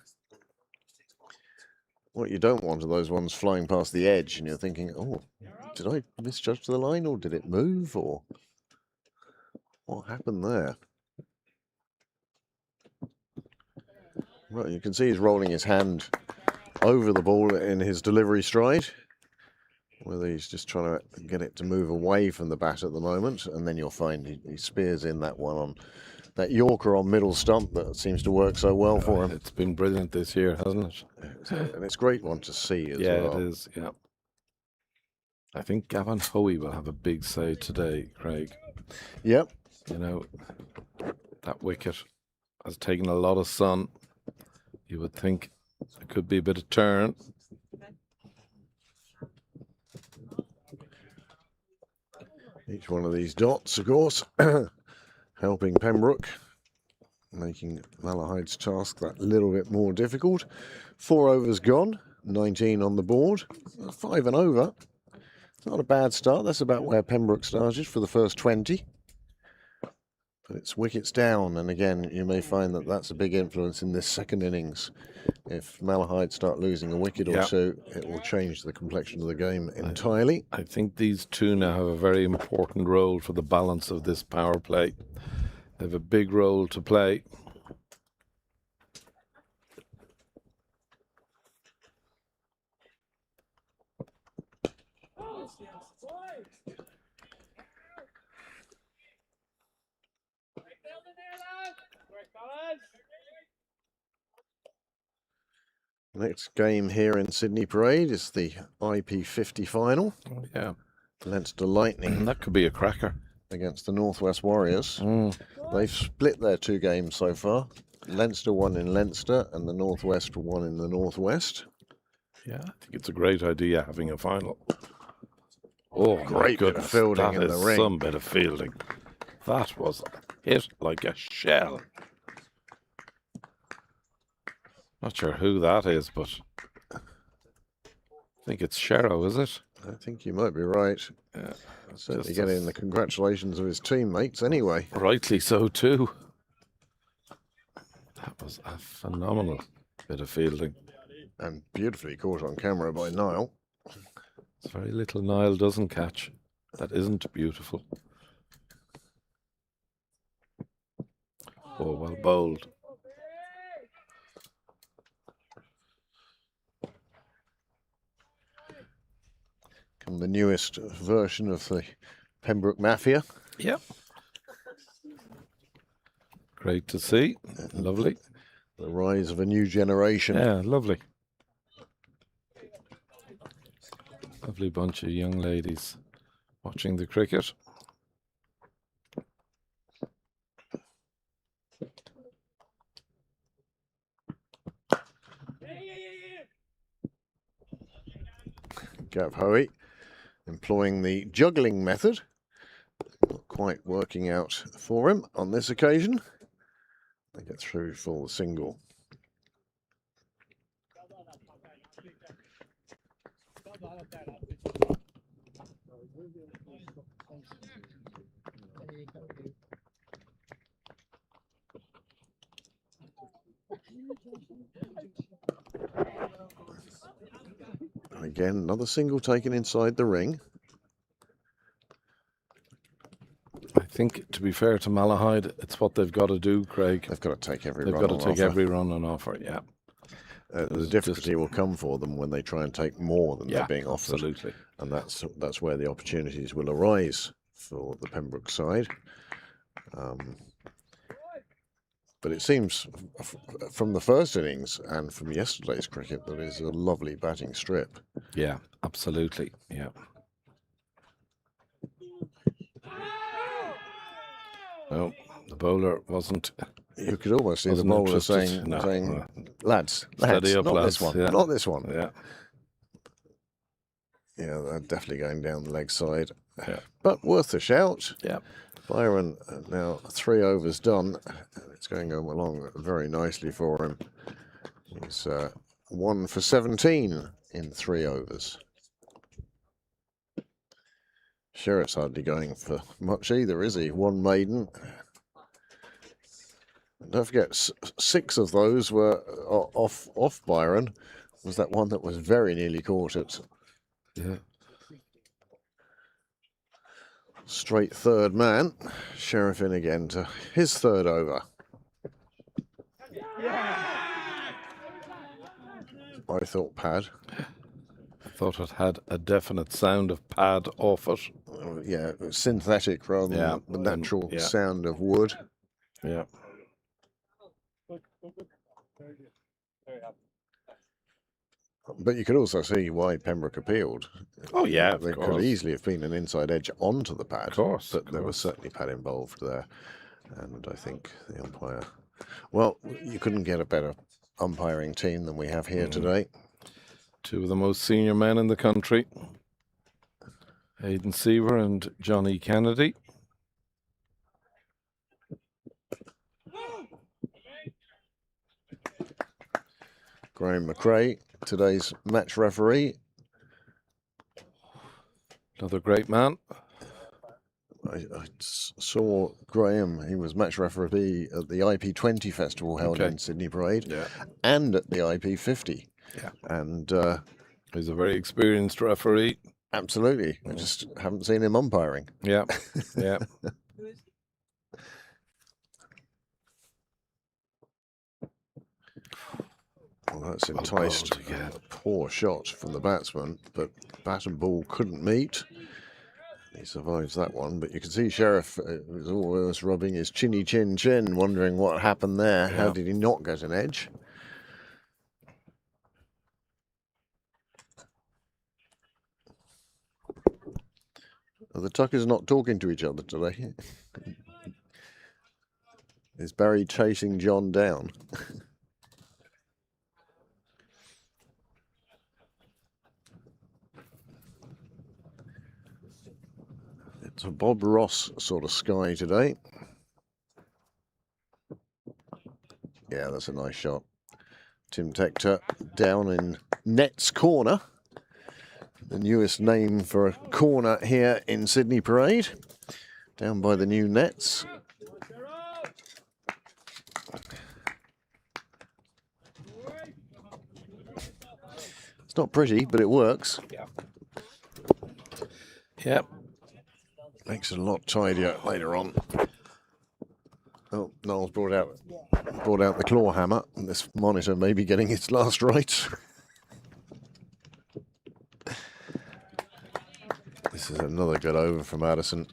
A: What you don't want are those ones flying past the edge and you're thinking, oh, did I misjudge the line or did it move or what happened there? Right, you can see he's rolling his hand over the ball in his delivery stride. Whether he's just trying to get it to move away from the bat at the moment, and then you'll find he spears in that one on that Yorker on middle stump that seems to work so well for him.
B: It's been brilliant this year, hasn't it?
A: And it's a great one to see as well.
B: Yeah, it is, yeah. I think Gavin Hoey will have a big say today, Craig.
A: Yep.
B: You know, that wicket has taken a lot of sun. You would think it could be a bit of turn.
A: Each one of these dots, of course, helping Pembroke, making Malahide's task that little bit more difficult. 4 overs gone, 19 on the board, 5 and over. It's not a bad start. That's about where Pembroke started for the first 20. But it's wickets down, and again, you may find that that's a big influence in this second innings. If Malahide start losing a wicket or two, it will change the complexion of the game entirely.
B: I think these two now have a very important role for the balance of this power play. They have a big role to play.
A: Next game here in Sydney Parade is the IP50 final.
B: Oh, yeah.
A: Leinster Lightning.
B: That could be a cracker.
A: Against the Northwest Warriors. They've split their 2 games so far. Leinster won in Leinster and the Northwest won in the Northwest.
B: Yeah, I think it's a great idea having a final. Oh,
A: great bit of fielding in the ring.
B: Some bit of fielding. That was hit like a shell. Not sure who that is, but I think it's Sherrow, is it?
A: I think you might be right.
B: Yeah,
A: certainly getting the congratulations of his teammates anyway.
B: Rightly so too. That was a phenomenal bit of fielding.
A: And beautifully caught on camera by Niall.
B: It's very little Niall doesn't catch. That isn't beautiful. Oh, well bowled.
A: The newest version of the Pembroke Mafia.
B: Yep. Great to see. Lovely.
A: The rise of a new generation.
B: Yeah, lovely. Lovely bunch of young ladies watching the cricket.
A: Gav Hoey employing the juggling method. Not quite working out for him on this occasion. They get through for the single. And again, another single taken inside the ring.
B: I think, to be fair to Malahide, it's what they've got to do, Craig.
A: They've got to take every
B: They've
A: run
B: got to
A: on
B: take
A: offer.
B: every run on offer, yeah.
A: The difficulty will come for them when they try and take more than they're being offered.
B: Absolutely.
A: And that's where the opportunities will arise for the Pembroke side. But it seems from the first innings and from yesterday's cricket that is a lovely batting strip.
B: Yeah, absolutely, yeah. No, the bowler wasn't.
A: You could almost see the
B: wasn't
A: bowler
B: interested.
A: saying,
B: No,
A: lads,
B: steady up,
A: not
B: lads.
A: this one,
B: Yeah.
A: not this one.
B: Yeah,
A: Yeah, they're definitely going down the leg side.
B: yeah,
A: But worth a shout.
B: yeah.
A: Byron, now 3 overs done. It's going along very nicely for him. He's 1 for 17 in 3 overs. Sheriff's hardly going for much either, is he? 1 maiden. And don't forget, 6 of those were off Byron. Was that one that was very nearly caught it?
B: Yeah.
A: Straight third man. Sheriff in again to his 3rd over. I thought pad.
B: I thought it had a definite sound of pad off it.
A: Yeah, it was synthetic rather than the natural sound of wood.
B: Yeah.
A: But you could also see why Pembroke appealed.
B: Oh, yeah,
A: There could easily have been an inside edge onto the pad.
B: Of course.
A: But there was certainly pad involved there. And I think the umpire... Well, you couldn't get a better umpiring team than we have here today.
B: 2 of the most senior men in the country. Aidan Seaver and Johnny Kennedy.
A: Graham McRae, today's match referee.
B: Another great man.
A: I saw Graham, he was match referee at the IP20 festival held in Sydney Parade and at the IP50.
B: Yeah.
A: And
B: he's a very experienced referee.
A: Absolutely. I just haven't seen him umpiring.
B: Yeah, yeah.
A: Well, that's enticed a poor shot from the batsman, but bat and ball couldn't meet. He survives that one, but you can see Sheriff was almost rubbing his chinny chin, wondering what happened there. How did he not get an edge? Well, the Tuckers not talking to each other today. Is Barry chasing John down? It's a Bob Ross sort of sky today. Yeah, that's a nice shot. Tim Tector down in Net's corner. The newest name for a corner here in Sydney Parade. Down by the new nets. It's not pretty, but it works.
B: Yeah. Yep.
A: Makes it a lot tidier later on. Oh, Noel's brought out the claw hammer, and this monitor may be getting its last rites. This is another good over from Addison.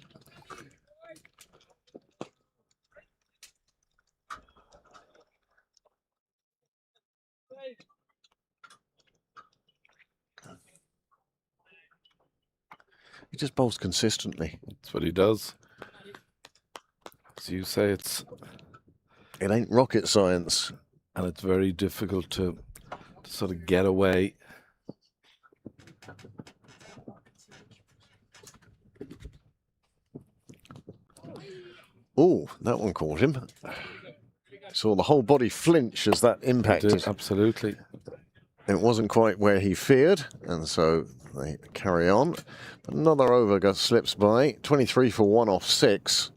A: He just bowls consistently.
B: That's what he does. As you say, it
A: ain't rocket science.
B: And it's very difficult to sort of get away.
A: Oh, that one caught him. Saw the whole body flinch as that impacted.
B: It did, absolutely.
A: It wasn't quite where he feared, and so they carry on. But another over slips by. 23 for 1 off 6.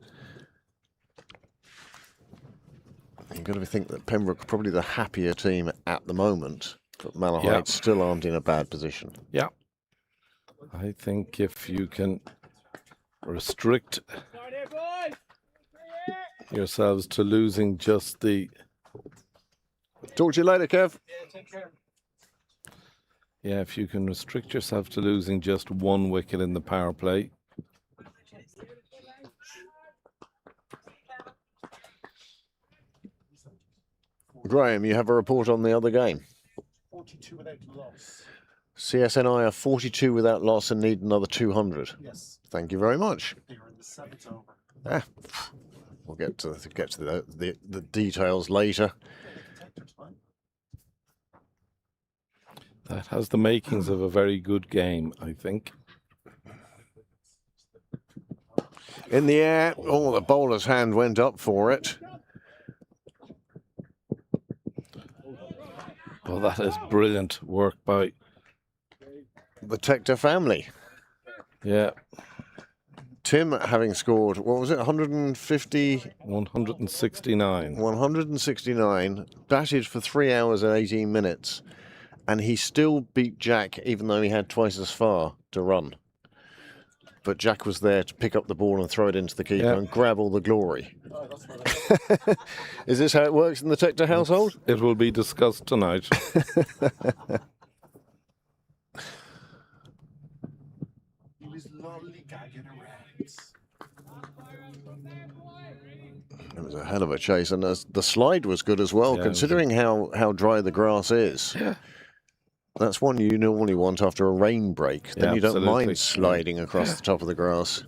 A: You've got to think that Pembroke are probably the happier team at the moment, but Malahide still aren't in a bad position.
B: Yeah. I think if you can restrict yourselves to losing just the...
A: Talk to you later, Kev.
B: Yeah, if you can restrict yourself to losing just one wicket in the power play.
A: Graham, you have a report on the other game.
C: 42 without loss.
A: CSNI are 42 without loss and need another 200.
C: Yes.
A: Thank you very much.
C: They were in the 7th over.
A: Ah, we'll get to the details later.
B: That has the makings of a very good game, I think.
A: In the air, the bowler's hand went up for it.
B: Well, that is brilliant work by
A: the Tector family.
B: Yeah.
A: Tim having scored, what was it, 150?
B: 169.
A: 169, batted for 3 hours and 18 minutes, and he still beat Jack even though he had twice as far to run. But Jack was there to pick up the ball and throw it into the keeper and grab all the glory. Is this how it works in the Tector household?
B: It will be discussed tonight.
A: It was a hell of a chase, and the slide was good as well, considering how dry the grass is.
B: Yeah.
A: That's one you normally want after a rain break. Then you don't mind sliding across the top of the grass.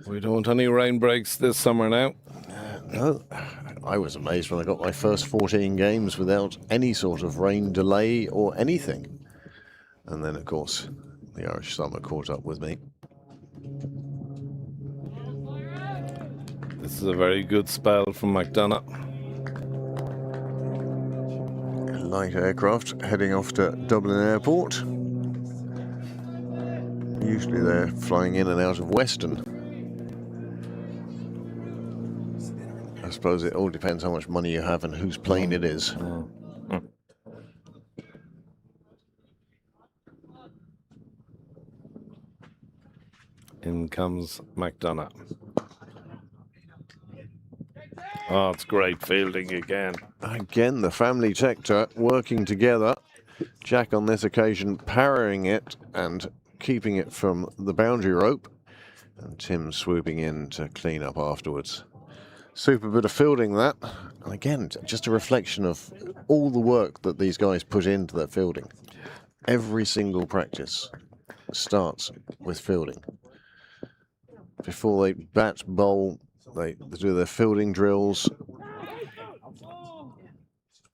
B: We don't want any rain breaks this summer now.
A: No, I was amazed when I got my first 14 games without any sort of rain delay or anything. And then, of course, the Irish summer caught up with me.
B: This is a very good spell from McDonough.
A: Light aircraft heading off to Dublin Airport. Usually they're flying in and out of Weston. I suppose it all depends how much money you have and whose plane it is.
B: In comes McDonough. Oh, it's great fielding again.
A: Again, the family Tector working together. Jack on this occasion parrying it and keeping it from the boundary rope. And Tim swooping in to clean up afterwards. Super bit of fielding that. And again, just a reflection of all the work that these guys put into their fielding. Every single practice starts with fielding. Before they bat, bowl, they do their fielding drills.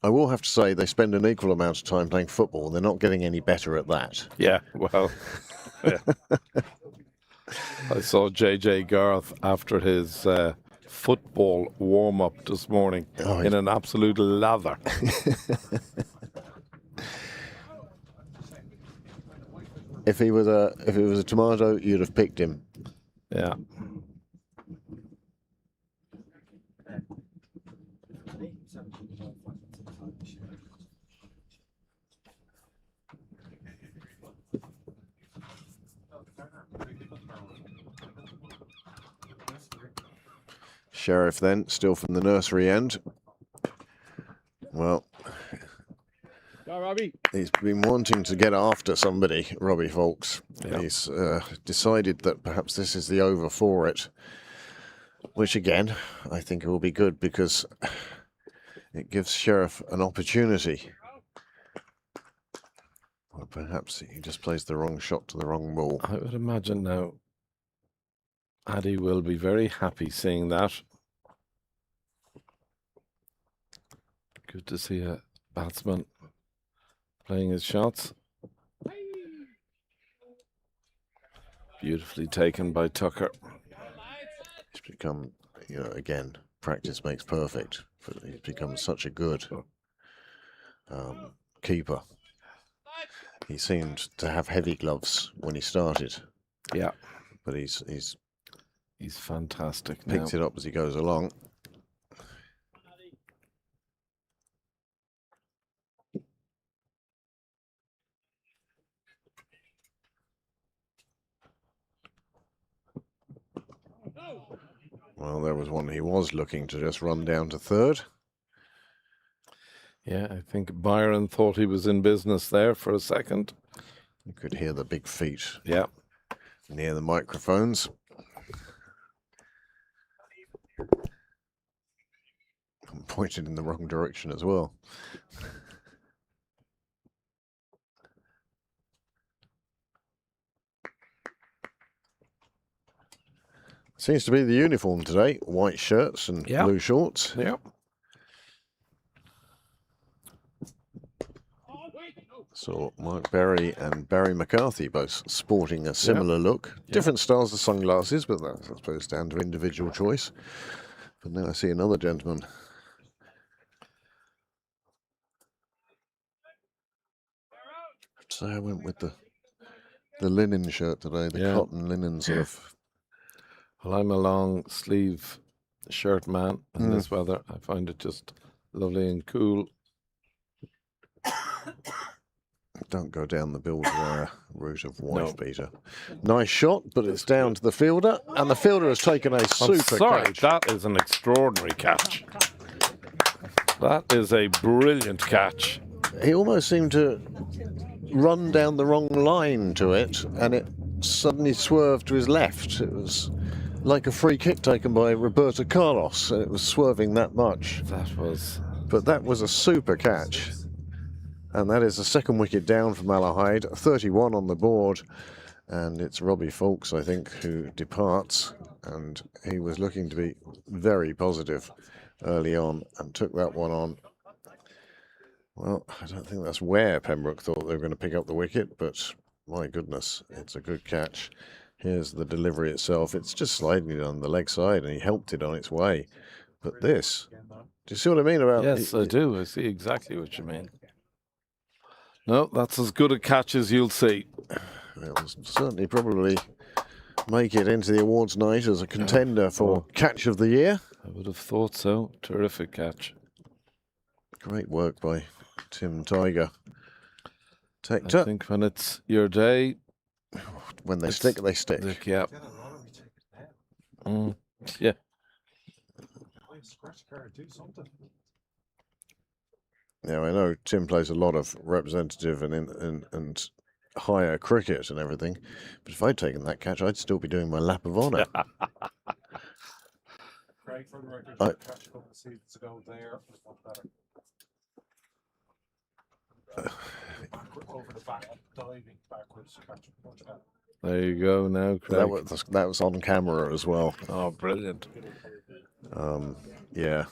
A: I will have to say they spend an equal amount of time playing football. They're not getting any better at that.
B: Yeah, well, yeah. I saw JJ Garth after his football warm-up this morning in an absolute lather.
A: If he was a tomato, you'd have picked him.
B: Yeah.
A: Sheriff then, still from the nursery end. Well, he's been wanting to get after somebody, Robbie Fawkes. Yeah. He's decided that perhaps this is the over for it, which again, I think will be good because it gives Sheriff an opportunity. Or perhaps he just plays the wrong shot to the wrong ball.
B: I would imagine now Addy will be very happy seeing that. Good to see a batsman playing his shots. Beautifully taken by Tucker.
A: He's become, again, practice makes perfect. But he's become such a good keeper. He seemed to have heavy gloves when he started.
B: Yeah.
A: But he's
B: fantastic
A: now. Picks it up as he goes along. Well, there was one he was looking to just run down to third.
B: Yeah, I think Byron thought he was in business there for a second.
A: You could hear the big feet
B: Yeah.
A: near the microphones. I'm pointed in the wrong direction as well. Seems to be the uniform today. White shirts and blue shorts.
B: Yep.
A: So Mark Berry and Barry McCarthy both sporting a similar look. Different styles of sunglasses, but that's, I suppose, down to individual choice. But now I see another gentleman. So I went with the linen shirt today, the cotton linen sort of.
B: Well, I'm a long sleeve shirt man in this weather. I find it just lovely and cool.
A: Don't go down the build route of wife beater. Nice shot, but it's down to the fielder, and the fielder has taken a super catch.
B: That is an extraordinary catch. That is a brilliant catch.
A: He almost seemed to run down the wrong line to it, and it suddenly swerved to his left. It was like a free kick taken by Roberto Carlos, and it was swerving that much. But that was a super catch. And that is the second wicket down for Malahide, 31 on the board. And it's Robbie Fawkes, I think, who departs. And he was looking to be very positive early on and took that one on. Well, I don't think that's where Pembroke thought they were going to pick up the wicket, but my goodness, it's a good catch. Here's the delivery itself. It's just sliding it on the leg side, and he helped it on its way. But this, do you see what I mean about?
B: Yes, I do. I see exactly what you mean. No, that's as good a catch as you'll see.
A: It'll certainly probably make it into the awards night as a contender for Catch of the Year.
B: I would have thought so. Terrific catch.
A: Great work by Tim Tiger.
B: I think when it's your day...
A: When they stick, they stick.
B: Yeah. Yeah.
A: Now, I know Tim plays a lot of representative and higher cricket and everything, but if I'd taken that catch, I'd still be doing my lap of honour.
C: Craig, for the record, catch a couple of seasons ago there was one better. Over the back, diving backwards, catch much better.
B: There you go now, Craig.
A: That was on camera as well.
B: Oh, brilliant.
A: Yeah.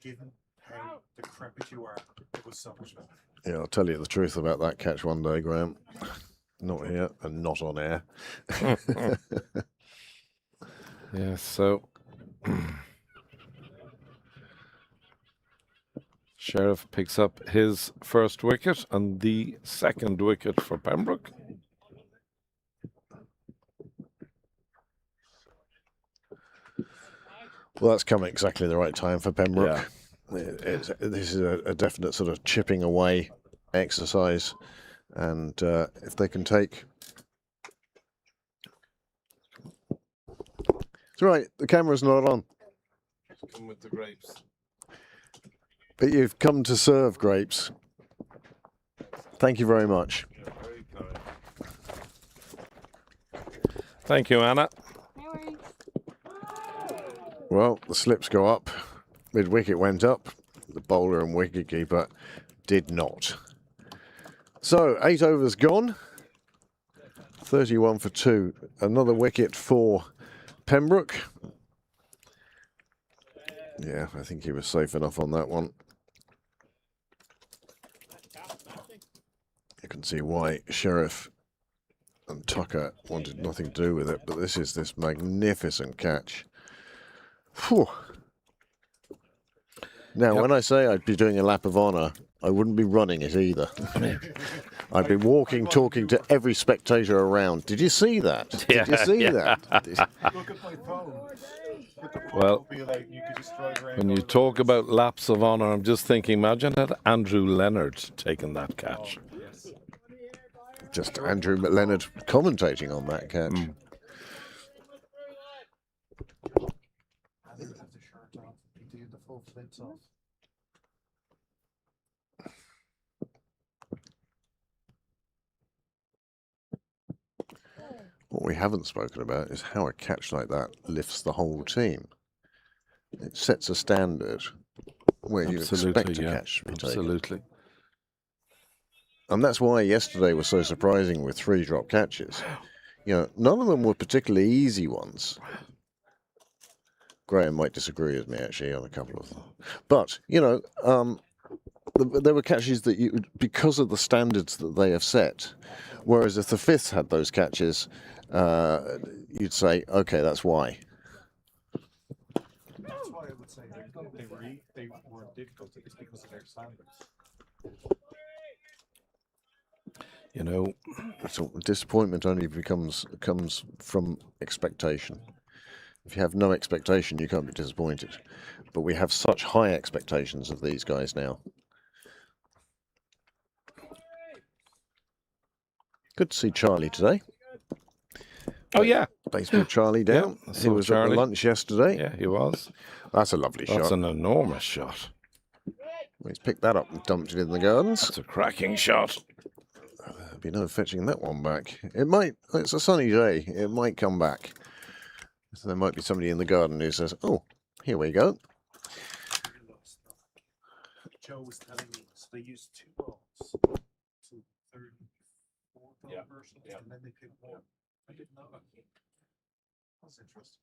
C: Given how decrepit you are, it was so much better.
A: Yeah, I'll tell you the truth about that catch one day, Graham. Not here and not on air.
B: Yeah, so Sheriff picks up his first wicket and the second wicket for Pembroke.
A: Well, that's come at exactly the right time for Pembroke. Yeah. This is a definite sort of chipping away exercise, and if they can take... It's right, the camera's not on.
B: Come with the grapes.
A: But you've come to serve, grapes. Thank you very much.
B: Very kind. Thank you, Anna.
A: Well, the slips go up. Mid-wicket went up. The bowler and wicketkeeper did not. So, 8 overs gone. 31 for 2. Another wicket for Pembroke. Yeah, I think he was safe enough on that one. You can see why Sheriff and Tucker wanted nothing to do with it, but this is this magnificent catch. Whew. Now, when I say I'd be doing a lap of honour, I wouldn't be running it either. I'd be walking, talking to every spectator around. Did you see that? Did you see that?
C: Look at my phone.
B: Well, when you talk about laps of honour, I'm just thinking, imagine had Andrew Leonard taken that catch.
A: Just Andrew Leonard commentating on that catch.
C: That's all.
A: What we haven't spoken about is how a catch like that lifts the whole team. It sets a standard where you expect a catch to be taken.
B: Absolutely.
A: And that's why yesterday was so surprising with 3 drop catches. You know, none of them were particularly easy ones. Graham might disagree with me actually on a couple of them. But, you know, there were catches that you, because of the standards that they have set, whereas if the fifth had those catches, you'd say, okay, that's why.
C: That's why I would say they were difficult. It's because of their standards.
B: You know,
A: so disappointment only comes from expectation. If you have no expectation, you can't be disappointed. But we have such high expectations of these guys now. Good to see Charlie today.
B: Oh, yeah.
A: Baseball Charlie down.
B: Yeah,
A: he was at the lunch yesterday.
B: Yeah, he was.
A: That's a lovely shot.
B: That's an enormous shot.
A: He's picked that up and dumped it in the gardens.
B: That's a cracking shot.
A: There'll be no fetching that one back. It might, it's a sunny day, it might come back. So there might be somebody in the garden who says, oh, here we go.
C: Joe was telling me, so they used 2 balls, 2 third, 4th versions, and then they picked 1. I didn't know that. That's interesting.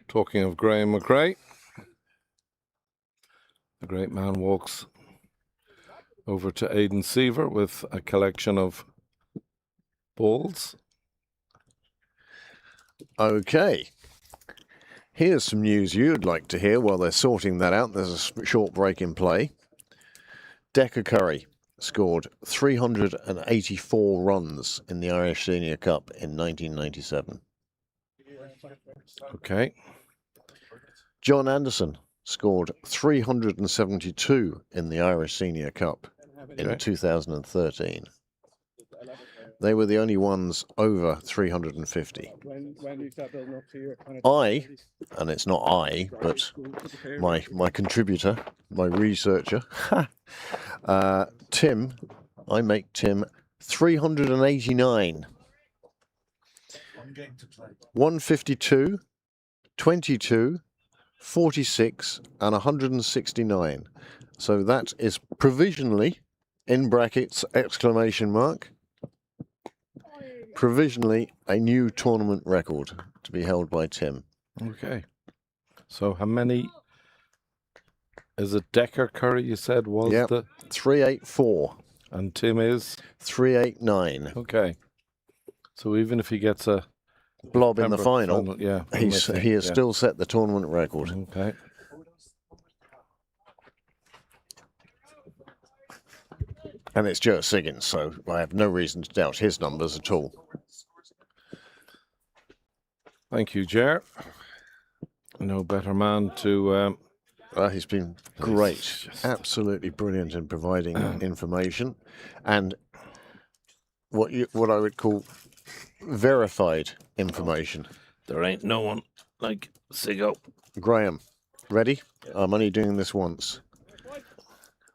B: Talking of Graham McRae, the great man walks over to Aidan Seaver with a collection of balls.
A: Okay. Here's some news you'd like to hear while they're sorting that out. There's a short break in play. Decker Curry scored 384 runs in the Irish Senior Cup in 1997.
B: Okay.
A: John Anderson scored 372 in the Irish Senior Cup in 2013. They were the only ones over 350. I, and it's not I, but my contributor, my researcher, Tim, I make Tim 389. 152, 22, 46 and 169. So that is provisionally, in brackets, exclamation mark, provisionally a new tournament record to be held by Tim.
B: Okay. So how many is it? Decker Curry, you said, was the
A: 384.
B: And Tim is
A: 389.
B: Okay. So even if he gets a
A: blob in the final,
B: yeah,
A: he has still set the tournament record.
B: Okay.
A: And it's Joe Siggins, so I have no reason to doubt his numbers at all.
B: Thank you, Ger. No better man to...
A: he's been great, absolutely brilliant in providing information and what I would call verified information.
B: There ain't no one like Siggo.
A: Graham, ready? I'm only doing this once.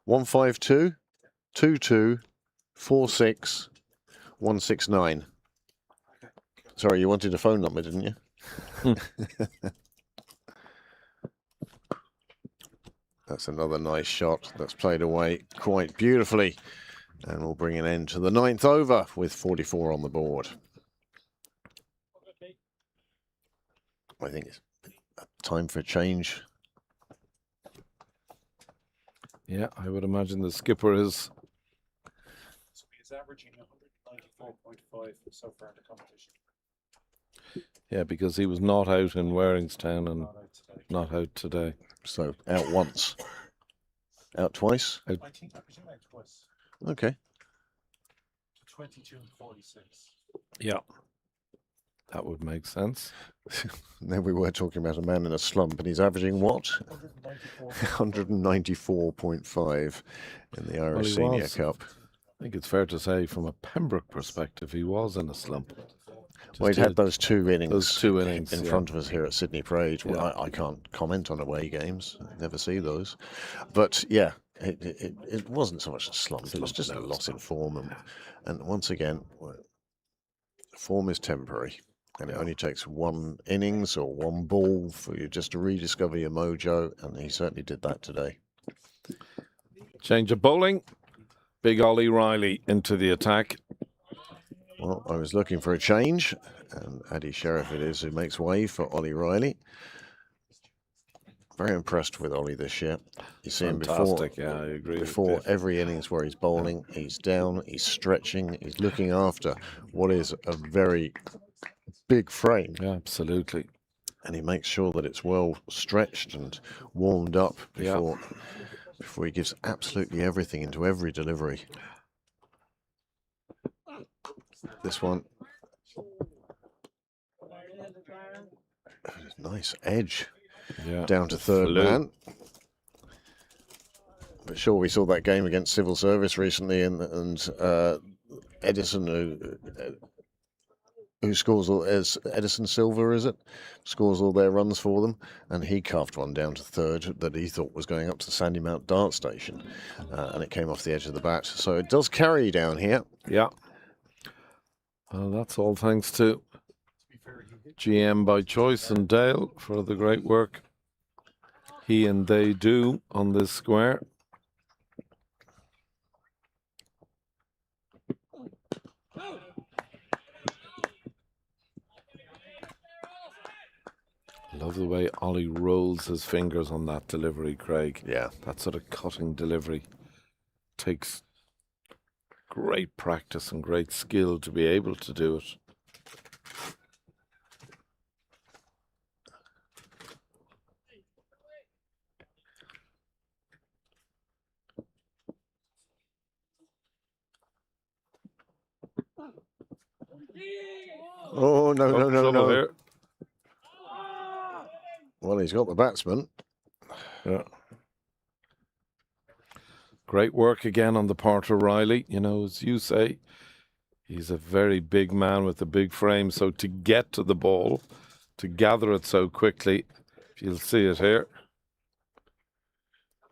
A: 152 22 46 169. Sorry, you wanted a phone number, didn't you? That's another nice shot that's played away quite beautifully. And we'll bring an end to the 9th over with 44 on the board. I think it's time for a change.
B: Yeah, I would imagine the skipper is...
C: So he is averaging 194.5 so far in the competition.
B: Yeah, because he was not out in Waringstown and not out today.
A: So out once. Out twice?
C: I think out twice.
A: Okay.
C: 22 and 46.
B: Yeah. That would make sense.
A: Then we were talking about a man in a slump, and he's averaging what? 194.5 in the Irish Senior Cup.
B: I think it's fair to say, from a Pembroke perspective, he was in a slump.
A: Well, he'd had those two innings in
B: yeah.
A: front of us here at Sydney Parade. Well, I can't comment on away games. I never see those. But yeah, it wasn't so much a slump. It was just a loss in form. And once again, form is temporary. And it only takes one innings or one ball for you just to rediscover your mojo. And he certainly did that today.
B: Change of bowling. Big Ollie Riley into the attack.
A: Well, I was looking for a change, and Addy Sheriff it is who makes way for Ollie Riley. Very impressed with Ollie this year. You see him before,
B: yeah, I agree.
A: Before every innings where he's bowling, he's down, he's stretching, he's looking after what is a very big frame.
B: Yeah, absolutely.
A: And he makes sure that it's well stretched and warmed up before he gives absolutely everything into every delivery. This one. Nice edge down to third man. But sure, we saw that game against Civil Service recently, and Edison, who scores all, as Edison Silver, is it? Scores all their runs for them, and he carved one down to third that he thought was going up to the Sandymount Dart Station, and it came off the edge of the bat. So it does carry down here.
B: Yeah. Well, that's all thanks to GM by choice and Dale for the great work he and they do on this square. Love the way Ollie rolls his fingers on that delivery, Craig.
A: Yeah.
B: That sort of cutting delivery takes great practice and great skill to be able to do it.
A: Oh, no.
B: Here.
A: Well, he's got the batsman.
B: Yeah. Great work again on the part of Riley. You know, as you say, he's a very big man with a big frame. So to get to the ball, to gather it so quickly, you'll see it here.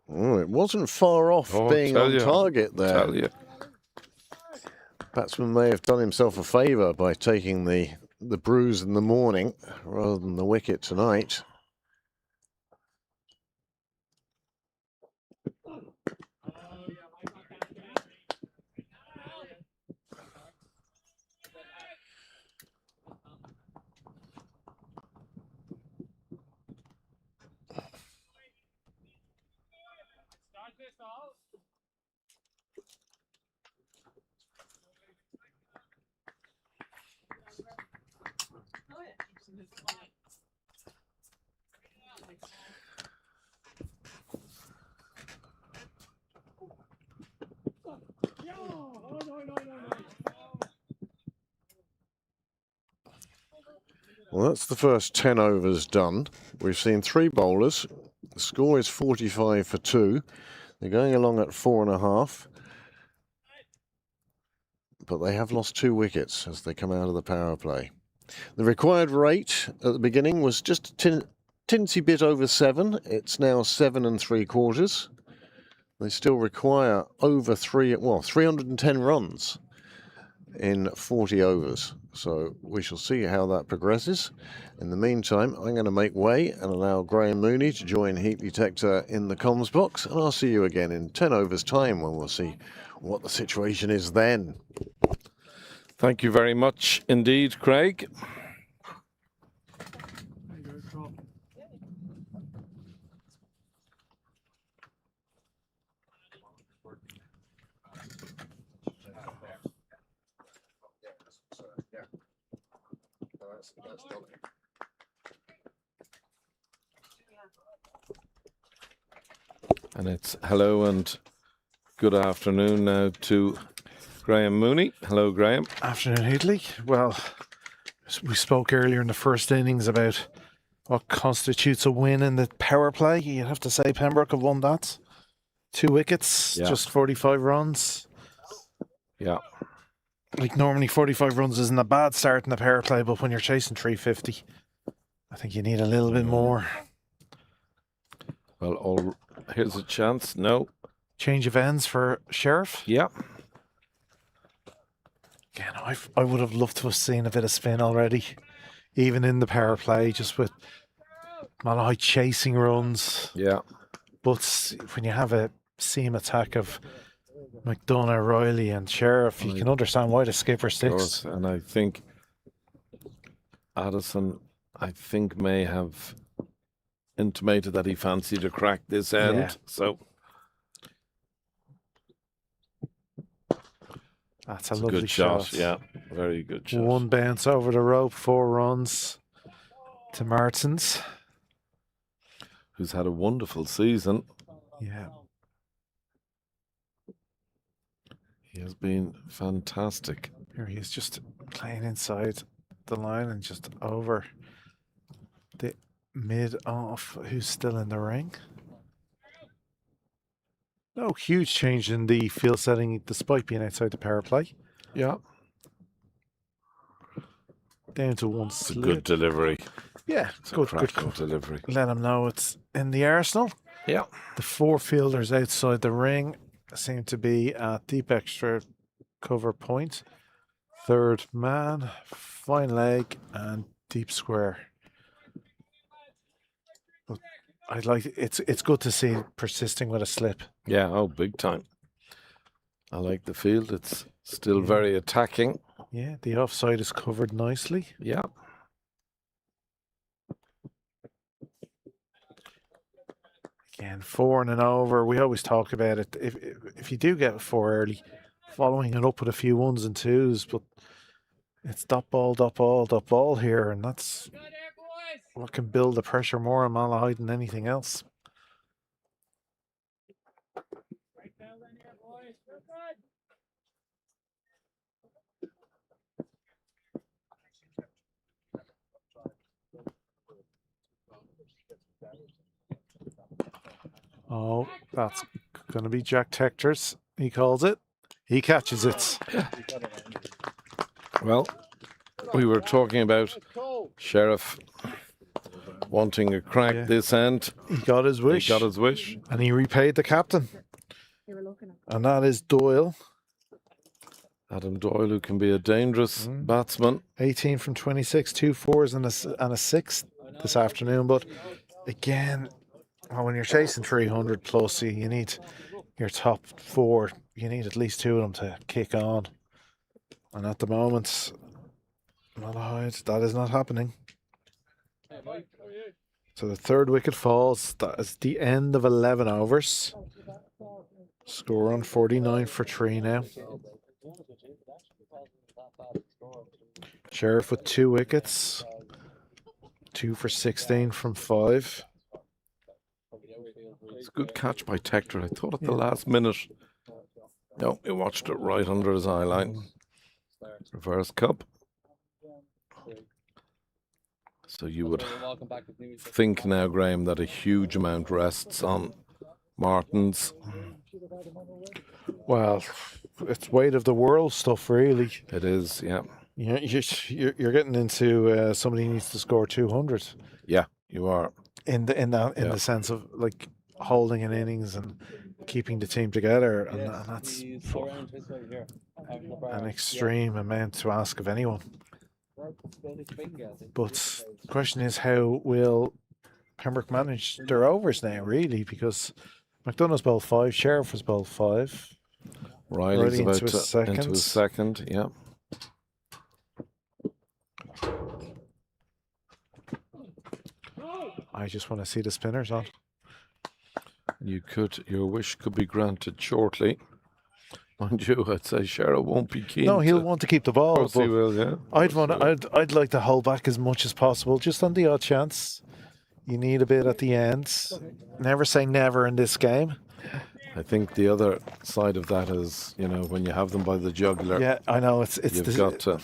A: Oh, it wasn't far off being on target there.
B: Tell you.
A: Batsman may have done himself a favour by taking the bruise in the morning rather than the wicket tonight. Well, that's the first 10 overs done. We've seen 3 bowlers. The score is 45 for 2. They're going along at 4.5. But they have lost 2 wickets as they come out of the power play. The required rate at the beginning was just a tinsy bit over 7. It's now 7 3/4. They still require over 310 runs in 40 overs. So we shall see how that progresses. In the meantime, I'm going to make way and allow Graham Mooney to join Heatley Tector in the comms box. And I'll see you again in 10 overs time when we'll see what the situation is then.
B: Thank you very much indeed, Craig. And it's hello and good afternoon now to Graham Mooney. Hello, Graham.
C: Afternoon, Heatley. Well, we spoke earlier in the first innings about what constitutes a win in the power play. You'd have to say Pembroke have won that. 2 wickets, just 45 runs.
B: Yeah.
C: like normally 45 runs isn't a bad start in the power play, but when you're chasing 350, I think you need a little bit more.
B: Well, here's a chance. No.
C: Change of ends for Sheriff.
B: Yeah.
C: Again, I would have loved to have seen a bit of spin already, even in the power play, just with Malahide chasing runs.
B: Yeah.
C: But when you have a seam attack of McDonough, Riley and Sheriff, you can understand why the skipper sticks.
B: And I think Addison, may have intimated that he fancied to crack this end.
C: Yeah.
B: So
C: that's a lovely
B: good shot. Yeah, very good shot.
C: One bounce over the rope, 4 runs to Martins,
B: who's had a wonderful season.
C: Yeah.
B: He has been fantastic.
C: Here he is, just playing inside the line and just over the mid-off, who's still in the ring. No huge change in the field setting despite being outside the power play.
B: Yeah.
C: Down to one
B: It's
C: slip.
B: a good delivery.
C: Yeah,
B: it's
C: good
B: delivery.
C: Let him know it's in the arsenal.
B: Yeah.
C: The 4 fielders outside the ring seem to be at deep extra cover point. Third man, fine leg, and deep square. But I'd like it's good to see persisting with a slip.
B: Yeah, oh, big time. I like the field. It's still very attacking.
C: Yeah, the offside is covered nicely.
B: Yeah.
C: Again, 4 and over. We always talk about it. If you do get 4 early, following it up with a few 1s and 2s, but it's dot ball here, and that's what can build the pressure more on Malahide than anything else. Oh, that's going to be Jack Tector's. He calls it. He catches it.
B: Well, we were talking about Sheriff wanting a crack this end.
C: He got his wish.
B: He got his wish.
C: And he repaid the captain. And that is Doyle.
B: Adam Doyle, who can be a dangerous batsman.
C: 18 from 26, 2 4s and a 6 this afternoon. But again, when you're chasing 300 plus, you need your top 4. You need at least 2 of them to kick on. And at the moment, Malahide, that is not happening. So the 3rd wicket falls. That is the end of 11 overs. Score on 49 for 3 now. Sheriff with 2 wickets. 2 for 16 from 5.
B: It's a good catch by Tector. I thought at the last minute. No, he watched it right under his eye line. Reverse cup. So you would think now, Graham, that a huge amount rests on Martins.
C: Well, it's weight of the world stuff, really.
B: It is, yeah.
C: You're getting into somebody needs to score 200.
B: Yeah, you are.
C: In the sense of like holding an innings and keeping the team together, and that's an extreme amount to ask of anyone. But the question is, how will Pembroke manage their overs now, really? Because McDonough's bowled 5, Sheriff has bowled 5.
B: Riley's about
C: into his
B: second, yeah.
C: I just want to see the spinners on.
B: Your wish could be granted shortly. Mind you, I'd say Sheriff won't be keen.
C: No, he'll want to keep the ball.
B: Of course he will, yeah.
C: I'd like to hold back as much as possible, just on the odd chance. You need a bit at the end. Never say never in this game.
B: I think the other side of that is, when you have them by the jugular.
C: Yeah, I know. It's the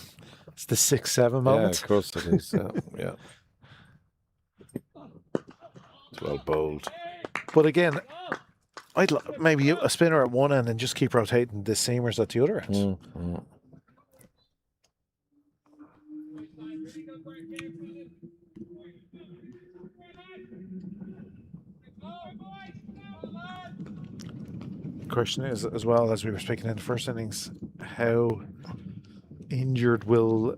C: 6-7 moment.
B: Yeah, of course it is. Yeah. It's well bowled.
C: But again, maybe a spinner at one end and just keep rotating the seamers at the other end. question is, as well as we were speaking in the first innings, how injured will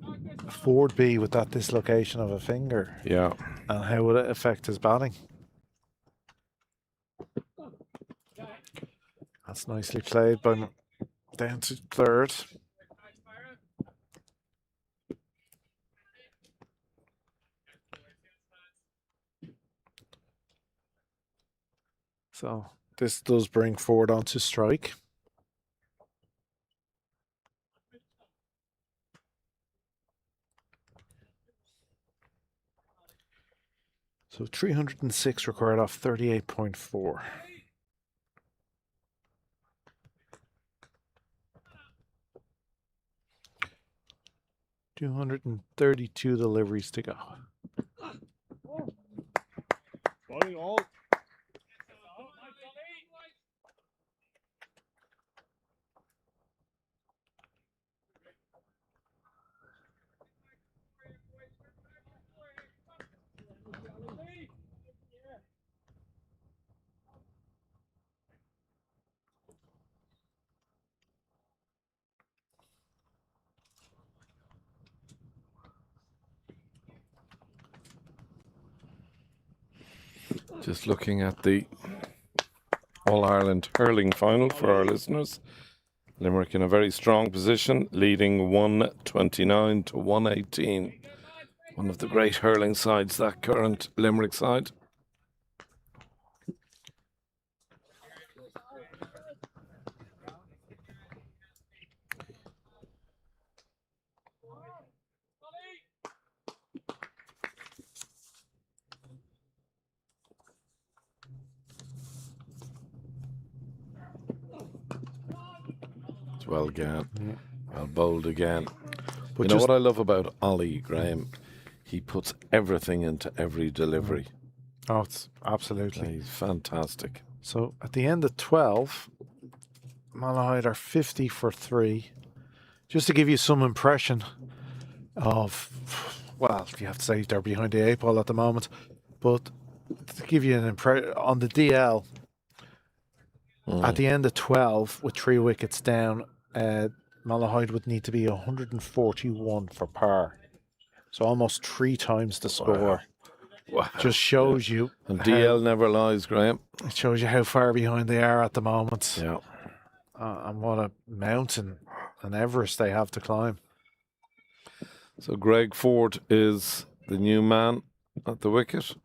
C: Ford be with that dislocation of a finger?
B: Yeah.
C: And how will it affect his batting? That's nicely played by down to third. So this does bring Ford onto strike. So 306 required off 38.4. $232 deliveries to go.
B: Just looking at the All-Ireland hurling final for our listeners. Limerick in a very strong position, leading 129 to 118. One of the great hurling sides, that current Limerick side. It's well again. Well bowled again. But you know what I love about Ollie, Graham? He puts everything into every delivery.
C: Oh, it's absolutely.
B: He's fantastic.
C: So at the end of 12, Malahide are 50 for 3. Just to give you some impression of, well, you have to say they're behind the 8 ball at the moment, but to give you an impression on the DL, at the end of 12, with 3 wickets down, Malahide would need to be 141 for par. So almost 3 times the score.
B: Wow.
C: Just shows you.
B: And DL never lies, Graham.
C: It shows you how far behind they are at the moment.
B: Yeah.
C: And what a mountain and Everest they have to climb.
B: So Greg Ford is the new man at the wicket.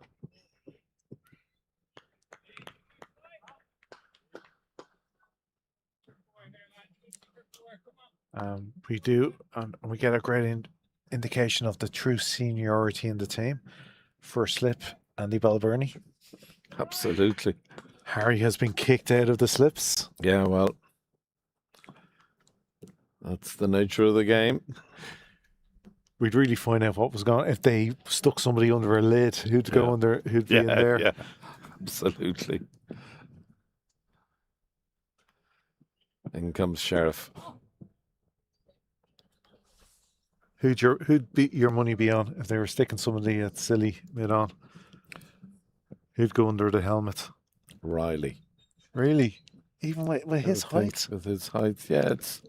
C: We do, and we get a great indication of the true seniority in the team. First slip, Andy Balbirnie.
B: Absolutely.
C: Harry has been kicked out of the slips.
B: Yeah, well, that's the nature of the game.
C: We'd really find out what was going on. If they stuck somebody under a lid, who'd go under, who'd be in there.
B: Yeah, absolutely. In comes Sheriff.
C: Who'd be your money be on if they were sticking somebody at silly mid on? Who'd go under the helmet?
B: Riley.
C: Really? Even with his height?
B: With his height, yeah. It's.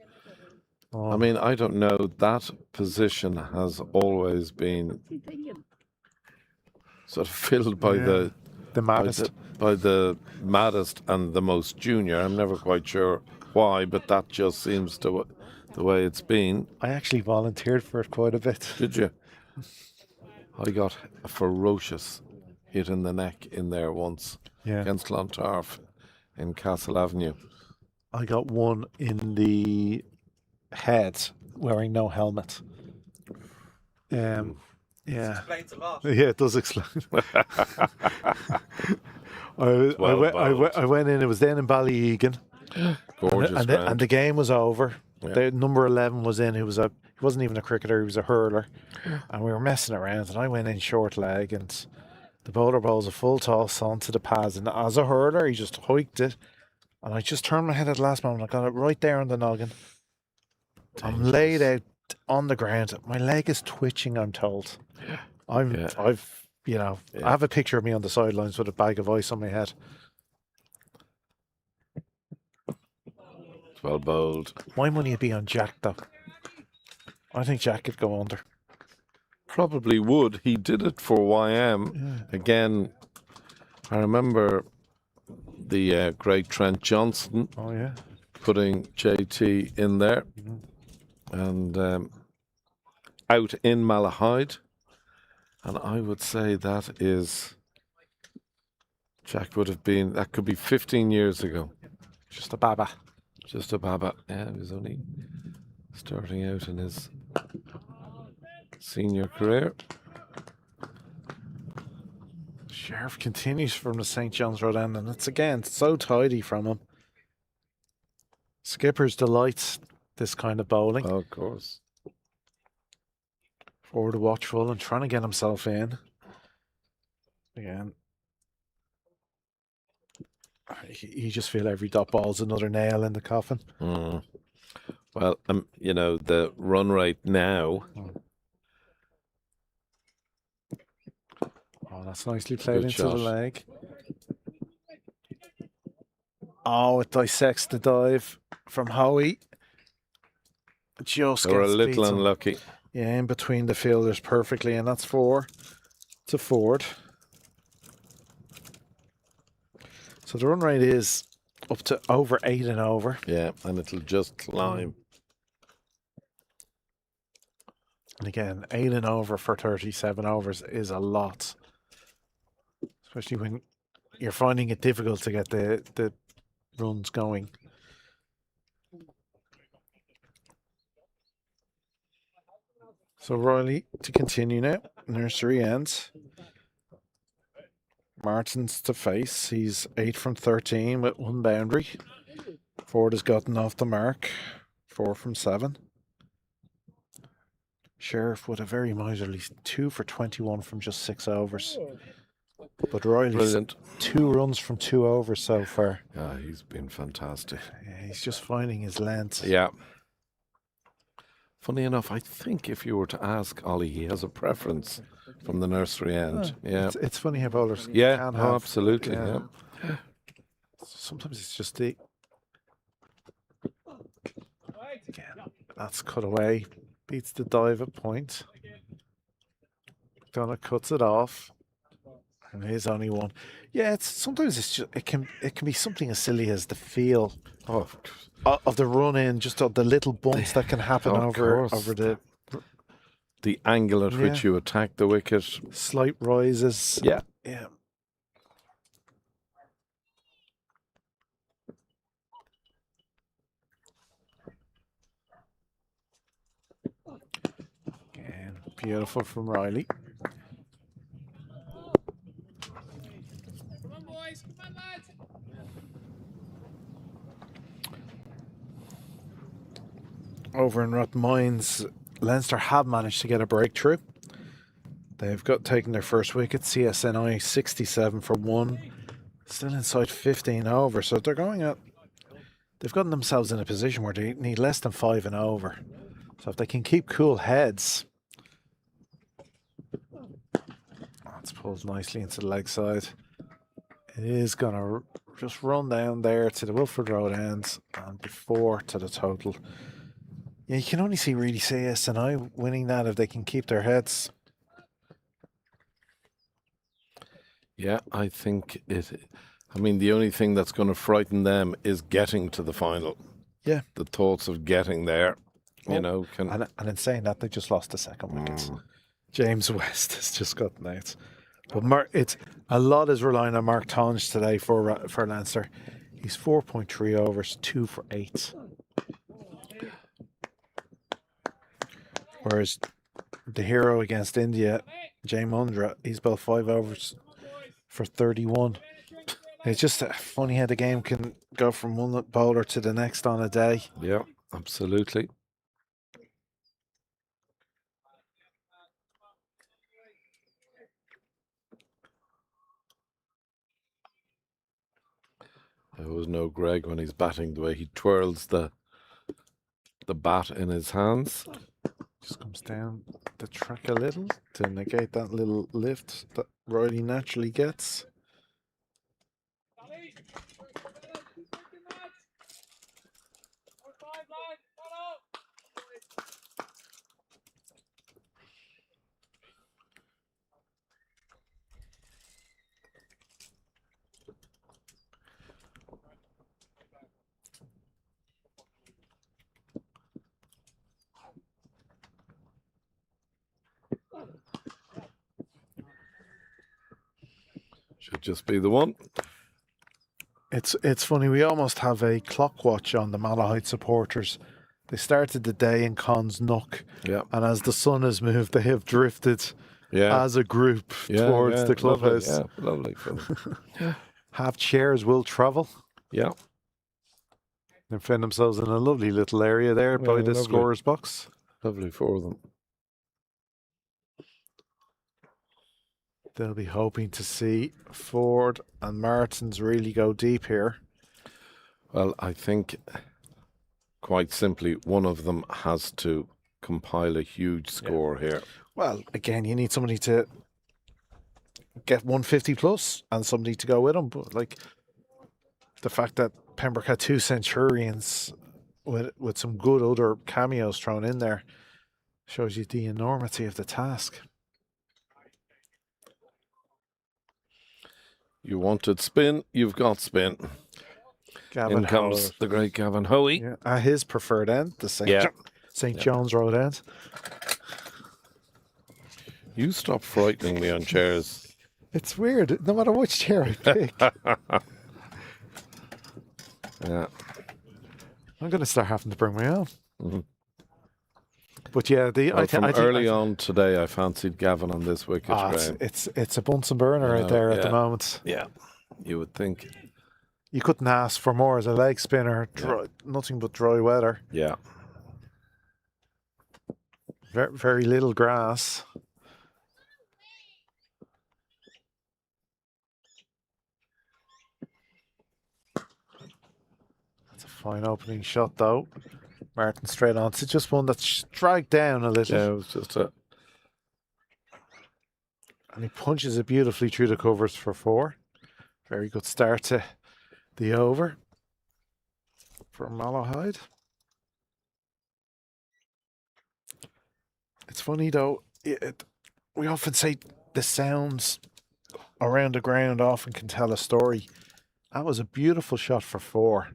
B: Oh. I mean, I don't know. That position has always been sort of filled by the
C: maddest,
B: by the maddest and the most junior. I'm never quite sure why, but that just seems to the way it's been.
C: I actually volunteered for it quite a bit.
B: Did you? I got a ferocious hit in the neck in there once against Clontarf in Castle Avenue.
C: I got one in the head wearing no helmet. Yeah.
F: Explains a lot.
C: Yeah, it does explain. I went in, it was then in Ballyegan.
B: Gorgeous
C: and the game was over. Yeah. The number 11 was in, he wasn't even a cricketer, he was a hurler. And we were messing around, and I went in short leg, and the bowler bowls a full toss onto the pads, and as a hurler, he just hiked it, and I just turned my head at the last moment, I got it right there on the noggin. Dangerous. I'm laid out on the ground, my leg is twitching, I'm told. I have a picture of me on the sidelines with a bag of ice on my head.
B: well bowled.
C: My money would be on Jack, though. I think Jack could go under.
B: Probably would. He did it for YM.
C: Yeah.
B: Again, I remember the great Trent Johnson
C: Oh, yeah.
B: putting JT in there. And out in Malahide. And I would say that is... Jack would have been... That could be 15 years ago.
C: Just a baba.
B: Just a baba. Yeah, he was only starting out in his senior career.
C: Sheriff continues from the St. John's Road end, and it's again so tidy from him. Skipper's delights this kind of bowling.
B: Oh, of course.
C: Forward watchful and trying to get himself in. Again. You just feel every dot ball's another nail in the coffin.
B: Mm. Well, you know, the run rate now.
C: Oh, that's nicely played into
B: shot.
C: the leg. Oh, it dissects the dive from Howie. Just
B: They were a
C: gets
B: little
C: beaten.
B: unlucky.
C: Yeah, in between the fielders perfectly, and that's 4 to Ford. So the run rate is up to over 8 and over.
B: Yeah, and it'll just climb.
C: And again, 8 and over for 37 overs is a lot. Especially when you're finding it difficult to get the runs going. So Riley to continue now. Nursery ends. Martin's to face. He's 8 from 13 with 1 boundary. Ford has gotten off the mark. 4 from 7. Sheriff with a very miserly 2 for 21 from just 6 overs. But Riley's
B: Brilliant.
C: 2 runs from 2 overs so far.
B: Yeah, he's been fantastic.
C: Yeah, he's just finding his length.
B: Yeah. Funny enough, I think if you were to ask Ollie, he has a preference from the nursery end. Yeah.
C: It's funny how bowlers
B: Yeah,
C: can
B: oh,
C: have.
B: absolutely. Yeah.
C: Sometimes it's just the... Again, that's cut away. Beats the dive at point. Donna cuts it off. And here's only 1. Yeah, it's sometimes it's just it can be something as silly as the feel of the run in, just of the little bumps that can happen over
B: the angle at which you attack the wicket.
C: Slight rises.
B: Yeah.
C: Yeah. Again, beautiful from Riley.
D: Come on, boys. Come on, lads.
C: Over in Rathmines, Leinster have managed to get a breakthrough. They've taken their first wicket. CSNI 67 for 1. Still inside 15 over. So they're going up. They've gotten themselves in a position where they need less than 5 and over. So if they can keep cool heads. That's pulled nicely into the leg side. It is going to just run down there to the Wilford Road ends and before to the total. Yeah, you can only see really CSNI winning that if they can keep their heads.
B: Yeah, I think I mean, the only thing that's going to frighten them is getting to the final.
C: Yeah.
B: The thoughts of getting there, you know.
C: And in saying that, they just lost the second wicket. James West has just gotten out. But it's a lot is relying on Mark Tonge today for Leinster. He's 4.3 overs, 2 for 8. Whereas the hero against India, Jay Mundra, he's about 5 overs for 31. It's just funny how the game can go from one bowler to the next on a day.
B: Yeah, absolutely. There was no Greg when he's batting, the way he twirls the bat in his hands.
C: Just comes down the track a little to negate that little lift that Riley naturally gets.
B: Should just be the one.
C: It's funny, we almost have a clock watch on the Malahide supporters. They started the day in Con's Nook,
B: Yeah.
C: and as the sun has moved, they have drifted as a group towards the clubhouse.
B: Lovely for them.
C: Half chairs will travel.
B: Yeah.
C: They find themselves in a lovely little area there by the scorer's box.
B: Lovely for them.
C: They'll be hoping to see Ford and Martins really go deep here.
B: Well, I think, quite simply, one of them has to compile a huge score here.
C: Well, again, you need somebody to get 150 plus and somebody to go with them. But like the fact that Pembroke had 2 Centurions with some good other cameos thrown in there shows you the enormity of the task.
B: You wanted spin, you've got spin.
C: Gavin
B: In comes the great Gavin Hoey.
C: Yeah, at his preferred end, the St. John's Road end.
B: You stop frightening me on chairs.
C: It's weird, no matter which chair I pick.
B: Yeah.
C: I'm going to start having to bring my own.
B: Mm-hmm.
C: But yeah,
B: early on today, I fancied Gavin on this wicket.
C: It's a Bunsen burner out there at the moment.
B: Yeah, you would think.
C: You couldn't ask for more as a leg spinner. Nothing but dry weather.
B: Yeah.
C: Very, very little grass. That's a fine opening shot, though. Martin straight on. It's just one that's dragged down a little.
B: Yeah, it was just a...
C: And he punches it beautifully through the covers for 4. Very good start to the over for Malahide. It's funny, though. We often say the sounds around the ground often can tell a story. That was a beautiful shot for 4.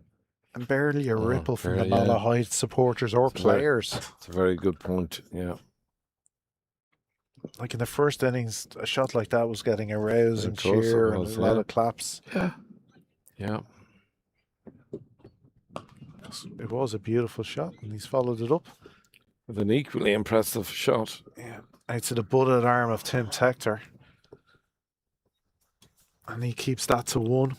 C: And barely a ripple from the Malahide supporters or players.
B: It's a very good point, yeah.
C: Like in the first innings, a shot like that was getting a rouse and cheer and a lot of claps.
B: Yeah. Yeah.
C: It was a beautiful shot, and he's followed it up
B: with an equally impressive shot.
C: Yeah. Out to the butted arm of Tim Tector. And he keeps that to 1.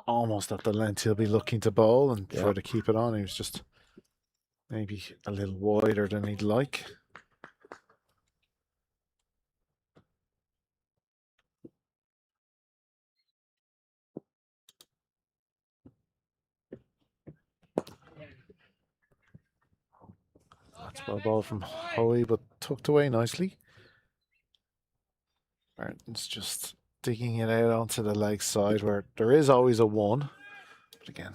C: Almost at the length he'll be looking to bowl and try to keep it on. He was just maybe a little wider than he'd like. That's well ball from Hoey, but tucked away nicely. Martin's just digging it out onto the leg side where there is always a 1. But again,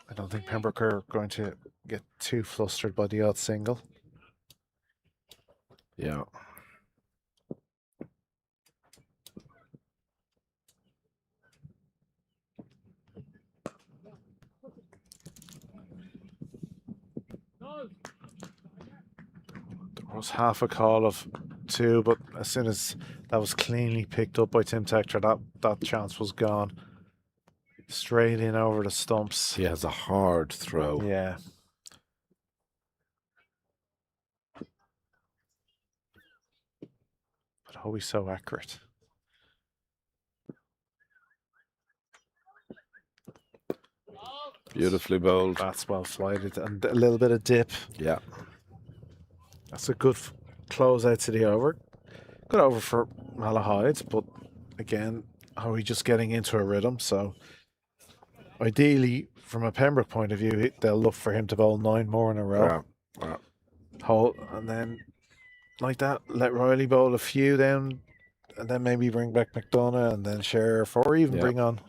C: I don't think Pembroke are going to get too flustered by the odd single.
B: Yeah.
C: There was half a call of 2, but as soon as that was cleanly picked up by Tim Tector, that chance was gone. Straight in over the stumps.
B: He has a hard throw.
C: Yeah. But always so accurate.
B: Beautifully bowled.
C: That's well flighted and a little bit of dip.
B: Yeah.
C: That's a good close out to the over. Good over for Malahide, but again, Hoey just getting into a rhythm. So ideally, from a Pembroke point of view, they'll look for him to bowl 9 more in a row.
B: Yeah.
C: Hold, and then like that, let Riley bowl a few down, and then maybe bring back McDonough and then Sheriff, or even bring on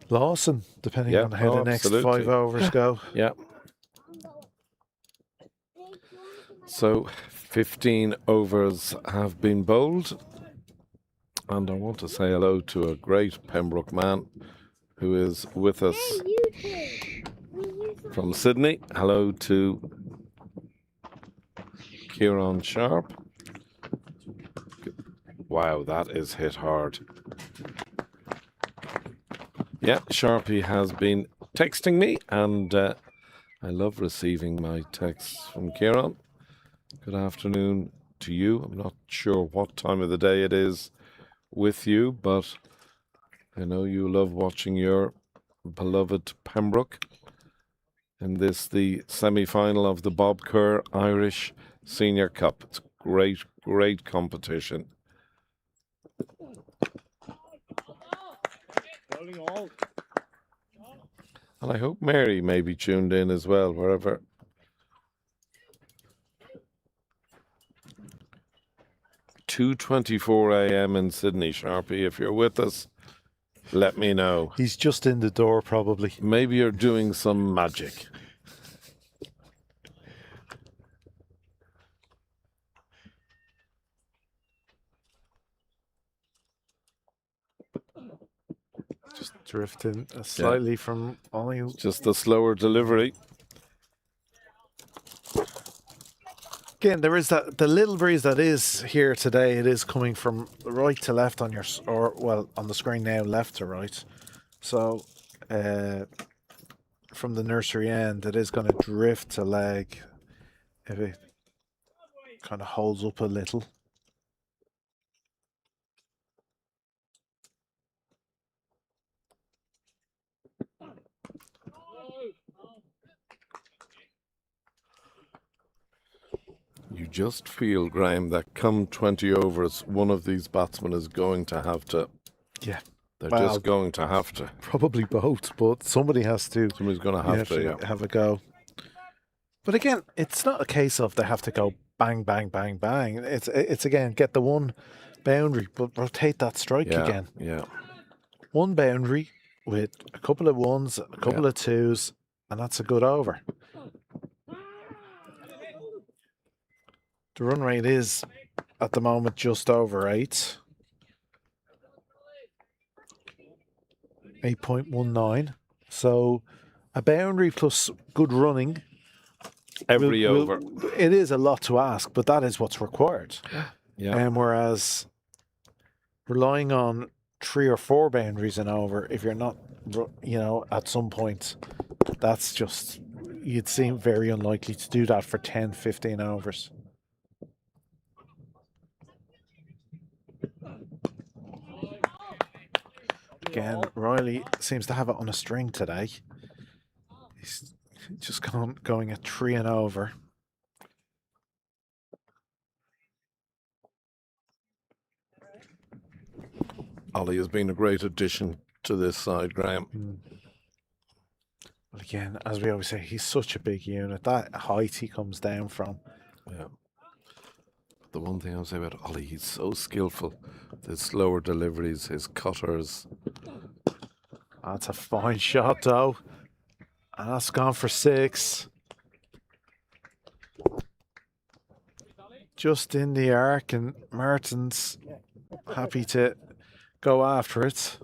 C: Lawson, depending on how the next 5 overs go.
B: Yeah. So 15 overs have been bowled. And I want to say hello to a great Pembroke man who is with us from Sydney. Hello to Kieran Sharp. Wow, that is hit hard. Yeah, Sharpie has been texting me, and I love receiving my texts from Kieran. Good afternoon to you. I'm not sure what time of the day it is with you, but I know you love watching your beloved Pembroke in this, the semi-final of the Bob Kerr Irish Senior Cup. It's great, great competition. And I hope Mary may be tuned in as well, wherever. (2:24 a.m. in Sydney, Sharpie. If you're with us, let me know.
C: He's just in the door, probably.
B: Maybe you're doing some magic.
C: Just drifting slightly from only...
B: Just a slower delivery.
C: Again, there is the little breeze that is here today. It is coming from right to left on your, or well, on the screen now, left to right. So, from the nursery end, it is going to drift to leg if it kind of holds up a little.
B: You just feel, Graham, that come 20 overs, one of these batsmen is going to have to.
C: Yeah.
B: They're just going to have to.
C: Probably both, but somebody has to.
B: Somebody's going to have to
C: have a go. But again, it's not a case of they have to go bang, bang, bang, bang. It's again, get the one boundary, but rotate that strike again.
B: Yeah.
C: One boundary with a couple of ones, a couple of twos, and that's a good over. The run rate is, at the moment, just over 8. 8.19. So a boundary plus good running.
B: Every over.
C: It is a lot to ask, but that is what's required.
B: Yeah.
C: And whereas relying on 3 or 4 boundaries and over, if you're not, at some point, that's just, you'd seem very unlikely to do that for 10, 15 overs. Again, Riley seems to have it on a string today. He's just going at 3 and over.
B: Ollie has been a great addition to this side, Graham.
C: Well, again, as we always say, he's such a big unit. That height he comes down from.
B: Yeah. The one thing I'll say about Ollie, he's so skillful. His slower deliveries, his cutters.
C: That's a fine shot, though. And that's gone for 6. Just in the arc, and Martin's happy to go after it.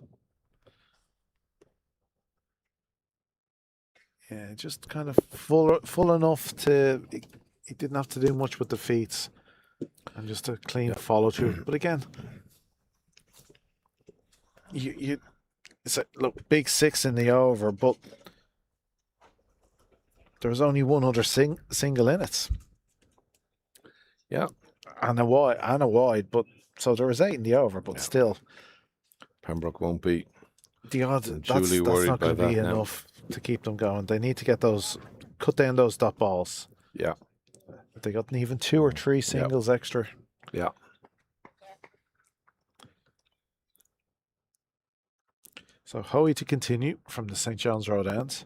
C: Yeah, just kind of full enough to... He didn't have to do much with the feet. And just a clean follow through. But again, it's a look, big 6 in the over, but there was only one other single in it.
B: Yeah,
C: and a wide, but so there was 8 in the over, but still,
B: Pembroke won't be.
C: The odds
B: I'm
C: that's
B: truly worried
C: not going
B: by
C: to be
B: that now.
C: enough to keep them going. They need to get those, cut down those dot balls.
B: Yeah.
C: They got even 2 or 3 singles extra.
B: Yeah.
C: So Hoey to continue from the St. John's Road end.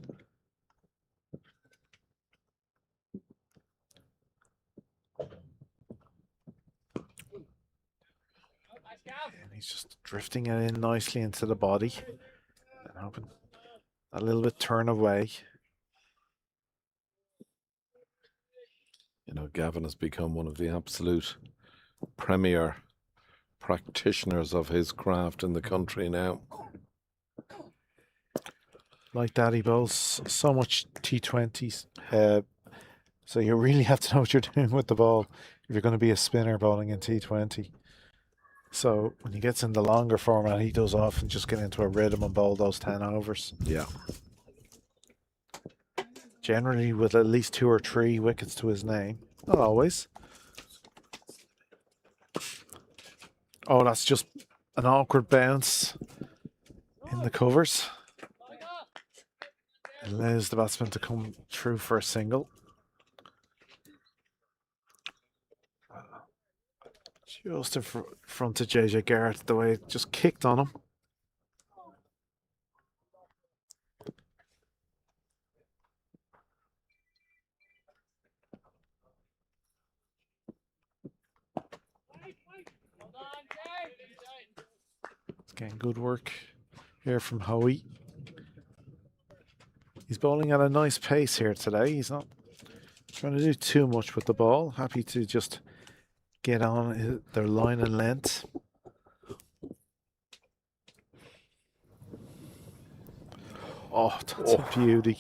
C: And he's just drifting it in nicely into the body. And hoping a little bit turn away.
B: You know, Gavin has become one of the absolute premier practitioners of his craft in the country now.
C: Like that, he bowls so much T20s. So you really have to know what you're doing with the ball if you're going to be a spinner bowling in T20. So when he gets in the longer format, he does often just get into a rhythm and bowl those 10 overs.
B: Yeah.
C: Generally with at least 2 or 3 wickets to his name. Not always. Oh, that's just an awkward bounce in the covers. It allows the batsman to come through for a single. Just in front of JJ Garrett, the way it just kicked on him. Again, good work here from Hoey. He's bowling at a nice pace here today. He's not trying to do too much with the ball. Happy to just get on their line and length. Oh, that's a beauty.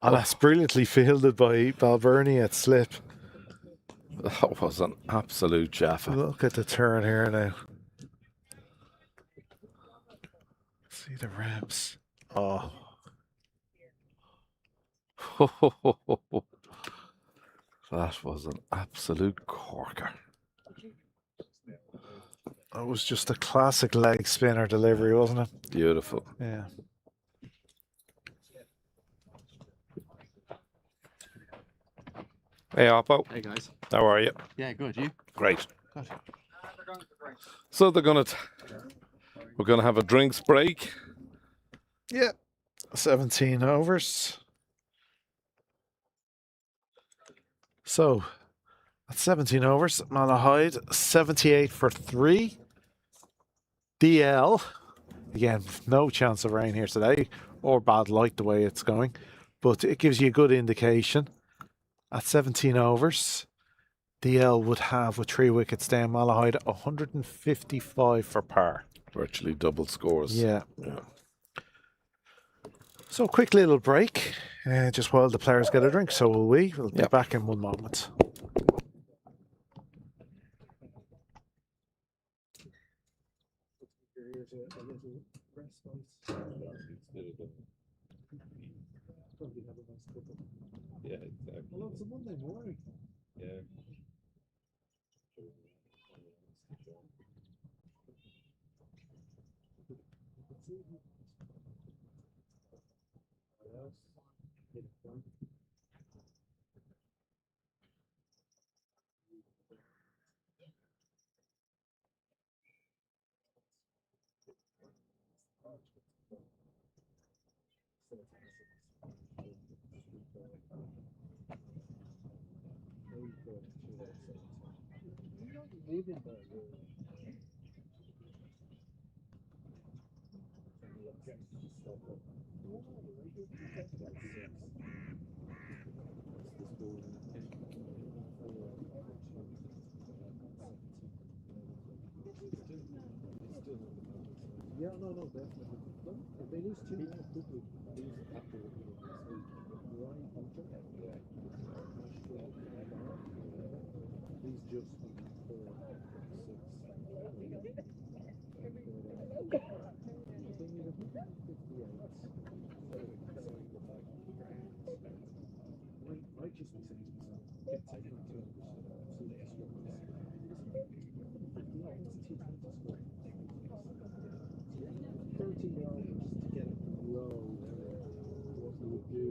C: And that's brilliantly fielded by Balbirnie at slip.
B: That was an absolute Jaffa.
C: Look at the turn here now. See the ramps. Oh.
B: That was an absolute corker.
C: That was just a classic leg spinner delivery, wasn't it?
B: Beautiful.
C: Yeah.
B: Hey, Oppo.
K: Hey, guys.
B: How are you?
K: Yeah, good. You?
B: Great.
K: Good.
B: So we're gonna have a drinks break.
C: Yeah. 17 overs. So, at 17 overs, Malahide 78 for 3. DL, again, no chance of rain here today, or bad light the way it's going, but it gives you a good indication. At 17 overs, DL would have, with 3 wickets down, Malahide 155 for par.
B: Virtually double scores.
C: Yeah. So, quick little break, just while the players get a drink. So will we. We'll be back in one moment.
B: Yeah, exactly.
I: Well, it's a Monday morning.
B: Yeah.
I: Yeah, no, definitely. Look, if they lose 2 now quickly, lose after Ryan Hunter, he's just 4, 6. The thing is, if we get 58, I just be saying to myself, get taken on 2 so they score. 58, that's a T20 score. 13 overs to get it low, what we would do.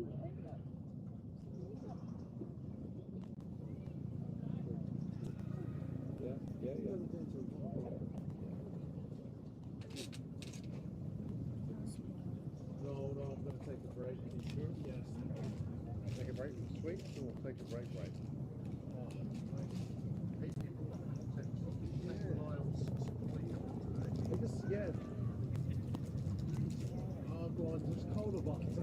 I: No, I'm going to take a break. Are you sure? Yes. Take a break? Sweet. So we'll take a break, right? Yeah. Oh, go on. There's cola bottles.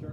I: Sure.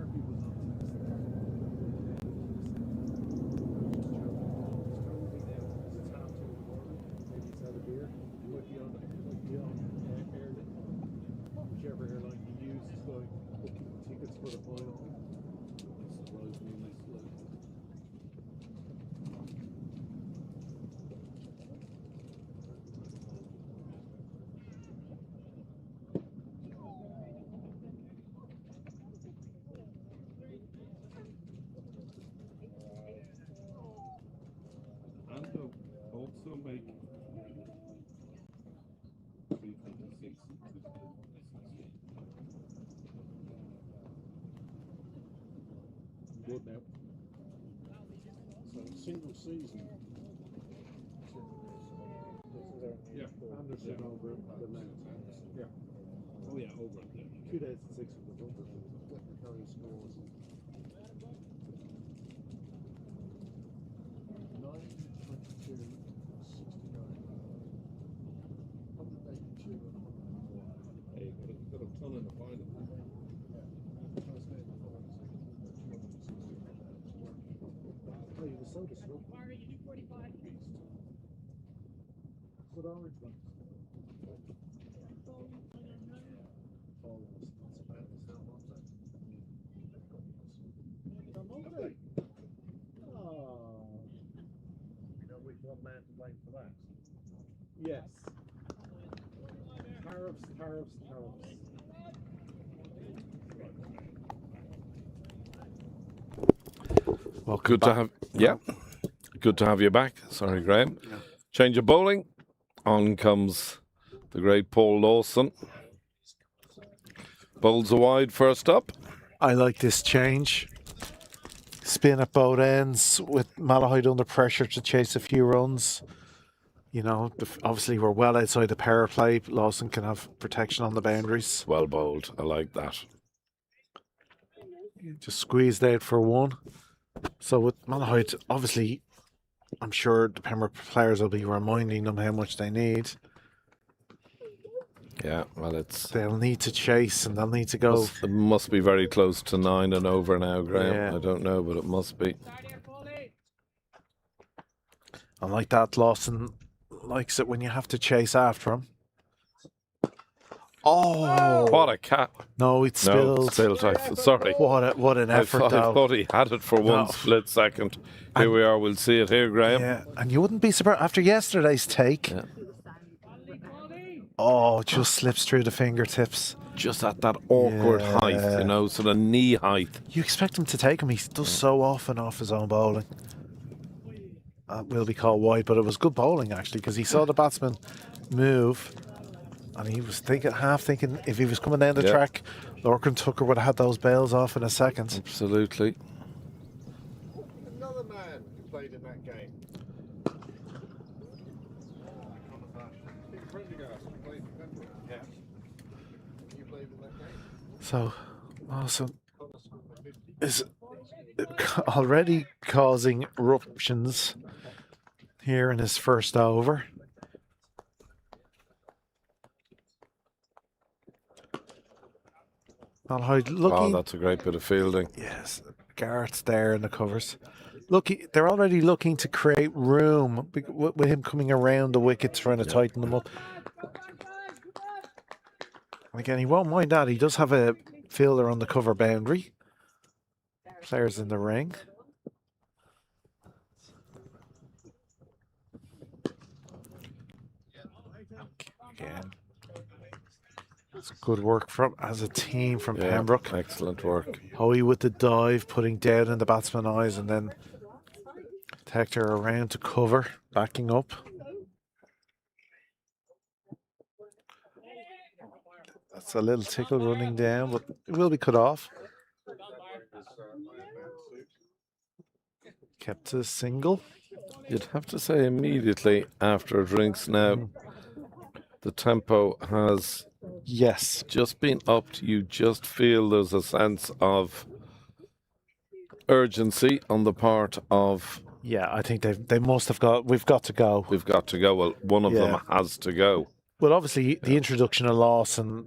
I: Good now. So single season. Yeah. Anderson over the length. Yeah. Oh yeah, over there. 2006 was the bumper. Kerr scores. 9:22:69. 182 and 104. Hey, got a ton in the final. Oh, you were so disruptive. Good orange one. Almost. Okay. Oh. You know which one man to blame for that? Yes. Tariffs.
C: Welcome
B: Good
C: back.
B: to have, yeah. Good to have you back. Sorry, Graham.
C: Yeah.
B: Change of bowling. On comes the great Paul Lawson. Bowls a wide first up.
C: I like this change. Spin at both ends with Malahide under pressure to chase a few runs. You know, obviously we're well outside the power play. Lawson can have protection on the boundaries.
B: Well bowled. I like that.
C: Just squeezed out for one. So with Malahide, obviously, I'm sure the Pembroke players will be reminding them how much they need.
B: Yeah, well,
C: they'll need to chase and they'll need to go.
B: It must be very close to 9 and over now, Graham.
C: Yeah.
B: I don't know, but it must be.
C: And like that, Lawson likes it when you have to chase after him. Oh,
B: what a cat!
C: No, it spilled.
B: No, sorry.
C: What an effort!
B: I thought he had it for one split second. Here we are. We'll see it here, Graham.
C: Yeah, and you wouldn't be surprised after yesterday's take.
B: Yeah.
C: Oh, just slips through the fingertips.
B: Just at that awkward height, you know, sort of knee height.
C: You expect him to take him. He does so often off his own bowling. That will be called wide, but it was good bowling actually because he saw the batsman move. And he was half thinking if he was coming down the track, Lorcan Tucker would have had those bails off in a second.
B: Absolutely.
A: Another man who played in that game.
C: So, Lawson is already causing eruptions here in his first over. Looking,
B: oh, that's a great bit of fielding.
C: Yes, Garrett's there in the covers. Look, they're already looking to create room with him coming around the wicket, trying to tighten them up. And again, he won't mind that. He does have a fielder on the cover boundary. Players in the ring. Again. It's good work as a team from Pembroke.
B: Excellent work.
C: Hoey with the dive, putting down in the batsman's eyes, and then Hector around to cover, backing up. That's a little tickle running down, but it will be cut off. Kept to a single.
B: You'd have to say immediately after drinks now, the tempo has just been upped. You just feel there's a sense of urgency on the part of...
C: Yeah, I think they must have got... We've got to go.
B: We've got to go. Well, one of them has to go.
C: Well, obviously, the introduction of Lawson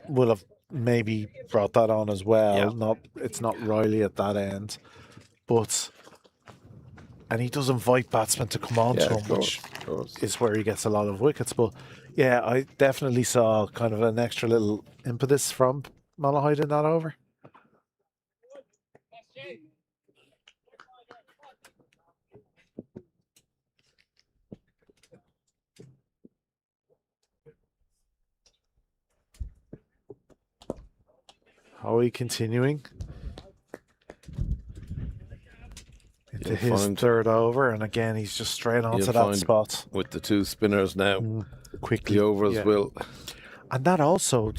C: will have maybe brought that on as well. It's not Riley at that end. But... And he does invite batsmen to come on to him, which is where he gets a lot of wickets. But yeah, I definitely saw kind of an extra little impetus from Malahide in that over. Howie continuing. into his third over, and again he's just straight onto that spot.
B: With the two spinners now,
C: quickly
B: the overs will.
C: And that also,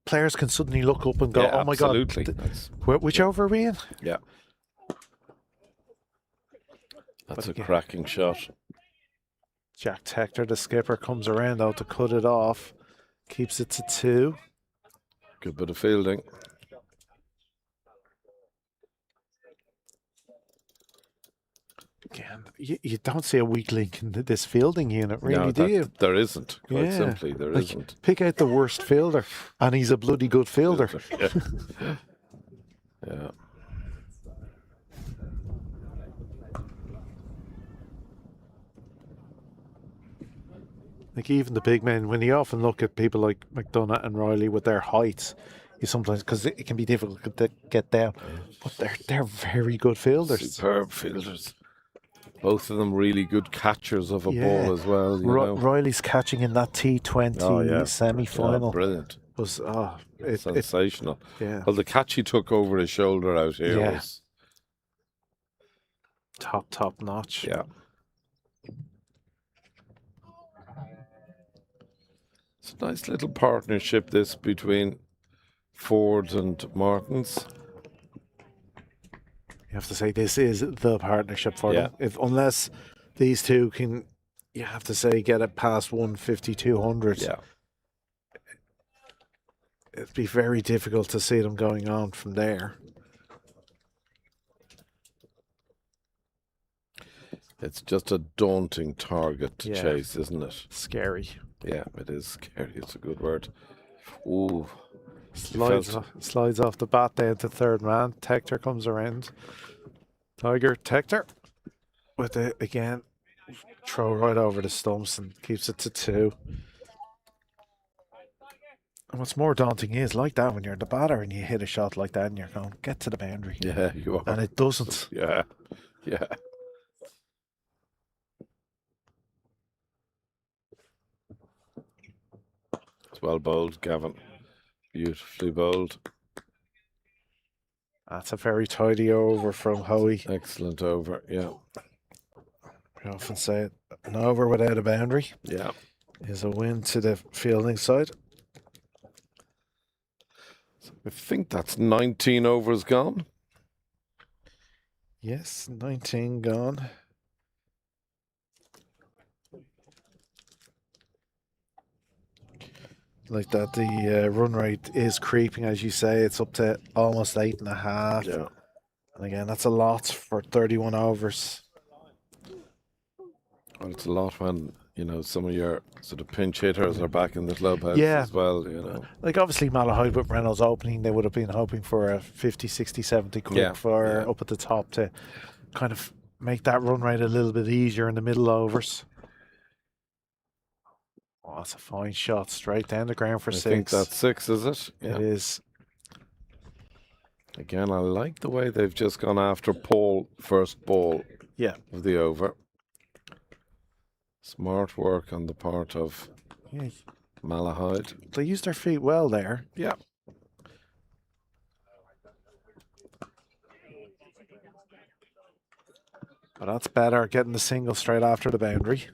C: players can suddenly look up and go, "Oh my
B: absolutely.
C: God, which over are we in?"
B: Yeah, that's a cracking shot.
C: Jack Tector, the skipper, comes around though to cut it off, keeps it to 2.
B: Good bit of fielding.
C: Again, you don't see a weak link in this fielding unit, really,
B: No,
C: do you?
B: There isn't. Quite simply, there isn't.
C: Pick out the worst fielder, and he's a bloody good fielder.
B: Yeah.
C: Like even the big men, when you often look at people like McDonough and Riley with their heights, you sometimes, because it can be difficult to get down, but they're very good fielders.
B: Superb fielders. Both of them really good catchers of a ball as well. You know.
C: Riley's catching in that T20 semi-final.
B: Brilliant.
C: Was
B: sensational.
C: Yeah.
B: Well, the catch he took over his shoulder out here was
C: top notch.
B: Yeah. It's a nice little partnership, this, between Ford and Martins.
C: You have to say this is the partnership for them. Unless these two can, you have to say, get it past 150, 200.
B: Yeah.
C: It'd be very difficult to see them going on from there.
B: It's just a daunting target to chase, isn't it?
C: Scary.
B: Yeah, it is scary. It's a good word. Ooh.
C: Slides off the bat down to third man. Tector comes around. Tiger Tector with it again. Throw right over the stumps and keeps it to 2. And what's more daunting is, like that, when you're the batter and you hit a shot like that and you're going, get to the boundary.
B: Yeah, you are.
C: And it doesn't.
B: Yeah. It's well bowled, Gavin. Beautifully bowled.
C: That's a very tidy over from Hoey.
B: Excellent over, yeah.
C: We often say it, an over without a boundary is a win to the fielding side.
B: I think that's 19 overs gone.
C: Yes, 19 gone. Like that, the run rate is creeping, as you say. It's up to almost 8.5.
B: Yeah.
C: And again, that's a lot for 31 overs.
B: Well, it's a lot when, you know, some of your sort of pinch hitters are back in the clubhouse as well, you know.
C: Like obviously Malahide with Reynolds opening, they would have been hoping for a 50, 60, 70 quick up at the top to kind of make that run rate a little bit easier in the middle overs. Oh, that's a fine shot straight down the ground for 6.
B: I think that's 6, is it?
C: It is.
B: Again, I like the way they've just gone after Paul first ball of the over. Smart work on the part of Malahide.
C: They used their feet well there.
B: Yeah.
C: But that's better, getting the single straight after the boundary.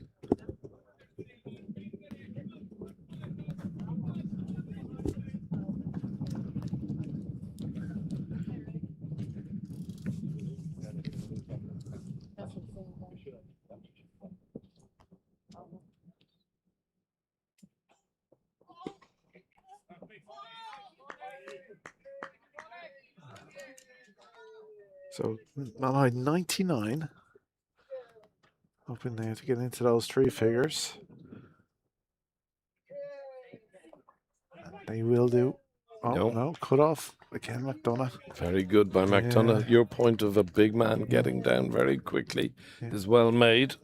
C: So Malahide 99. Hoping there to get into those 3 figures. And they will do. Oh no, cut off again, McDonough.
B: Very good by McDonough. Your point of a big man getting down very quickly is well made.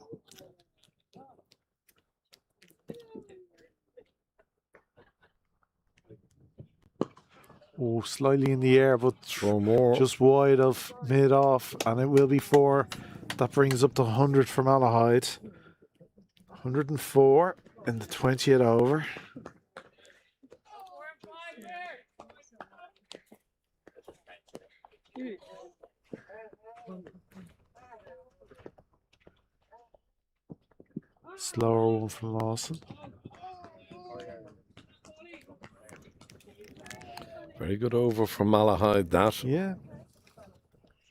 C: Oh, slightly in the air, but just wide of mid-off, and it will be 4. That brings up to 100 for Malahide. 104 in the 20th over. Slower one from Lawson.
B: Very good over from Malahide, that.
C: Yeah.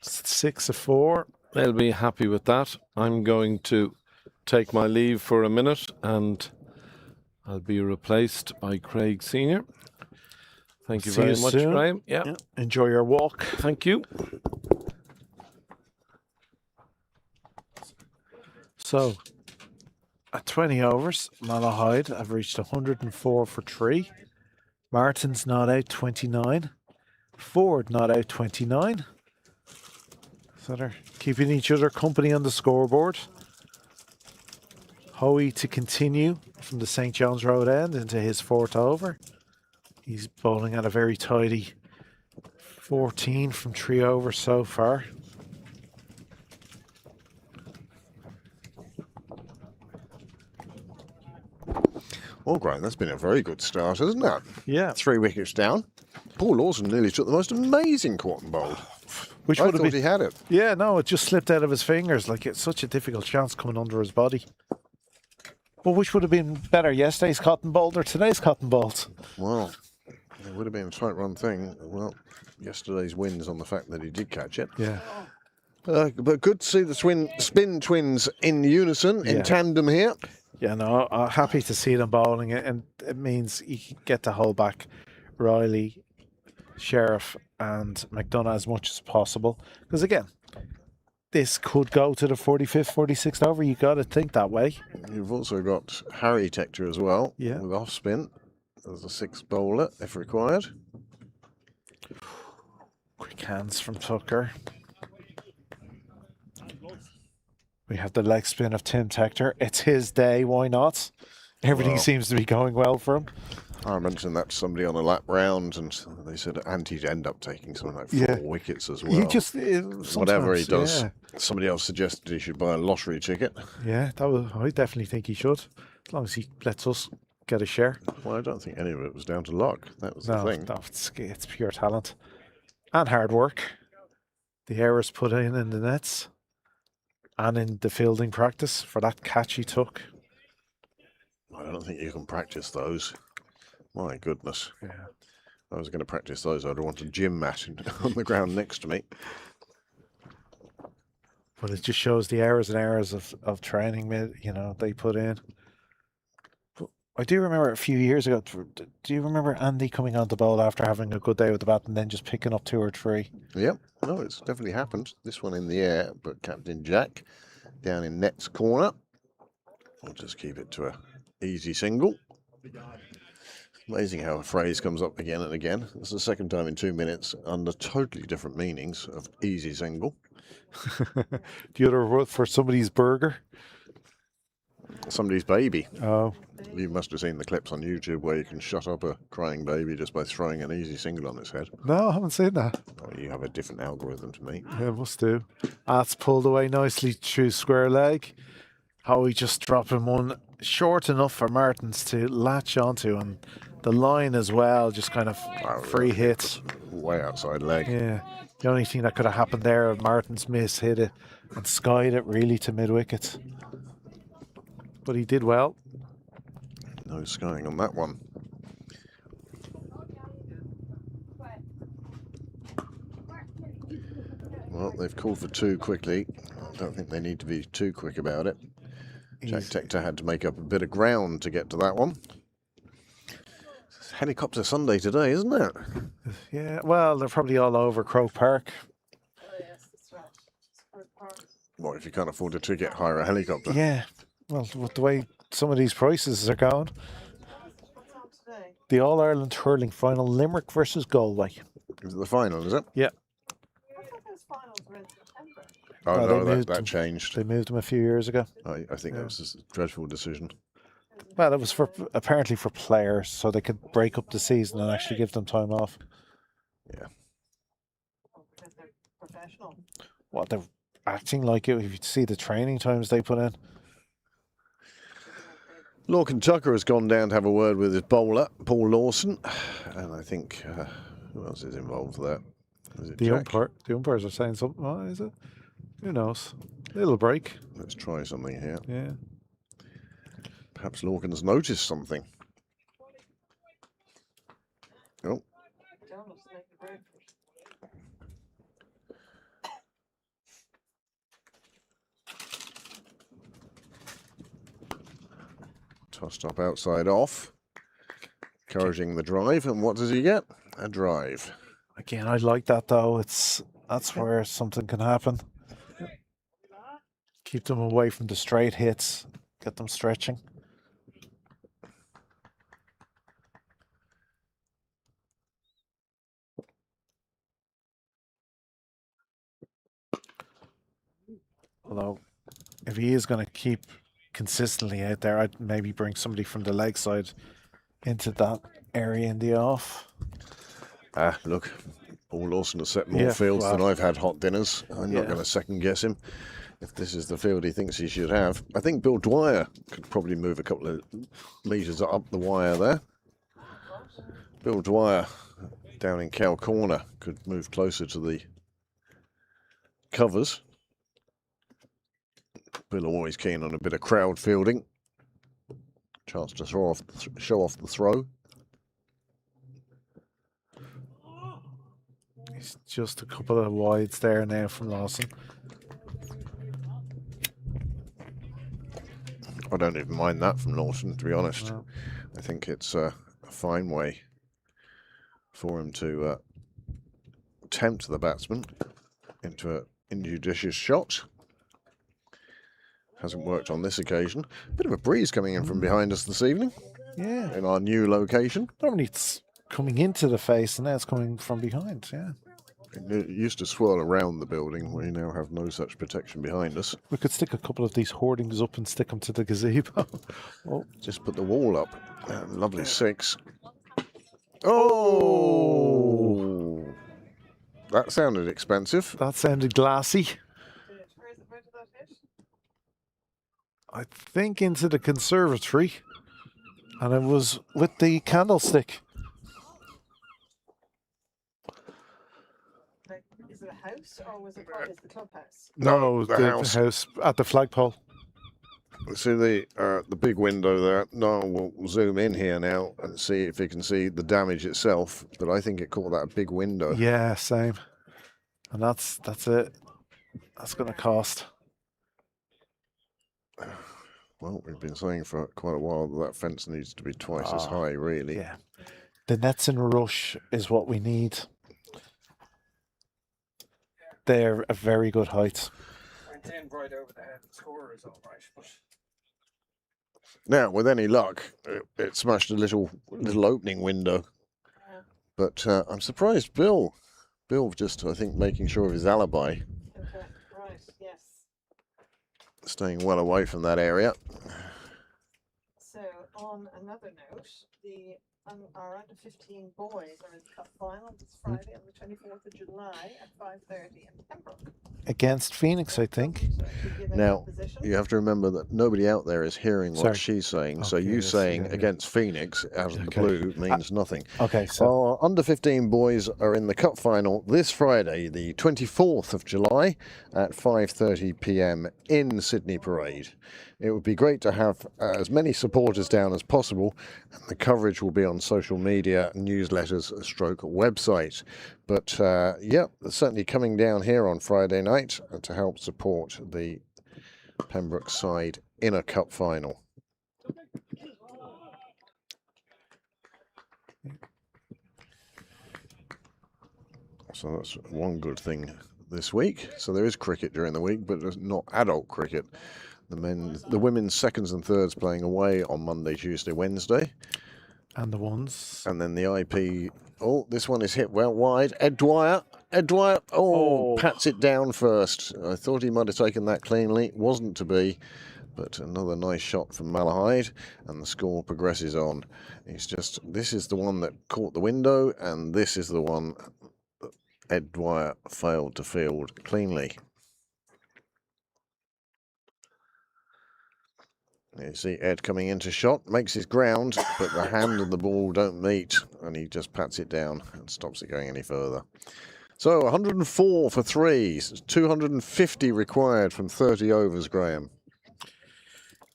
C: 6 of 4.
B: They'll be happy with that. I'm going to take my leave for a minute and I'll be replaced by Craig Senior. Thank you very much,
C: soon.
B: Graham.
C: Yeah. Enjoy your walk.
B: Thank you.
C: So, at 20 overs, Malahide have reached 104 for 3. Martin's not out 29. Ford not out 29. So they're keeping each other company on the scoreboard. Hoey to continue from the St. John's Road end into his 4th over. He's bowling at a very tidy 14 from 3 overs so far.
A: Well, Graham, that's been a very good start, hasn't it?
C: Yeah.
A: 3 wickets down. Paul Lawson nearly took the most amazing cotton bowl.
C: Which
A: I
C: would have
A: thought
C: been,
A: he had it.
C: Yeah, no, it just slipped out of his fingers. Like, it's such a difficult chance coming under his body. Well, which would have been better, yesterday's cotton bolt or today's cotton bolt?
A: Well, it would have been a tight run thing. Well, yesterday's wins on the fact that he did catch it.
C: Yeah.
A: But good to see the spin twins in unison, in tandem here.
C: Yeah, no, happy to see them bowling it, and it means you can get to hold back Riley, Sheriff, and McDonough as much as possible. Because again, this could go to the 45th, 46th over. You got to think that way.
A: You've also got Harry Tector as well,
C: Yeah.
A: with off spin as a 6th bowler if required.
C: Quick hands from Tucker. We have the leg spin of Tim Tector. It's his day, why not? Everything seems to be going well for him.
A: I mentioned that to somebody on a lap round, and they said he'd end up taking something like 4 wickets as well.
C: You just
A: whatever he does.
C: Yeah.
A: Somebody else suggested he should buy a lottery ticket.
C: Yeah, I definitely think he should, as long as he lets us get a share.
A: Well, I don't think any of it was down to luck. That was the thing.
C: No, it's pure talent and hard work. The errors put in the nets and in the fielding practice for that catch he took.
A: I don't think you can practice those. My goodness.
C: Yeah.
A: If I was going to practice those, I'd want a gym mat on the ground next to me.
C: But it just shows the hours and hours of training, they put in. But I do remember a few years ago, do you remember Andy coming on the bowl after having a good day with the bat and then just picking up 2 or 3?
A: Yep. No, it's definitely happened. This one in the air, but Captain Jack down in net's corner. I'll just keep it to a easy single. Amazing how a phrase comes up again and again. It's the second time in 2 minutes under totally different meanings of easy single.
C: The other word for somebody's burger?
A: Somebody's baby.
C: Oh.
A: You must have seen the clips on YouTube where you can shut up a crying baby just by throwing an easy single on its head.
C: No, I haven't seen that.
A: Oh, you have a different algorithm to me.
C: Yeah, must do. That's pulled away nicely through square leg. Howie just dropping one short enough for Martins to latch onto, and the line as well, just kind of free hit.
A: Way outside leg.
C: Yeah. The only thing that could have happened there, Martins hit it and skied it really to mid-wicket. But he did well.
A: No skying on that one. Well, they've called for 2 quickly. I don't think they need to be too quick about it. Jack Tector had to make up a bit of ground to get to that one. It's Helicopter Sunday today, isn't it?
C: Yeah, well, they're probably all over Croke Park.
A: What, if you can't afford a ticket, hire a helicopter?
C: Yeah, well, with the way some of these prices are going. The All-Ireland Hurling Final, Limerick versus Galway.
A: Is it the final, is it?
C: Yeah.
A: Oh,
C: No,
A: no, that changed.
C: They moved them a few years ago.
A: I think that was a dreadful decision.
C: Well, it was apparently for players, so they could break up the season and actually give them time off.
A: Yeah.
C: What, they're acting like it, if you see the training times they put in.
A: Lorcan Tucker has gone down to have a word with his bowler, Paul Lawson. And I think, who else is involved there? Is it Jack?
C: The umpires are saying something. Oh, is it? Who knows? Little break.
A: Let's try something here.
C: Yeah.
A: Perhaps Lorcan's noticed something. Oh. Tossed up outside off. Encouraging the drive. And what does he get? A drive.
C: Again, I like that though. That's where something can happen. Keep them away from the straight hits. Get them stretching. Although, if he is going to keep consistently out there, I'd maybe bring somebody from the leg side into that area in the off.
A: Look, Paul Lawson has set more fields than I've had hot dinners. I'm not going to second guess him if this is the field he thinks he should have. I think Bill Dwyer could probably move a couple of metres up the wire there. Bill Dwyer down in Cow Corner could move closer to the covers. Bill always keen on a bit of crowd fielding. Chance to show off the throw.
C: It's just a couple of wides there now from Lawson.
A: I don't even mind that from Lawson, to be honest. No. I think it's a fine way for him to tempt the batsman into an injudicious shot. Hasn't worked on this occasion. Bit of a breeze coming in from behind us this evening.
C: Yeah.
A: In our new location.
C: Normally it's coming into the face and now it's coming from behind, yeah.
A: It used to swirl around the building. We now have no such protection behind us.
C: We could stick a couple of these hoardings up and stick them to the gazebo.
A: Just put the wall up. Lovely 6. Oh! That sounded expensive.
C: That sounded glassy. I think into the conservatory, and it was with the candlestick.
E: Is it a house or was it the clubhouse?
A: No, the
C: house at the flagpole.
A: See the big window there. No, we'll zoom in here now and see if you can see the damage itself. But I think it caught that big window.
C: Yeah, same. And that's it. That's going to cost.
A: Well, we've been saying for quite a while that fence needs to be twice as high, really.
C: Yeah. The nets in a rush is what we need. They're a very good height.
F: Went in right over the head. The scorer is all right. But...
A: Now, with any luck, it smashed a little opening window. Yeah. But I'm surprised Bill just, I think, making sure of his alibi.
E: Okay, right, yes.
A: Staying well away from that area.
E: So, on another note, our under-15 boys are in the cup final this Friday on the 24th of July at 5:30 in Pembroke.
C: Against Phoenix, I think.
A: Now, you have to remember that nobody out there is hearing what she's saying. Okay, so you saying against Phoenix out of the blue means nothing.
C: Okay, so
A: our under-15 boys are in the cup final this Friday, the 24th of July at 5:30 p.m. in Sydney Parade. It would be great to have as many supporters down as possible, and the coverage will be on social media, newsletters, stroke website. But yeah, certainly coming down here on Friday night to help support the Pembroke side in a cup final. So that's one good thing this week. So there is cricket during the week, but there's not adult cricket. The women's seconds and thirds playing away on Monday, Tuesday, Wednesday.
C: And the ones.
A: And then the IP. Oh, this one is hit well wide. Ed Dwyer. Pats it down first. I thought he might have taken that cleanly. Wasn't to be. But another nice shot from Malahide. And the score progresses on. This is the one that caught the window. And this is the one that Ed Dwyer failed to field cleanly. You see Ed coming into shot, makes his ground, but the hand and the ball don't meet, and he just pats it down and stops it going any further. So 104 for 3, 250 required from 30 overs, Graham.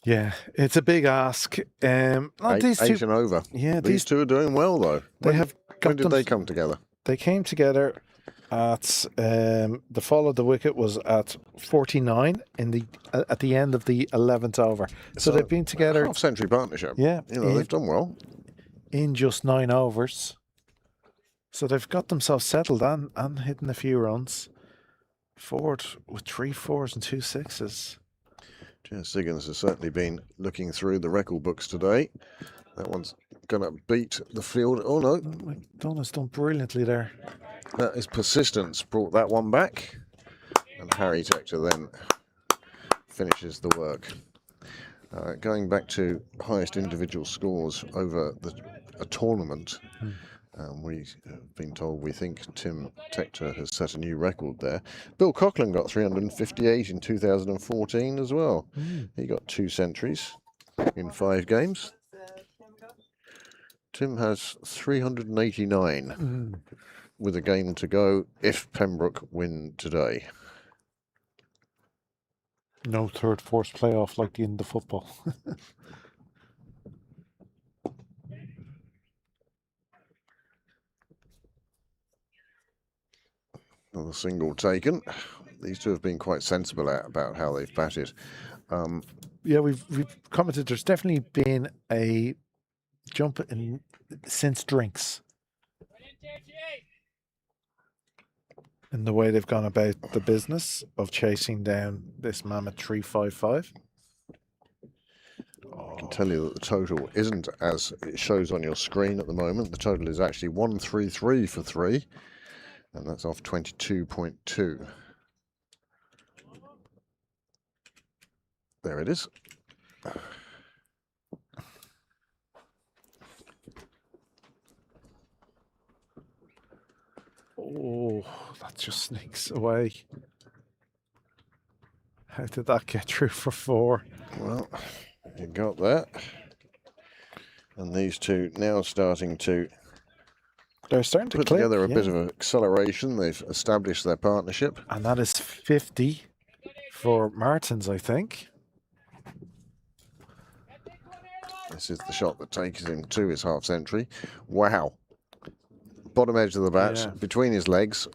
C: Yeah, it's a big ask.
A: Eight and over.
C: Yeah,
A: these two are doing well though. When did they come together?
C: They came together at the fall of the wicket was at 49 at the end of the 11th over. So they've been together.
A: Half-century partnership.
C: Yeah,
A: they've done well
C: in just 9 overs. So they've got themselves settled and hitting a few runs. Ford with 3 4s and 2 6s.
A: Jess Siggins has certainly been looking through the record books today. That one's going to beat the field. Oh no.
C: McDonough's done brilliantly there.
A: That is persistence brought that one back. And Harry Tector then finishes the work. Going back to highest individual scores over a tournament, we've been told we think Tim Tector has set a new record there. Bill Coughlin got 358 in 2014 as well. He got 2 centuries in 5 games. Tim has 389 with a game to go if Pembroke win today.
C: No third force playoff like in the football.
A: Another single taken. These two have been quite sensible about how they've batted.
C: Yeah, we've commented there's definitely been a jump in since drinks in the way they've gone about the business of chasing down this mammoth 355.
A: I can tell you that the total isn't as it shows on your screen at the moment. The total is actually 133 for 3, and that's off 22.2. There it is.
C: Oh, that just sneaks away. How did that get through for 4?
A: Well, you got that. And these two now starting to
C: They're starting to
A: put
C: click,
A: together a bit of acceleration. They've established their partnership.
C: And that is 50 for Martins, I think.
A: This is the shot that takes him to his half century. Wow. Bottom edge of the bat, between his legs,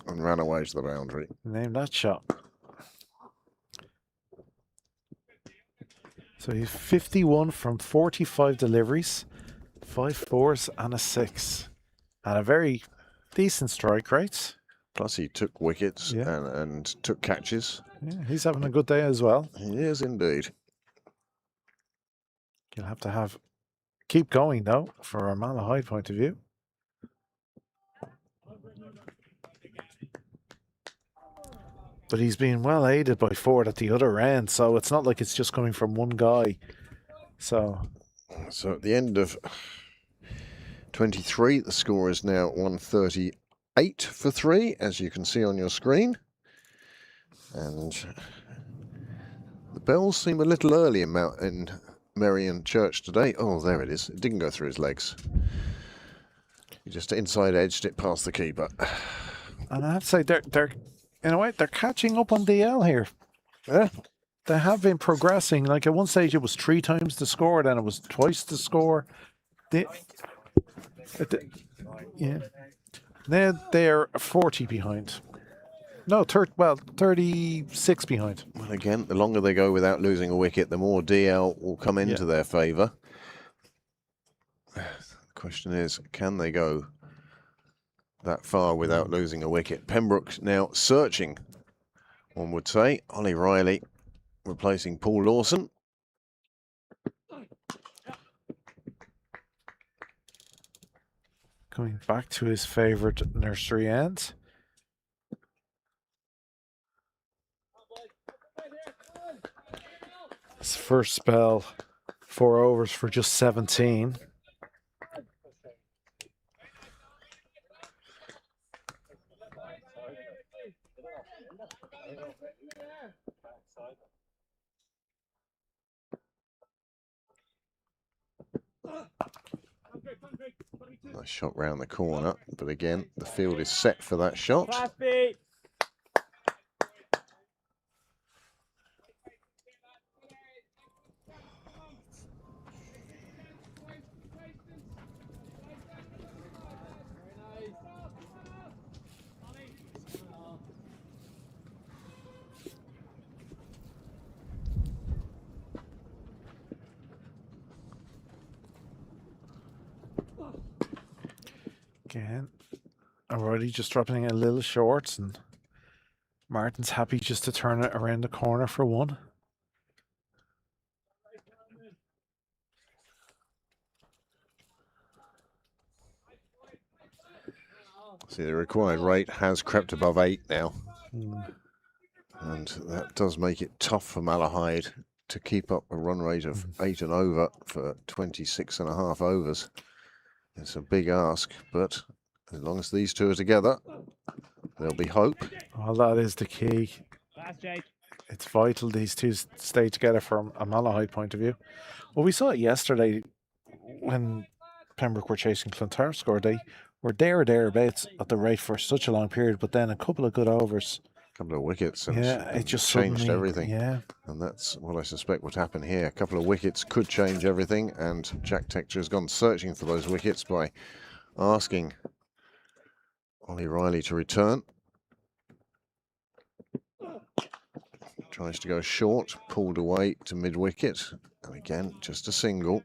A: and ran away to the boundary.
C: Name that shot. So he's 51 from 45 deliveries, 5 4s and a 6. And a very decent strike rate.
A: Plus he took wickets and took catches.
C: Yeah, he's having a good day as well.
A: He is indeed.
C: You'll have to keep going though, for a Malahide point of view. But he's been well aided by Ford at the other end, so it's not like it's just coming from one guy. So
A: at the end of 23, the score is now 138 for 3, as you can see on your screen. And the bells seem a little early in Merrion Church today. Oh, there it is. It didn't go through his legs. He just inside edged it past the keeper.
C: And I have to say, they're in a way, they're catching up on DL here.
A: Yeah.
C: They have been progressing. Like at one stage it was 3 times the score, then it was twice the score. Now they're 40 behind. No, 36 behind.
A: Well, again, the longer they go without losing a wicket, the more DL will come into their favour. The question is, can they go that far without losing a wicket? Pembroke now searching, one would say. Ollie Riley replacing Paul Lawson.
C: Going back to his favourite nursery end. His first spell, 4 overs for just 17.
A: Nice shot round the corner, but again, the field is set for that shot.
C: Again, already just dropping it a little short, and Martin's happy just to turn it around the corner for one.
A: See, the required rate has crept above 8 now.
C: Mm.
A: And that does make it tough for Malahide to keep up a run rate of 8 and over for 26 and a half overs. It's a big ask, but as long as these two are together, there'll be hope.
C: Well, that is the key. It's vital these two stay together from a Malahide point of view. Well, we saw it yesterday when Pembroke were chasing Clontarf score. They were there or thereabouts at the rate for such a long period, but then a couple of good overs.
A: A couple of wickets and
C: it just
A: changed
C: suddenly,
A: everything.
C: Yeah.
A: And that's what I suspect would happen here. A couple of wickets could change everything, and Jack Texture has gone searching for those wickets by asking Ollie Riley to return. Tries to go short, pulled away to mid-wicket, and again, just a single.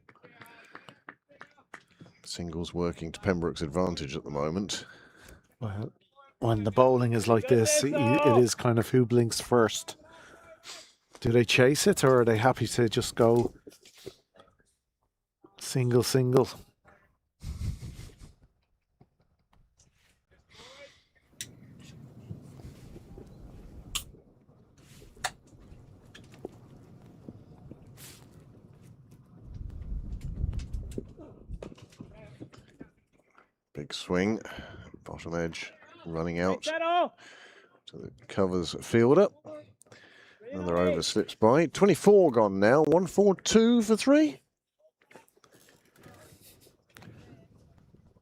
A: Singles working to Pembroke's advantage at the moment.
C: Well, when the bowling is like this, it is kind of who blinks first. Do they chase it, or are they happy to just go single, single?
A: Big swing, bottom edge running out to the covers fielder. Another over slips by. 24 gone now. 142 for 3.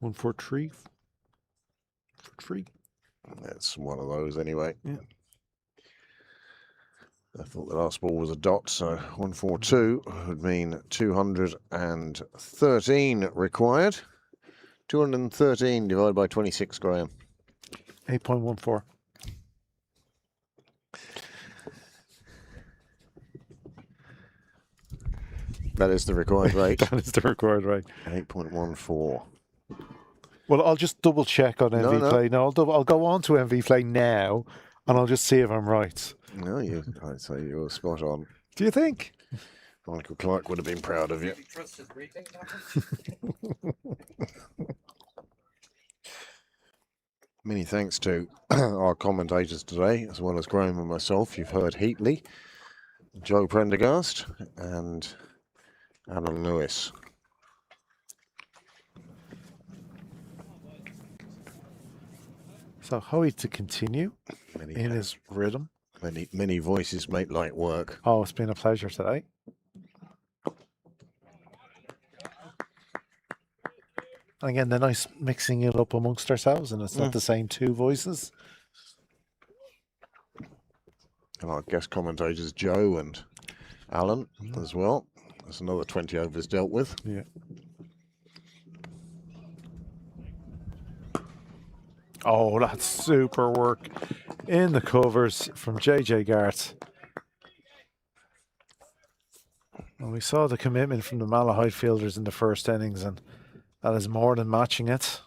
C: 143 for 3.
A: That's one of those anyway.
C: Yeah.
A: I thought the last ball was a dot, so 142 would mean 213 required. 213 divided by 26, Graham.
C: 8.14.
A: That is the required rate.
C: That is the required rate.
A: 8.14.
C: Well, I'll just double check on MV Play. No, I'll go on to MV Play now, and I'll just see if I'm right.
A: No, I'd say you're spot on.
C: Do you think?
A: Michael Clark would have been proud of you. Many thanks to our commentators today, as well as Graham and myself. You've heard Heatley, Joe Prendergast, and Alan Lewis.
C: So Howie to continue in his rhythm.
A: Many voices make light work.
C: Oh, it's been a pleasure today. And again, the nice mixing it up amongst ourselves, and it's not the same two voices.
A: And our guest commentators, Joe and Alan, as well. There's another 20 overs dealt with.
C: Yeah. Oh, that's super work in the covers from JJ Garrett. And we saw the commitment from the Malahide fielders in the first innings, and that is more than matching it.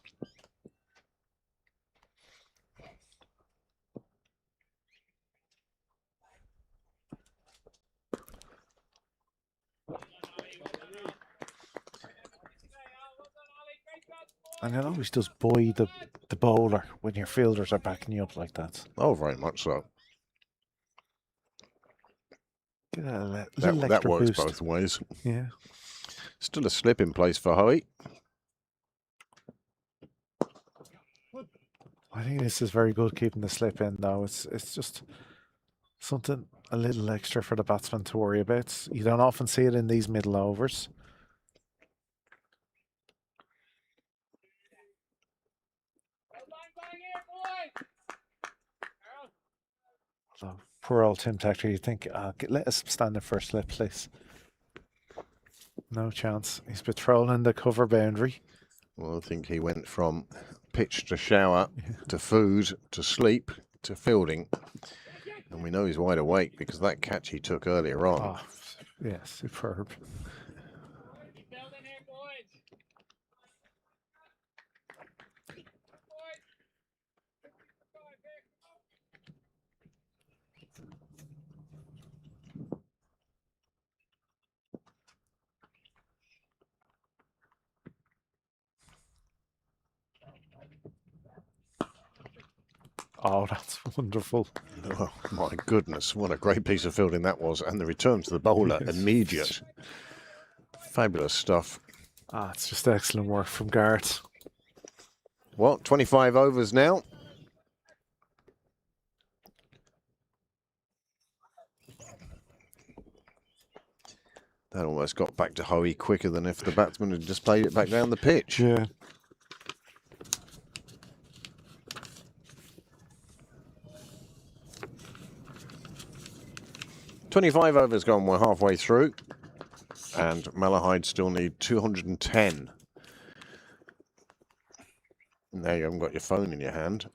C: And it always does buoy the bowler when your fielders are backing you up like that.
A: Oh, very much so.
C: Get a
A: That works
C: boost.
A: both ways.
C: Yeah.
A: Still a slip in place for Howie.
C: I think this is very good, keeping the slip in, though. It's just something a little extra for the batsman to worry about. You don't often see it in these middle overs. So poor old Tim Tector, you think, let us stand in for a slip, please. No chance. He's patrolling the cover boundary.
A: Well, I think he went from pitch to shower to food to sleep to fielding. And we know he's wide awake because that catch he took earlier on.
C: Oh, yeah, superb. Oh, that's wonderful.
A: Oh, my goodness, what a great piece of fielding that was. And the return to the bowler,
C: Yes.
A: immediate. Fabulous stuff.
C: Ah, it's just excellent work from Garrett.
A: Well, 25 overs now. That almost got back to Hoey quicker than if the batsman had just played it back down the pitch.
C: Yeah.
A: "25 overs gone, we're halfway through. And Malahide still need 210. Now you haven't got your phone in your hand.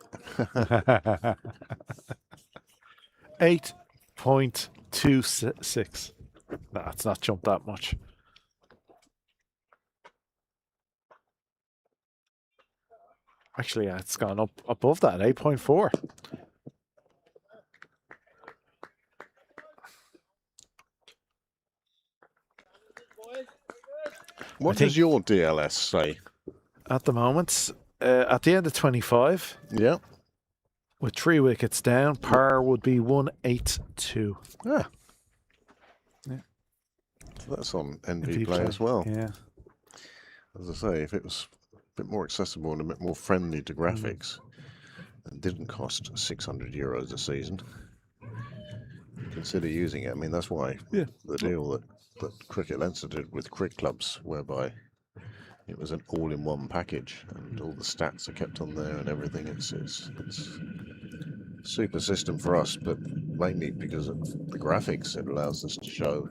C: 8.26. No, it's not jumped that much. Actually, yeah, it's gone up above that, 8.4.
A: What does your DLS say?
C: At the moment, at the end of 25,
A: Yeah.
C: with 3 wickets down, par would be 182.
A: Ah.
C: Yeah.
A: So that's on NV
C: NV
A: Play
C: Play,
A: as well.
C: yeah.
A: As I say, if it was a bit more accessible and a bit more friendly to graphics, and didn't cost €600 a season, consider using it. I mean, that's why the deal that Cricket Leinster did with cricket clubs, whereby it was an all-in-one package and all the stats are kept on there and everything. It's super system for us, but mainly because of the graphics it allows us to show.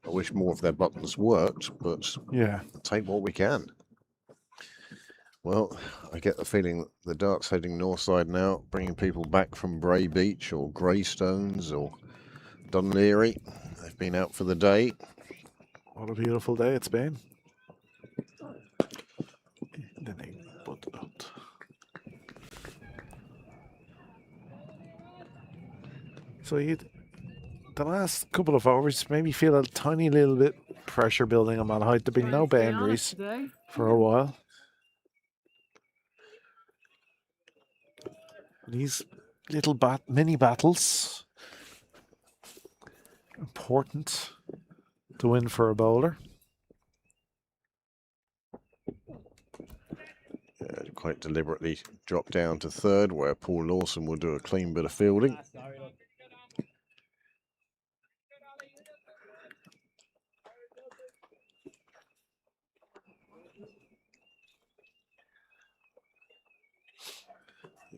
A: I wish more of their buttons worked, but
C: yeah,
A: take what we can. Well, I get the feeling that the dark's heading north side now, bringing people back from Bray Beach or Greystones or Dunleary. They've been out for the day.
C: What a beautiful day it's been. So the last couple of overs maybe feel a tiny little bit pressure building on Malahide. There've been no boundaries for a while. These little mini battles, important to win for a bowler.
A: Quite deliberately dropped down to third, where Paul Lawson will do a clean bit of fielding.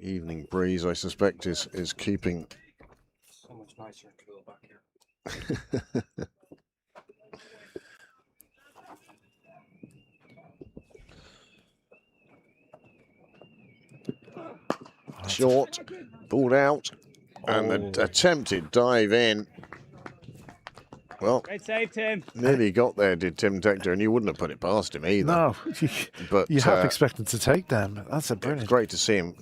A: Evening breeze, I suspect, is keeping.
F: So much nicer and cool back here.
A: Short, pulled out, and an attempted dive in. Well,
F: Great save, Tim.
A: Nearly got there, did Tim Tector, and you wouldn't have put it past him either.
C: No,
A: but
C: you have expected to take them. That's a brilliant.
A: It's great to see him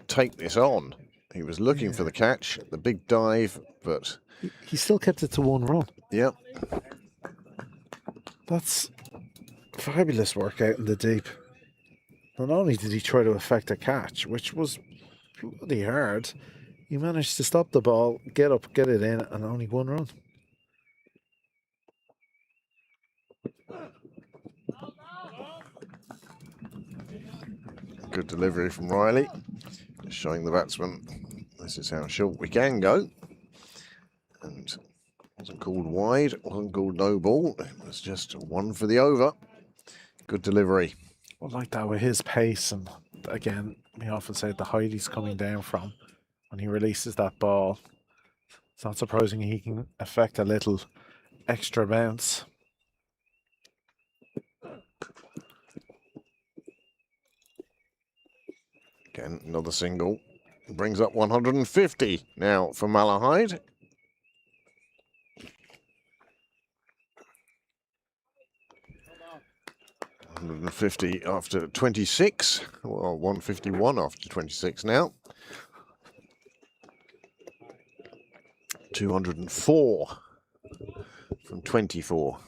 A: take this on. He was looking for the catch, the big dive, but
C: he still kept it to 1 run.
A: Yep.
C: That's fabulous work out in the deep. Not only did he try to effect a catch, which was bloody hard, he managed to stop the ball, get up, get it in, and only 1 run.
A: Good delivery from Riley, just showing the batsman this is how short we can go. And wasn't called wide, wasn't called no ball, it was just 1 for the over. Good delivery.
C: Well, like that with his pace, and again, we often say the height he's coming down from when he releases that ball. It's not surprising he can affect a little extra bounce.
A: Again, another single. Brings up 150 now for Malahide. $150 after 26, or 151 after 26 now. 204 from 24.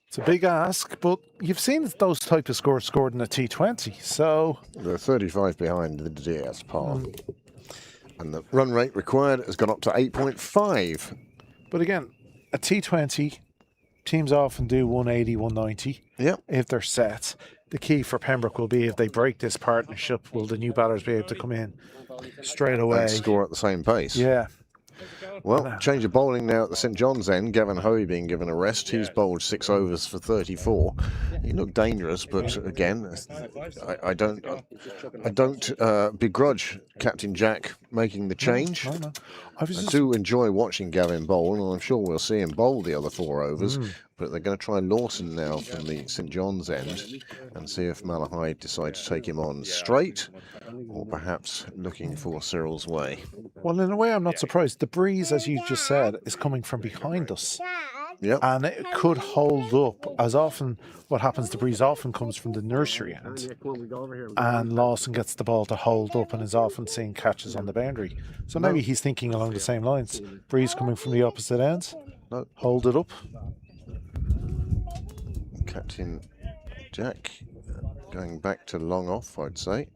C: It's a big ask, but you've seen those type of scores scored in a T20, so...
A: They're 35 behind the DS par. And the run rate required has gone up to 8.5.
C: But again, a T20, teams often do 180, 190 if they're set. The key for Pembroke will be if they break this partnership, will the new batters be able to come in straight away?
A: And score at the same pace.
C: Yeah.
A: Well, change of bowling now at the St John's end. Gavin Hoey being given a rest. He's bowled 6 overs for 34. He looked dangerous, but again, I don't begrudge Captain Jack making the change.
C: No.
A: I do enjoy watching Gavin bowl, and I'm sure we'll see him bowl the other 4 overs. But they're going to try Lawson now from the St John's end and see if Malahide decide to take him on straight, or perhaps looking for Cyril's way.
C: Well, in a way, I'm not surprised. The breeze, as you just said, is coming from behind us.
A: Yep.
C: And it could hold up. As often, what happens, the breeze often comes from the nursery end. And Lawson gets the ball to hold up and is often seeing catches on the boundary. So maybe he's thinking along the same lines. Breeze coming from the opposite end. Hold it up.
A: Captain Jack going back to long off, I'd say.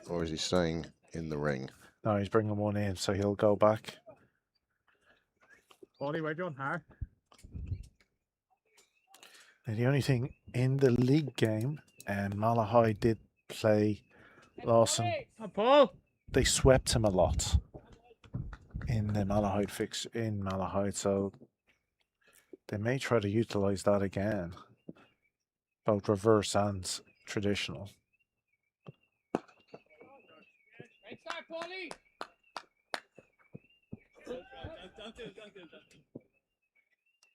A: Or is he staying in the ring?
C: No, he's bringing one in, so he'll go back.
D: Ollie, where you on, huh?
C: Now, the only thing in the league game, Malahide did play Lawson. They swept him a lot in the Malahide fix in Malahide, so they may try to utilise that again, both reverse and traditional.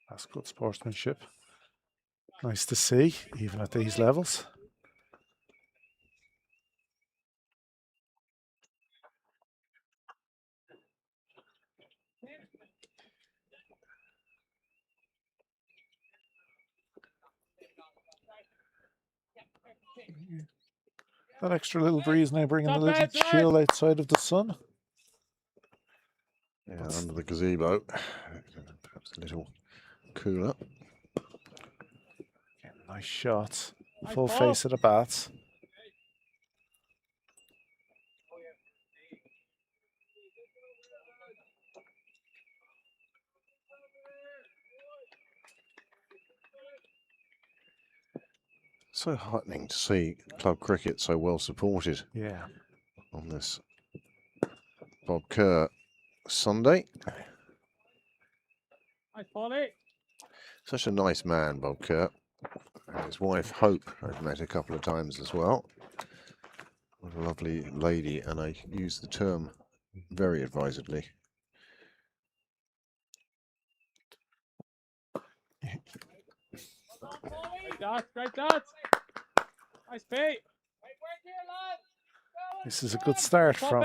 C: That's good sportsmanship. Nice to see, even at these levels. That extra little breeze now bringing a little chill outside of the sun.
A: Yeah, under the gazebo. Perhaps a little cooler.
C: Okay, nice shot. Full face of the bat.
A: So heartening to see club cricket so well supported.
C: Yeah.
A: On this Bob Kerr Sunday.
D: Hi, Polly.
A: Such a nice man, Bob Kerr. And his wife Hope I've met a couple of times as well. What a lovely lady, and I use the term very advisedly.
D: Great dot. Nice Pete.
C: This is a good start from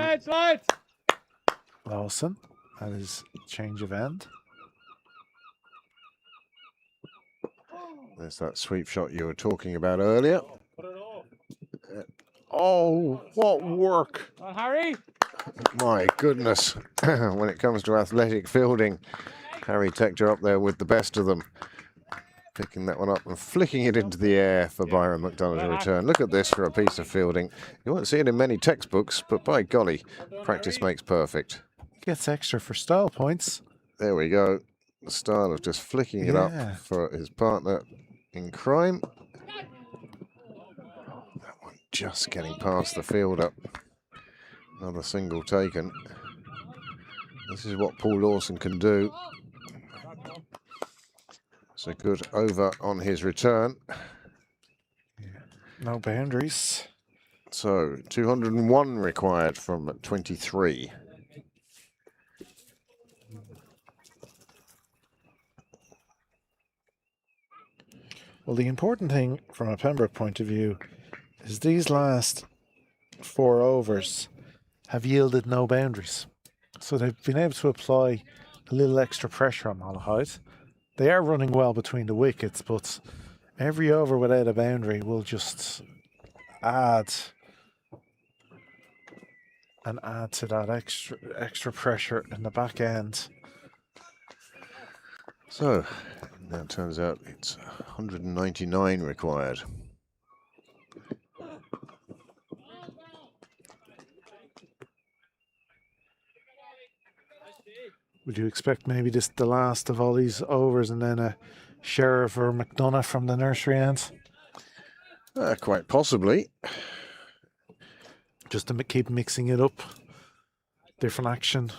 C: Lawson at his change of end.
A: There's that sweep shot you were talking about earlier. Oh, what work!
D: Harry.
A: My goodness, when it comes to athletic fielding, Harry Tector up there with the best of them. Picking that one up and flicking it into the air for Byron McDonough to return. Look at this for a piece of fielding. You won't see it in many textbooks, but by golly, practice makes perfect.
C: Gets extra for style points.
A: There we go. The style of just flicking it up for his partner in crime. That one just getting past the fielder. Another single taken. This is what Paul Lawson can do. So good over on his return.
C: Yeah. No boundaries.
A: So 201 required from 23.
C: Well, the important thing from a Pembroke point of view is these last 4 overs have yielded no boundaries. So they've been able to apply a little extra pressure on Malahide. They are running well between the wickets, but every over without a boundary will just add to that extra pressure in the back end.
A: So, now it turns out it's 199 required.
C: Would you expect maybe this the last of Ollie's overs and then a Sheriff or McDonough from the nursery ends?
A: Quite possibly.
C: Just to keep mixing it up. Different action.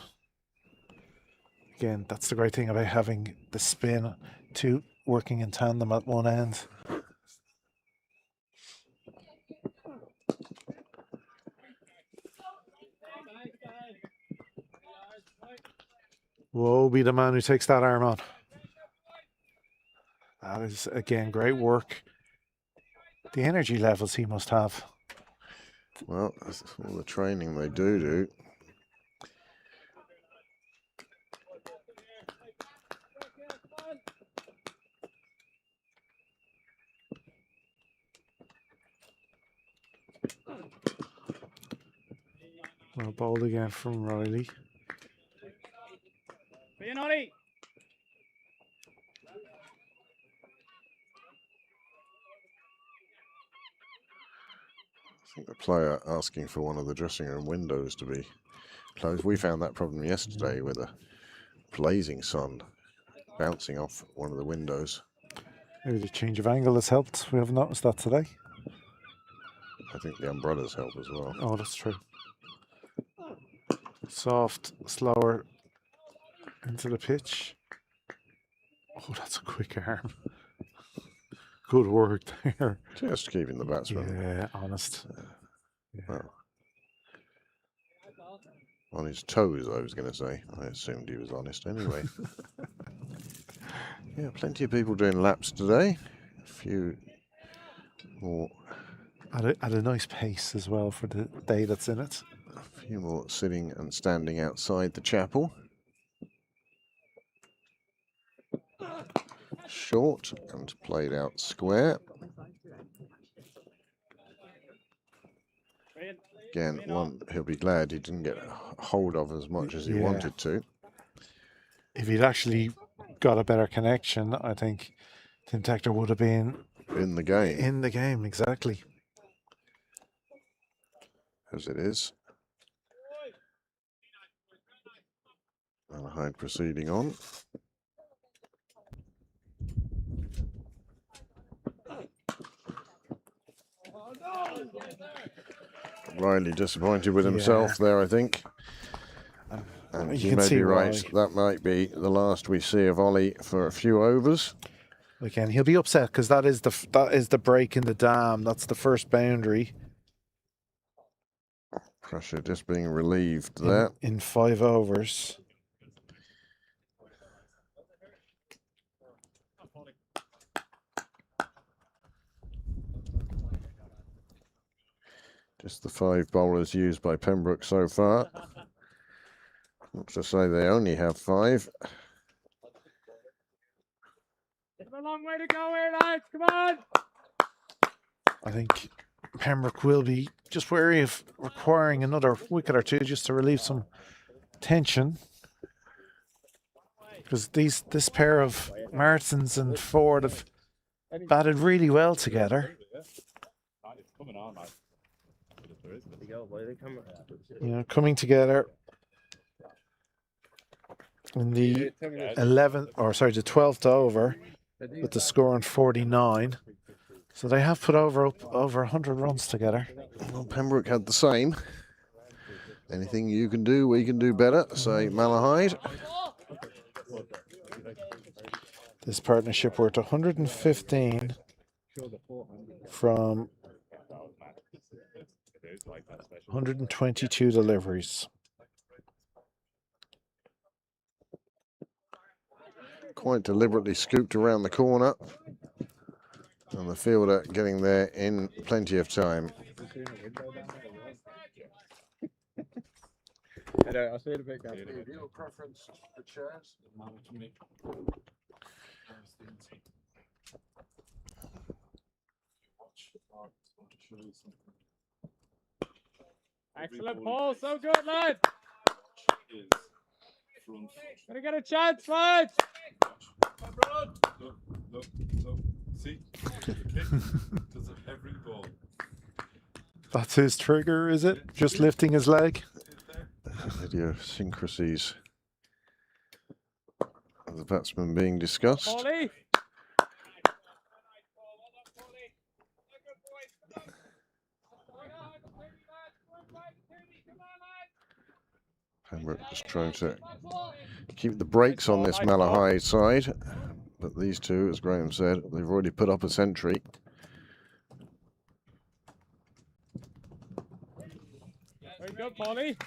C: Again, that's the great thing about having the spin, two working in tandem at one end. Woe be the man who takes that arm on. That is, again, great work. The energy levels he must have.
A: Well, that's all the training they do.
C: Well bowled again from Riley.
D: Ollie.
A: I think the player asking for one of the dressing room windows to be closed. We found that problem yesterday with a blazing sun bouncing off one of the windows.
C: Maybe the change of angle has helped. We haven't noticed that today.
A: I think the umbrellas help as well.
C: Oh, that's true. Soft, slower into the pitch. Oh, that's a quick arm. Good work there.
A: Just keeping the batsman.
C: Yeah, honest. Yeah.
A: Well, on his toes, I was going to say. I assumed he was honest anyway. Yeah, plenty of people doing laps today. A few more.
C: At a nice pace as well for the day that's in it.
A: A few more sitting and standing outside the chapel. Short and played out square. Again, one he'll be glad he didn't get hold of as much as he wanted to.
C: If he'd actually got a better connection, I think Tim Tector would have been
A: in the game.
C: In the game, exactly.
A: As it is. Malahide proceeding on. Riley disappointed with himself there, I think. And you may be right. That might be the last we see of Ollie for a few overs.
C: Again, he'll be upset because that is the break in the dam. That's the first boundary.
A: Pressure just being relieved there.
C: In 5 overs.
A: Just the 5 bowlers used by Pembroke so far. Not to say they only have 5.
D: It's a long way to go here, lads. Come on.
C: I think Pembroke will be just wary of requiring another wicket or two just to relieve some tension. Because this pair of Martins and Ford have batted really well together. You know, coming together in the 12th over with the score on 49. So they have put over 100 runs together.
A: Well, Pembroke had the same. Anything you can do, we can do better, say Malahide.
C: This partnership worth 115 from 122 deliveries.
A: Quite deliberately scooped around the corner. And the fielder getting there in plenty of time.
I: I say the big guy. Your preference for chairs?
D: Excellent, Paul. So good, lad. Gonna get a chance, lads.
B: See, does it every ball.
C: That's his trigger, is it? Just lifting his leg?
A: Idiosyncrasies of the batsman being discussed.
D: Ollie.
A: Pembroke just trying to keep the brakes on this Malahide side, but these two, as Graham said, they've already put up a century.
D: Very good, Polly.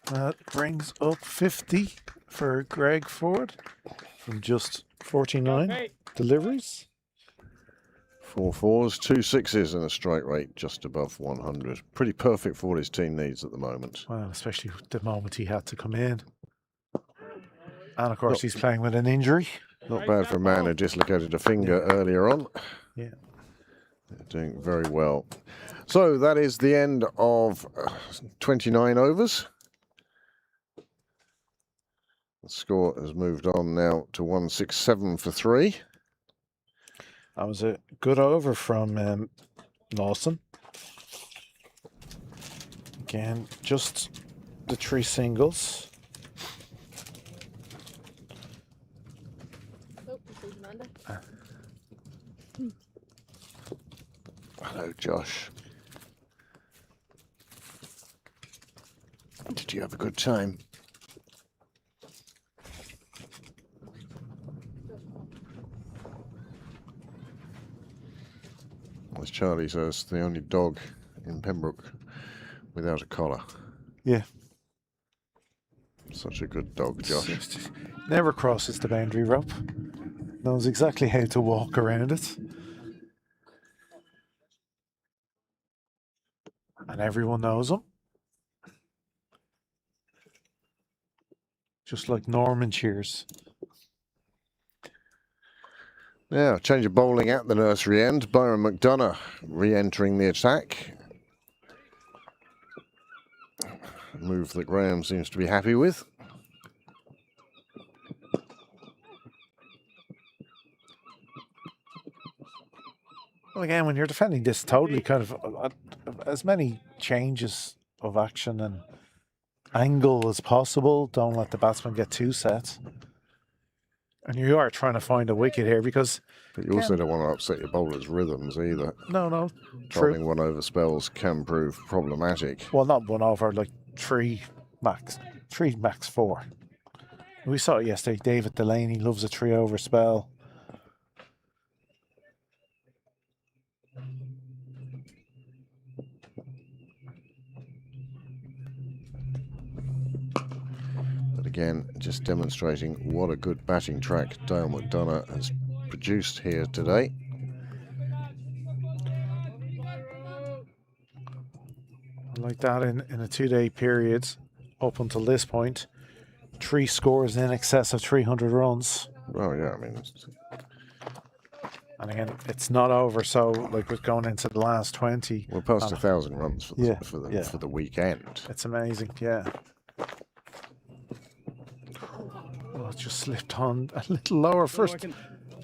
C: That brings up 50 for Greg Ford from just 49 deliveries.
A: 4 fours, 2 sixes, and a strike rate just above 100. Pretty perfect for what his team needs at the moment.
C: Well, especially the moment he had to come in. And of course, he's playing with an injury.
A: Not bad for a man who dislocated a finger earlier on.
C: Yeah.
A: They're doing very well. So that is the end of 29 overs. The score has moved on now to 167 for 3.
C: That was a good over from Lawson. Again, just the 3 singles.
A: Hello, Josh. Did you have a good time? As Charlie says, the only dog in Pembroke without a collar.
C: Yeah.
A: Such a good dog, Josh.
C: Never crosses the boundary rope. Knows exactly how to walk around it. And everyone knows him. Just like Norman cheers.
A: Yeah, change of bowling at the nursery end. Byron McDonough re-entering the attack. A move that Graham seems to be happy with.
C: Well, again, when you're defending this, totally kind of as many changes of action and angle as possible. Don't let the batsman get too set. And you are trying to find a wicket here because...
A: But you also don't want to upset your bowler's rhythms either.
C: No, true.
A: Bowling 1 over spells can prove problematic.
C: Well, not 1 over, like 3 max. 3 max 4. We saw it yesterday. David Delaney loves a 3 over spell.
A: Again, just demonstrating what a good batting track Dale McDonough has produced here today.
C: Like that in a 2-day period, up until this point, 3 scores in excess of 300 runs.
A: Oh yeah, I mean...
C: And again, it's not over, so like we're going into the last 20.
A: We're past 1,000 runs for the,
C: yeah.
A: for the weekend.
C: It's amazing, yeah. Oh, it just slipped on a little lower. First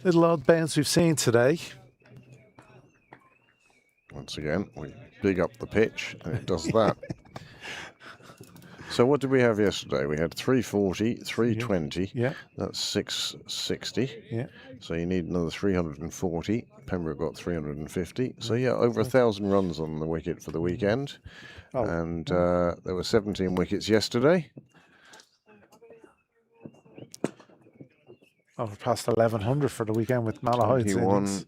C: little odd bounce we've seen today.
A: Once again, we big up the pitch and it does that. So what did we have yesterday? We had 340, 320.
C: Yeah.
A: That's 660.
C: Yeah.
A: So you need another 340. Pembroke got 350. So yeah, over 1,000 runs on the wicket for the weekend.
C: Oh.
A: And there were 17 wickets yesterday.
C: Oh, we're past 1,100 for the weekend with Malahide's
A: 21,
C: innings.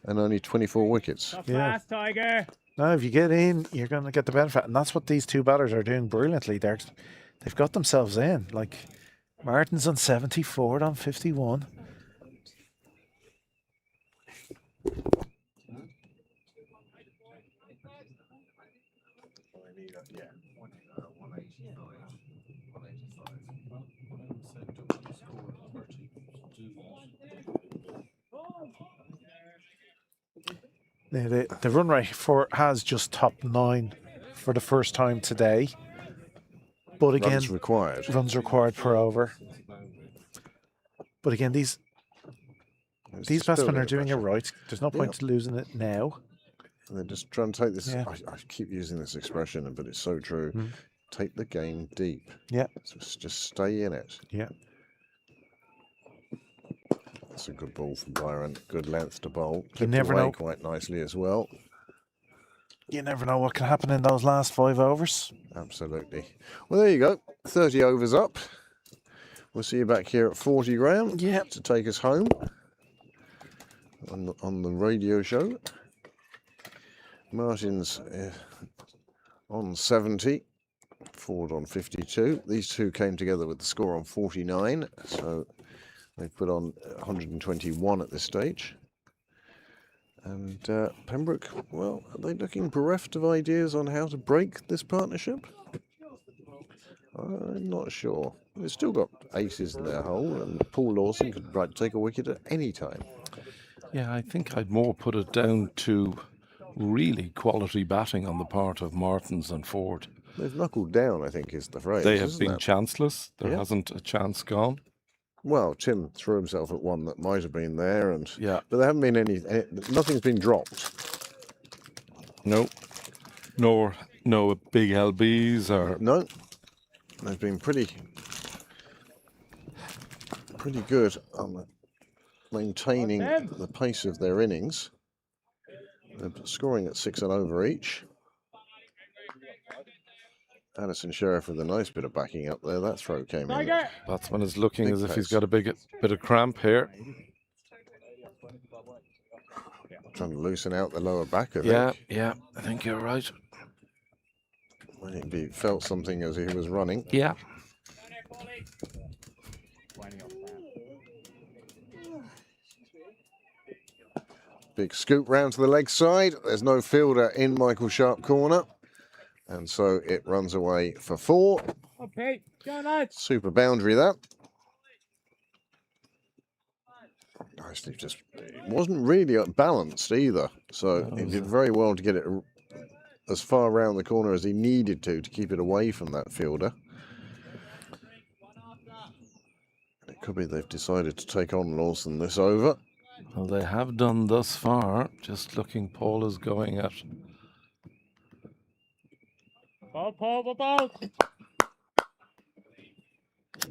A: and only 24 wickets.
C: Yeah.
D: Fast, Tiger.
C: No, if you get in, you're going to get the benefit. And that's what these 2 batters are doing brilliantly. They've got themselves in. Like, Martin's on 70, Ford on 51. The run rate has just topped 9 for the first time today. But again,
A: runs
C: required per over. But again, these batsmen are doing it right. There's no point losing it now.
A: And they're just trying to take this.
C: Yeah.
A: I keep using this expression, but it's so true. Take the game deep.
C: Yeah.
A: Just stay in it.
C: Yeah.
A: That's a good ball from Byron. Good length to bowl.
C: You never know.
A: Quite nicely as well.
C: You never know what can happen in those last 5 overs.
A: Absolutely. Well, there you go. 30 overs up. We'll see you back here at 40, Graham.
C: Yeah.
A: To take us home on the radio show. Martin's on 70. Ford on 52. These two came together with the score on 49. So they've put on 121 at this stage. And Pembroke, well, are they looking bereft of ideas on how to break this partnership? I'm not sure. They've still got aces in their hole, and Paul Lawson could take a wicket at any time.
B: Yeah, I think I'd more put it down to really quality batting on the part of Martins and Ford.
A: They've knuckled down, I think is the phrase.
B: They have been chanceless. There
A: Yeah.
B: hasn't a chance gone.
A: Well, Tim threw himself at one that might have been there, and
B: Yeah.
A: but there haven't been nothing's been dropped.
B: No. No big LBs or...
A: No. They've been pretty good on maintaining the pace of their innings. They're scoring at 6 and over each. Addison Sheriff with a nice bit of backing up there. That throw came in.
B: Batsman is looking
A: Big
B: as if he's
A: pace.
B: got a bit of cramp here.
A: Trying to loosen out the lower back of it.
B: Yeah, I think you're right.
A: I think he felt something as he was running.
B: Yeah.
A: Big scoop round to the leg side. There's no fielder in Michael Sharp corner. And so it runs away for 4.
D: Okay, go lads.
A: Super boundary that. Nicely, it wasn't really balanced either. So he did very well to get it as far around the corner as he needed to keep it away from that fielder. It could be they've decided to take on Lawson this over.
B: Well, they have done thus far. Just looking, Paul is going at...
D: Ball.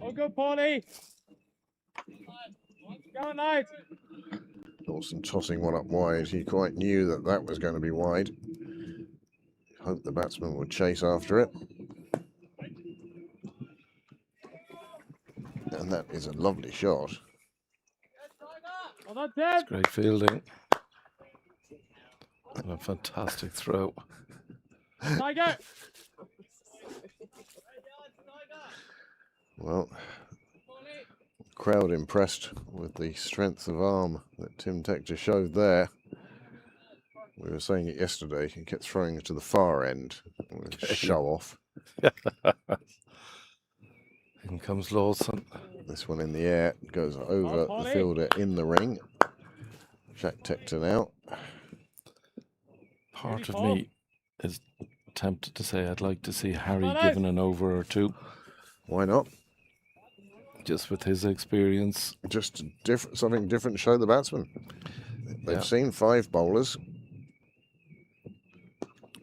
D: Oh, good, Paulie. Go, lads.
A: Lawson tossing one up wide. He quite knew that was going to be wide. Hoped the batsman would chase after it. And that is a lovely shot.
D: Well done, Tim.
B: Great fielding. And a fantastic throw.
D: Tiger.
A: Well, crowd impressed with the strength of arm that Tim Tector showed there. We were saying it yesterday. He kept throwing it to the far end. Show off.
B: In comes Lawson.
A: This one in the air goes over the fielder in the ring. Jack Tector now.
B: Part of me is tempted to say I'd like to see Harry given an over or two.
A: Why not?
B: Just with his experience.
A: Just something different to show the batsman. They've seen 5 bowlers.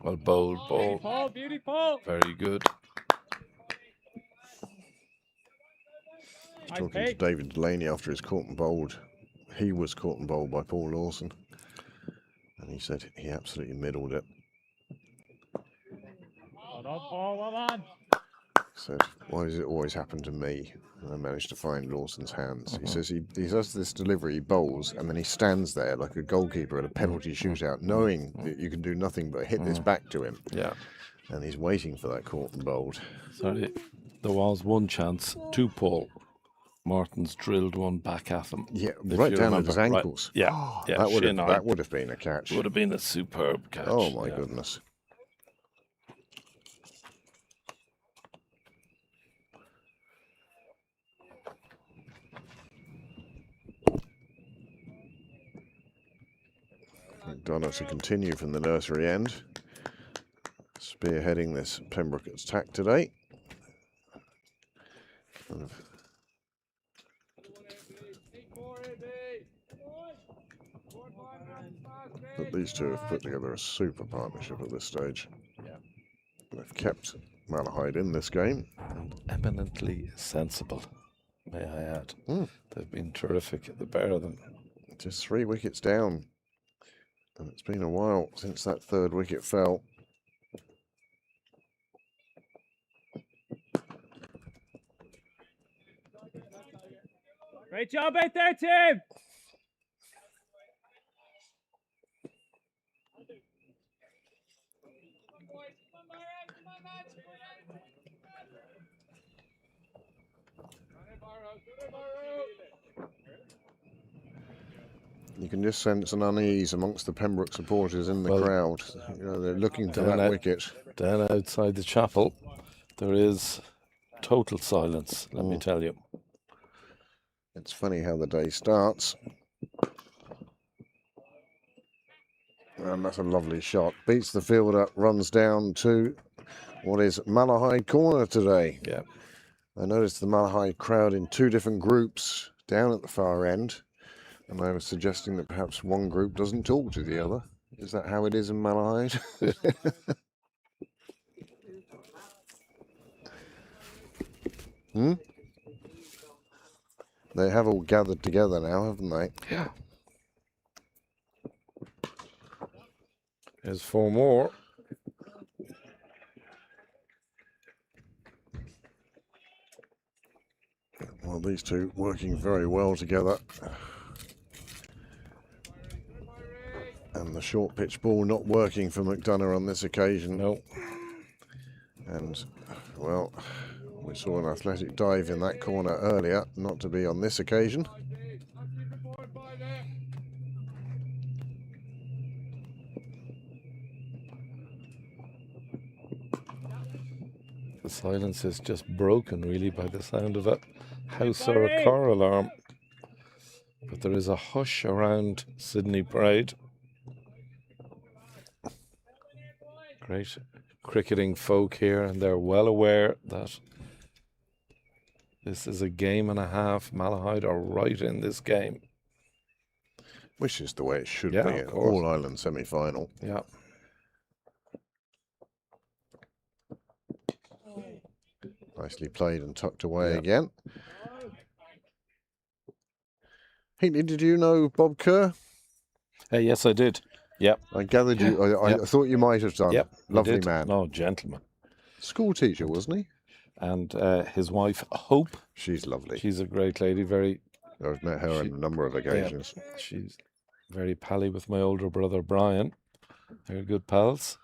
B: Well bowled ball.
D: Beautiful.
B: Very good.
A: Talking to David Delaney after his caught and bowled. He was caught and bowled by Paul Lawson. And he said he absolutely middled it.
D: Well done, Paul. Well done.
A: Said, why does it always happen to me? And I managed to find Lawson's hands. He says he does this delivery, he bowls, and then he stands there like a goalkeeper at a penalty shootout, knowing that you can do nothing but hit this back to him.
B: Yeah.
A: And he's waiting for that caught and bowled.
B: Sorry, there was one chance to Paul. Martins drilled one back at him.
A: Yeah,
B: if
A: right
B: you
A: down at
B: remember.
A: his ankles.
B: Right. Yeah,
A: that would have been a catch.
B: Would have been a superb catch.
A: Oh my goodness. McDonough to continue from the nursery end, spearheading this Pembroke attack today. But these two have put together a super partnership at this stage. They've kept Malahide in this game.
B: And eminently sensible, may I add.
A: Mm.
B: They've been terrific at the pair of them.
A: Just 3 wickets down. And it's been a while since that third wicket fell.
D: Great job out there, Tim.
A: You can just sense an unease amongst the Pembroke supporters in the crowd. You know, they're looking for that wicket.
B: Down outside the chapel, there is total silence, let me tell you.
A: It's funny how the day starts. And that's a lovely shot. Beats the fielder, runs down to what is Malahide corner today.
B: Yeah.
A: I noticed the Malahide crowd in 2 different groups down at the far end. And I was suggesting that perhaps one group doesn't talk to the other. Is that how it is in Malahide? They have all gathered together now, haven't they?
B: Yeah. There's 4 more.
A: Well, these two working very well together. And the short pitch ball not working for McDonough on this occasion.
B: No.
A: And, well, we saw an athletic dive in that corner earlier, not to be on this occasion.
B: The silence is just broken, really, by the sound of a house or a car alarm. But there is a hush around Sydney Parade. Great cricketing folk here, and they're well aware that this is a game and a half. Malahide are right in this game.
A: Which is the way it should be
B: of
A: an
B: course.
A: All-Ireland semi-final.
B: Yeah.
A: Nicely played and tucked away again. Heatley, did you know Bob Kerr?
B: Yes, I did. Yep.
A: I gathered you. I thought you might have done.
B: Yep.
A: Lovely man.
B: No, gentleman.
A: School teacher, wasn't he?
B: And his wife, Hope.
A: She's lovely.
B: She's a great lady. Very.
A: I've met her on a number of occasions.
B: Yeah, she's very pally with my older brother, Brian. They're good pals.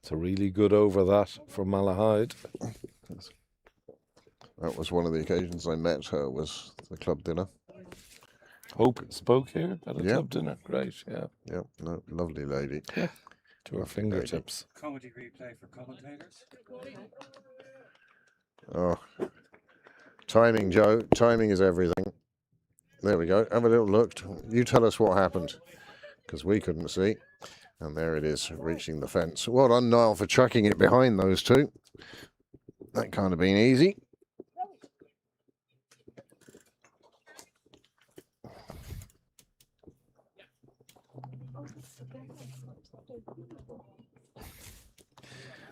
B: It's a really good over that for Malahide.
A: That was one of the occasions I met her, was the club dinner.
B: Hope spoke here at a club dinner. Great, yeah.
A: Yeah, no, lovely lady.
B: Yeah, to her fingertips.
F: Comedy replay for commentators.
A: Oh, timing, Joe. Timing is everything. There we go. Have a little look. You tell us what happened, because we couldn't see. And there it is, reaching the fence. Well done, Niall, for chucking it behind those two. That can't have been easy.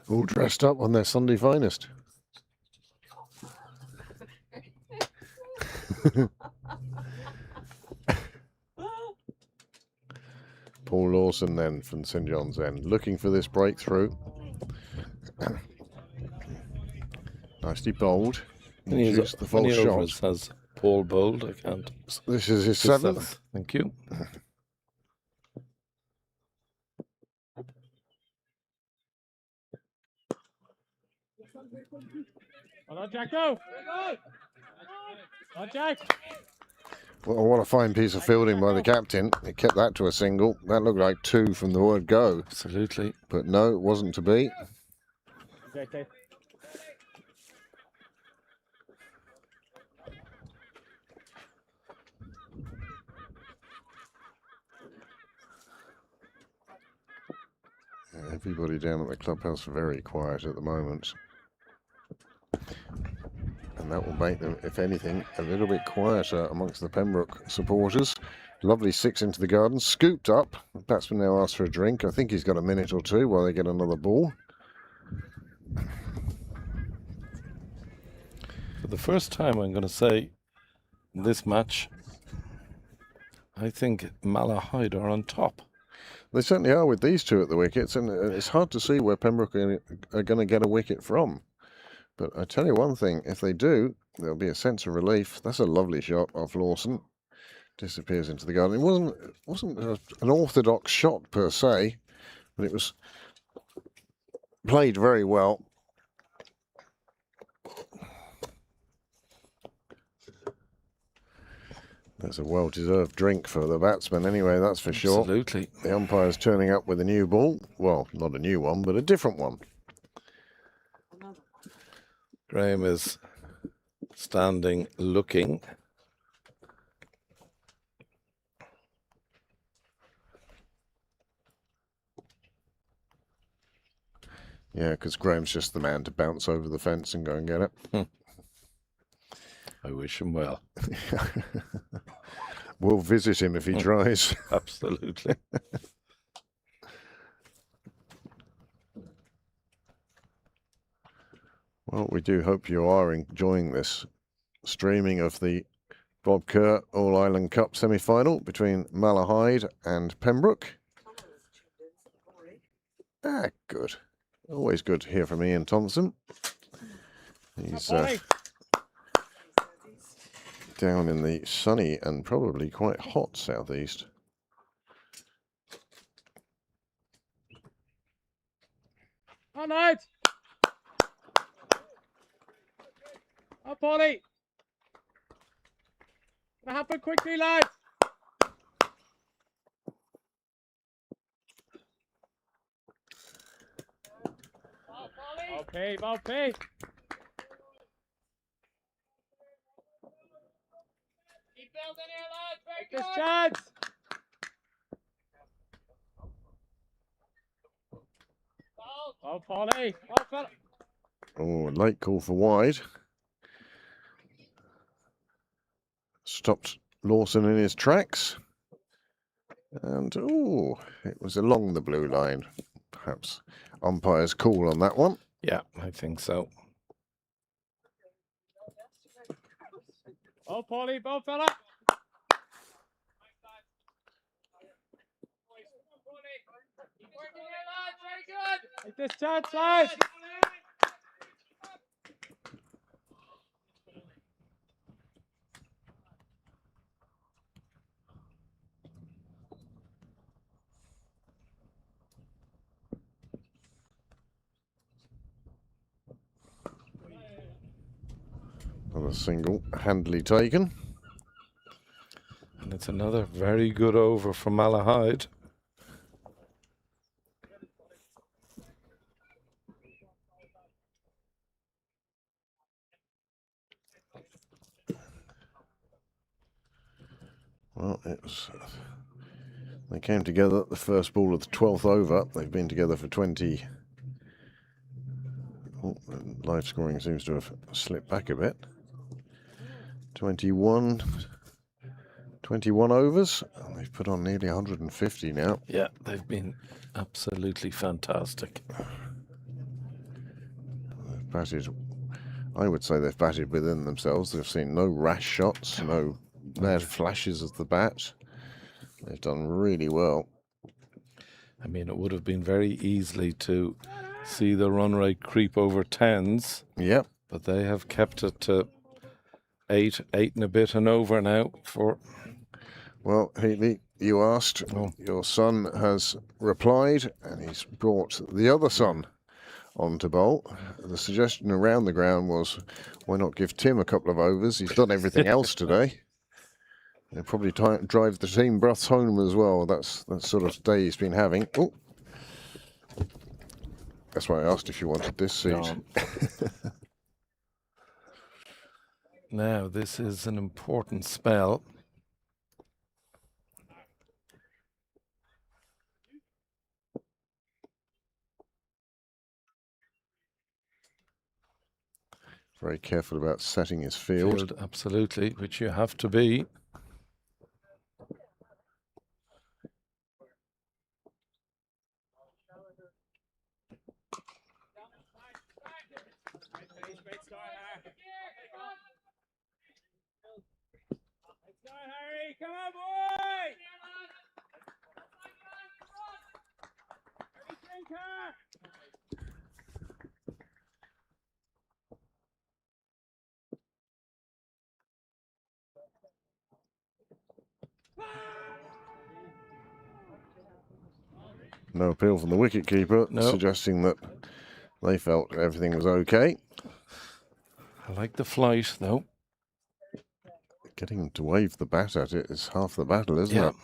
A: All dressed up on their Sunday finest. Paul Lawson then from St John's End, looking for this breakthrough. Nicely bowled. Introduced the false shot.
B: Has Paul bowled? I can't.
A: This is his seventh.
B: Thank you.
D: Well done, Jack, go! Well done, Jack!
A: Well, what a fine piece of fielding by the captain. He kept that to a single. That looked like 2 from the word go.
B: Absolutely.
A: But no, it wasn't to be.
D: Okay.
A: Everybody down at the clubhouse very quiet at the moment. And that will make them, if anything, a little bit quieter amongst the Pembroke supporters. Lovely 6 into the garden, scooped up. The batsman now asks for a drink. I think he's got a minute or two while they get another ball.
B: For the first time, I'm going to say, in this match, I think Malahide are on top.
A: They certainly are with these two at the wickets, and it's hard to see where Pembroke are going to get a wicket from. But I tell you one thing, if they do, there'll be a sense of relief. That's a lovely shot off Lawson. Disappears into the garden. It wasn't an orthodox shot per se, but it was played very well. That's a well-deserved drink for the batsman anyway, that's for sure.
B: Absolutely.
A: The umpire's turning up with a new ball. Well, not a new one, but a different one.
B: Graham is standing looking.
A: Yeah, because Graham's just the man to bounce over the fence and go and get it.
B: I wish him well.
A: We'll visit him if he tries.
B: Absolutely.
A: Well, we do hope you are enjoying this streaming of the Bob Kerr All-Ireland Cup semi-final between Malahide and Pembroke. Ah, good. Always good to hear from Ian Thompson. He's down in the sunny and probably quite hot southeast.
D: All right. Up, Polly. Gonna happen quickly, lads. Okay, okay. Keep building here, lads. Very good. This chance. Oh, Polly. Oh, fella.
A: Oh, late call for wide. Stopped Lawson in his tracks. And, oh, it was along the blue line. Perhaps umpire's call on that one.
B: Yeah, I think so.
D: Oh, Polly, bow fella. Keep working here, lads. Very good. Take this chance, lads.
A: Another single, handily taken.
B: And it's another very good over from Malahide.
A: Well, they came together at the first ball of the 12th over. They've been together for 20. Oh, live scoring seems to have slipped back a bit. 21 overs. And they've put on nearly 150 now.
B: Yeah, they've been absolutely fantastic.
A: They've batted, I would say they've batted within themselves. They've seen no rash shots, no bad flashes of the bat. They've done really well.
B: I mean, it would have been very easily to see the run rate creep over 10s.
A: Yep.
B: But they have kept it to 8 and a bit and over now for...
A: Well, Heatley, you asked.
B: Oh.
A: Your son has replied, and he's brought the other son on to bowl. The suggestion around the ground was, why not give Tim a couple of overs? He's done everything else today. He'll probably drive the team breaths home as well. That's the sort of day he's been having. Oh, that's why I asked if you wanted this seat.
B: No. Now, this is an important spell.
A: Very careful about setting his field.
B: Absolutely, which you have to be.
D: Harry, come on, boy! Everything, Kerr!
A: No appeal from the wicketkeeper,
B: No.
A: suggesting that they felt everything was okay.
B: I like the flight, though.
A: Getting him to wave the bat at it is half the battle, isn't it?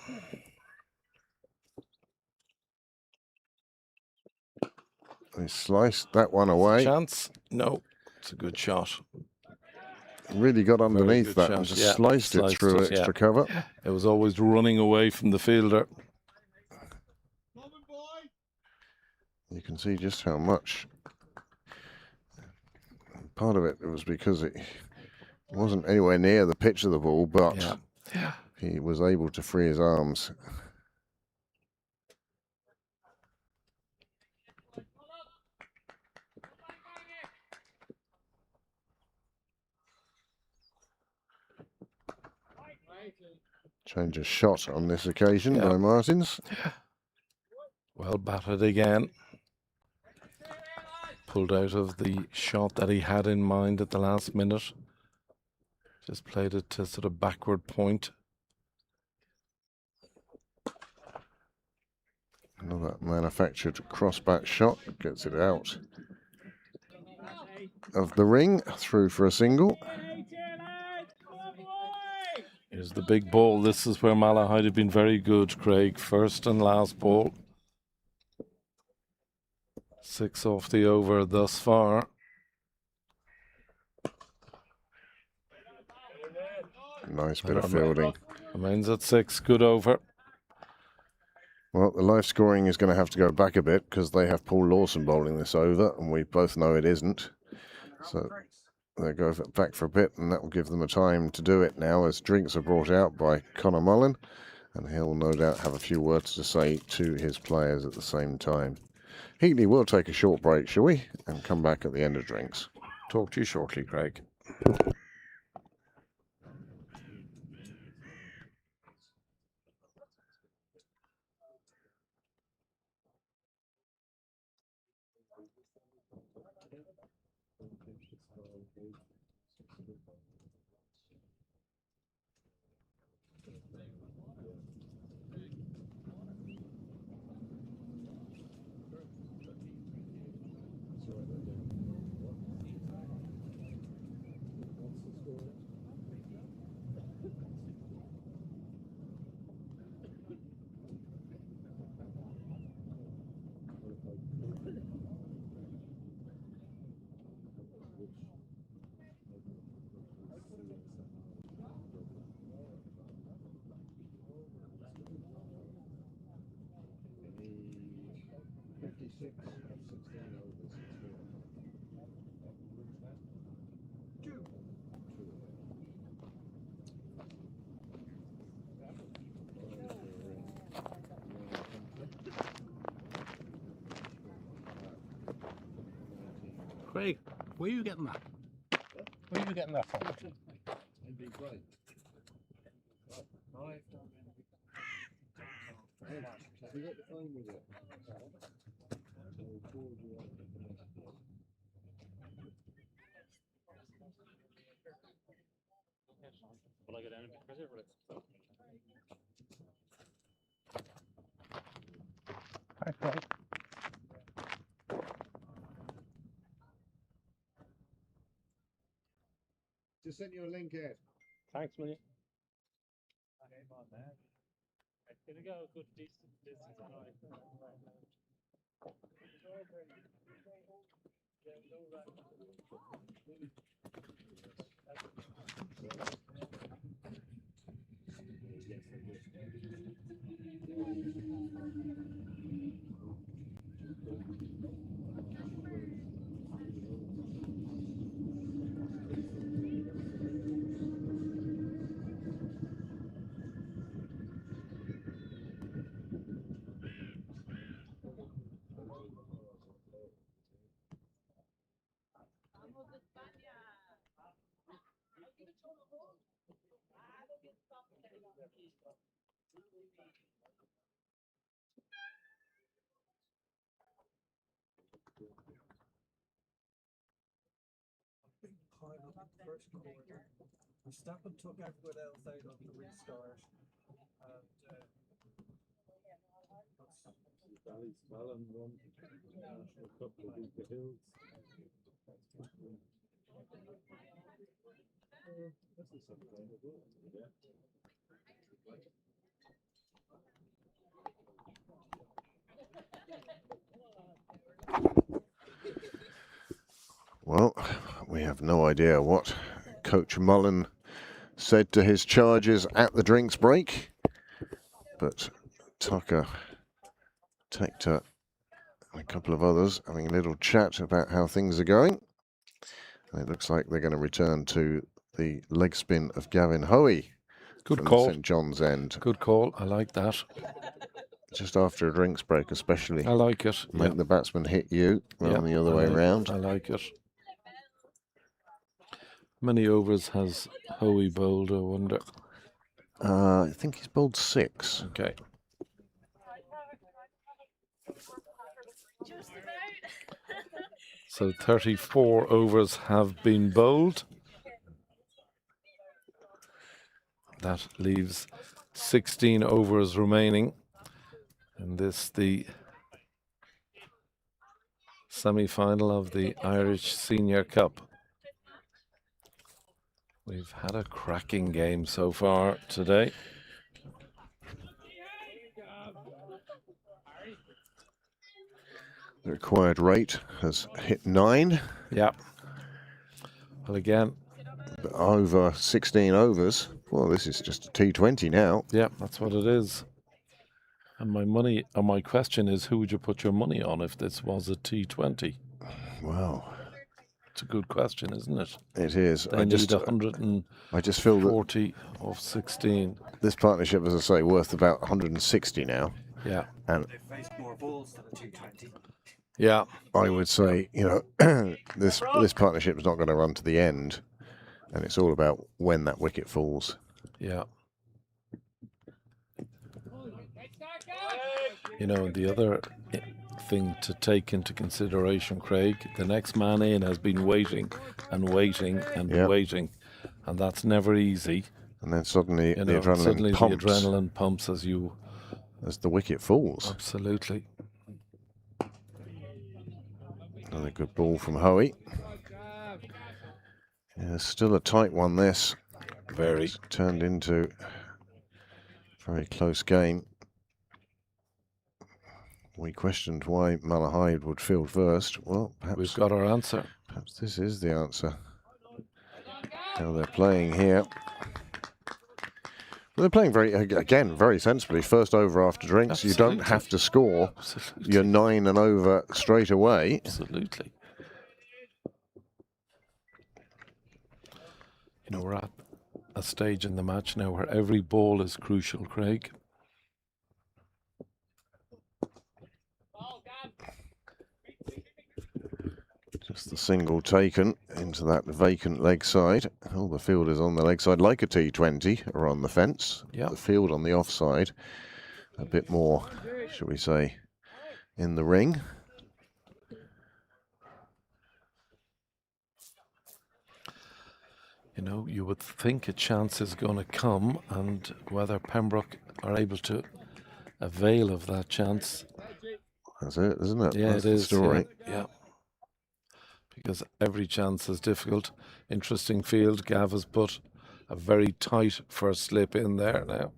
A: He sliced that one away.
B: Chance? No. It's a good shot.
A: Really got underneath that
B: shot.
A: and just sliced it through extra
B: yeah.
A: cover.
B: It was always running away from the fielder.
A: You can see just how much. Part of it was because it wasn't anywhere near the pitch of the ball, but he was able to free his arms. Change of shot on this occasion by Martins.
B: Well batted again. Pulled out of the shot that he had in mind at the last minute. Just played it to sort of backward point.
A: Another manufactured cross-bat shot. Gets it out of the ring. Through for a single.
B: Here's the big ball. This is where Malahide had been very good, Craig. First and last ball. 6 off the over thus far.
A: Nice bit of fielding.
B: Remains at 6. Good over.
A: Well, the live scoring is going to have to go back a bit because they have Paul Lawson bowling this over, and we both know it isn't. So they'll go back for a bit, and that will give them a time to do it now as drinks are brought out by Connor Mullen, and he'll no doubt have a few words to say to his players at the same time. Heatley, we'll take a short break, shall we? And come back at the end of drinks.
B: Talk to you shortly, Craig.
I: Craig, where are you getting that? Where are you getting that from?
D: Just sent you a link, Ed.
I: Thanks, William.
D: It's gonna go a good decent distance anyway.
F: first quarter. Verstappen took everyone else out on the restart. And
I: Ballyspellin won the National Cup to beat the Hills. That's the same kind of goal. Yeah.
A: Well, we have no idea what Coach Mullen said to his charges at the drinks break, but Tucker, Tector, and a couple of others having a little chat about how things are going. And it looks like they're going to return to the leg spin of Gavin Hoey.
B: Good
A: from
B: call.
A: St John's End.
B: Good call. I like that.
A: Just after a drinks break, especially.
B: I like it.
A: Make the batsman hit you rather than the other way around.
B: I like it. Many overs has Hoey bowled, I wonder?
A: I think he's bowled 6.
B: Okay. So 34 overs have been bowled. That leaves 16 overs remaining. And this the semi-final of the Irish Senior Cup. We've had a cracking game so far today.
A: The required rate has hit 9.
B: Yeah. Well, again,
A: over 16 overs. Well, this is just a T20 now.
B: Yeah, that's what it is. And my question is, who would you put your money on if this was a T20?
A: Wow.
B: It's a good question, isn't it?
A: It is.
B: They need 140
A: I just feel that
B: of 16.
A: This partnership, as I say, worth about 160 now.
B: Yeah.
A: And
F: they've faced more balls than a T20.
B: Yeah.
A: I would say, this partnership is not going to run to the end, and it's all about when that wicket falls.
B: Yeah. The other thing to take into consideration, Craig, the next man in has been waiting and waiting and waiting, and that's never easy.
A: And then suddenly the adrenaline
B: pumps as
A: the wicket falls.
B: Absolutely.
A: Another good ball from Hoey. Yeah, still a tight one, this.
B: Very.
A: It's turned into a very close game. We questioned why Malahide would field first. Well, perhaps
B: we've got our answer.
A: Perhaps this is the answer. How they're playing here. Well, they're playing very sensibly. First over after drinks.
B: Absolutely.
A: You don't have to score.
B: Absolutely.
A: You're 9 and over straight away.
B: Absolutely. We're at a stage in the match now where every ball is crucial, Craig.
A: Just the single taken into that vacant leg side. All the fielders on the leg side, like a T20, are on the fence.
B: Yeah.
A: The field on the offside, a bit more, shall we say, in the ring.
B: You would think a chance is going to come, and whether Pembroke are able to avail of that chance.
A: That's it, isn't it?
B: Yeah,
A: That's
B: it is.
A: the story.
B: Yeah. Because every chance is difficult. Interesting field. Gav has put a very tight first slip in there now.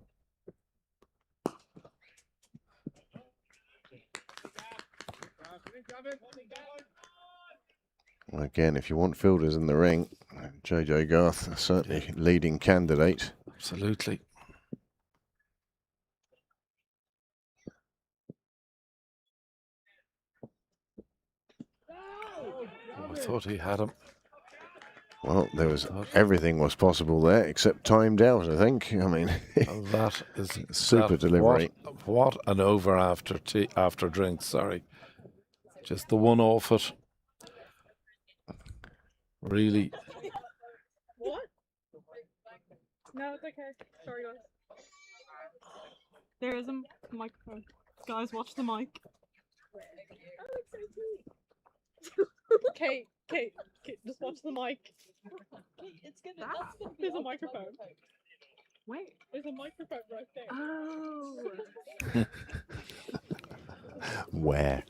A: Again, if you want fielders in the ring, JJ Garth, certainly leading candidate.
B: Absolutely. I thought he had him.
A: Well, everything was possible there except timed out, I think. I mean,
B: that is
A: super delivery.
B: What an over after drinks, sorry. Just the one off it. Really.
H: What? No, it's okay. Sorry, guys. There is a microphone. Guys, watch the mic. Kate, just watch the mic. There's a microphone. Wait, there's a microphone right there. Oh.
A: Where?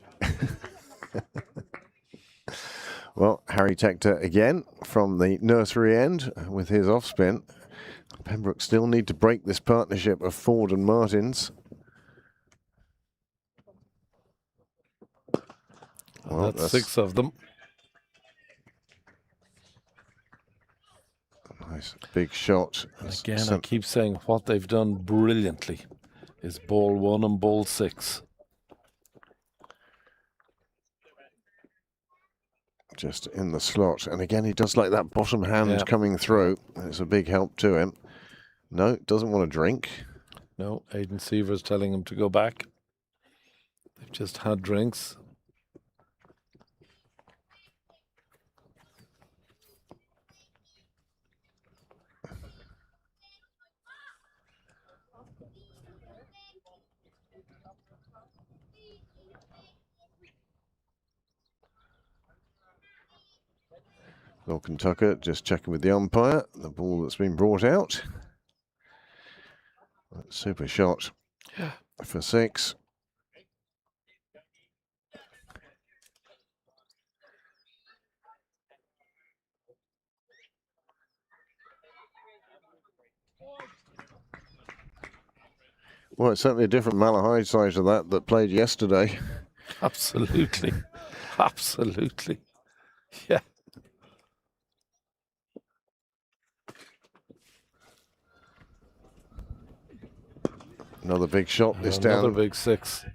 A: Well, Harry Tector again from the nursery end with his off spin. Pembroke still need to break this partnership of Ford and Martins.
B: Well, that's 6 of them.
A: Nice big shot.
B: And again, I keep saying what they've done brilliantly is ball 1 and ball 6.
A: Just in the slot. And again, he does like that bottom hand coming through. It's a big help to him. No, doesn't want to drink.
B: No, Aidan Seaver's telling him to go back. They've just had drinks.
A: Lorcan Tucker just checking with the umpire. The ball that's been brought out. Super shot for 6. Well, it's certainly a different Malahide side to that played yesterday.
B: Absolutely. Absolutely. Yeah.
A: Another big shot this down.
B: Another big 6.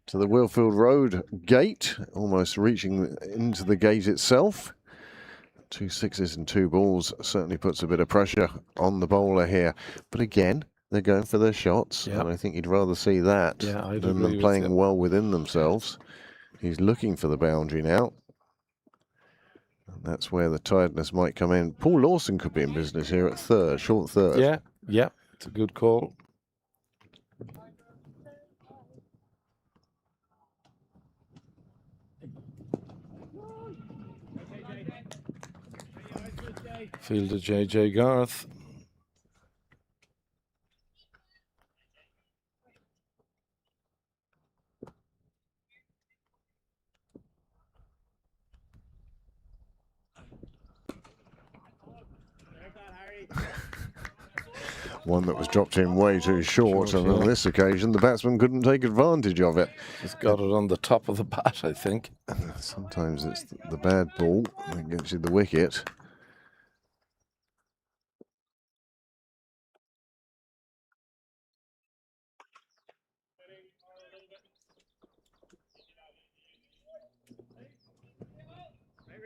A: To the Willfield Road gate, almost reaching into the gate itself. 2 6s and 2 balls certainly puts a bit of pressure on the bowler here. But again, they're going for their shots, and I think you'd rather see that than them playing well within themselves. He's looking for the boundary now. And that's where the tiredness might come in. Paul Lawson could be in business here at third, short third.
B: Yeah, it's a good call. Fielder J.J. Garth.
A: One that was dropped in way too short, and on this occasion the batsman couldn't take advantage of it.
B: He's got it on the top of the bat, I think.
A: Sometimes it's the bad ball that gets you the wicket.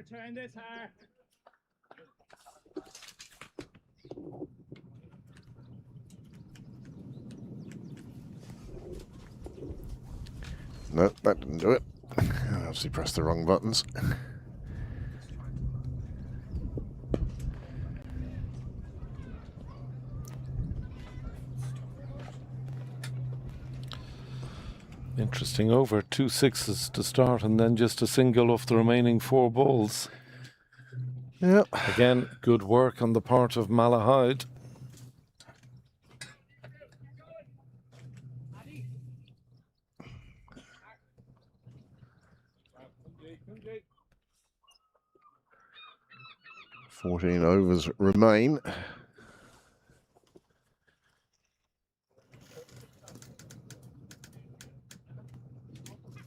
D: Return this, Har.
A: No, that didn't do it. I obviously pressed the wrong buttons.
B: Interesting over. 2 6s to start and then just a single off the remaining 4 balls.
A: Yeah.
B: Again, good work on the part of Malahide.
A: "14 overs remain.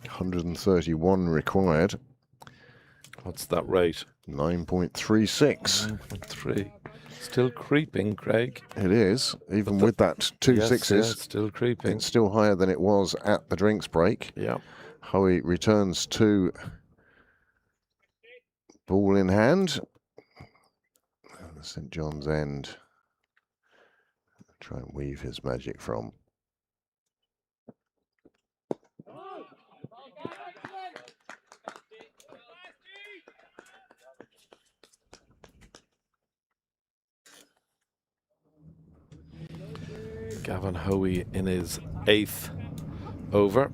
A: "131 required.
B: What's that rate?
A: 9.36.
B: 9.3. Still creeping, Craig.
A: It is, even with that 2 sixes.
B: Yeah, still creeping.
A: It's still higher than it was at the drinks break.
B: Yeah.
A: Hoey returns to ball in hand. And the St John's end. Try and weave his magic from.
B: Gavin Hoey in his 8th over.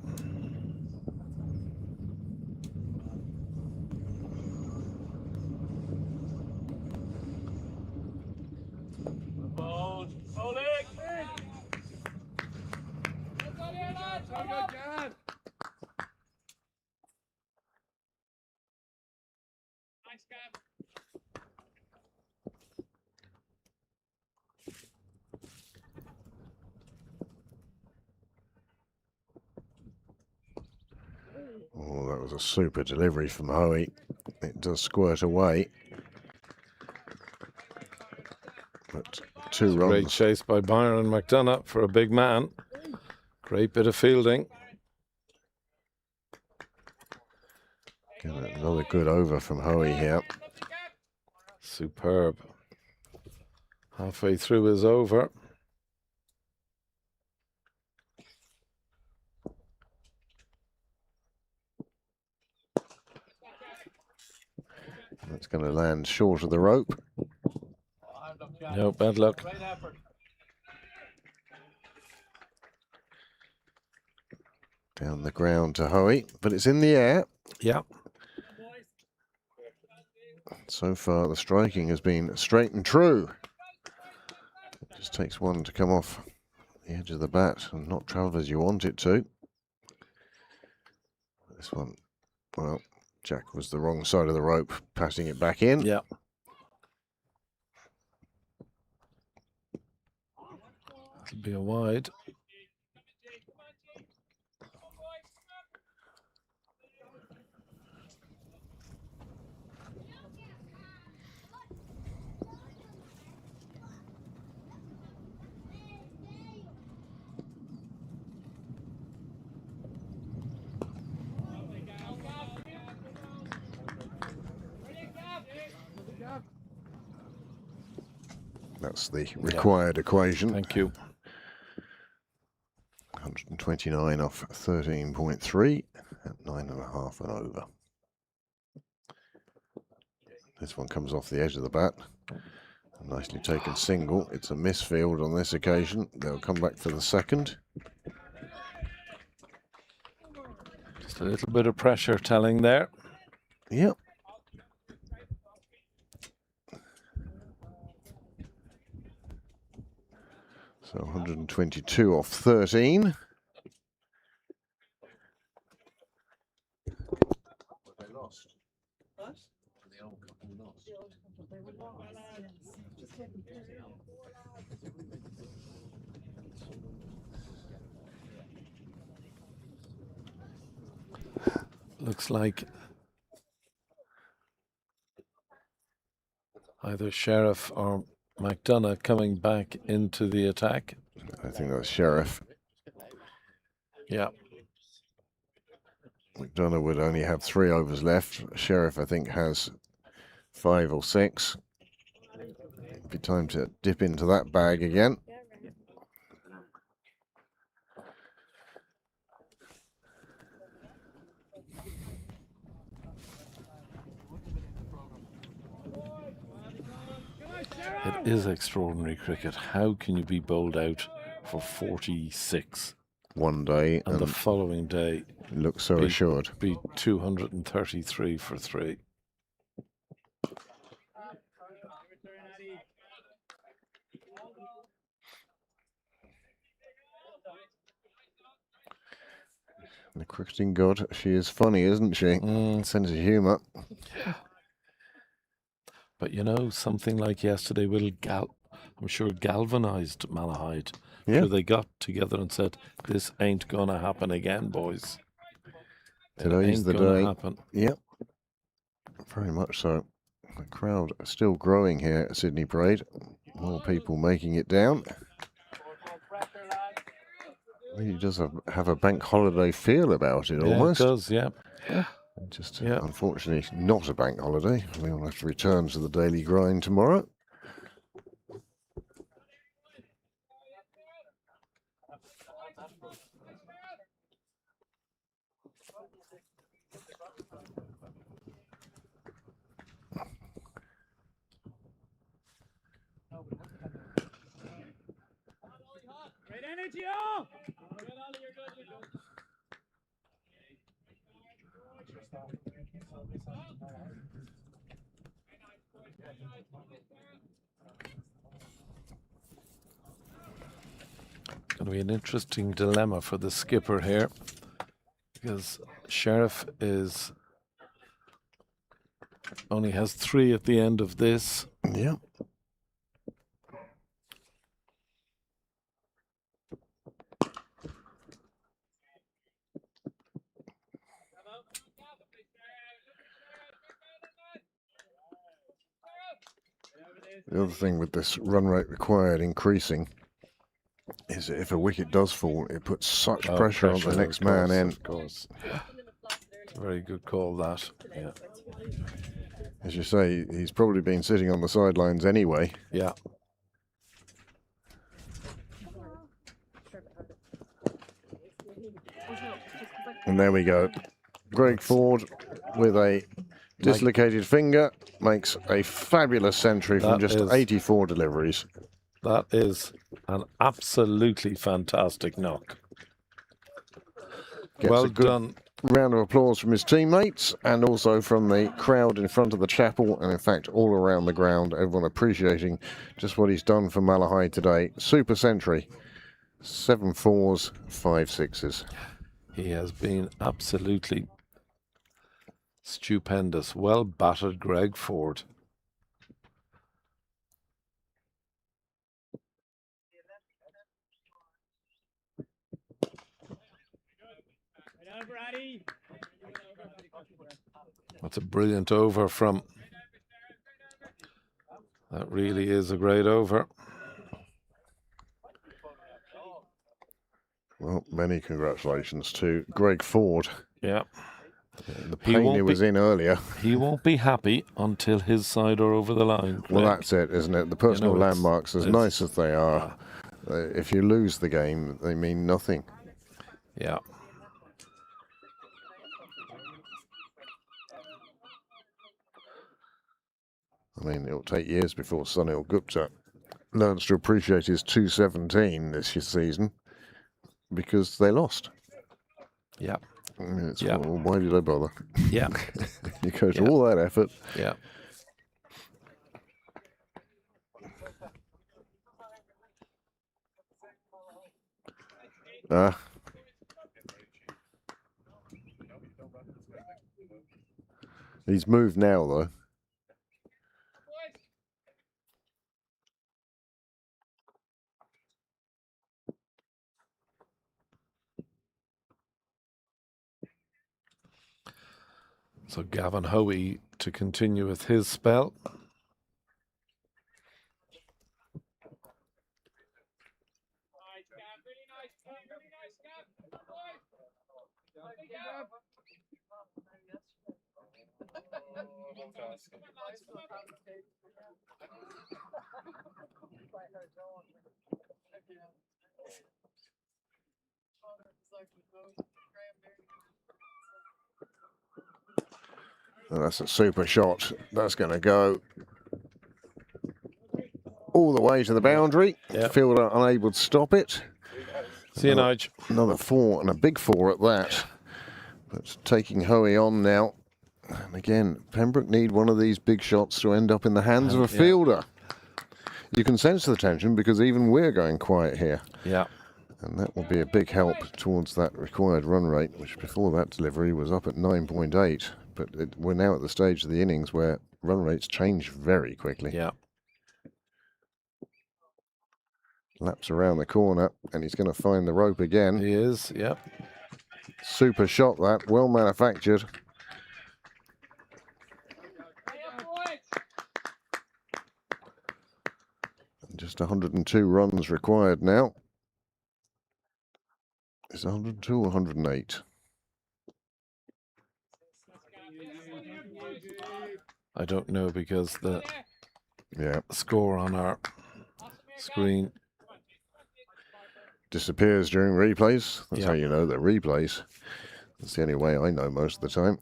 A: Oh, that was a super delivery from Hoey. It does squirt away. But two runs.
B: Great chase by Byron McDonough for a big man. Great bit of fielding.
A: Another good over from Hoey here.
B: Superb. Halfway through his over.
A: That's going to land short of the rope.
B: No, bad luck.
A: Down the ground to Hoey, but it's in the air.
B: Yeah.
A: So far, the striking has been straight and true. It just takes one to come off the edge of the bat and not travel as you want it to. This one, well, Jack was the wrong side of the rope, passing it back in.
B: Yeah. It'll be a wide.
A: That's the required equation.
B: Thank you.
A: 129 off 13.3 at 9.5 and over. This one comes off the edge of the bat. A nicely taken single. It's a misfield on this occasion. They'll come back for the second.
B: Just a little bit of pressure telling there.
A: Yep. So 122 off 13.
E: They lost. What? The old couple lost. They were lost.
B: Looks like either Sheriff or McDonough coming back into the attack.
A: I think that's Sheriff.
B: Yeah.
A: McDonough would only have 3 overs left. Sheriff, I think, has 5 or 6. It'd be time to dip into that bag again.
B: It is extraordinary cricket. How can you be bowled out for 46
A: one day
B: and the following day
A: look so assured?
B: Be 233 for 3.
A: The cricketing god, she is funny, isn't she? Sense of humour.
B: Yeah. But you know, something like yesterday will I'm sure galvanised Malahide.
A: Yeah.
B: So they got together and said, "This ain't gonna happen again, boys.
A: Today's the day."
B: Happen.
A: Yep. Very much so. The crowd are still growing here at Sydney Parade. More people making it down. Really does have a bank holiday feel about it, almost.
B: It does, yeah.
A: Just unfortunately not a bank holiday. We'll have to return to the daily grind tomorrow.
D: Great energy, all!
B: Going to be an interesting dilemma for the skipper here, because Sheriff is Only has 3 at the end of this.
A: Yeah. The other thing with this run rate required increasing is that if a wicket does fall, it puts such pressure on the next man in.
B: Of course. Very good call, that. Yeah.
A: As you say, he's probably been sitting on the sidelines anyway.
B: Yeah.
A: And there we go. Greg Ford with a dislocated finger makes a fabulous century from just 84 deliveries.
B: That is an absolutely fantastic knock.
A: Gets
B: well
A: a good
B: done.
A: Round of applause from his teammates and also from the crowd in front of the chapel, and in fact all around the ground, everyone appreciating just what he's done for Malahide today. Super century. 7 4s, 5 6s.
B: He has been absolutely stupendous. Well battered, Greg Ford. That's a brilliant over from... That really is a great over.
A: Well, many congratulations to Greg Ford.
B: Yeah.
A: The pain he was in earlier.
B: He won't be happy until his side are over the line.
A: Well, that's it, isn't it? The personal landmarks, as nice as they are, if you lose the game, they mean nothing.
B: Yeah.
A: I mean, it'll take years before Sunil Gupta learns to appreciate his 217 this season because they lost.
B: Yeah.
A: I mean, well, why did I bother?
B: Yeah.
A: You go to all that effort.
B: Yeah. He's moved now, though. So Gavin Hoey to continue with his spell.
A: And that's a super shot. That's going to go all the way to the boundary.
B: Yep.
A: Fielder unable to stop it.
B: See you, Nige.
A: Another 4 and a big 4 at that. But taking Hoey on now. And again, Pembroke need one of these big shots to end up in the hands of a fielder. You can sense the tension because even we're going quiet here.
B: Yeah.
A: And that will be a big help towards that required run rate, which before that delivery was up at 9.8. But we're now at the stage of the innings where run rates change very quickly.
B: Yeah.
A: Laps around the corner, and he's going to find the rope again.
B: He is, yeah.
A: Super shot that, well manufactured. Just 102 runs required now. Is it 102 or 108?
B: I don't know because the score on our screen
A: disappears during replays. That's how you know they're replays. That's the only way I know most of the time.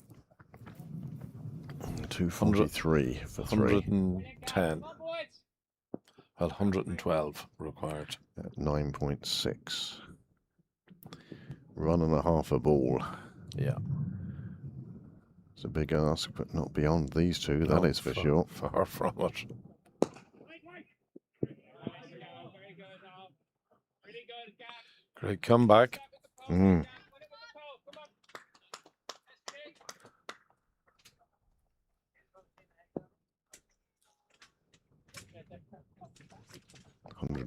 A: 243 for 3.
B: 110. Well, 112 required.
A: At 9.6. Run and a half a ball.
B: Yeah.
A: It's a big ask, but not beyond these two, that is for sure.
B: Far from it. Great comeback.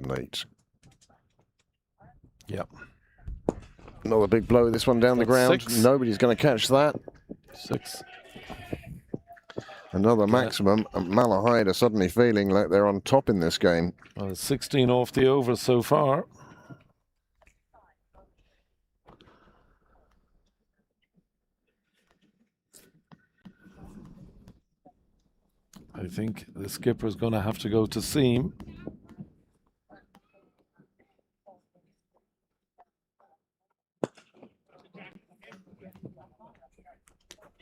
A: late.
B: Yep.
A: Another big blow, this one down the ground.
B: 6.
A: Nobody's going to catch that.
B: 6.
A: Another maximum. And Malahide are suddenly feeling like they're on top in this game.
B: Well, 16 off the over so far. I think the skipper's going to have to go to seam.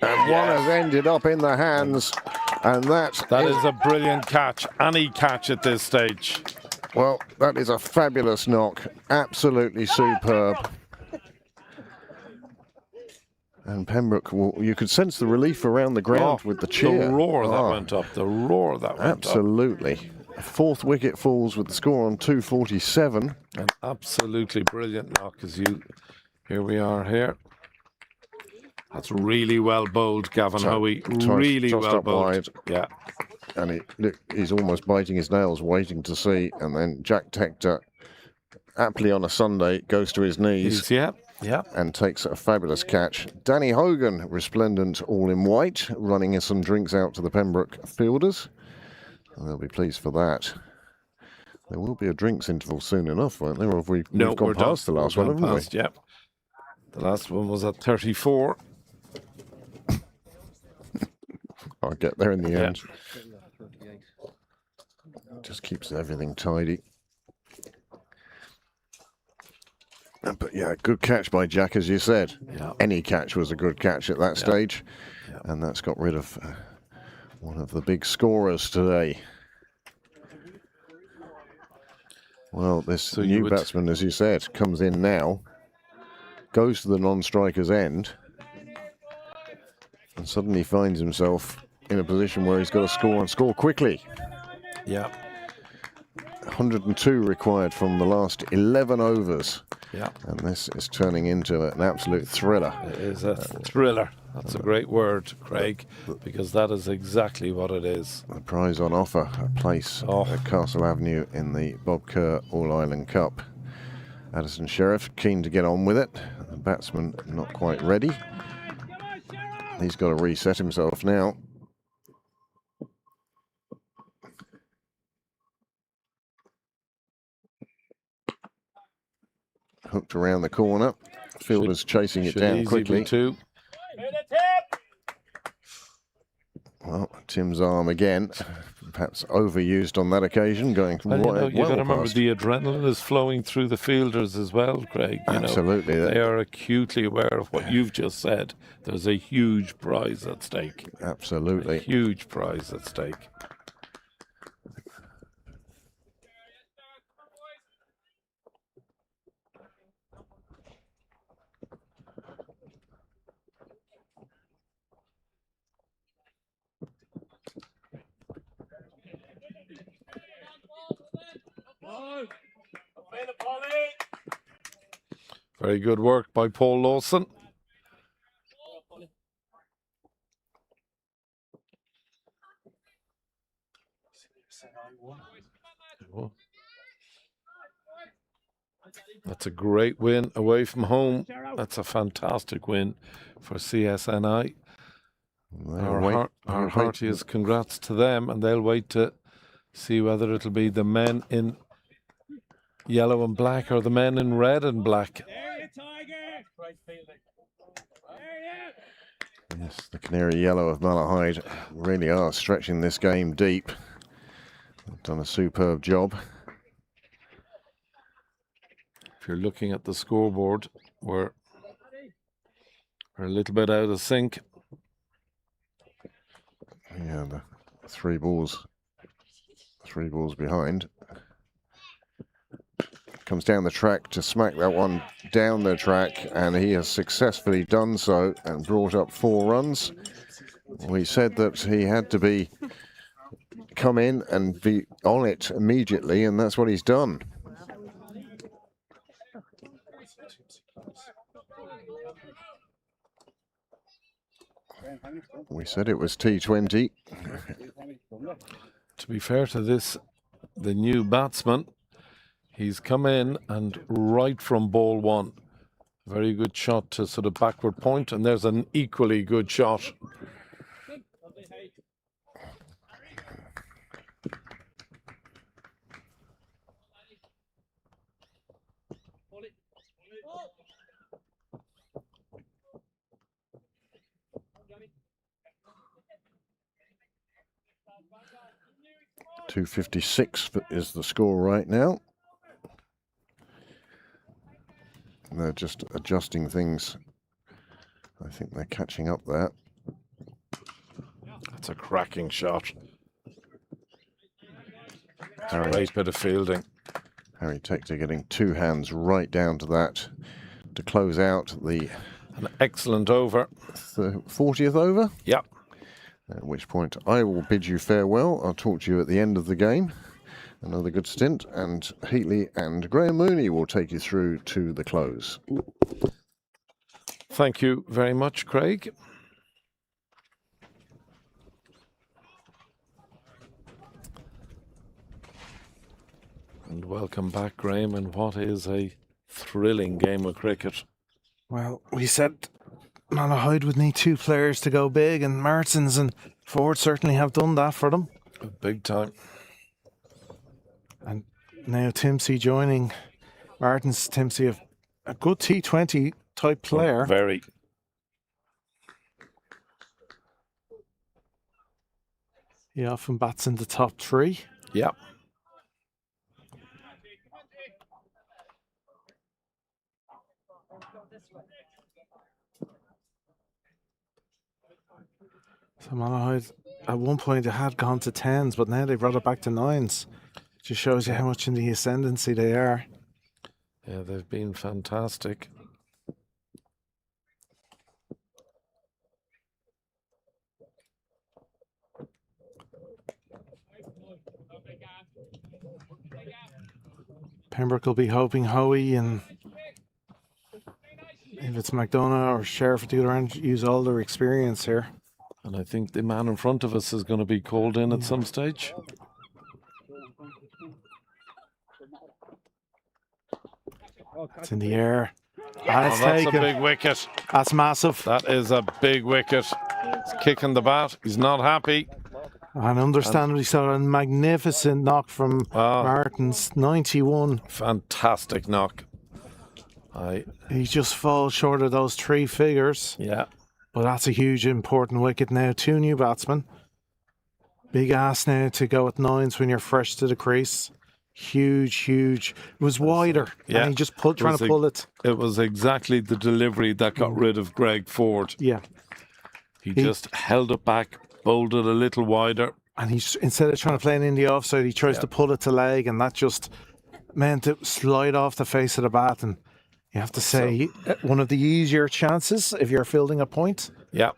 A: And one has ended up in the hands, and that
B: is a brilliant catch. Any catch at this stage.
A: Well, that is a fabulous knock. Absolutely superb. And Pembroke, you could sense the relief around the ground with the cheer.
B: The roar that went up. The roar that went
A: absolutely.
B: up.
A: Absolutely. Fourth wicket falls with the score on 247.
B: An absolutely brilliant knock as here we are here. That's really well bowled, Gavin Hoey. Really well bowled.
A: Wide.
B: Yeah.
A: And he's almost biting his nails, waiting to see. And then Jack Tector, aptly on a Sunday, goes to his knees.
B: Yeah.
A: And takes a fabulous catch. Danny Hogan, resplendent all in white, running some drinks out to the Pembroke fielders. And they'll be pleased for that. There will be a drinks interval soon enough, won't there? Or have we've gone past the last one, haven't we?
B: Yep. The last one was at 34.
A: I'll get there in the end. Just keeps everything tidy. But yeah, good catch by Jack, as you said.
B: Yeah.
A: Any catch was a good catch at that stage. Yeah. And that's got rid of one of the big scorers today. Well, this new batsman, as you said, comes in now, goes to the non-striker's end, and suddenly finds himself in a position where he's got to score and score quickly.
B: Yeah.
A: 102 required from the last 11 overs.
B: Yeah.
A: And this is turning into an absolute thriller.
B: It is a thriller. That's a great word, Craig, because that is exactly what it is.
A: The prize on offer, a place at Castle Avenue in the Bob Kerr All-Ireland Cup. Addison Sheriff keen to get on with it. The batsman not quite ready. He's got to reset himself now. Hooked around the corner. Fielder's chasing it down quickly. Well, Tim's arm again, perhaps overused on that occasion, going
B: well, you've got to remember the adrenaline is flowing through the fielders as well, Craig.
A: Absolutely.
B: They are acutely aware of what you've just said. There's a huge prize at stake.
A: Absolutely.
B: A huge prize at stake. Very good work by Paul Lawson. That's a great win away from home. That's a fantastic win for CSNI. Our heartiest congrats to them, and they'll wait to see whether it'll be the men in yellow and black or the men in red and black.
A: Yes, the canary yellow of Malahide really are stretching this game deep. They've done a superb job.
B: If you're looking at the scoreboard, we're a little bit out of sync.
A: Yeah, the three balls behind. Comes down the track to smack that one down the track, and he has successfully done so and brought up 4 runs. We said that he had to come in and be on it immediately, and that's what he's done. We said it was T20.
B: To be fair to the new batsman, He's come in and right from ball one. Very good shot to sort of backward point, and there's an equally good shot.
A: .256 is the score right now. They're just adjusting things. I think they're catching up there.
B: That's a cracking shot.
A: Harry,
B: Great bit of fielding.
A: Harry Tector getting two hands right down to that to close out the
B: An excellent over.
A: 40th over.
B: Yeah.
A: At which point I will bid you farewell. I'll talk to you at the end of the game. Another good stint, and Heatley and Graham Mooney will take you through to the close.
B: Thank you very much, Craig. And welcome back, Graham, and what is a thrilling game of cricket.
C: Well, we said Malahide would need two players to go big, and Martins and Ford certainly have done that for them.
B: Big time.
C: And now Timsey joining Martins. Timsey, a good T20 type player.
B: Very.
C: He often bats in the top three.
B: Yeah.
C: So Malahide, at one point they had gone to 10s, but now they brought it back to 9s. Just shows you how much in the ascendancy they are.
B: Yeah, they've been fantastic.
C: Pembroke will be hoping Hoey and if it's McDonough or Sheriff at the other end, use all their experience here.
B: And I think the man in front of us is going to be called in at some stage.
C: It's in the air.
B: That's a big wicket.
C: That's massive.
B: That is a big wicket. He's kicking the bat. He's not happy.
C: And understandably so, a magnificent knock from Martins, 91.
B: Fantastic knock.
C: He just falls short of those three figures.
B: Yeah.
C: But that's a huge, important wicket now. Two new batsmen. Big ask now to go at 9s when you're fresh to the crease. Huge, huge. It was wider.
B: Yeah.
C: And he just trying to pull it.
B: It was exactly the delivery that got rid of Greg Ford.
C: Yeah.
B: He just held it back, bowled it a little wider.
C: And he's, instead of trying to play it in the offside, he tries to pull it to leg, and that just meant it slide off the face of the bat. And you have to say, one of the easier chances if you're fielding a point.
B: Yeah.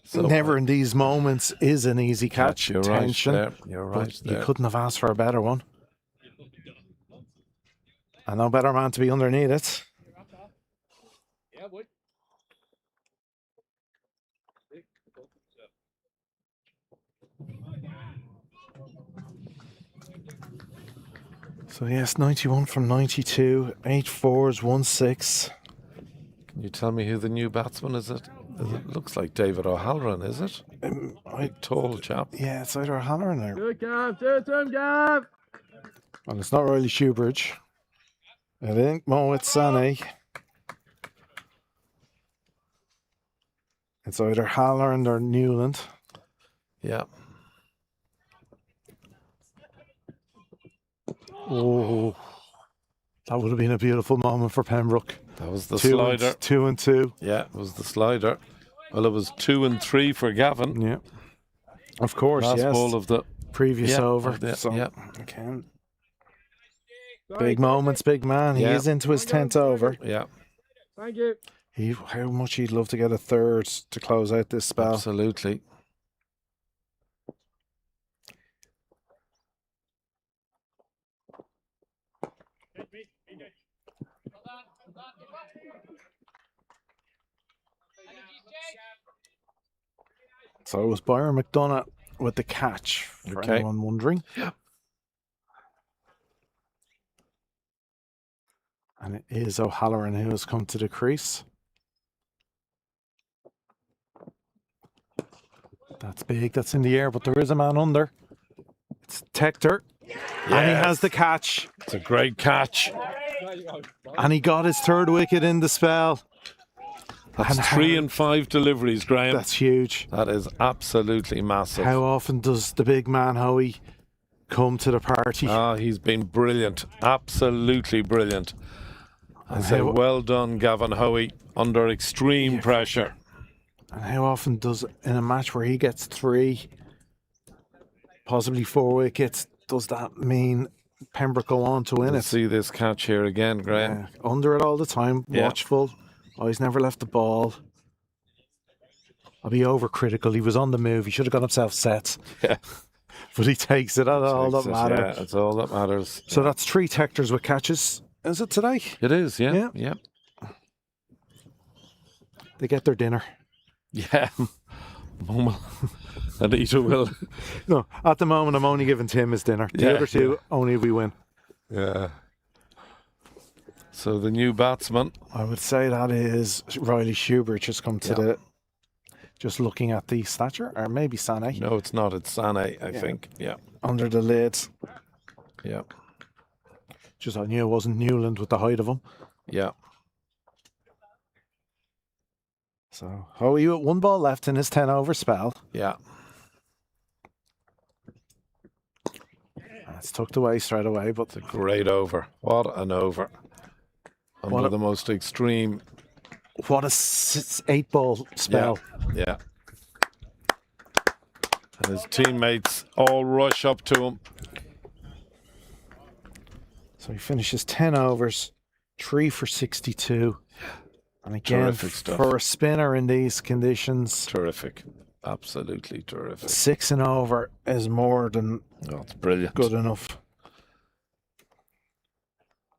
B: So
C: never in these moments is an easy catch.
B: You're
C: Tension,
B: right there. You're right there.
C: You couldn't have asked for a better one. And no better man to be underneath it. So yes, 91 from 92, 8 4s, 1 6.
B: Can you tell me who the new batsman is? It looks like David O'Halloran, is it? Tall chap.
C: Yeah, it's either O'Halloran or...
D: Good, Gav. Do it to him, Gav.
C: Well, it's not really Shoebridge. I think Moet Sane. It's either Halloran or Newland.
B: Yeah.
C: Oh, that would have been a beautiful moment for Pembroke.
B: That was the slider.
C: 2 and 2.
B: Yeah, it was the slider. Well, it was 2 and 3 for Gavin.
C: Yeah. Of course,
B: Last
C: yes.
B: ball of the
C: previous over.
B: Yeah.
C: Big moments, big man. He is into his 10th over.
B: Yeah.
D: Thank you.
C: How much he'd love to get a third to close out this spell.
B: Absolutely.
C: So it was Byron McDonough with the catch, for anyone wondering.
B: Yeah.
C: And it is O'Halloran who has come to the crease. That's big. That's in the air, but there is a man under. It's Tector. And he has the catch.
B: It's a great catch.
C: And he got his third wicket in the spell.
B: That's 3 and 5 deliveries, Graham.
C: That's huge.
B: That is absolutely massive.
C: How often does the big man Howie come to the party?
B: He's been brilliant. Absolutely brilliant. I say well done, Gavin Howie, under extreme pressure.
C: And how often does, in a match where he gets 3, possibly 4 wickets, does that mean Pembroke go on to win it?
B: See this catch here again, Graham.
C: Under it all the time, watchful. He's never left the ball. I'll be overcritical. He was on the move. He should have got himself set.
B: Yeah.
C: But he takes it. That's all that matters.
B: Yeah, that's all that matters.
C: So that's 3 Tectors with catches. Is it today?
B: It is, yeah.
C: They get their dinner.
B: Yeah. Anita will.
C: No, at the moment, I'm only giving Tim his dinner. The other 2, only if we win.
B: Yeah. So the new batsman.
C: I would say that is Riley Schubert has come to the... Just looking at the stature, or maybe Sané.
B: No, it's not. It's Sané, I think. Yeah.
C: Under the lids.
B: Yeah.
C: Just I knew it wasn't Newland with the height of him.
B: Yeah.
C: So, how are you at 1 ball left in his 10 over spell?
B: Yeah.
C: And it's tucked away straight away, but
B: it's a great over. What an over. Under the most extreme.
C: What a 8 ball spell.
B: Yeah. And his teammates all rush up to him.
C: So he finishes 10 overs, 3 for 62. And again,
B: terrific stuff.
C: For a spinner in these conditions.
B: Terrific. Absolutely terrific.
C: 6 and over is more than
B: it's brilliant.
C: Good enough.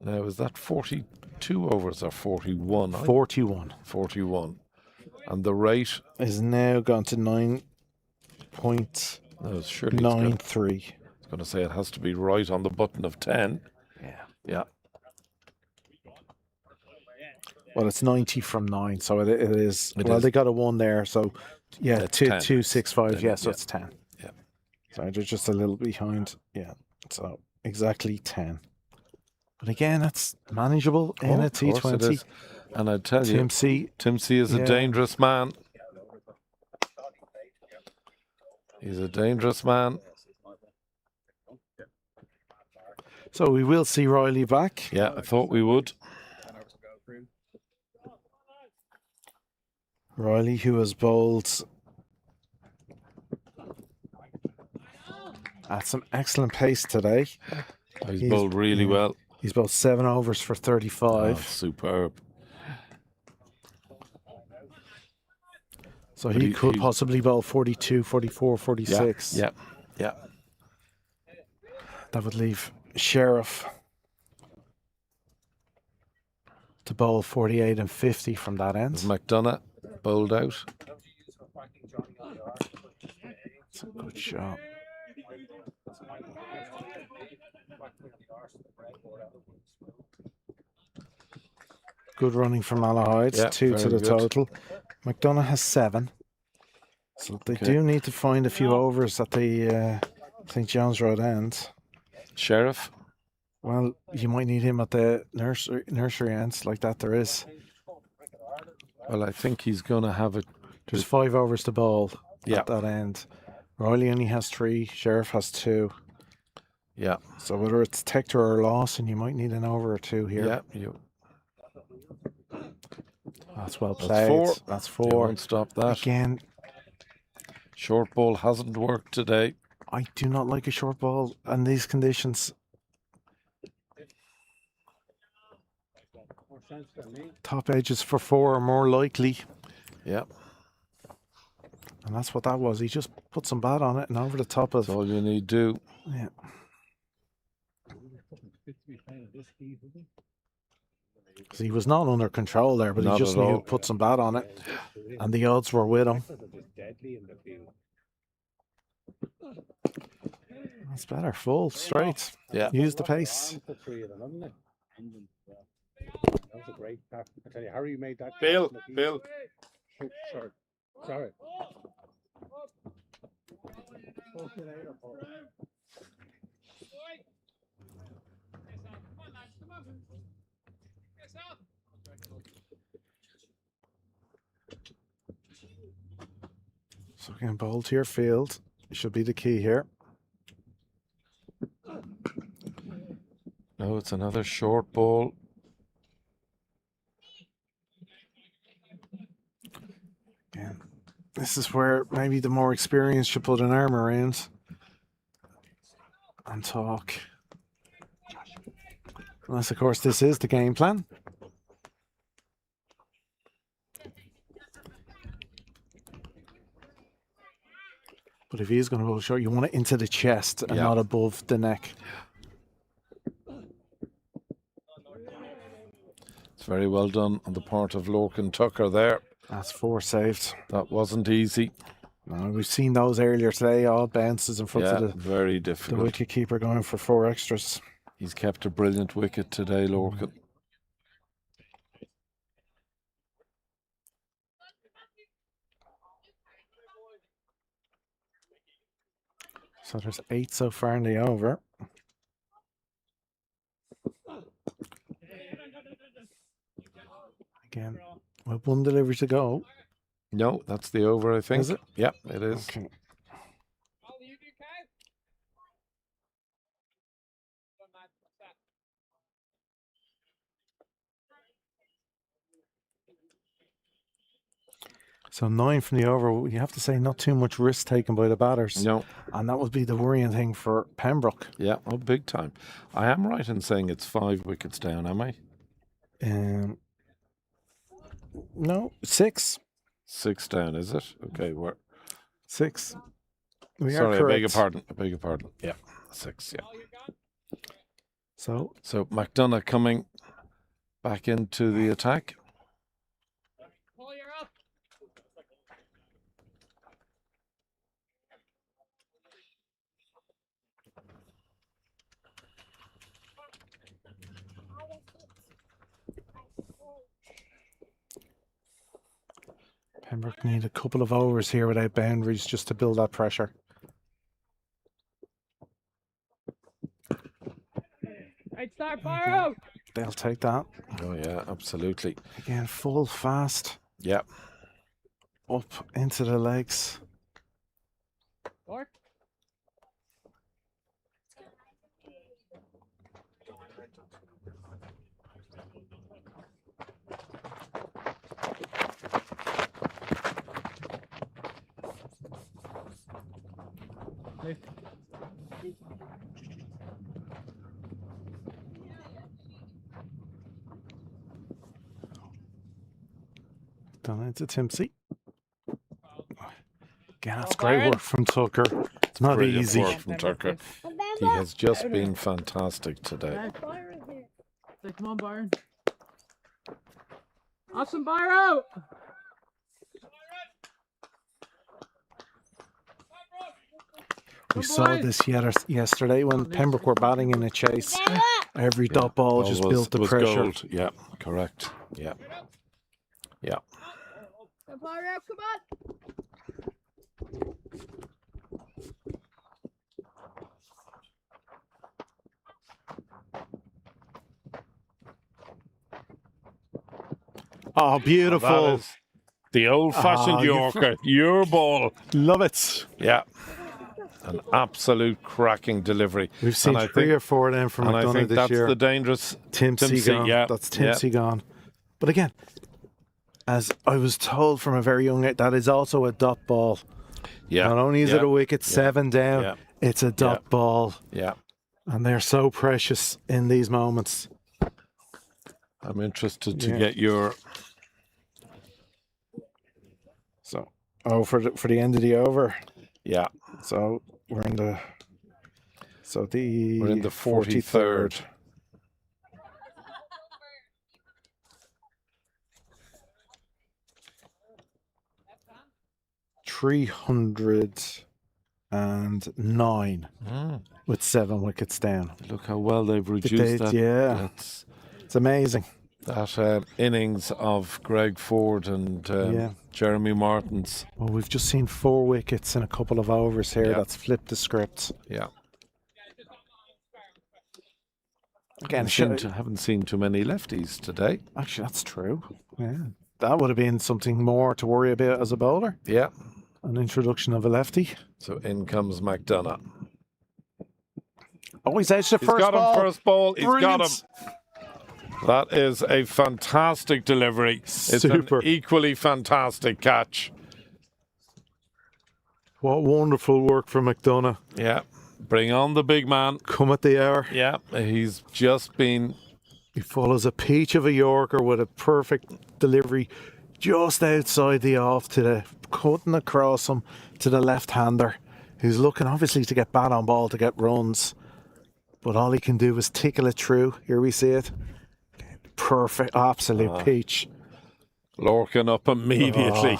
B: Now, is that 42 overs or 41?
C: 41.
B: 41. And the rate
C: is now gone to 9.93.
B: I was going to say it has to be right on the button of 10. Yeah.
C: Well, it's 90 from 9, so it is. They got a 1 there, so yeah, 265. Yeah, so it's 10.
B: Yeah.
C: So they're just a little behind. Yeah, so exactly 10. But again, that's manageable in a T20.
B: And I tell you, Tim C is a dangerous man. He's a dangerous man.
C: So we will see Riley back.
B: Yeah, I thought we would.
C: Riley, who has bowled at some excellent pace today.
B: He's bowled really well.
C: He's bowled 7 overs for 35.
B: Oh, superb.
C: So he could possibly bowl 42, 44, 46.
B: Yeah.
C: That would leave Sheriff to bowl 48 and 50 from that end.
B: Is McDonough bowled out?
C: That's a good shot. Good running from Malahide. 2 to the total. McDonough has 7. So they do need to find a few overs at the St. John's Road end.
B: Sheriff?
C: Well, you might need him at the nursery ends like that there is.
B: Well, I think he's going to have it.
C: There's 5 overs to bowl at that end. Riley only has 3. Sheriff has 2.
B: Yeah.
C: So whether it's Tector or Lawson, you might need an over or 2 here.
B: Yeah.
C: That's well played. That's 4.
B: You won't stop that.
C: Again.
B: Short ball hasn't worked today.
C: I do not like a short ball in these conditions. Top edges for 4 are more likely.
B: Yeah.
C: And that's what that was. He just put some bat on it and over the top of.
B: That's all you need to do.
C: Yeah. So he was not under control there, but he just knew to put some bat on it. And the odds were with him. That's better. Full, straight.
B: Yeah.
C: Use the pace.
I: That was a great pass. I tell you, Harry made that.
B: Bill,
I: catch, look,
B: Bill.
I: Sorry. Sorry. Okay, later, Paul.
C: So again, ball to your field should be the key here.
B: No, it's another short ball.
C: Again, this is where maybe the more experienced should put an arm around and talk. Unless, of course, this is the game plan. But if he is going to go short, you want it into the chest and not above the neck.
B: It's very well done on the part of Lorcan Tucker there.
C: That's 4 saved.
B: That wasn't easy.
C: No, we've seen those earlier today, all bounces in front of the,
B: very
C: the
B: difficult.
C: wicket keeper going for 4 extras.
B: He's kept a brilliant wicket today, Lorcan.
C: So there's 8 so far in the over. Again, with 1 delivery to go.
B: No, that's the over, I think.
C: Is it?
B: Yep, it is.
C: Okay. So 9 from the over. You have to say not too much risk taken by the batters.
B: No.
C: And that would be the worrying thing for Pembroke.
B: Yeah, oh, big time. I am right in saying it's 5 wickets down, am I?
C: No, 6.
B: 6 down, is it? Okay, we're
C: 6. We
B: sorry,
C: are
B: I
C: correct.
B: beg your pardon. I beg your pardon. Yeah, 6, yeah.
C: So
B: McDonough coming back into the attack.
C: Pembroke need a couple of overs here without boundaries just to build that pressure.
D: Right, start fire out.
C: They'll take that.
B: Oh, yeah, absolutely.
C: Again, full fast.
B: Yeah.
C: Up into the legs.
D: Start.
C: Done into Timpsy. Again, that's great work from Tucker. It's not
B: Brilliant
C: easy.
B: work from Tucker. He has just been fantastic today.
D: Say, come on, Byron. Awesome, Byron out.
C: We saw this yesterday when Pembroke were batting in a chase. Every dot ball just built the pressure.
B: Gold. Yeah, correct. Yeah. Yeah.
D: Byron out, come on.
C: Oh, beautiful.
B: That is the old-fashioned Yorker. Your ball.
C: Love it.
B: Yeah. An absolute cracking delivery.
C: We've seen
B: and
C: 3 or 4 of them from
B: and I
C: McDonough
B: think
C: this
B: that's
C: year.
B: the dangerous
C: Timpsy gone.
B: Yeah.
C: That's Timpsy gone. But again, as I was told from a very young age, that is also a dot ball.
B: Yeah.
C: Not only is it a wicket 7 down,
B: Yeah.
C: it's a dot ball.
B: Yeah.
C: And they're so precious in these moments.
B: I'm interested to get your...
C: So, for the end of the over.
B: Yeah.
C: So we're in the
B: 43rd.
C: $309 with 7 wickets down.
B: Look how well they've reduced that.
C: Yeah, it's amazing.
B: That innings of Greg Ford and Jeremy Martins.
C: Well, we've just seen 4 wickets in a couple of overs here.
B: Yeah.
C: That's flipped the script.
B: Yeah.
C: Again,
B: Haven't seen too many lefties today.
C: Actually, that's true. Yeah. That would have been something more to worry about as a bowler.
B: Yeah.
C: An introduction of a lefty.
B: So in comes McDonough.
C: Oh, he's edged the first
B: got
C: ball.
B: him first ball. He's
C: Brilliant.
B: got him. That is a fantastic delivery. It's
C: Super.
B: an equally fantastic catch.
C: What wonderful work from McDonough.
B: Yeah. Bring on the big man.
C: Come at the hour.
B: Yeah. He's just been...
C: He follows a peach of a Yorker with a perfect delivery just outside the off to the cutting across him to the left-hander, who's looking obviously to get bat on ball to get runs, but all he can do is tickle it through. Here we see it. Perfect, absolute peach.
B: Lorcan up immediately.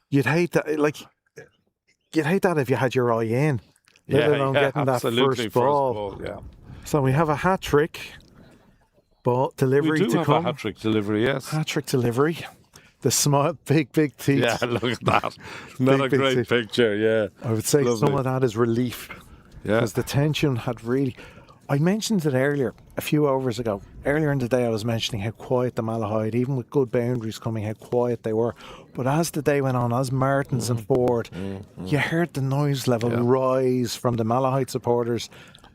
C: You'd hate that, like, you'd hate that if you had your eye in, let alone getting that first ball.
B: Yeah.
C: So we have a hat trick ball delivery
B: We do
C: to
B: have
C: come.
B: a hat trick delivery, yes.
C: Hat trick delivery. The small, big teeth.
B: Yeah, look at that. Not a
C: big
B: great
C: teeth.
B: picture, yeah.
C: I would say
B: Lovely.
C: some of that is relief.
B: Yeah.
C: Because the tension had really... I mentioned it earlier, a few hours ago. Earlier in the day I was mentioning how quiet the Malahide, even with good boundaries coming, how quiet they were. But as the day went on, as Martins and Ford, you heard the noise level rise from the Malahide supporters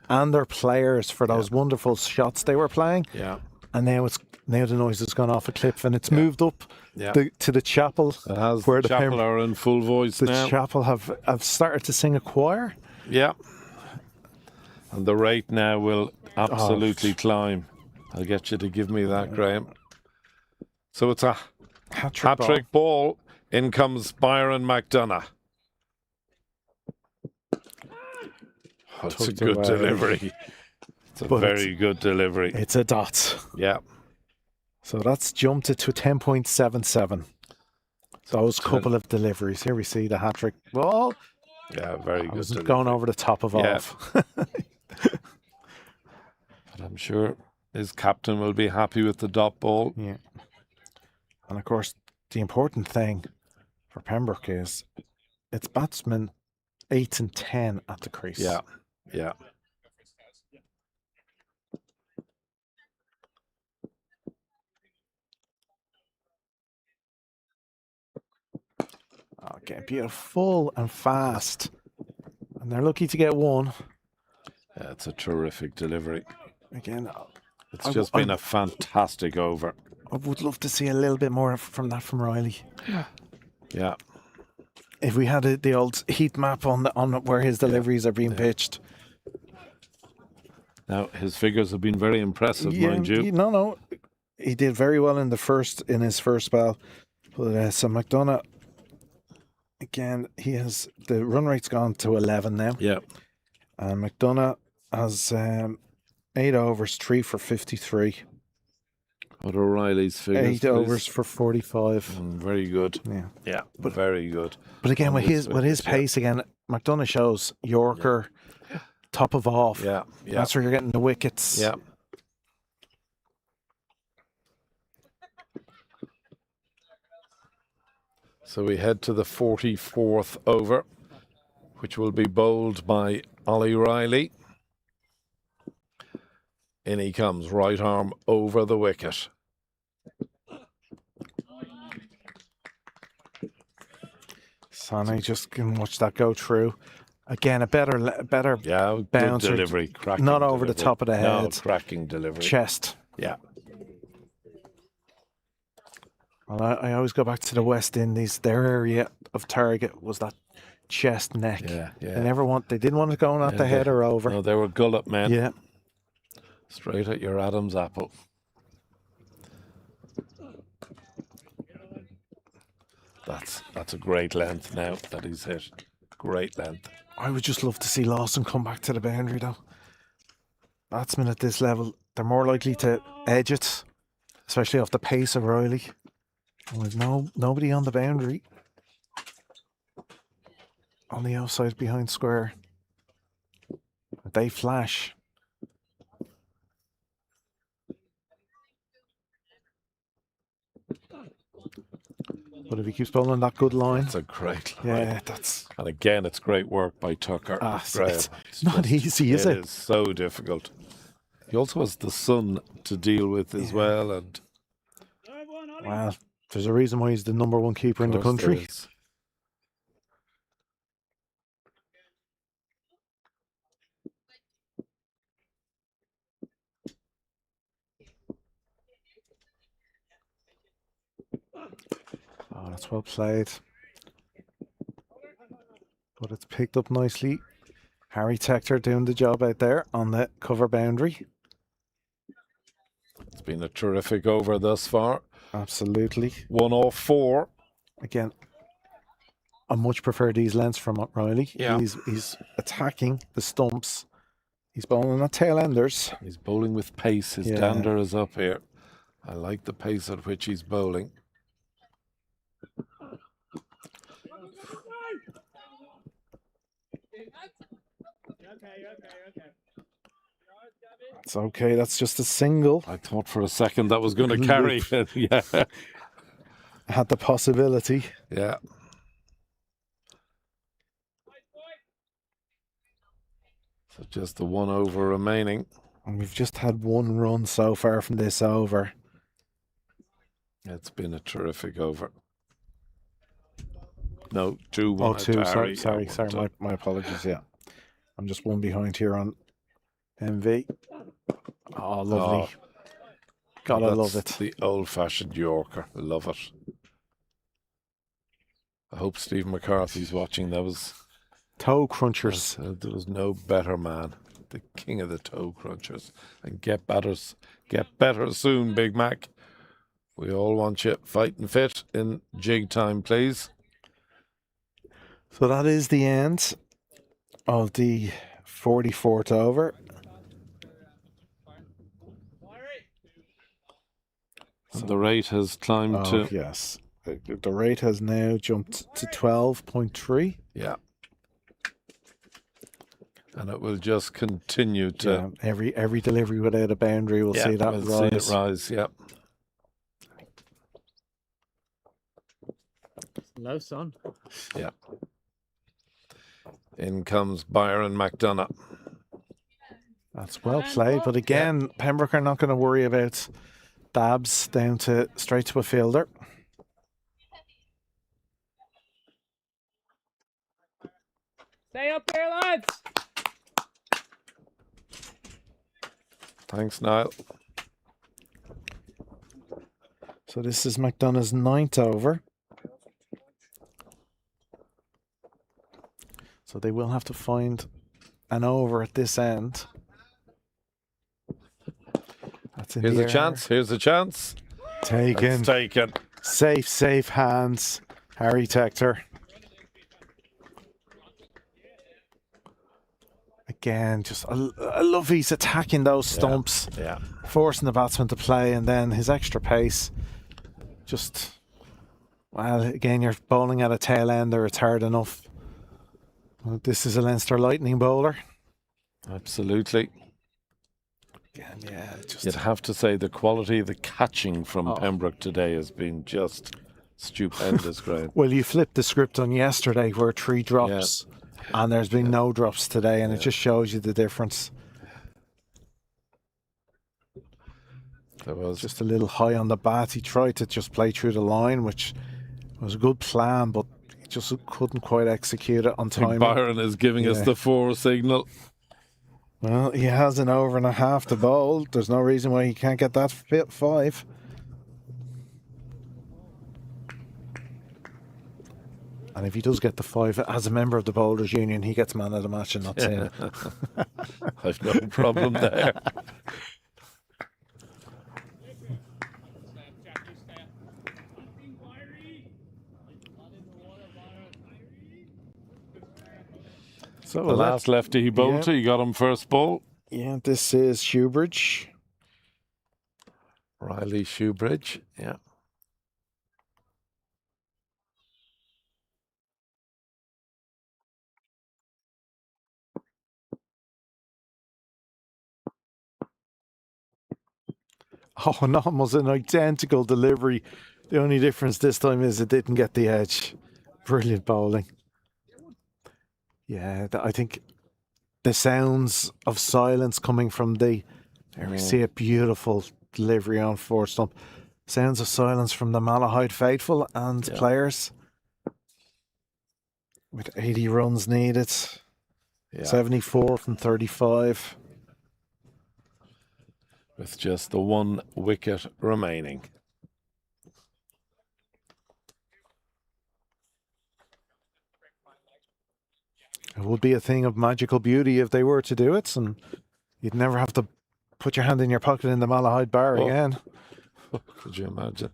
C: and their players for those wonderful shots they were playing.
B: Yeah.
C: And now the noise has gone off a cliff and it's moved up to the chapel.
B: It has.
C: Where
B: The chapel are in full voice
C: the
B: now.
C: chapel have started to sing a choir.
B: Yeah. And the rate now will absolutely climb. I'll get you to give me that, Graham. So it's a hat-trick ball. In comes Byron McDonough. Oh, it's a good delivery. It's a very good delivery.
C: It's a dot.
B: Yeah.
C: So that's jumped it to 10.77. Those couple of deliveries. Here we see the hat-trick ball.
B: Yeah, very good.
C: Wasn't going over the top of off.
B: But I'm sure his captain will be happy with the dot ball.
C: Yeah. And of course, the important thing for Pembroke is it's batsmen 8 and 10 at the crease.
B: Yeah, yeah.
C: Okay, beautiful and fast. And they're lucky to get one.
B: Yeah, it's a terrific delivery.
C: Again,
B: it's just been a fantastic over.
C: I would love to see a little bit more from that from Riley.
B: Yeah.
C: If we had the old heat map on where his deliveries are being pitched.
B: Now his figures have been very impressive, mind you.
C: No, he did very well in his first spell. But so McDonough, again, he has the run rate's gone to 11 now.
B: Yeah.
C: And McDonough has 8 overs, 3 for 53.
B: What are O'Reilly's figures?
C: 8 overs for 45.
B: Very good. Yeah, but very good.
C: But again, with his pace, again, McDonough shows Yorker, top of off.
B: Yeah.
C: That's where you're getting the wickets.
B: Yeah. So we head to the 44th over, which will be bowled by Ollie Riley. In he comes, right arm over the wicket.
C: Sonny just can watch that go through. Again, a better bouncer.
B: Good delivery. Cracking
C: not over
B: delivery.
C: the top of the head.
B: No, cracking delivery.
C: Chest.
B: Yeah.
C: Well, I always go back to the West Indies. Their area of target was that chest neck.
B: Yeah.
C: They didn't want it going at the head or over.
B: No, they were gullet men.
C: Yeah.
B: Straight at your Adam's apple. That's a great length now that he's hit. Great length.
C: I would just love to see Lawson come back to the boundary though. Batsmen at this level, they're more likely to edge it, especially off the pace of Riley. With nobody on the boundary. On the outside behind square. They flash. But if he keeps bowling that good line,
B: it's a great line.
C: yeah, that's.
B: And again, it's great work by Tucker.
C: It's not easy, is it?
B: It is so difficult. He also has the sun to deal with as well, and
C: well, there's a reason why he's the #1 keeper in the country. Oh, that's well played. But it's picked up nicely. Harry Tector doing the job out there on the cover boundary.
B: It's been a terrific over thus far.
C: Absolutely.
B: 1 off 4.
C: Again, I much prefer these lengths from Riley.
B: Yeah.
C: He's attacking the stumps. He's bowling at tail enders.
B: He's bowling with pace. His dander is up here. I like the pace at which he's bowling.
C: It's okay. That's just a single.
B: I thought for a second that was going to carry. Yeah.
C: Had the possibility.
B: Yeah. So just the 1 over remaining.
C: And we've just had 1 run so far from this over.
B: It's been a terrific over. No, 2-1.
C: Oh, 2. Sorry. My apologies. Yeah. I'm just 1 behind here on MV. Oh, lovely. Gotta love it.
B: The old-fashioned Yorker. Love it. I hope Steve McCarthy's watching. That was
C: toe crunchers.
B: There was no better man. The king of the toe crunchers. And get better soon, Big Mac. We all want you fighting fit in jig time, please.
C: So that is the end of the 44th over.
B: And the rate has climbed to...
C: Yes. The rate has now jumped to 12.3.
B: Yeah. And it will just continue to...
C: Yeah, every delivery without a boundary, we'll see that
B: we'll
C: rise.
B: See it rise, yeah.
K: Low sun.
B: Yeah. In comes Byron McDonough.
C: That's well played, but again, Pembroke are not going to worry about dabs down to straight to a fielder.
D: Stay up there, lads.
B: Thanks, Niall.
C: So this is McDonough's 9th over. So they will have to find an over at this end. That's in
B: Here's
C: the
B: a
C: air.
B: chance. Here's a chance.
C: Taken.
B: It's taken.
C: Safe hands. Harry Tector. Again, just I love he's attacking those stumps, forcing the batsman to play, and then his extra pace. Just, well, again, you're bowling at a tail ender, it's hard enough. Well, this is a Leinster Lightning bowler.
B: Absolutely.
C: Again,
B: You'd have to say the quality of the catching from Pembroke today has been just stupendous, Graham.
C: Well, you flipped the script on yesterday where 3 drops. And there's been no drops today, and it just shows you the difference.
B: There was
C: just a little high on the bat. He tried to just play through the line, which was a good plan, but he just couldn't quite execute it on time.
B: Byron is giving us the 4 signal.
C: Well, he has an over and a half to bowl. There's no reason why he can't get that 5. And if he does get the 5, as a member of the Bowlers Union, he gets man of the match and not saying it.
B: I've no problem there.
C: So
B: the last lefty he bowled to, he got him first ball.
C: Yeah, this is Shoebridge.
B: Riley Shoebridge, yeah.
C: Oh, no, it was an identical delivery The only difference this time is it didn't get the edge. Brilliant bowling. Yeah, I think the sounds of silence coming from there we see a beautiful delivery on fourth stump. Sounds of silence from the Malahide faithful and players. With 80 runs needed. 74 from 35.
B: With just the 1 wicket remaining.
C: It would be a thing of magical beauty if they were to do it, and you'd never have to put your hand in your pocket in the Malahide bar again.
B: Could you imagine?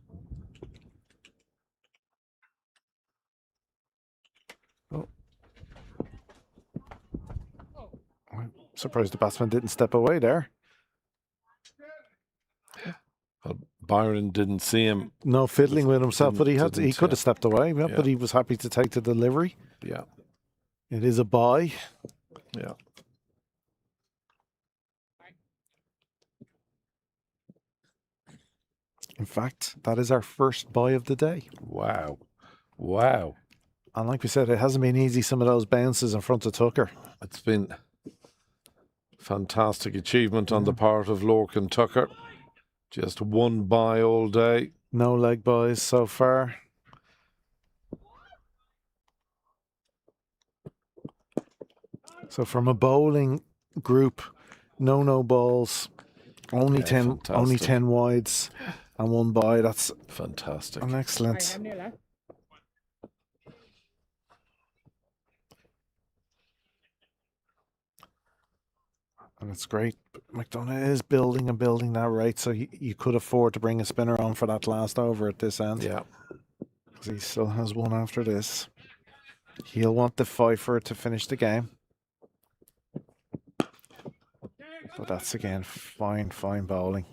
C: I'm surprised the batsman didn't step away there.
B: Well, Byron didn't see him.
C: No fiddling with himself, but he could have stepped away, but he was happy to take the delivery.
B: Yeah.
C: It is a bye.
B: Yeah.
C: In fact, that is our first bye of the day.
B: Wow. Wow.
C: And like we said, it hasn't been easy, some of those bounces in front of Tucker.
B: It's been fantastic achievement on the part of Lorcan Tucker. Just 1 bye all day.
C: No leg byes so far. So from a bowling group, no balls, only 10 wides and 1 bye. That's
B: fantastic.
C: An excellent. And it's great. McDonough is building that rate, so you could afford to bring a spinner on for that last over at this end.
B: Yeah.
C: Because he still has 1 after this. He'll want the fifer to finish the game. But that's again fine bowling.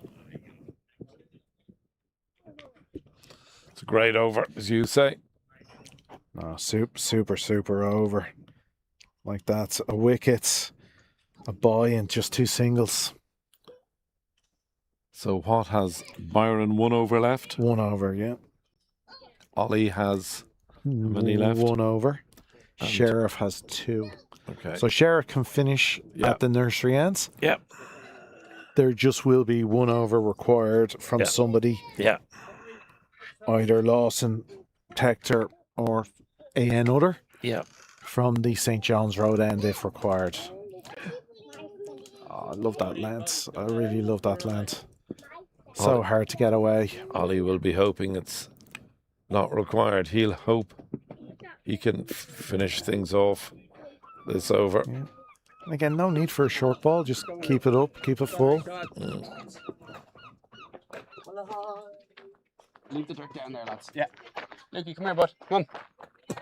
B: It's a great over, as you say.
C: No, super over. Like that's a wicket, a bye, and just 2 singles.
B: So what has Byron 1 over left?
C: 1 over, yeah.
B: Ollie has how many left?
C: 1 over.
B: And
C: Sheriff has 2.
B: Okay.
C: So Sheriff can finish at the nursery ends.
B: Yep.
C: There just will be 1 over required from somebody.
B: Yeah.
C: Either Lawson, Tector, or another.
B: Yeah.
C: From the St. John's Road end if required. Oh, I love that length. I really love that length. So hard to get away.
B: Ollie will be hoping it's not required. He'll hope he can finish things off this over.
C: Yeah. And again, no need for a short ball. Just keep it up, keep it full.
L: Leave the dirt down there, lads. Yeah. Lukey, come here, bud. Come on.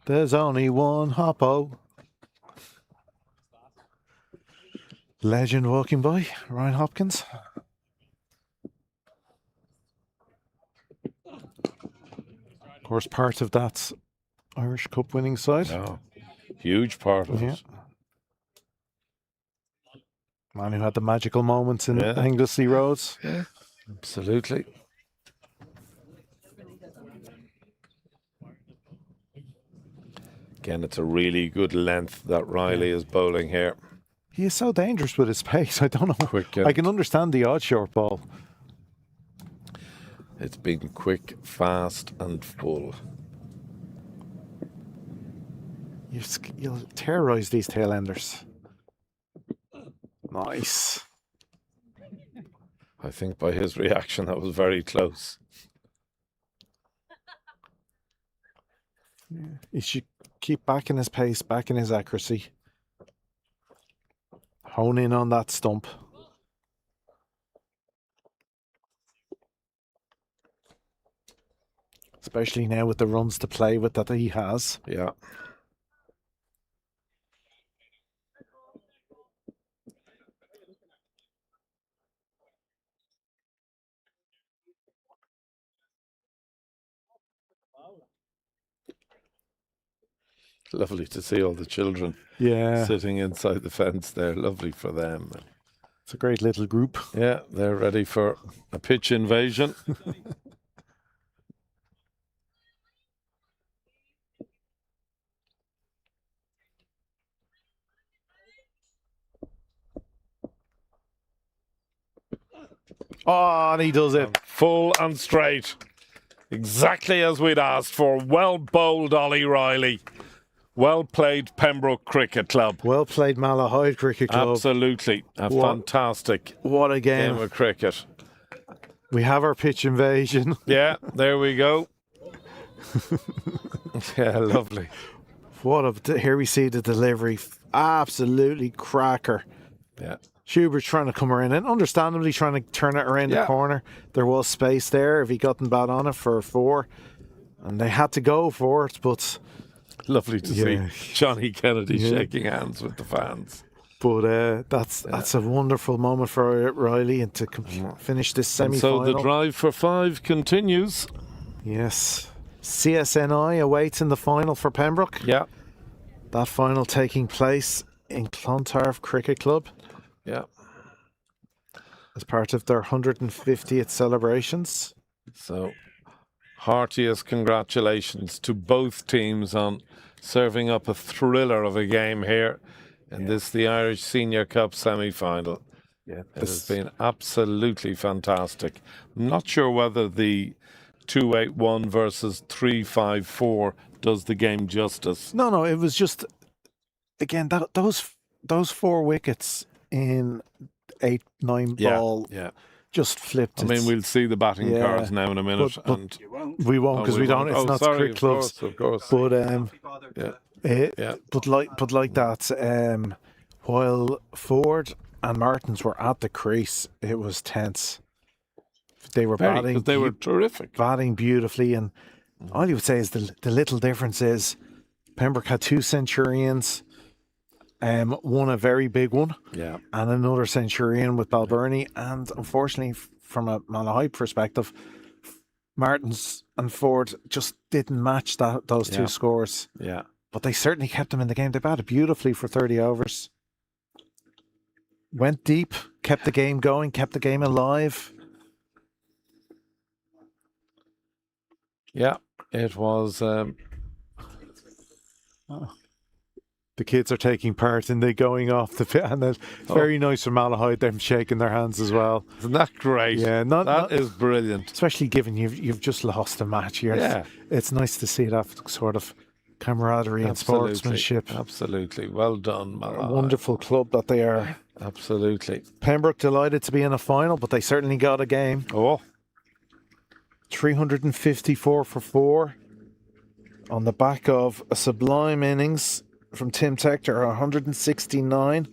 C: There's only 1 hoppo. Legend walking by, Ryan Hopkins. Of course, part of that Irish Cup winning side.
B: Oh, huge part of it.
C: Man who had the magical moments in Anglesey Roads.
B: Yeah, absolutely. Again, it's a really good length that Riley is bowling here.
C: He is so dangerous with his pace. I don't know. I can understand the odd short ball.
B: It's been quick, fast, and full.
C: You'll terrorise these tail-enders. Nice.
B: I think by his reaction, that was very close.
C: Yeah. He should keep backing his pace, backing his accuracy. Hone in on that stump. Especially now with the runs to play with that he has.
B: Yeah. Lovely to see all the children sitting inside the fence there. Lovely for them.
C: It's a great little group.
B: Yeah, they're ready for a pitch invasion.
C: Oh, and he does it.
B: Full and straight. Exactly as we'd asked for. Well bowled, Ollie Riley. Well played, Pembroke Cricket Club.
C: Well played, Malahide Cricket Club.
B: Absolutely. Fantastic
C: what a game
B: of cricket.
C: We have our pitch invasion.
B: Yeah, there we go. Yeah, lovely.
C: Here we see the delivery. Absolutely cracker.
B: Yeah.
C: Schubert's trying to come around and understandably trying to turn it around the corner. There was space there if he gotten bat on it for 4. And they had to go for it, but...
B: Lovely to see Johnny Kennedy shaking hands with the fans.
C: But that's a wonderful moment for Riley and to finish this semi-final.
B: So the drive for 5 continues.
C: Yes. CSNI awaits in the final for Pembroke.
B: Yeah.
C: That final taking place in Clontarf Cricket Club.
B: Yeah.
C: As part of their 150th celebrations.
B: So, heartiest congratulations to both teams on serving up a thriller of a game here in the Irish Senior Cup semi-final.
C: Yeah,
B: it has been absolutely fantastic. I'm not sure whether the 2-8-1 versus 3-5-4 does the game justice.
C: No, it was just, again, those 4 wickets in 8-9 ball just flipped.
B: I mean, we'll see the batting cards now in a minute.
C: But we won't because we don't. It's not cricket clubs.
B: Of course.
C: But but like that, while Ford and Martins were at the crease, it was tense. They were batting.
B: They were terrific.
C: Batting beautifully, and all you would say is the little difference is Pembroke had 2 centurions. One a very big one, and another centurion with Balbirnie, and unfortunately, from a Malahide perspective, Martins and Ford just didn't match those 2 scores.
B: Yeah,
C: but they certainly kept them in the game. They batted beautifully for 30 overs, went deep, kept the game going, kept the game alive.
B: Yeah, it was.
C: The kids are taking part in the going off the pit, and it's very nice for Malahide, them shaking their hands as well.
B: Isn't that great?
C: Yeah,
B: that is brilliant.
C: Especially given you've just lost a match here.
B: Yeah.
C: It's nice to see that sort of camaraderie and sportsmanship.
B: Absolutely. Well done, Malahide.
C: A wonderful club that they are.
B: Absolutely.
C: Pembroke delighted to be in a final, but they certainly got a game. 354 for 4 on the back of a sublime innings from Tim Tector, 169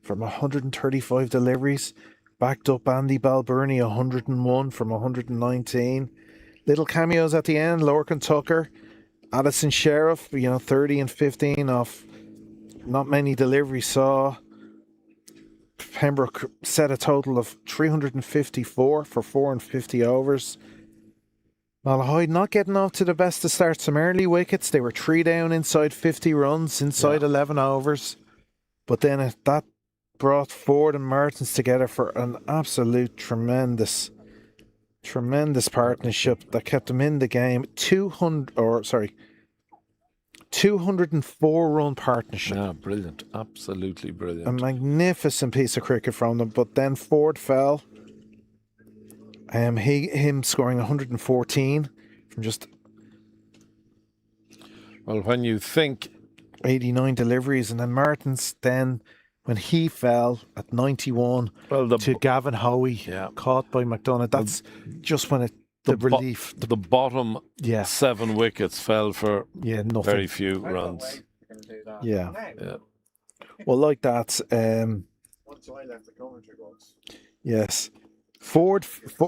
C: from 135 deliveries. Backed up Andy Balbirnie, 101 from 119. Little cameos at the end. Lorcan Tucker, Addison Sheriff, 30 and 15 off not many deliveries saw. Pembroke set a total of 354 for 450 overs. Malahide not getting off to the best of starts. Some early wickets. They were 3 down inside 50 runs, inside 11 overs. But then that brought Ford and Martins together for an absolute tremendous partnership that kept them in the game. 204 run partnership.
B: Yeah, brilliant. Absolutely brilliant.
C: A magnificent piece of cricket from them. But then Ford fell. Him scoring 114 from just.
B: Well, when you think
C: 89 deliveries, and then Martins, then when he fell at 91 to Gavin Hoey, caught by McDonough. That's just when the relief.
B: The bottom 7 wickets fell for
C: nothing.
B: Very few runs.
C: Yeah. Well, like that. Yes.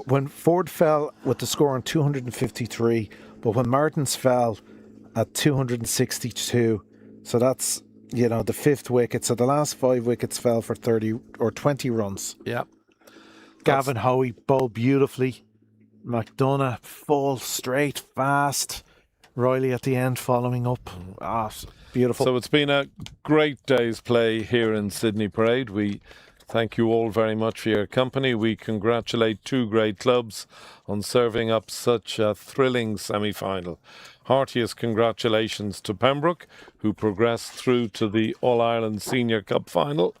C: When Ford fell with the score on 253, but when Martins fell at 262, so that's the 5th wicket. So the last 5 wickets fell for 30 or 20 runs.
B: Yeah.
C: Gavin Hoey bowled beautifully. McDonough full, straight, fast. Riley at the end following up. Beautiful.
B: So it's been a great day's play here in Sydney Parade. We Thank you all very much for your company. We congratulate two great clubs on serving up such a thrilling semi-final. Heartiest congratulations to Pembroke, who progressed through to the All-Ireland Senior Cup final.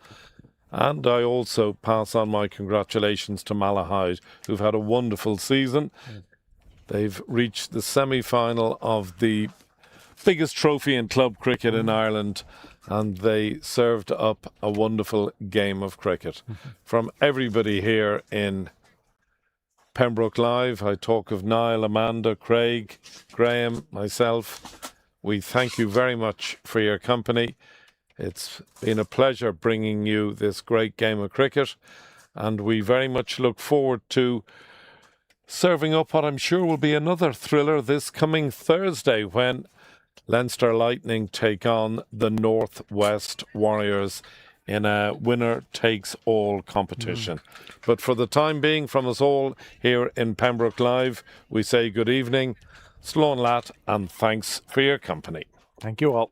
B: And I also pass on my congratulations to Malahide, who've had a wonderful season. They've reached the semi-final of the biggest trophy in club cricket in Ireland, and they served up a wonderful game of cricket. From everybody here in Pembroke Live, I talk of Niall, Amanda, Craig, Graham, myself. We thank you very much for your company. It's been a pleasure bringing you this great game of cricket, and we very much look forward to serving up what I'm sure will be another thriller this coming Thursday when Leinster Lightning take on the Northwest Warriors in a winner-takes-all competition. But for the time being, from us all here in Pembroke Live, we say good evening, slán leat, and thanks for your company.
C: Thank you all.